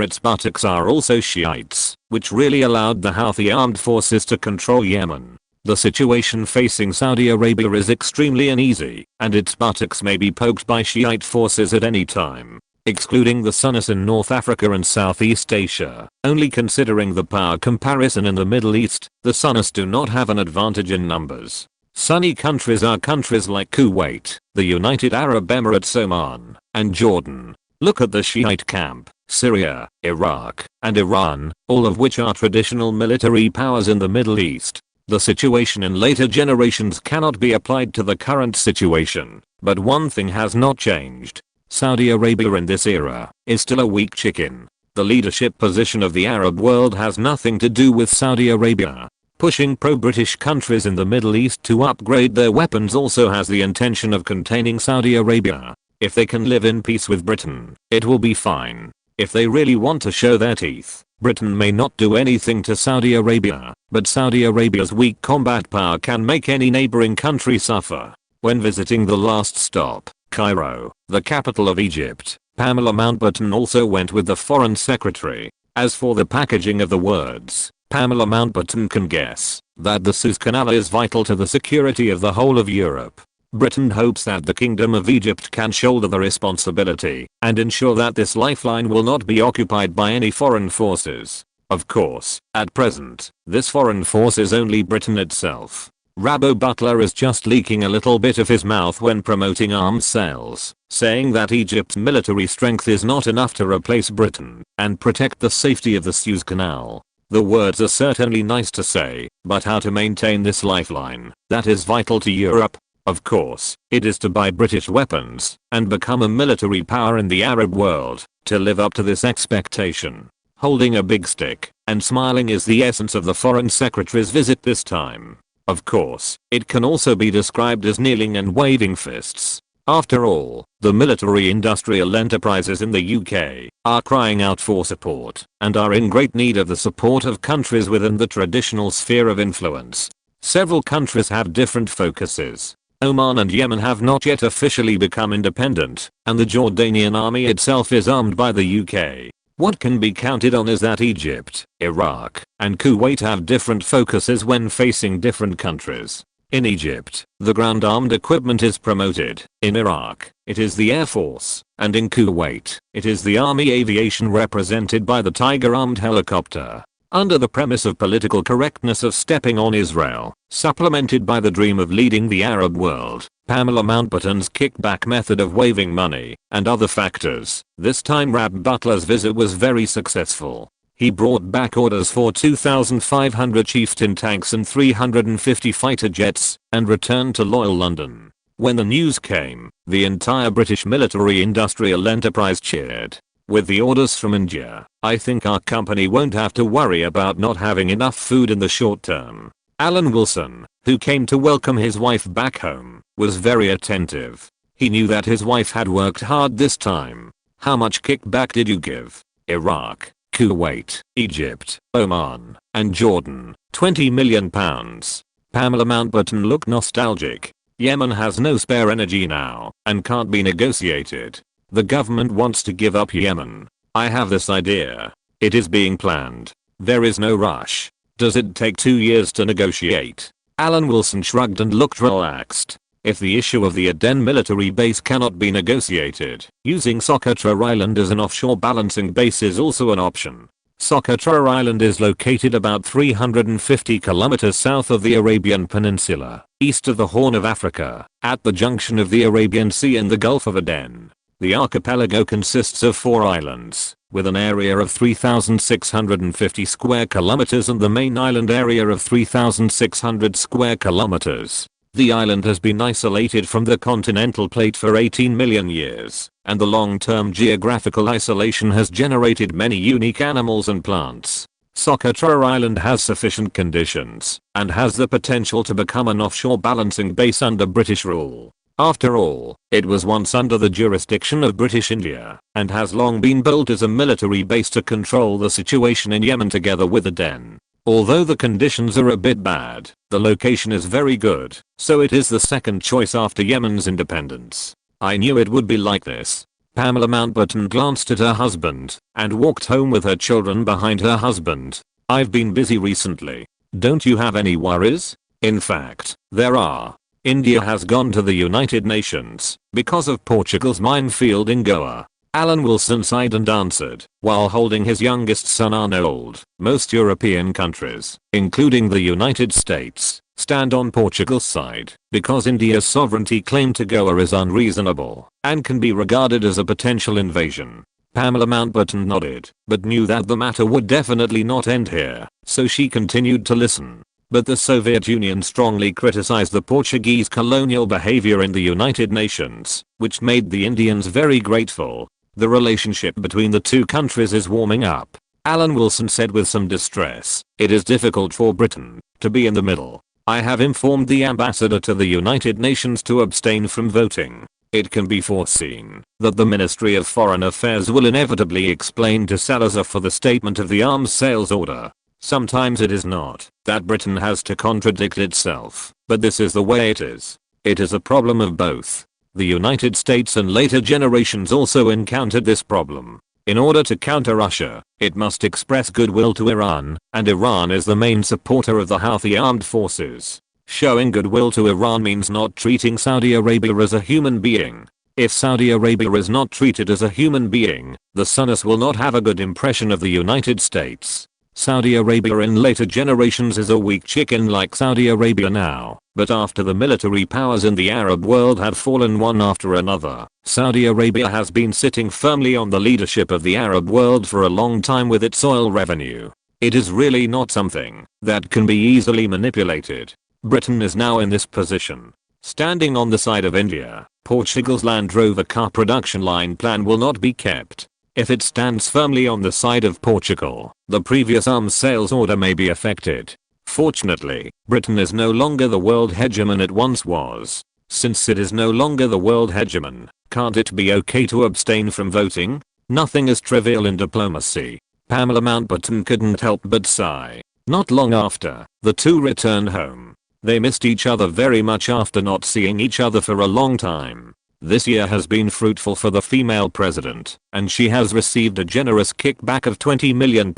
its buttocks are also Shiites, which really allowed the Houthi armed forces to control Yemen. The situation facing Saudi Arabia is extremely uneasy, and its buttocks may be poked by Shiite forces at any time. Excluding the Sunnis in North Africa and Southeast Asia, only considering the power comparison in the Middle East, the Sunnis do not have an advantage in numbers. Sunni countries are countries like Kuwait, the United Arab Emirates, Oman, and Jordan. Look at the Shiite camp, Syria, Iraq, and Iran, all of which are traditional military powers in the Middle East. The situation in later generations cannot be applied to the current situation, but one thing has not changed. Saudi Arabia in this era is still a weak chicken. The leadership position of the Arab world has nothing to do with Saudi Arabia. Pushing pro-British countries in the Middle East to upgrade their weapons also has the intention of containing Saudi Arabia. If they can live in peace with Britain, it will be fine. If they really want to show their teeth, Britain may not do anything to Saudi Arabia, but Saudi Arabia's weak combat power can make any neighboring country suffer. When visiting the last stop, Cairo, the capital of Egypt, Pamela Mountbatten also went with the foreign secretary. As for the packaging of the words, Pamela Mountbatten can guess that the Suez Canal is vital to the security of the whole of Europe. Britain hopes that the Kingdom of Egypt can shoulder the responsibility and ensure that this lifeline will not be occupied by any foreign forces. Of course, at present, this foreign force is only Britain itself. Rabbo Butler is just leaking a little bit of his mouth when promoting arms sales, saying that Egypt's military strength is not enough to replace Britain and protect the safety of the Suez Canal. The words are certainly nice to say, but how to maintain this lifeline that is vital to Europe? Of course, it is to buy British weapons and become a military power in the Arab world to live up to this expectation. Holding a big stick and smiling is the essence of the Foreign Secretary's visit this time. Of course, it can also be described as kneeling and waving fists. After all, the military-industrial enterprises in the UK are crying out for support and are in great need of the support of countries within the traditional sphere of influence. Several countries have different focuses. Oman and Yemen have not yet officially become independent, and the Jordanian army itself is armed by the UK. What can be counted on is that Egypt, Iraq, and Kuwait have different focuses when facing different countries. In Egypt, the ground armed equipment is promoted. In Iraq, it is the Air Force, and in Kuwait, it is the Army aviation represented by the Tiger armed helicopter. Under the premise of political correctness of stepping on Israel, supplemented by the dream of leading the Arab world, Pamela Mountbatten's kickback method of waving money, and other factors, this time Rab Butler's visit was very successful. He brought back orders for 2,500 Chieftain tanks and 350 fighter jets, and returned to loyal London. When the news came, the entire British military-industrial enterprise cheered. With the orders from India, I think our company won't have to worry about not having enough food in the short term. Alan Wilson, who came to welcome his wife back home, was very attentive. He knew that his wife had worked hard this time. How much kickback did you give? Iraq, Kuwait, Egypt, Oman, and Jordan, £20 million. Pamela Mountbatten looked nostalgic. Yemen has no spare energy now, and can't be negotiated. The government wants to give up Yemen. I have this idea. It is being planned. There is no rush. Does it take 2 years to negotiate? Alan Wilson shrugged and looked relaxed. If the issue of the Aden military base cannot be negotiated, using Socotra Island as an offshore balancing base is also an option. Socotra Island is located about 350 kilometers south of the Arabian Peninsula, east of the Horn of Africa, at the junction of the Arabian Sea and the Gulf of Aden. The archipelago consists of 4 islands, with an area of 3,650 square kilometers and the main island area of 3,600 square kilometers. The island has been isolated from the continental plate for 18 million years, and the long-term geographical isolation has generated many unique animals and plants. Socotra Island has sufficient conditions and has the potential to become an offshore balancing base under British rule. After all, it was once under the jurisdiction of British India and has long been built as a military base to control the situation in Yemen together with Aden. Although the conditions are a bit bad, the location is very good, so it is the second choice after Yemen's independence. I knew it would be like this. Pamela Mountbatten glanced at her husband and walked home with her children behind her husband. I've been busy recently. Don't you have any worries? In fact, there are. India has gone to the United Nations because of Portugal's minefield in Goa. Alan Wilson sighed and answered, while holding his youngest son Arnold. Most European countries, including the United States, stand on Portugal's side because India's sovereignty claim to Goa is unreasonable and can be regarded as a potential invasion. Pamela Mountbatten nodded, but knew that the matter would definitely not end here, so she continued to listen. But the Soviet Union strongly criticized the Portuguese colonial behavior in the United Nations, which made the Indians very grateful. The relationship between the two countries is warming up, Alan Wilson said with some distress. It is difficult for Britain to be in the middle. I have informed the ambassador to the United Nations to abstain from voting. It can be foreseen that the Ministry of Foreign Affairs will inevitably explain to Salazar for the statement of the arms sales order. Sometimes it is not that Britain has to contradict itself, but this is the way it is. It is a problem of both. The United States and later generations also encountered this problem. In order to counter Russia, it must express goodwill to Iran, and Iran is the main supporter of the Houthi armed forces. Showing goodwill to Iran means not treating Saudi Arabia as a human being. If Saudi Arabia is not treated as a human being, the Sunnis will not have a good impression of the United States. Saudi Arabia in later generations is a weak chicken like Saudi Arabia now, but after the military powers in the Arab world have fallen one after another, Saudi Arabia has been sitting firmly on the leadership of the Arab world for a long time with its oil revenue. It is really not something that can be easily manipulated. Britain is now in this position. Standing on the side of India, Portugal's Land Rover car production line plan will not be kept. If it stands firmly on the side of Portugal, the previous arms sales order may be affected. Fortunately, Britain is no longer the world hegemon it once was. Since it is no longer the world hegemon, can't it be okay to abstain from voting? Nothing is trivial in diplomacy. Pamela Mountbatten couldn't help but sigh. Not long after, the two returned home. They missed each other very much after not seeing each other for a long time. This year has been fruitful for the female president, and she has received a generous kickback of £20 million.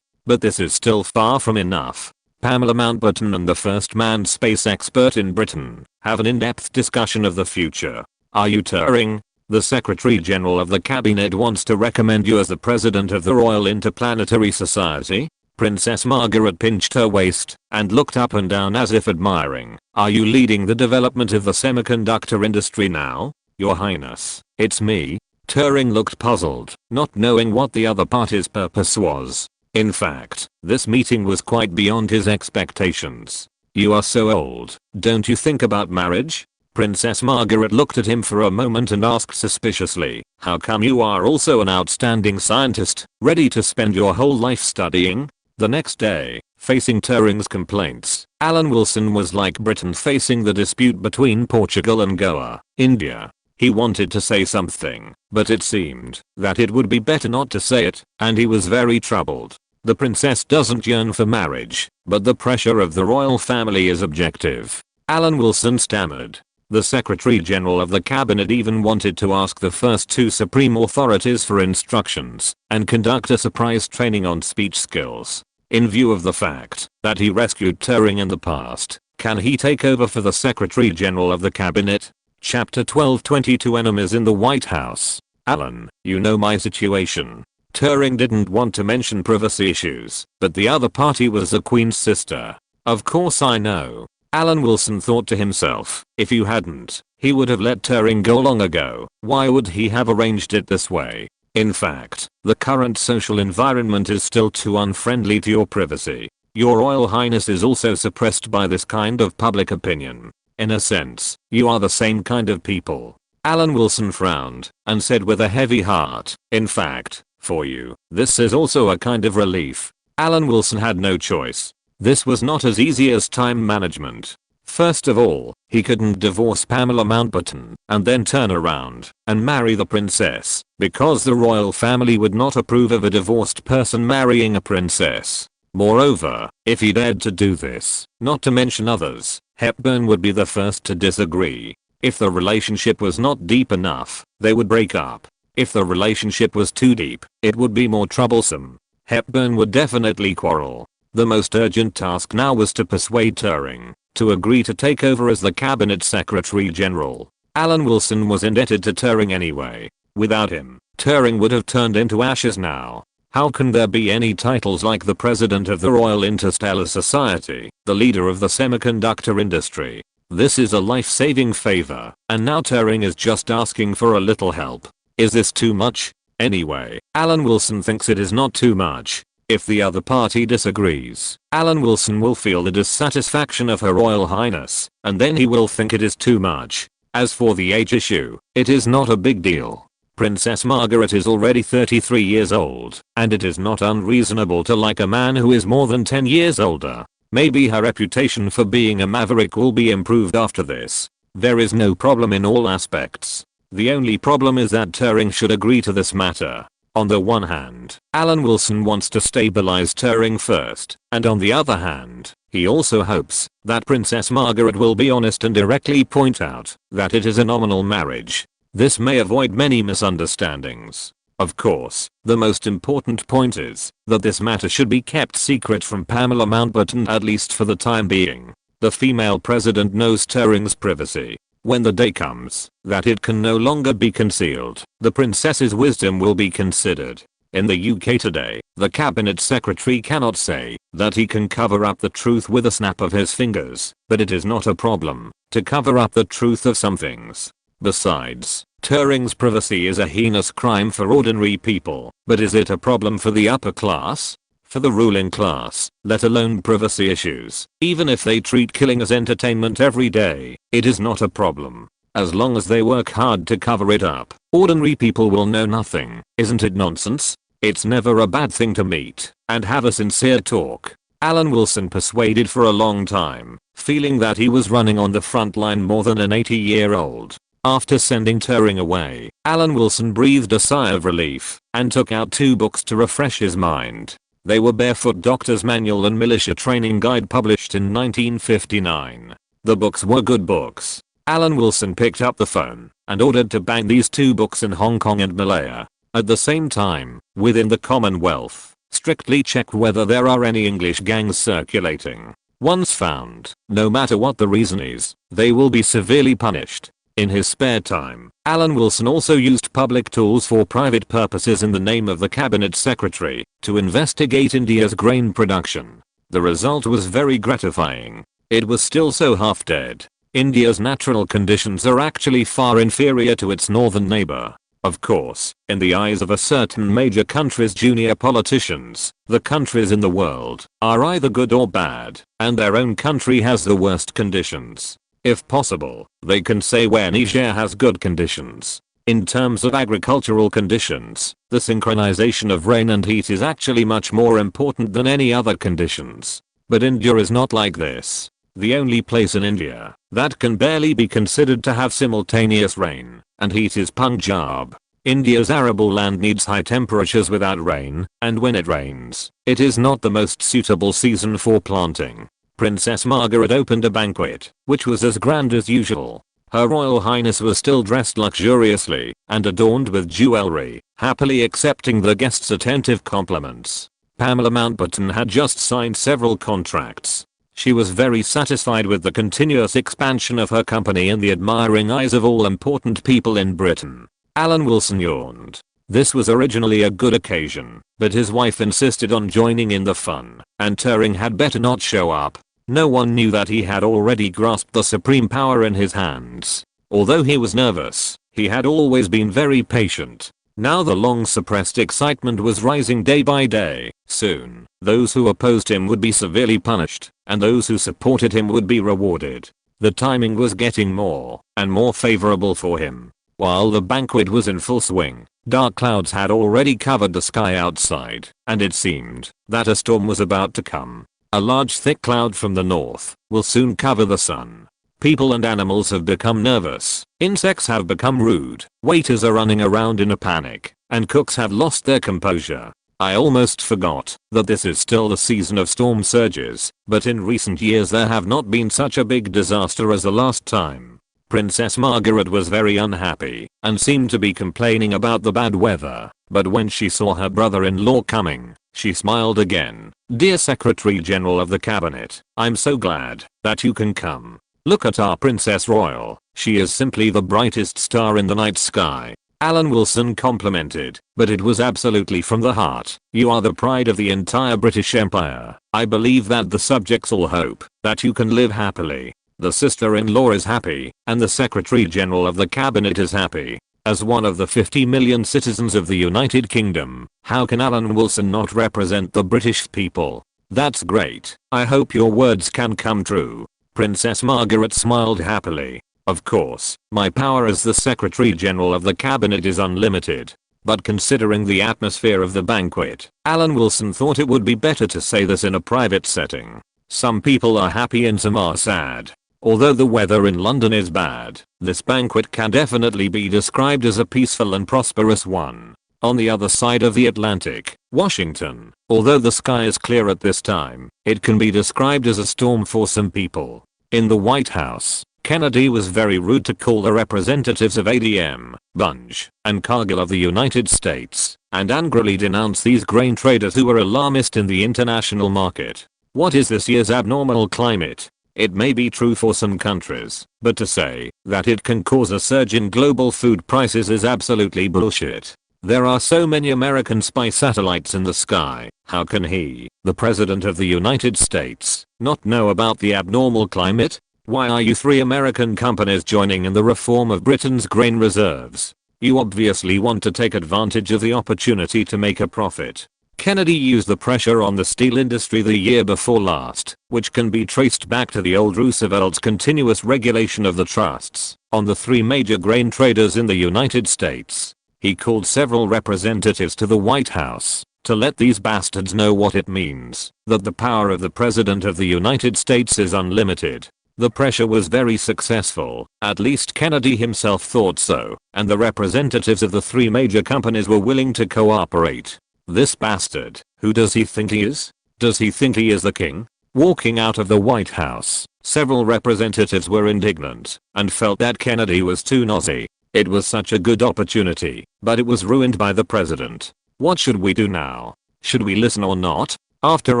But this is still far from enough. Pamela Mountbatten and the first manned space expert in Britain have an in-depth discussion of the future. Are you Turing? The Secretary General of the Cabinet wants to recommend you as the President of the Royal Interplanetary Society? Princess Margaret pinched her waist and looked up and down as if admiring. Are you leading the development of the semiconductor industry now? Your Highness, it's me. Turing looked puzzled, not knowing what the other party's purpose was. In fact, this meeting was quite beyond his expectations. You are so old, don't you think about marriage? Princess Margaret looked at him for a moment and asked suspiciously, how come you are also an outstanding scientist, ready to spend your whole life studying? The next day, facing Turing's complaints, Alan Wilson was like Britain facing the dispute between Portugal and Goa, India. He wanted to say something, but it seemed that it would be better not to say it, and he was very troubled. The princess doesn't yearn for marriage, but the pressure of the royal family is objective. Alan Wilson stammered. The Secretary General of the Cabinet even wanted to ask the first two supreme authorities for instructions and conduct a surprise training on speech skills. In view of the fact that he rescued Turing in the past, can he take over for the Secretary General of the Cabinet? Chapter 12:22 Enemies in the White House. Alan, you know my situation. Turing didn't want to mention privacy issues, but the other party was the Queen's sister. Of course I know. Alan Wilson thought to himself, if you hadn't, he would have let Turing go long ago. Why would he have arranged it this way? In fact, the current social environment is still too unfriendly to your privacy. Your Royal Highness is also suppressed by this kind of public opinion. In a sense, you are the same kind of people. Alan Wilson frowned and said with a heavy heart, in fact, for you, this is also a kind of relief. Alan Wilson had no choice. This was not as easy as time management. First of all, he couldn't divorce Pamela Mountbatten and then turn around and marry the princess, because the royal family would not approve of a divorced person marrying a princess. Moreover, if he dared to do this, not to mention others, Hepburn would be the first to disagree. If the relationship was not deep enough, they would break up. If the relationship was too deep, it would be more troublesome. Hepburn would definitely quarrel. The most urgent task now was to persuade Turing to agree to take over as the cabinet secretary general. Alan Wilson was indebted to Turing anyway. Without him, Turing would have turned into ashes now. How can there be any titles like the president of the Royal Interstellar Society, the leader of the semiconductor industry? This is a life-saving favor, and now Turing is just asking for a little help. Is this too much? Anyway, Alan Wilson thinks it is not too much. If the other party disagrees, Alan Wilson will feel the dissatisfaction of Her Royal Highness, and then he will think it is too much. As for the age issue, it is not a big deal. Princess Margaret is already 33 years old, and it is not unreasonable to like a man who is more than 10 years older. Maybe her reputation for being a maverick will be improved after this. There is no problem in all aspects. The only problem is that Turing should agree to this matter. On the one hand, Alan Wilson wants to stabilize Turing first, and on the other hand, he also hopes that Princess Margaret will be honest and directly point out that it is a nominal marriage. This may avoid many misunderstandings. Of course, the most important point is that this matter should be kept secret from Pamela Mountbatten, at least for the time being. The female president knows Turing's privacy. When the day comes that it can no longer be concealed, the princess's wisdom will be considered. In the UK today, the cabinet secretary cannot say that he can cover up the truth with a snap of his fingers, but it is not a problem to cover up the truth of some things. Besides, Turing's privacy is a heinous crime for ordinary people, but is it a problem for the upper class? For the ruling class, let alone privacy issues, even if they treat killing as entertainment every day, it is not a problem. As long as they work hard to cover it up, ordinary people will know nothing. Isn't it nonsense? It's never a bad thing to meet and have a sincere talk. Alan Wilson persuaded for a long time, feeling that he was running on the front line more than an 80-year-old. After sending Turing away, Alan Wilson breathed a sigh of relief and took out 2 books to refresh his mind. They were Barefoot Doctor's Manual and Militia Training Guide, published in 1959. The books were good books. Alan Wilson picked up the phone and ordered to ban these 2 books in Hong Kong and Malaya. At the same time, within the Commonwealth, strictly check whether there are any English gangs circulating. Once found, no matter what the reason is, they will be severely punished. In his spare time, Alan Wilson also used public tools for private purposes in the name of the cabinet secretary to investigate India's grain production. The result was very gratifying. It was still so half dead. India's natural conditions are actually far inferior to its northern neighbor. Of course, in the eyes of a certain major country's junior politicians, the countries in the world are either good or bad, and their own country has the worst conditions. If possible, they can say where Niger has good conditions. In terms of agricultural conditions, the synchronization of rain and heat is actually much more important than any other conditions. But India is not like this. The only place in India that can barely be considered to have simultaneous rain and heat is Punjab. India's arable land needs high temperatures without rain, and when it rains, it is not the most suitable season for planting. Princess Margaret opened a banquet, which was as grand as usual. Her Royal Highness was still dressed luxuriously and adorned with jewelry, happily accepting the guests' attentive compliments. Pamela Mountbatten had just signed several contracts. She was very satisfied with the continuous expansion of her company in the admiring eyes of all important people in Britain. Alan Wilson yawned. This was originally a good occasion, but his wife insisted on joining in the fun, and Turing had better not show up. No one knew that he had already grasped the supreme power in his hands. Although he was nervous, he had always been very patient. Now the long-suppressed excitement was rising day by day. Soon, those who opposed him would be severely punished, and those who supported him would be rewarded. The timing was getting more and more favorable for him. While the banquet was in full swing, dark clouds had already covered the sky outside, and it seemed that a storm was about to come. A large thick cloud from the north will soon cover the sun. People and animals have become nervous, insects have become rude, waiters are running around in a panic, and cooks have lost their composure. I almost forgot that this is still the season of storm surges, but in recent years there have not been such a big disaster as the last time. Princess Margaret was very unhappy and seemed to be complaining about the bad weather, but when she saw her brother-in-law coming, she smiled again. "Dear Secretary General of the Cabinet, I'm so glad that you can come. Look at our Princess Royal, she is simply the brightest star in the night sky." Alan Wilson complimented, but it was absolutely from the heart. "You are the pride of the entire British Empire. I believe that the subjects all hope that you can live happily. The sister-in-law is happy, and the Secretary General of the Cabinet is happy. As one of the 50 million citizens of the United Kingdom, how can Alan Wilson not represent the British people? That's great. I hope your words can come true." Princess Margaret smiled happily. "Of course, my power as the Secretary General of the Cabinet is unlimited. But considering the atmosphere of the banquet, Alan Wilson thought it would be better to say this in a private setting. Some people are happy and some are sad. Although the weather in London is bad, this banquet can definitely be described as a peaceful and prosperous one. On the other side of the Atlantic, Washington, although the sky is clear at this time, it can be described as a storm for some people. In the White House, Kennedy was very rude to call the representatives of ADM, Bunge, and Cargill of the United States, and angrily denounced these grain traders who were alarmist in the international market. What is this year's abnormal climate? It may be true for some countries, but to say that it can cause a surge in global food prices is absolutely bullshit. There are so many American spy satellites in the sky. How can he, the President of the United States, not know about the abnormal climate? Why are you three American companies joining in the reform of Britain's grain reserves? You obviously want to take advantage of the opportunity to make a profit. Kennedy used the pressure on the steel industry the year before last, which can be traced back to the old Roosevelt's continuous regulation of the trusts, on the three major grain traders in the United States. He called several representatives to the White House to let these bastards know what it means, that the power of the President of the United States is unlimited. The pressure was very successful, at least Kennedy himself thought so, and the representatives of the three major companies were willing to cooperate. This bastard, who does he think he is? Does he think he is the king? Walking out of the White House, several representatives were indignant and felt that Kennedy was too nosy. It was such a good opportunity, but it was ruined by the president. What should we do now? Should we listen or not? After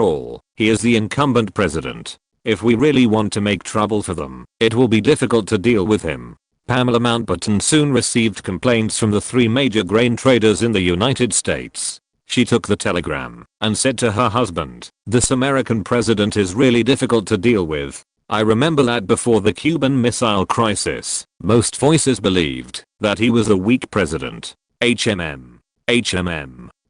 all, he is the incumbent president. If we really want to make trouble for them, it will be difficult to deal with him. Pamela Mountbatten soon received complaints from the three major grain traders in the United States. She took the telegram and said to her husband, "This American president is really difficult to deal with. I remember that before the Cuban Missile Crisis, most voices believed that he was a weak president. HMM.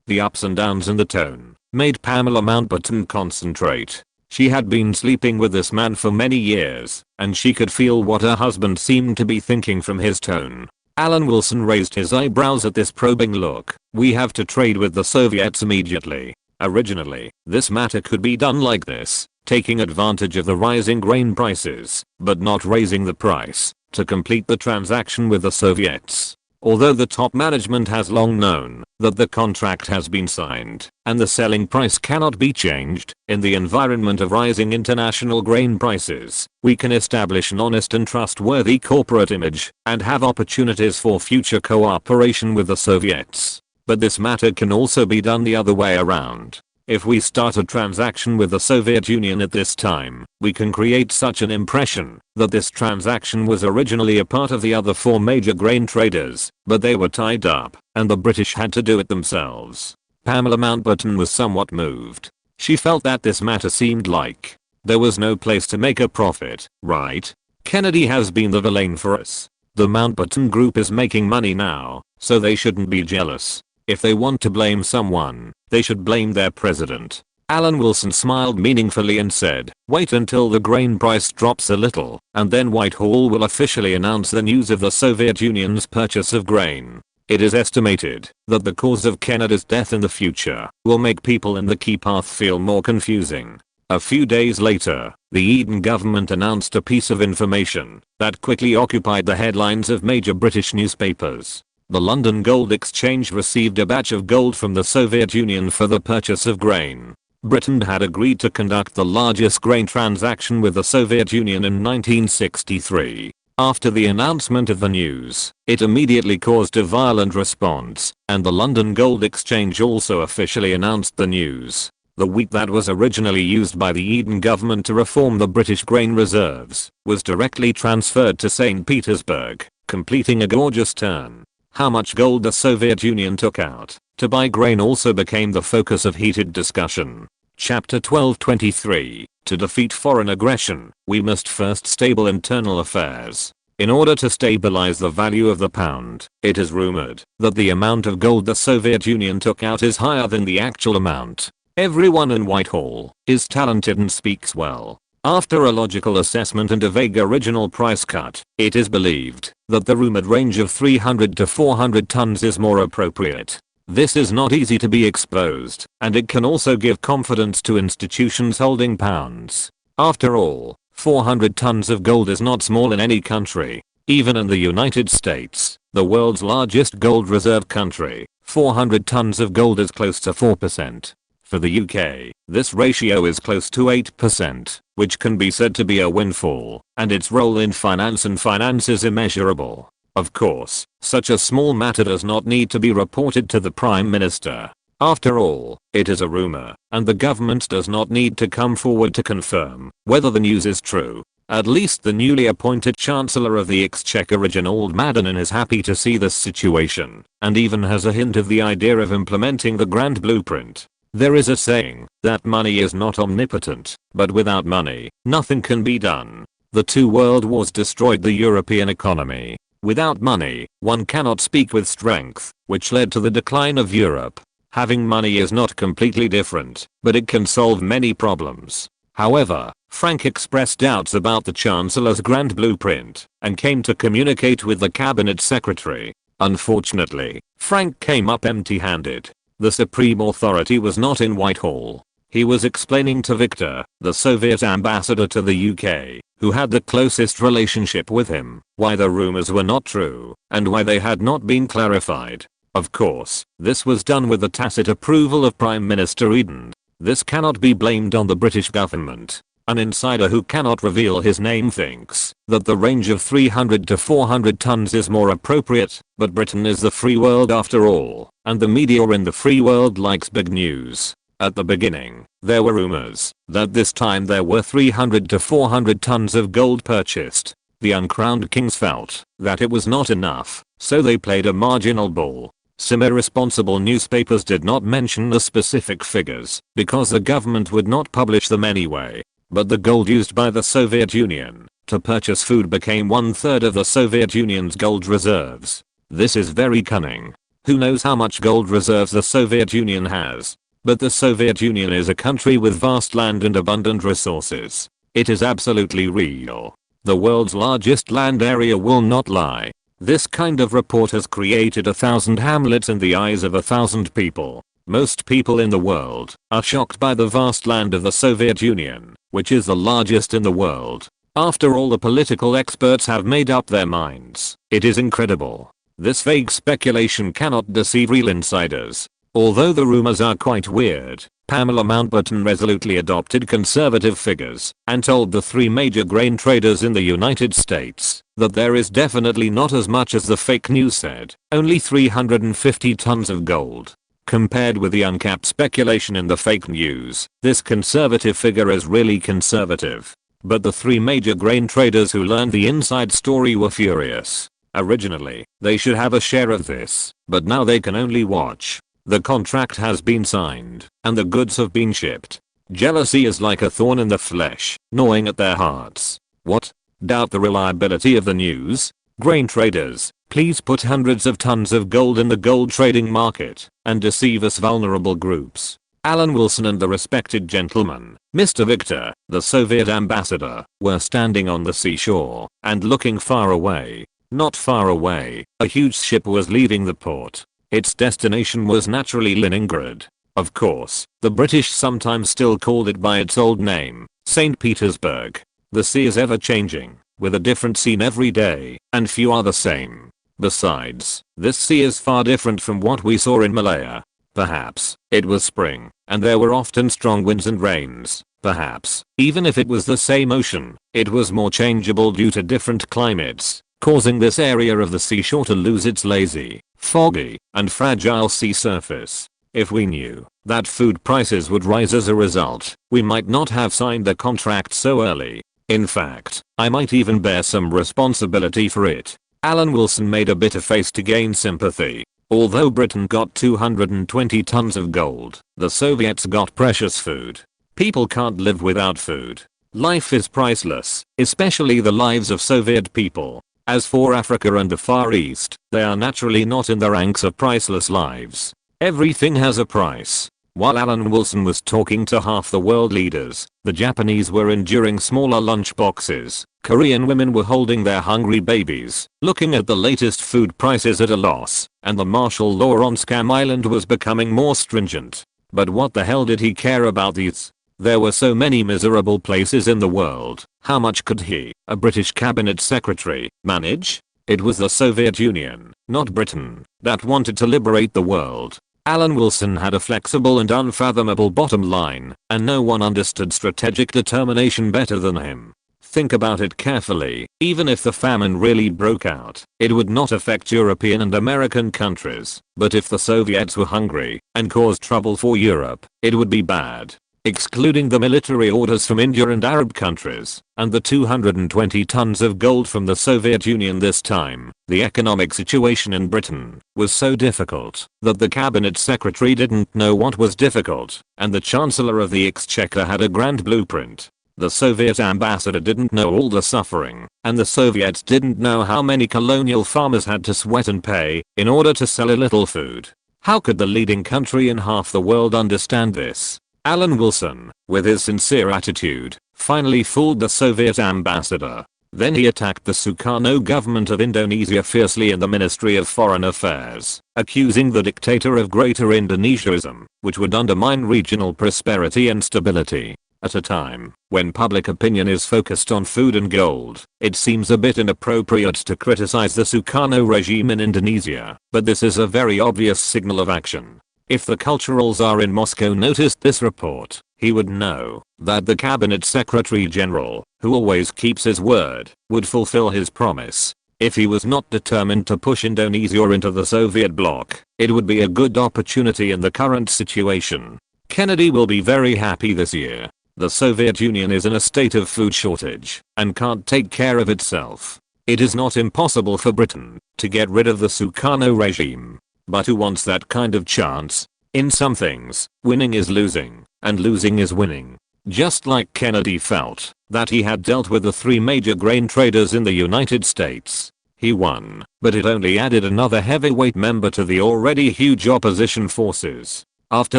The ups and downs in the tone made Pamela Mountbatten concentrate. She had been sleeping with this man for many years, and she could feel what her husband seemed to be thinking from his tone. Alan Wilson raised his eyebrows at this probing look. "We have to trade with the Soviets immediately. Originally, this matter could be done like this, taking advantage of the rising grain prices, but not raising the price, to complete the transaction with the Soviets. Although the top management has long known that the contract has been signed, and the selling price cannot be changed, in the environment of rising international grain prices, we can establish an honest and trustworthy corporate image, and have opportunities for future cooperation with the Soviets. But this matter can also be done the other way around. If we start a transaction with the Soviet Union at this time, we can create such an impression that this transaction was originally a part of the other four major grain traders, but they were tied up, and the British had to do it themselves." Pamela Mountbatten was somewhat moved. She felt that this matter seemed like there was no place to make a profit, right? Kennedy has been the villain for us. The Mountbatten group is making money now, so they shouldn't be jealous. If they want to blame someone, they should blame their president. Alan Wilson smiled meaningfully and said, "Wait until the grain price drops a little, and then Whitehall will officially announce the news of the Soviet Union's purchase of grain." It is estimated that the cause of Kennedy's death in the future will make people in the key path feel more confusing. A few days later, the Eden government announced a piece of information that quickly occupied the headlines of major British newspapers. The London Gold Exchange received a batch of gold from the Soviet Union for the purchase of grain. Britain had agreed to conduct the largest grain transaction with the Soviet Union in 1963. After the announcement of the news, it immediately caused a violent response, and the London Gold Exchange also officially announced the news. The wheat that was originally used by the Eden government to reform the British grain reserves was directly transferred to St. Petersburg, completing a gorgeous turn. How much gold the Soviet Union took out to buy grain also became the focus of heated discussion. Chapter 12:23. To defeat foreign aggression, we must first stable internal affairs. In order to stabilize the value of the pound, it is rumored that the amount of gold the Soviet Union took out is higher than the actual amount. Everyone in Whitehall is talented and speaks well. After a logical assessment and a vague original price cut, it is believed that the rumored range of 300 to 400 tons is more appropriate. This is not easy to be exposed, and it can also give confidence to institutions holding pounds. After all, 400 tons of gold is not small in any country. Even in the United States, the world's largest gold reserve country, 400 tons of gold is close to 4%. For the UK, this ratio is close to 8%, which can be said to be a windfall, and its role in finance is immeasurable. Of course, such a small matter does not need to be reported to the Prime Minister. After all, it is a rumor, and the government does not need to come forward to confirm whether the news is true. At least the newly appointed Chancellor of the Exchequer Reginald Madden is happy to see this situation, and even has a hint of the idea of implementing the Grand Blueprint. There is a saying that money is not omnipotent, but without money, nothing can be done. The two world wars destroyed the European economy. Without money, one cannot speak with strength, which led to the decline of Europe. Having money is not completely different, but it can solve many problems. However, Frank expressed doubts about the Chancellor's Grand Blueprint, and came to communicate with the Cabinet Secretary. Unfortunately, Frank came up empty-handed. The supreme authority was not in Whitehall. He was explaining to Victor, the Soviet ambassador to the UK, who had the closest relationship with him, why the rumors were not true, and why they had not been clarified. Of course, this was done with the tacit approval of Prime Minister Eden. This cannot be blamed on the British government. An insider who cannot reveal his name thinks that the range of 300 to 400 tons is more appropriate, but Britain is the free world after all, and the media in the free world likes big news. At the beginning, there were rumors that this time there were 300 to 400 tons of gold purchased. The uncrowned kings felt that it was not enough, so they played a marginal ball. Some irresponsible newspapers did not mention the specific figures because the government would not publish them anyway. But the gold used by the Soviet Union to purchase food became 1/3 of the Soviet Union's gold reserves. This is very cunning. Who knows how much gold reserves the Soviet Union has? But the Soviet Union is a country with vast land and abundant resources. It is absolutely real. The world's largest land area will not lie. This kind of report has created 1,000 hamlets in the eyes of 1,000 people. Most people in the world are shocked by the vast land of the Soviet Union, which is the largest in the world. After all, the political experts have made up their minds. It is incredible. This vague speculation cannot deceive real insiders. Although the rumors are quite weird, Pamela Mountbatten resolutely adopted conservative figures and told the three major grain traders in the United States that there is definitely not as much as the fake news said, only 350 tons of gold. Compared with the uncapped speculation in the fake news, this conservative figure is really conservative. But the three major grain traders who learned the inside story were furious. Originally, they should have a share of this, but now they can only watch. The contract has been signed, and the goods have been shipped. Jealousy is like a thorn in the flesh, gnawing at their hearts. What? Doubt the reliability of the news? Grain traders, please put hundreds of tons of gold in the gold trading market and deceive us vulnerable groups. Alan Wilson and the respected gentleman, Mr. Victor, the Soviet ambassador, were standing on the seashore and looking far away. Not far away, a huge ship was leaving the port. Its destination was naturally Leningrad. Of course, the British sometimes still called it by its old name, St. Petersburg. The sea is ever changing, with a different scene every day, and few are the same. Besides, this sea is far different from what we saw in Malaya. Perhaps it was spring, and there were often strong winds and rains. Perhaps, even if it was the same ocean, it was more changeable due to different climates, causing this area of the seashore to lose its lazy, foggy, and fragile sea surface. If we knew that food prices would rise as a result, we might not have signed the contract so early. In fact, I might even bear some responsibility for it. Alan Wilson made a bitter face to gain sympathy. Although Britain got 220 tons of gold, the Soviets got precious food. People can't live without food. Life is priceless, especially the lives of Soviet people. As for Africa and the Far East, they are naturally not in the ranks of priceless lives. Everything has a price. While Alan Wilson was talking to half the world leaders, the Japanese were enduring smaller lunch boxes. Korean women were holding their hungry babies, looking at the latest food prices at a loss, and the martial law on Scam Island was becoming more stringent. But what the hell did he care about these? There were so many miserable places in the world. How much could he, a British cabinet secretary, manage? It was the Soviet Union, not Britain, that wanted to liberate the world. Alan Wilson had a flexible and unfathomable bottom line, and no one understood strategic determination better than him. Think about it carefully. Even if the famine really broke out, it would not affect European and American countries. But if the Soviets were hungry and caused trouble for Europe, it would be bad. Excluding the military orders from India and Arab countries, and the 220 tons of gold from the Soviet Union this time, the economic situation in Britain was so difficult that the cabinet secretary didn't know what was difficult, and the chancellor of the exchequer had a grand blueprint. The Soviet ambassador didn't know all the suffering, and the Soviets didn't know how many colonial farmers had to sweat and pay in order to sell a little food. How could the leading country in half the world understand this? Alan Wilson, with his sincere attitude, finally fooled the Soviet ambassador. Then he attacked the Sukarno government of Indonesia fiercely in the Ministry of Foreign Affairs, accusing the dictator of greater Indonesianism, which would undermine regional prosperity and stability. At a time when public opinion is focused on food and gold, it seems a bit inappropriate to criticize the Sukarno regime in Indonesia, but this is a very obvious signal of action. If the cultural czar in Moscow noticed this report, he would know that the cabinet secretary general, who always keeps his word, would fulfill his promise. If he was not determined to push Indonesia into the Soviet bloc, it would be a good opportunity in the current situation. Kennedy will be very happy this year. The Soviet Union is in a state of food shortage and can't take care of itself. It is not impossible for Britain to get rid of the Sukarno regime. But who wants that kind of chance? In some things, winning is losing, and losing is winning. Just like Kennedy felt that he had dealt with the three major grain traders in the United States. He won, but it only added another heavyweight member to the already huge opposition forces. After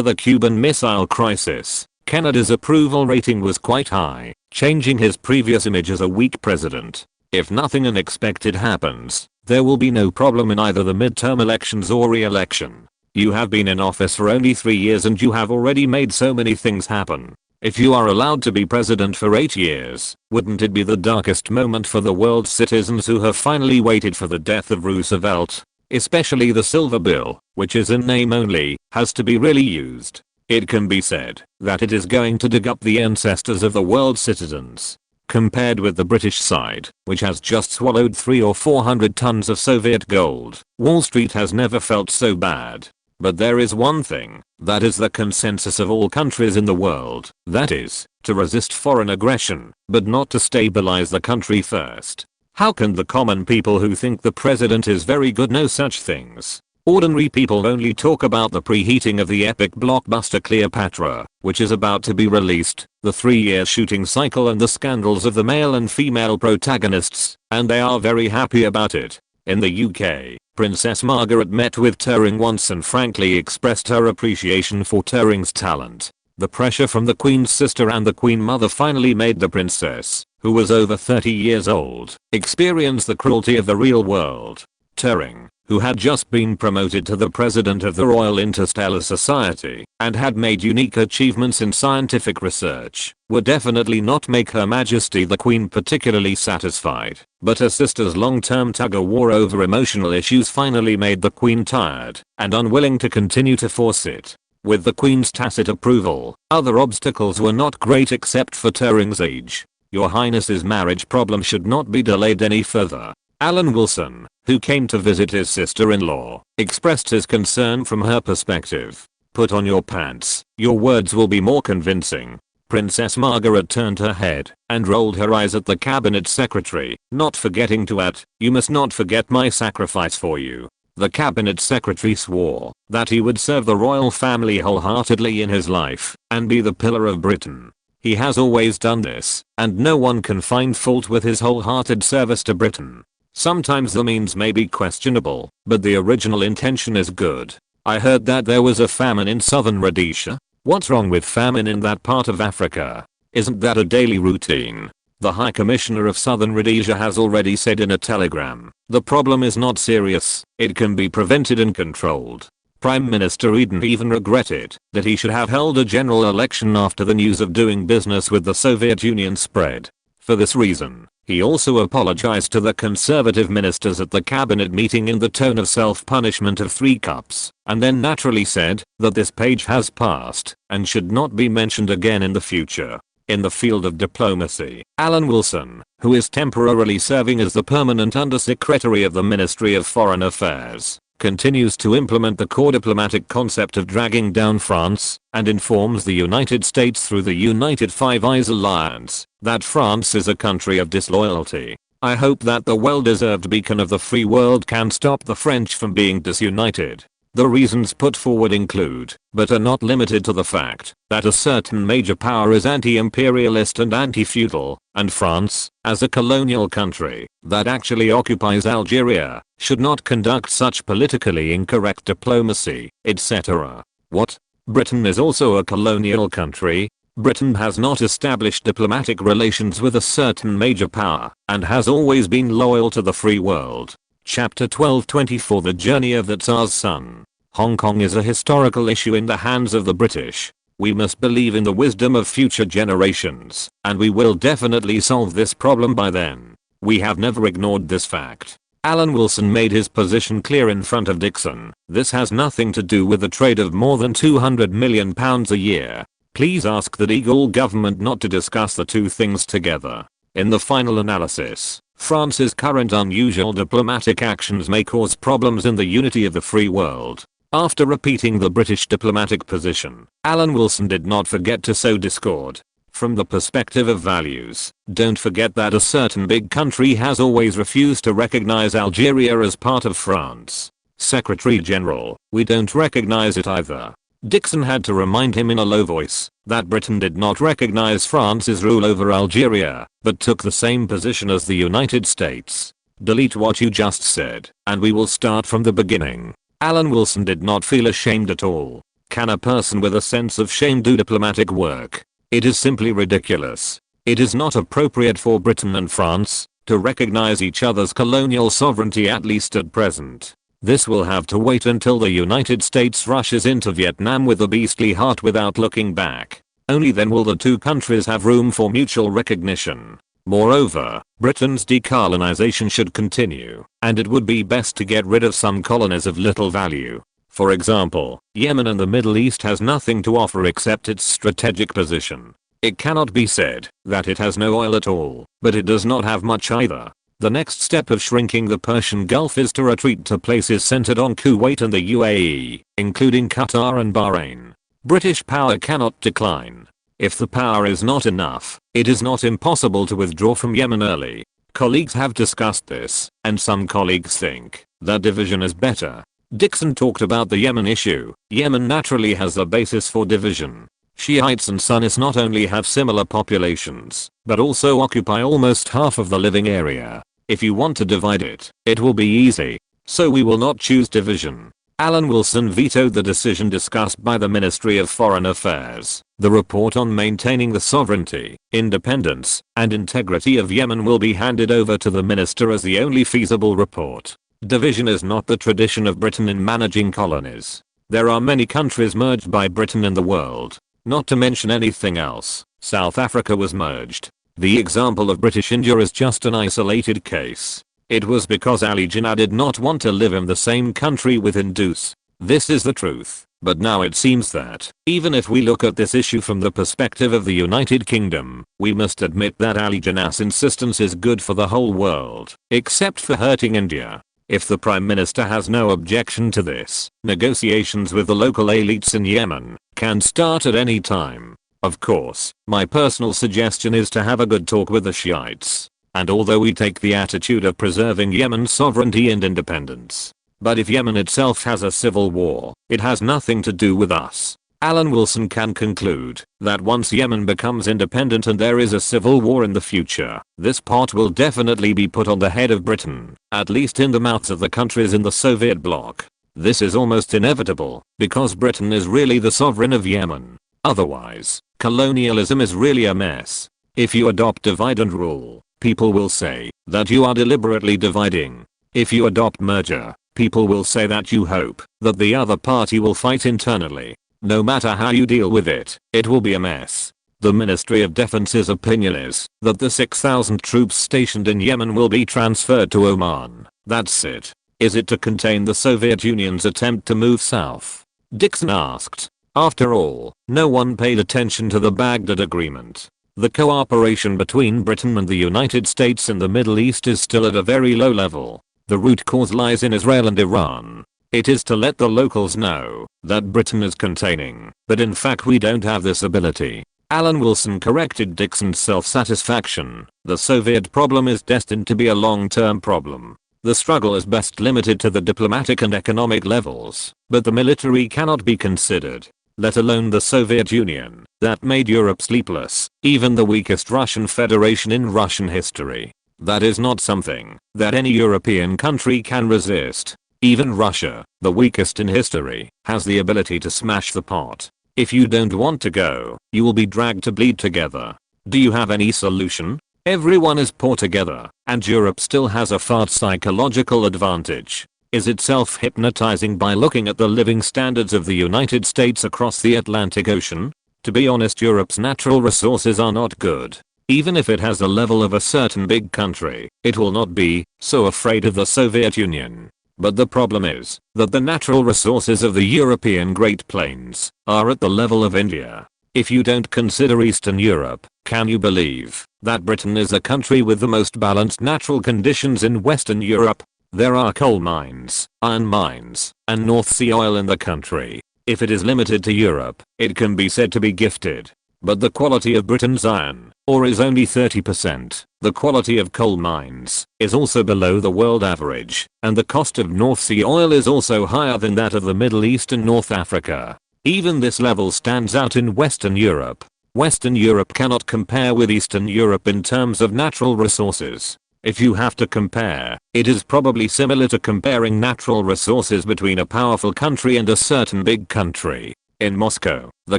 the Cuban Missile Crisis, Kennedy's approval rating was quite high, changing his previous image as a weak president. If nothing unexpected happens, there will be no problem in either the midterm elections or re-election. You have been in office for only 3 years and you have already made so many things happen. If you are allowed to be president for 8 years, wouldn't it be the darkest moment for the world's citizens who have finally waited for the death of Roosevelt? Especially the silver bill, which is in name only, has to be really used. It can be said that it is going to dig up the ancestors of the world's citizens. Compared with the British side, which has just swallowed 300 or 400 tons of Soviet gold, Wall Street has never felt so bad. But there is one thing that is the consensus of all countries in the world, that is, to resist foreign aggression, but not to stabilize the country first. How can the common people who think the president is very good know such things? Ordinary people only talk about the preheating of the epic blockbuster Cleopatra, which is about to be released, the 3-year shooting cycle and the scandals of the male and female protagonists, and they are very happy about it. In the UK, Princess Margaret met with Turing once and frankly expressed her appreciation for Turing's talent. The pressure from the Queen's sister and the Queen Mother finally made the princess, who was over 30 years old, experience the cruelty of the real world. Turing, who had just been promoted to the president of the Royal Interstellar Society and had made unique achievements in scientific research, would definitely not make Her Majesty the Queen particularly satisfied, but her sister's long-term tug-of-war over emotional issues finally made the Queen tired and unwilling to continue to force it. With the Queen's tacit approval, other obstacles were not great except for Turing's age. Your Highness's marriage problem should not be delayed any further. Alan Wilson, who came to visit his sister-in-law, expressed his concern from her perspective. Put on your pants, your words will be more convincing. Princess Margaret turned her head and rolled her eyes at the cabinet secretary, not forgetting to add, "You must not forget my sacrifice for you." The cabinet secretary swore that he would serve the royal family wholeheartedly in his life and be the pillar of Britain. He has always done this, and no one can find fault with his wholehearted service to Britain. Sometimes the means may be questionable, but the original intention is good. I heard that there was a famine in southern Rhodesia. What's wrong with famine in that part of Africa? Isn't that a daily routine? The High Commissioner of Southern Rhodesia has already said in a telegram, the problem is not serious, it can be prevented and controlled. Prime Minister Eden even regretted that he should have held a general election after the news of doing business with the Soviet Union spread. For this reason, he also apologized to the conservative ministers at the cabinet meeting in the tone of self-punishment of 3 cups, and then naturally said that this page has passed and should not be mentioned again in the future. In the field of diplomacy, Alan Wilson, who is temporarily serving as the permanent Undersecretary of the Ministry of Foreign Affairs, continues to implement the core diplomatic concept of dragging down France and informs the United States through the United Five Eyes Alliance that France is a country of disloyalty. I hope that the well-deserved beacon of the free world can stop the French from being disunited. The reasons put forward include, but are not limited to the fact, that a certain major power is anti-imperialist and anti-feudal, and France, as a colonial country that actually occupies Algeria, should not conduct such politically incorrect diplomacy, etc. What? Britain is also a colonial country? Britain has not established diplomatic relations with a certain major power, and has always been loyal to the free world. Chapter 1224 The Journey of the Tsar's Son. Hong Kong is a historical issue in the hands of the British. We must believe in the wisdom of future generations, and we will definitely solve this problem by then. We have never ignored this fact. Alan Wilson made his position clear in front of Dixon. This has nothing to do with the trade of more than £200 million a year. Please ask the de Gaulle government not to discuss the two things together. In the final analysis, France's current unusual diplomatic actions may cause problems in the unity of the free world. After repeating the British diplomatic position, Alan Wilson did not forget to sow discord. From the perspective of values, don't forget that a certain big country has always refused to recognize Algeria as part of France. Secretary General, we don't recognize it either. Dixon had to remind him in a low voice that Britain did not recognize France's rule over Algeria, but took the same position as the United States. Delete what you just said, and we will start from the beginning. Alan Wilson did not feel ashamed at all. Can a person with a sense of shame do diplomatic work? It is simply ridiculous. It is not appropriate for Britain and France to recognize each other's colonial sovereignty, at least at present. This will have to wait until the United States rushes into Vietnam with a beastly heart without looking back. Only then will the two countries have room for mutual recognition. Moreover, Britain's decolonization should continue, and it would be best to get rid of some colonies of little value. For example, Yemen in the Middle East has nothing to offer except its strategic position. It cannot be said that it has no oil at all, but it does not have much either. The next step of shrinking the Persian Gulf is to retreat to places centered on Kuwait and the UAE, including Qatar and Bahrain. British power cannot decline. If the power is not enough, it is not impossible to withdraw from Yemen early. Colleagues have discussed this, and some colleagues think that division is better. Dixon talked about the Yemen issue. Yemen naturally has the basis for division. Shiites and Sunnis not only have similar populations, but also occupy almost half of the living area. If you want to divide it, it will be easy. So we will not choose division. Alan Wilson vetoed the decision discussed by the Ministry of Foreign Affairs. The report on maintaining the sovereignty, independence, and integrity of Yemen will be handed over to the minister as the only feasible report. Division is not the tradition of Britain in managing colonies. There are many countries merged by Britain in the world. Not to mention anything else. South Africa was merged. The example of British India is just an isolated case. It was because Ali Jinnah did not want to live in the same country with Hindus. This is the truth. But now it seems that, even if we look at this issue from the perspective of the United Kingdom, we must admit that Ali Jinnah's insistence is good for the whole world, except for hurting India. If the Prime Minister has no objection to this, negotiations with the local elites in Yemen can start at any time. Of course, my personal suggestion is to have a good talk with the Shiites. And although we take the attitude of preserving Yemen's sovereignty and independence, but if Yemen itself has a civil war, it has nothing to do with us. Alan Wilson can conclude that once Yemen becomes independent and there is a civil war in the future, this pot will definitely be put on the head of Britain, at least in the mouths of the countries in the Soviet bloc. This is almost inevitable, because Britain is really the sovereign of Yemen. Otherwise, colonialism is really a mess. If you adopt divide and rule, people will say that you are deliberately dividing. If you adopt merger, people will say that you hope that the other party will fight internally. No matter how you deal with it, it will be a mess. The Ministry of Defense's opinion is that the 6,000 troops stationed in Yemen will be transferred to Oman. That's it. Is it to contain the Soviet Union's attempt to move south? Dixon asked. After all, no one paid attention to the Baghdad Agreement. The cooperation between Britain and the United States in the Middle East is still at a very low level. The root cause lies in Israel and Iran. It is to let the locals know that Britain is containing, but in fact we don't have this ability. Alan Wilson corrected Dixon's self-satisfaction. The Soviet problem is destined to be a long-term problem. The struggle is best limited to the diplomatic and economic levels, but the military cannot be considered. Let alone the Soviet Union, that made Europe sleepless, even the weakest Russian Federation in Russian history. That is not something that any European country can resist. Even Russia, the weakest in history, has the ability to smash the pot. If you don't want to go, you will be dragged to bleed together. Do you have any solution? Everyone is poor together, and Europe still has a far psychological advantage. Is it self-hypnotizing by looking at the living standards of the United States across the Atlantic Ocean? To be honest, Europe's natural resources are not good. Even if it has the level of a certain big country, it will not be so afraid of the Soviet Union. But the problem is that the natural resources of the European Great Plains are at the level of India. If you don't consider Eastern Europe, can you believe that Britain is a country with the most balanced natural conditions in Western Europe? There are coal mines, iron mines, and North Sea oil in the country. If it is limited to Europe, it can be said to be gifted. But the quality of Britain's iron ore is only 30%. The quality of coal mines is also below the world average, and the cost of North Sea oil is also higher than that of the Middle East and North Africa. Even this level stands out in Western Europe. Western Europe cannot compare with Eastern Europe in terms of natural resources. If you have to compare, it is probably similar to comparing natural resources between a powerful country and a certain big country. In Moscow, the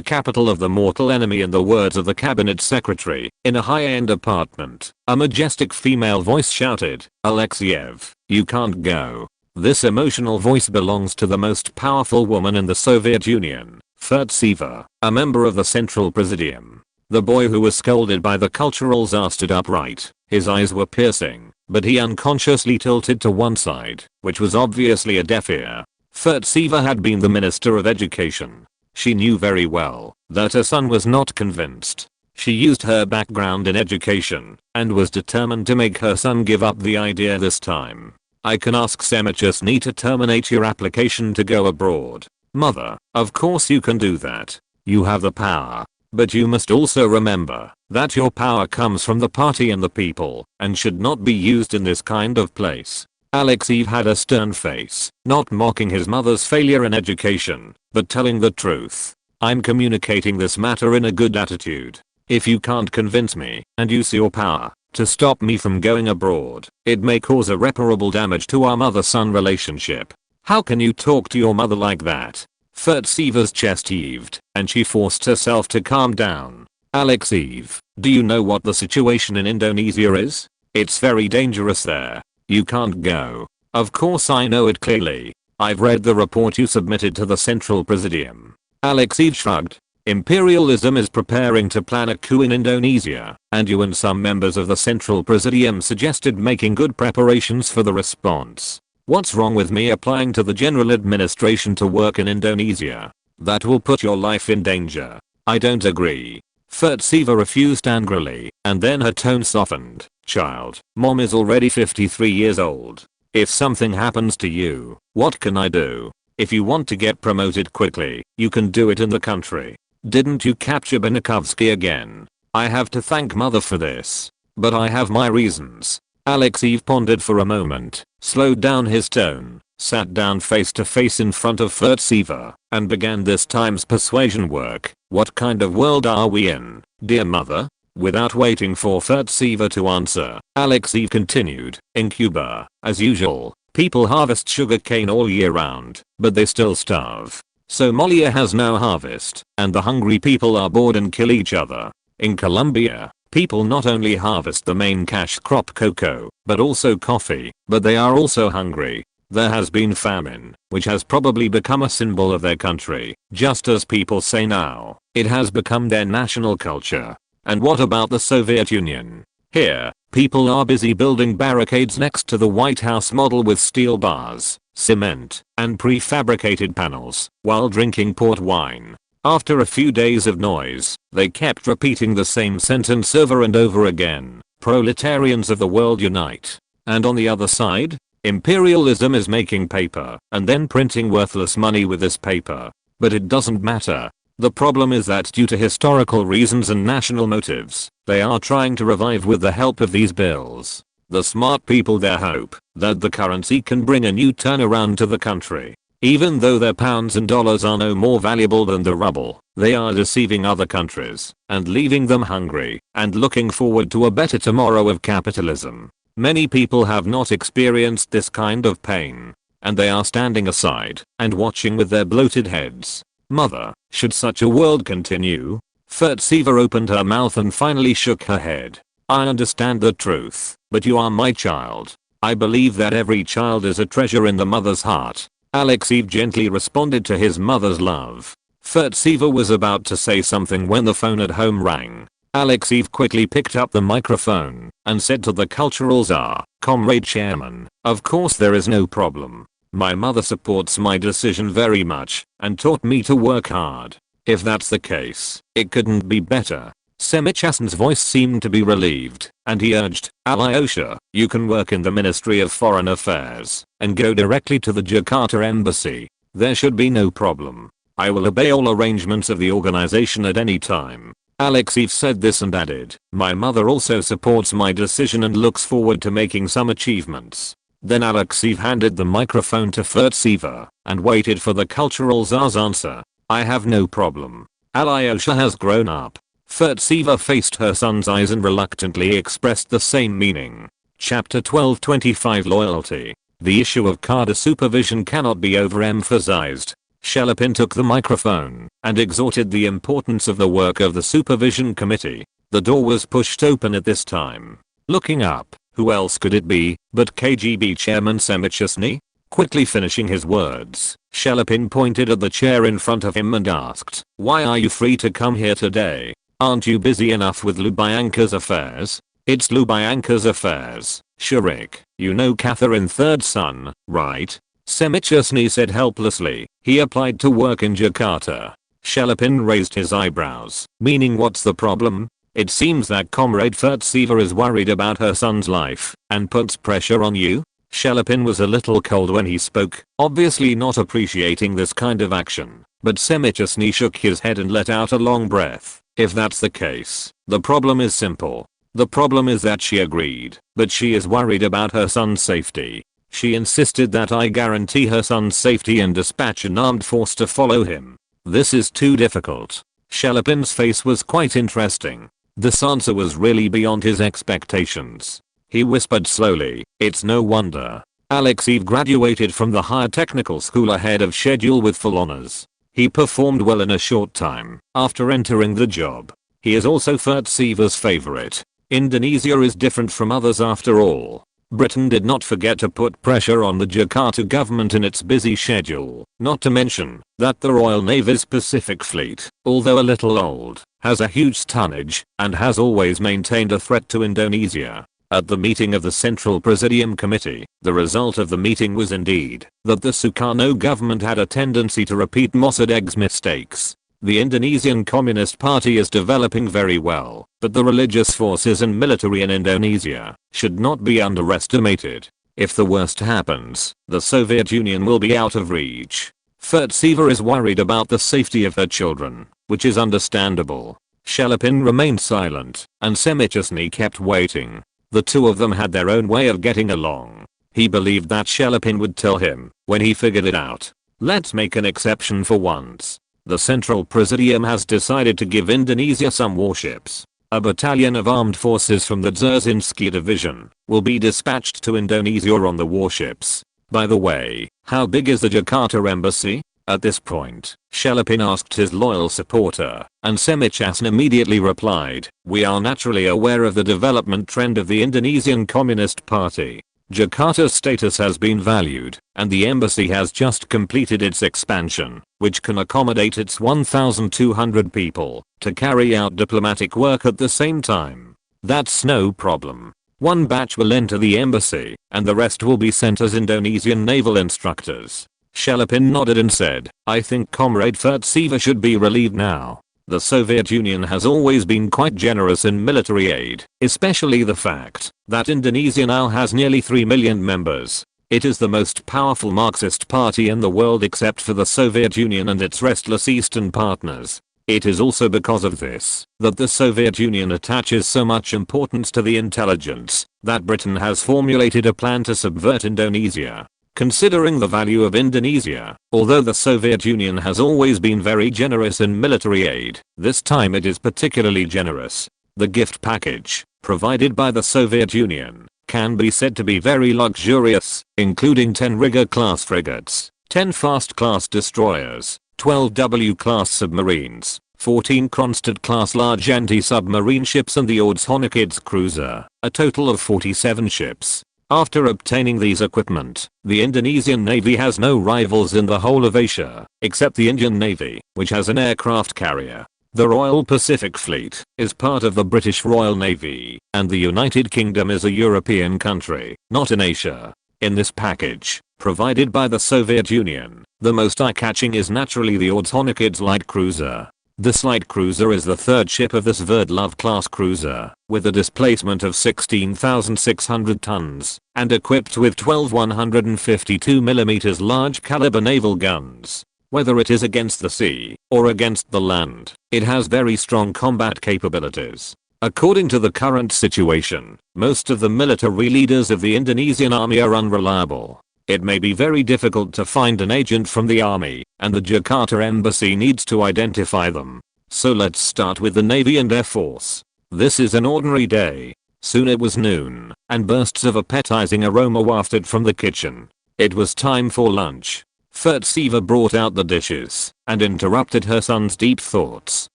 capital of the mortal enemy, in the words of the cabinet secretary, in a high-end apartment, a majestic female voice shouted, "Alexiev, you can't go." This emotional voice belongs to the most powerful woman in the Soviet Union, Furtseva, a member of the Central Presidium. The boy who was scolded by the cultural czar stood upright. His eyes were piercing, but he unconsciously tilted to one side, which was obviously a deaf ear. Furtseva had been the Minister of Education. She knew very well that her son was not convinced. She used her background in education and was determined to make her son give up the idea this time. "I can ask Semachesny to terminate your application to go abroad." "Mother, of course you can do that. You have the power. But you must also remember that your power comes from the party and the people and should not be used in this kind of place." Alexeyev had a stern face, not mocking his mother's failure in education, but telling the truth. "I'm communicating this matter in a good attitude. If you can't convince me and use your power, to stop me from going abroad. It may cause irreparable damage to our mother-son relationship. How can you talk to your mother like that? Furtseva's chest heaved, and she forced herself to calm down. Alexiv, do you know what the situation in Indonesia is? It's very dangerous there. You can't go. Of course I know it clearly. I've read the report you submitted to the Central Presidium. Alexiv shrugged. Imperialism is preparing to plan a coup in Indonesia, and you and some members of the Central Presidium suggested making good preparations for the response. What's wrong with me applying to the General Administration to work in Indonesia? That will put your life in danger. I don't agree. Furtseva refused angrily, and then her tone softened. Child, mom is already 53 years old. If something happens to you, what can I do? If you want to get promoted quickly, you can do it in the country. Didn't you capture Benikovsky again? I have to thank mother for this. But I have my reasons. Alexiv pondered for a moment, slowed down his tone, sat down face to face in front of Furtseva, and began this time's persuasion work. What kind of world are we in, dear mother? Without waiting for Furtseva to answer, Alexiv continued, in Cuba, as usual, people harvest sugarcane all year round, but they still starve. Somalia has no harvest, and the hungry people are bored and kill each other. In Colombia, people not only harvest the main cash crop cocoa, but also coffee, but they are also hungry. There has been famine, which has probably become a symbol of their country, just as people say now, it has become their national culture. And what about the Soviet Union? Here, people are busy building barricades next to the White House model with steel bars, cement, and prefabricated panels, while drinking port wine. After a few days of noise, they kept repeating the same sentence over and over again. Proletarians of the world unite. And on the other side, imperialism is making paper and then printing worthless money with this paper. But it doesn't matter. The problem is that due to historical reasons and national motives, they are trying to revive with the help of these bills. The smart people there hope that the currency can bring a new turnaround to the country. Even though their pounds and dollars are no more valuable than the ruble, they are deceiving other countries and leaving them hungry and looking forward to a better tomorrow of capitalism. Many people have not experienced this kind of pain, and they are standing aside and watching with their bloated heads. Mother, should such a world continue? Furtseva opened her mouth and finally shook her head. I understand the truth, but you are my child. I believe that every child is a treasure in the mother's heart. Alexiv gently responded to his mother's love. Furtseva was about to say something when the phone at home rang. Alexiv quickly picked up the microphone and said to the cultural czar, Comrade Chairman, of course there is no problem. My mother supports my decision very much and taught me to work hard. If that's the case, it couldn't be better. Semichastan's voice seemed to be relieved, and he urged, Alyosha, you can work in the Ministry of Foreign Affairs and go directly to the Jakarta embassy. There should be no problem. I will obey all arrangements of the organization at any time. Alexiv said this and added, my mother also supports my decision and looks forward to making some achievements. Then Alexiv handed the microphone to Furtseva and waited for the cultural czar's answer. I have no problem. Alyosha has grown up. Furtseva faced her son's eyes and reluctantly expressed the same meaning. Chapter 1225 Loyalty. The issue of cadre supervision cannot be overemphasized. Shelepin took the microphone and exhorted the importance of the work of the supervision committee. The door was pushed open at this time. Looking up, who else could it be but KGB chairman Semichesny? Quickly finishing his words, Shelepin pointed at the chair in front of him and asked, why are you free to come here today? Aren't you busy enough with Lubyanka's affairs? It's Lubyanka's affairs, Shurik. You know Catherine third son, right? Semichesny said helplessly. He applied to work in Jakarta. Shelepin raised his eyebrows, meaning what's the problem? It seems that Comrade Furtseva is worried about her son's life and puts pressure on you? Shelepin was a little cold when he spoke, obviously not appreciating this kind of action, but Semichesny shook his head and let out a long breath. If that's the case, the problem is simple. The problem is that she agreed, but she is worried about her son's safety. She insisted that I guarantee her son's safety and dispatch an armed force to follow him. This is too difficult. Shelepin's face was quite interesting. This answer was really beyond his expectations. He whispered slowly, "It's no wonder. Alexei graduated from the higher technical school ahead of schedule with full honors. He performed well in a short time after entering the job. He is also Fertseva's favorite. Indonesia is different from others after all. Britain did not forget to put pressure on the Jakarta government in its busy schedule, not to mention that the Royal Navy's Pacific Fleet, although a little old, has a huge tonnage and has always maintained a threat to Indonesia." At the meeting of the Central Presidium Committee, the result of the meeting was indeed that the Sukarno government had a tendency to repeat Mossadegh's mistakes. The Indonesian Communist Party is developing very well, but the religious forces and military in Indonesia should not be underestimated. If the worst happens, the Soviet Union will be out of reach. Fertseva is worried about the safety of her children, which is understandable. Shelepin remained silent, and Semichesny kept waiting. The two of them had their own way of getting along. He believed that Shelepin would tell him when he figured it out. Let's make an exception for once. The Central Presidium has decided to give Indonesia some warships. A battalion of armed forces from the Dzerzhinsky division will be dispatched to Indonesia on the warships. By the way, how big is the Jakarta embassy? At this point, Shelepin asked his loyal supporter, and Semichesny immediately replied, "We are naturally aware of the development trend of the Indonesian Communist Party. Jakarta's status has been valued, and the embassy has just completed its expansion, which can accommodate its 1,200 people to carry out diplomatic work at the same time. That's no problem. One batch will enter the embassy, and the rest will be sent as Indonesian naval instructors." Shelepin nodded and said, "I think Comrade Fertseva should be relieved now. The Soviet Union has always been quite generous in military aid, especially the fact that Indonesia now has nearly 3 million members. It is the most powerful Marxist party in the world except for the Soviet Union and its restless Eastern partners. It is also because of this that the Soviet Union attaches so much importance to the intelligence that Britain has formulated a plan to subvert Indonesia. Considering the value of Indonesia, although the Soviet Union has always been very generous in military aid, this time it is particularly generous. The gift package, provided by the Soviet Union, can be said to be very luxurious, including 10 Rigger-class frigates, 10 fast-class destroyers, 12 W-class submarines, 14 Kronstadt-class large anti-submarine ships and the Ordzhonikidze cruiser, a total of 47 ships. After obtaining these equipment, the Indonesian Navy has no rivals in the whole of Asia, except the Indian Navy, which has an aircraft carrier. The Royal Pacific Fleet is part of the British Royal Navy, and the United Kingdom is a European country, not in Asia. In this package, provided by the Soviet Union, the most eye-catching is naturally the Ordzhonikidze light cruiser. This light cruiser is the third ship of this Sverdlov-class cruiser, with a displacement of 16,600 tons, and equipped with 12 152mm large caliber naval guns. Whether it is against the sea or against the land, it has very strong combat capabilities. According to the current situation, most of the military leaders of the Indonesian army are unreliable. It may be very difficult to find an agent from the army, and the Jakarta embassy needs to identify them. So let's start with the Navy and Air Force. This is an ordinary day. Soon it was noon, and bursts of appetizing aroma wafted from the kitchen. It was time for lunch. Fertseva brought out the dishes, and interrupted her son's deep thoughts.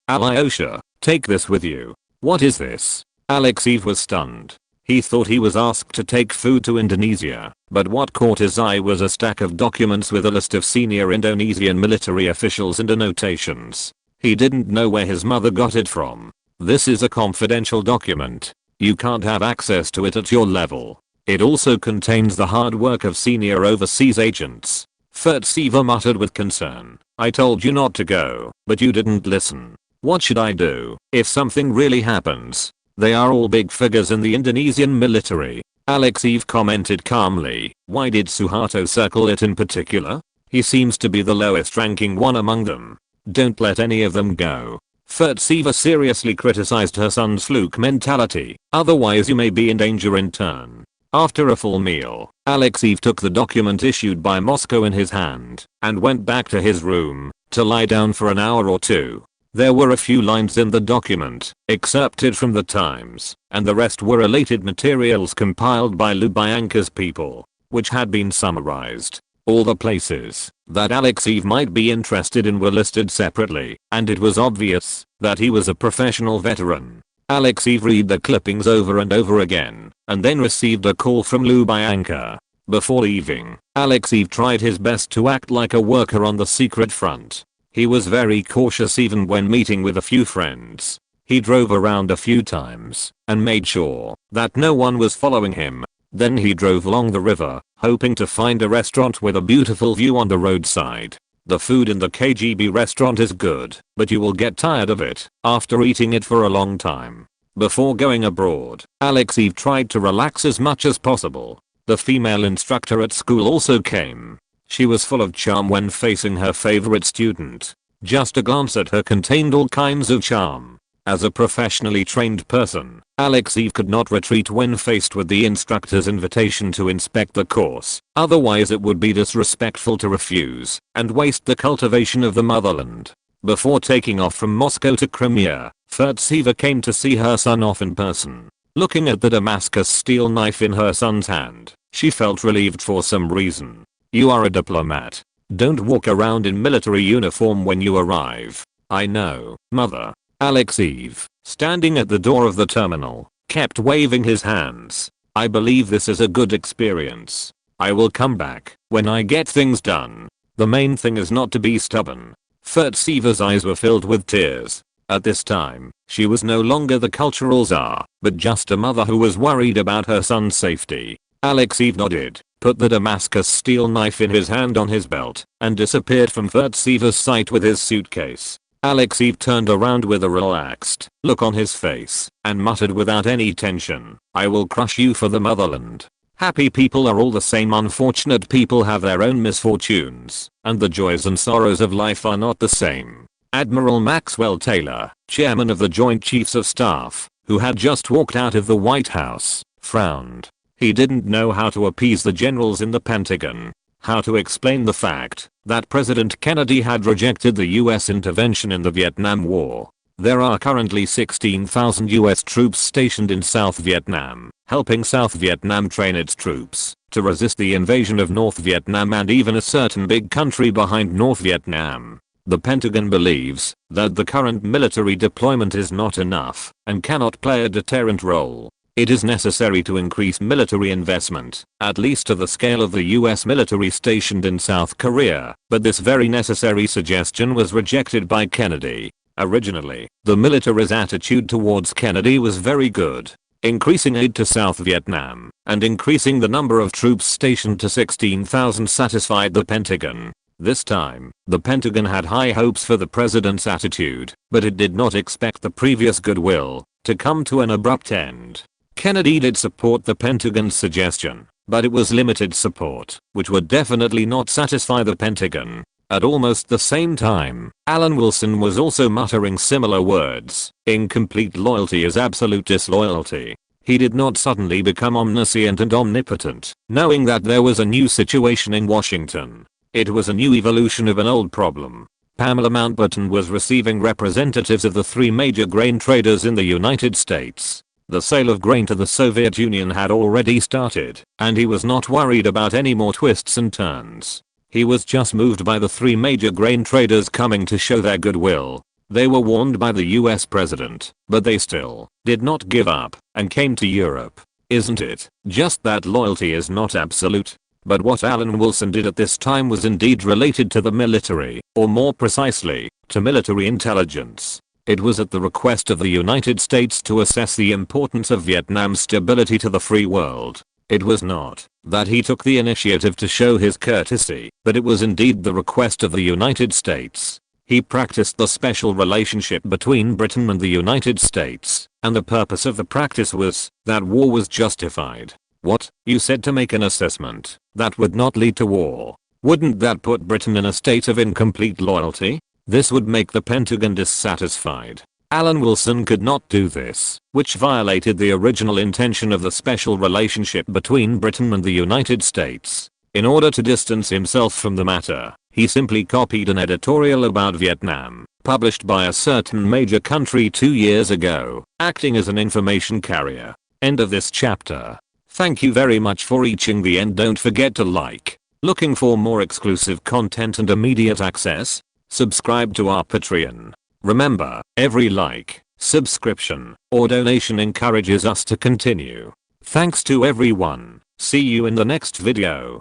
"Alyosha, take this with you." "What is this?" Alexei was stunned. He thought he was asked to take food to Indonesia, but what caught his eye was a stack of documents with a list of senior Indonesian military officials and annotations. He didn't know where his mother got it from. "This is a confidential document. You can't have access to it at your level. It also contains the hard work of senior overseas agents." Fertseva muttered with concern. "I told you not to go, but you didn't listen. What should I do if something really happens? They are all big figures in the Indonesian military." Alexei commented calmly. "Why did Suharto circle it in particular? He seems to be the lowest ranking one among them. Don't let any of them go." Fertseva seriously criticized her son's fluke mentality, "Otherwise you may be in danger in turn." After a full meal, Alexei took the document issued by Moscow in his hand, and went back to his room, to lie down for an hour or two. There were a few lines in the document, excerpted from the Times, and the rest were related materials compiled by Lubyanka's people, which had been summarized. All the places that Alexeyev might be interested in were listed separately, and it was obvious that he was a professional veteran. Alexeyev read the clippings over and over again, and then received a call from Lubyanka. Before leaving, Alexeyev tried his best to act like a worker on the secret front. He was very cautious even when meeting with a few friends. He drove around a few times and made sure that no one was following him. Then he drove along the river, hoping to find a restaurant with a beautiful view on the roadside. The food in the KGB restaurant is good, but you will get tired of it after eating it for a long time. Before going abroad, Alexeyev tried to relax as much as possible. The female instructor at school also came. She was full of charm when facing her favorite student. Just a glance at her contained all kinds of charm. As a professionally trained person, Alexeyev could not retreat when faced with the instructor's invitation to inspect the course, otherwise it would be disrespectful to refuse and waste the cultivation of the motherland. Before taking off from Moscow to Crimea, Furtseva came to see her son off in person. Looking at the Damascus steel knife in her son's hand, she felt relieved for some reason. "You are a diplomat. Don't walk around in military uniform when you arrive." "I know, mother." Alexeyev, standing at the door of the terminal, kept waving his hands. "I believe this is a good experience. I will come back when I get things done. The main thing is not to be stubborn." Furtseva's eyes were filled with tears. At this time, she was no longer the cultural czar, but just a mother who was worried about her son's safety. Alexeyev nodded, put the Damascus steel knife in his hand on his belt, and disappeared from Furtseva's sight with his suitcase. Alexeyev turned around with a relaxed look on his face and muttered without any tension, "I will crush you for the motherland." Happy people are all the same. Unfortunate people have their own misfortunes, and the joys and sorrows of life are not the same. Admiral Maxwell Taylor, chairman of the Joint Chiefs of Staff, who had just walked out of the White House, frowned. He didn't know how to appease the generals in the Pentagon. How to explain the fact that President Kennedy had rejected the US intervention in the Vietnam War. There are currently 16,000 US troops stationed in South Vietnam, helping South Vietnam train its troops to resist the invasion of North Vietnam and even a certain big country behind North Vietnam. The Pentagon believes that the current military deployment is not enough and cannot play a deterrent role. It is necessary to increase military investment, at least to the scale of the US military stationed in South Korea, but this very necessary suggestion was rejected by Kennedy. Originally, the military's attitude towards Kennedy was very good. Increasing aid to South Vietnam and increasing the number of troops stationed to 16,000 satisfied the Pentagon. This time, the Pentagon had high hopes for the president's attitude, but it did not expect the previous goodwill to come to an abrupt end. Kennedy did support the Pentagon's suggestion, but it was limited support, which would definitely not satisfy the Pentagon. At almost the same time, Alan Wilson was also muttering similar words. Incomplete loyalty is absolute disloyalty. He did not suddenly become omniscient and omnipotent, knowing that there was a new situation in Washington. It was a new evolution of an old problem. Pamela Mountbatten was receiving representatives of the three major grain traders in the United States. The sale of grain to the Soviet Union had already started, and he was not worried about any more twists and turns. He was just moved by the three major grain traders coming to show their goodwill. They were warned by the US president, but they still did not give up and came to Europe. Isn't it just that loyalty is not absolute? But what Alan Wilson did at this time was indeed related to the military, or more precisely, to military intelligence. It was at the request of the United States to assess the importance of Vietnam's stability to the free world. It was not that he took the initiative to show his courtesy, but it was indeed the request of the United States. He practiced the special relationship between Britain and the United States, and the purpose of the practice was that war was justified. What? You said to make an assessment that would not lead to war. Wouldn't that put Britain in a state of incomplete loyalty? This would make the Pentagon dissatisfied. Alan Wilson could not do this, which violated the original intention of the special relationship between Britain and the United States. In order to distance himself from the matter, he simply copied an editorial about Vietnam published by a certain major country 2 years ago, acting as an information carrier. End of this chapter. Thank you very much for reaching the end. Don't forget to like. Looking for more exclusive content and immediate access? Subscribe to our Patreon. Remember, every like, subscription, or donation encourages us to continue. Thanks to everyone. See you in the next video.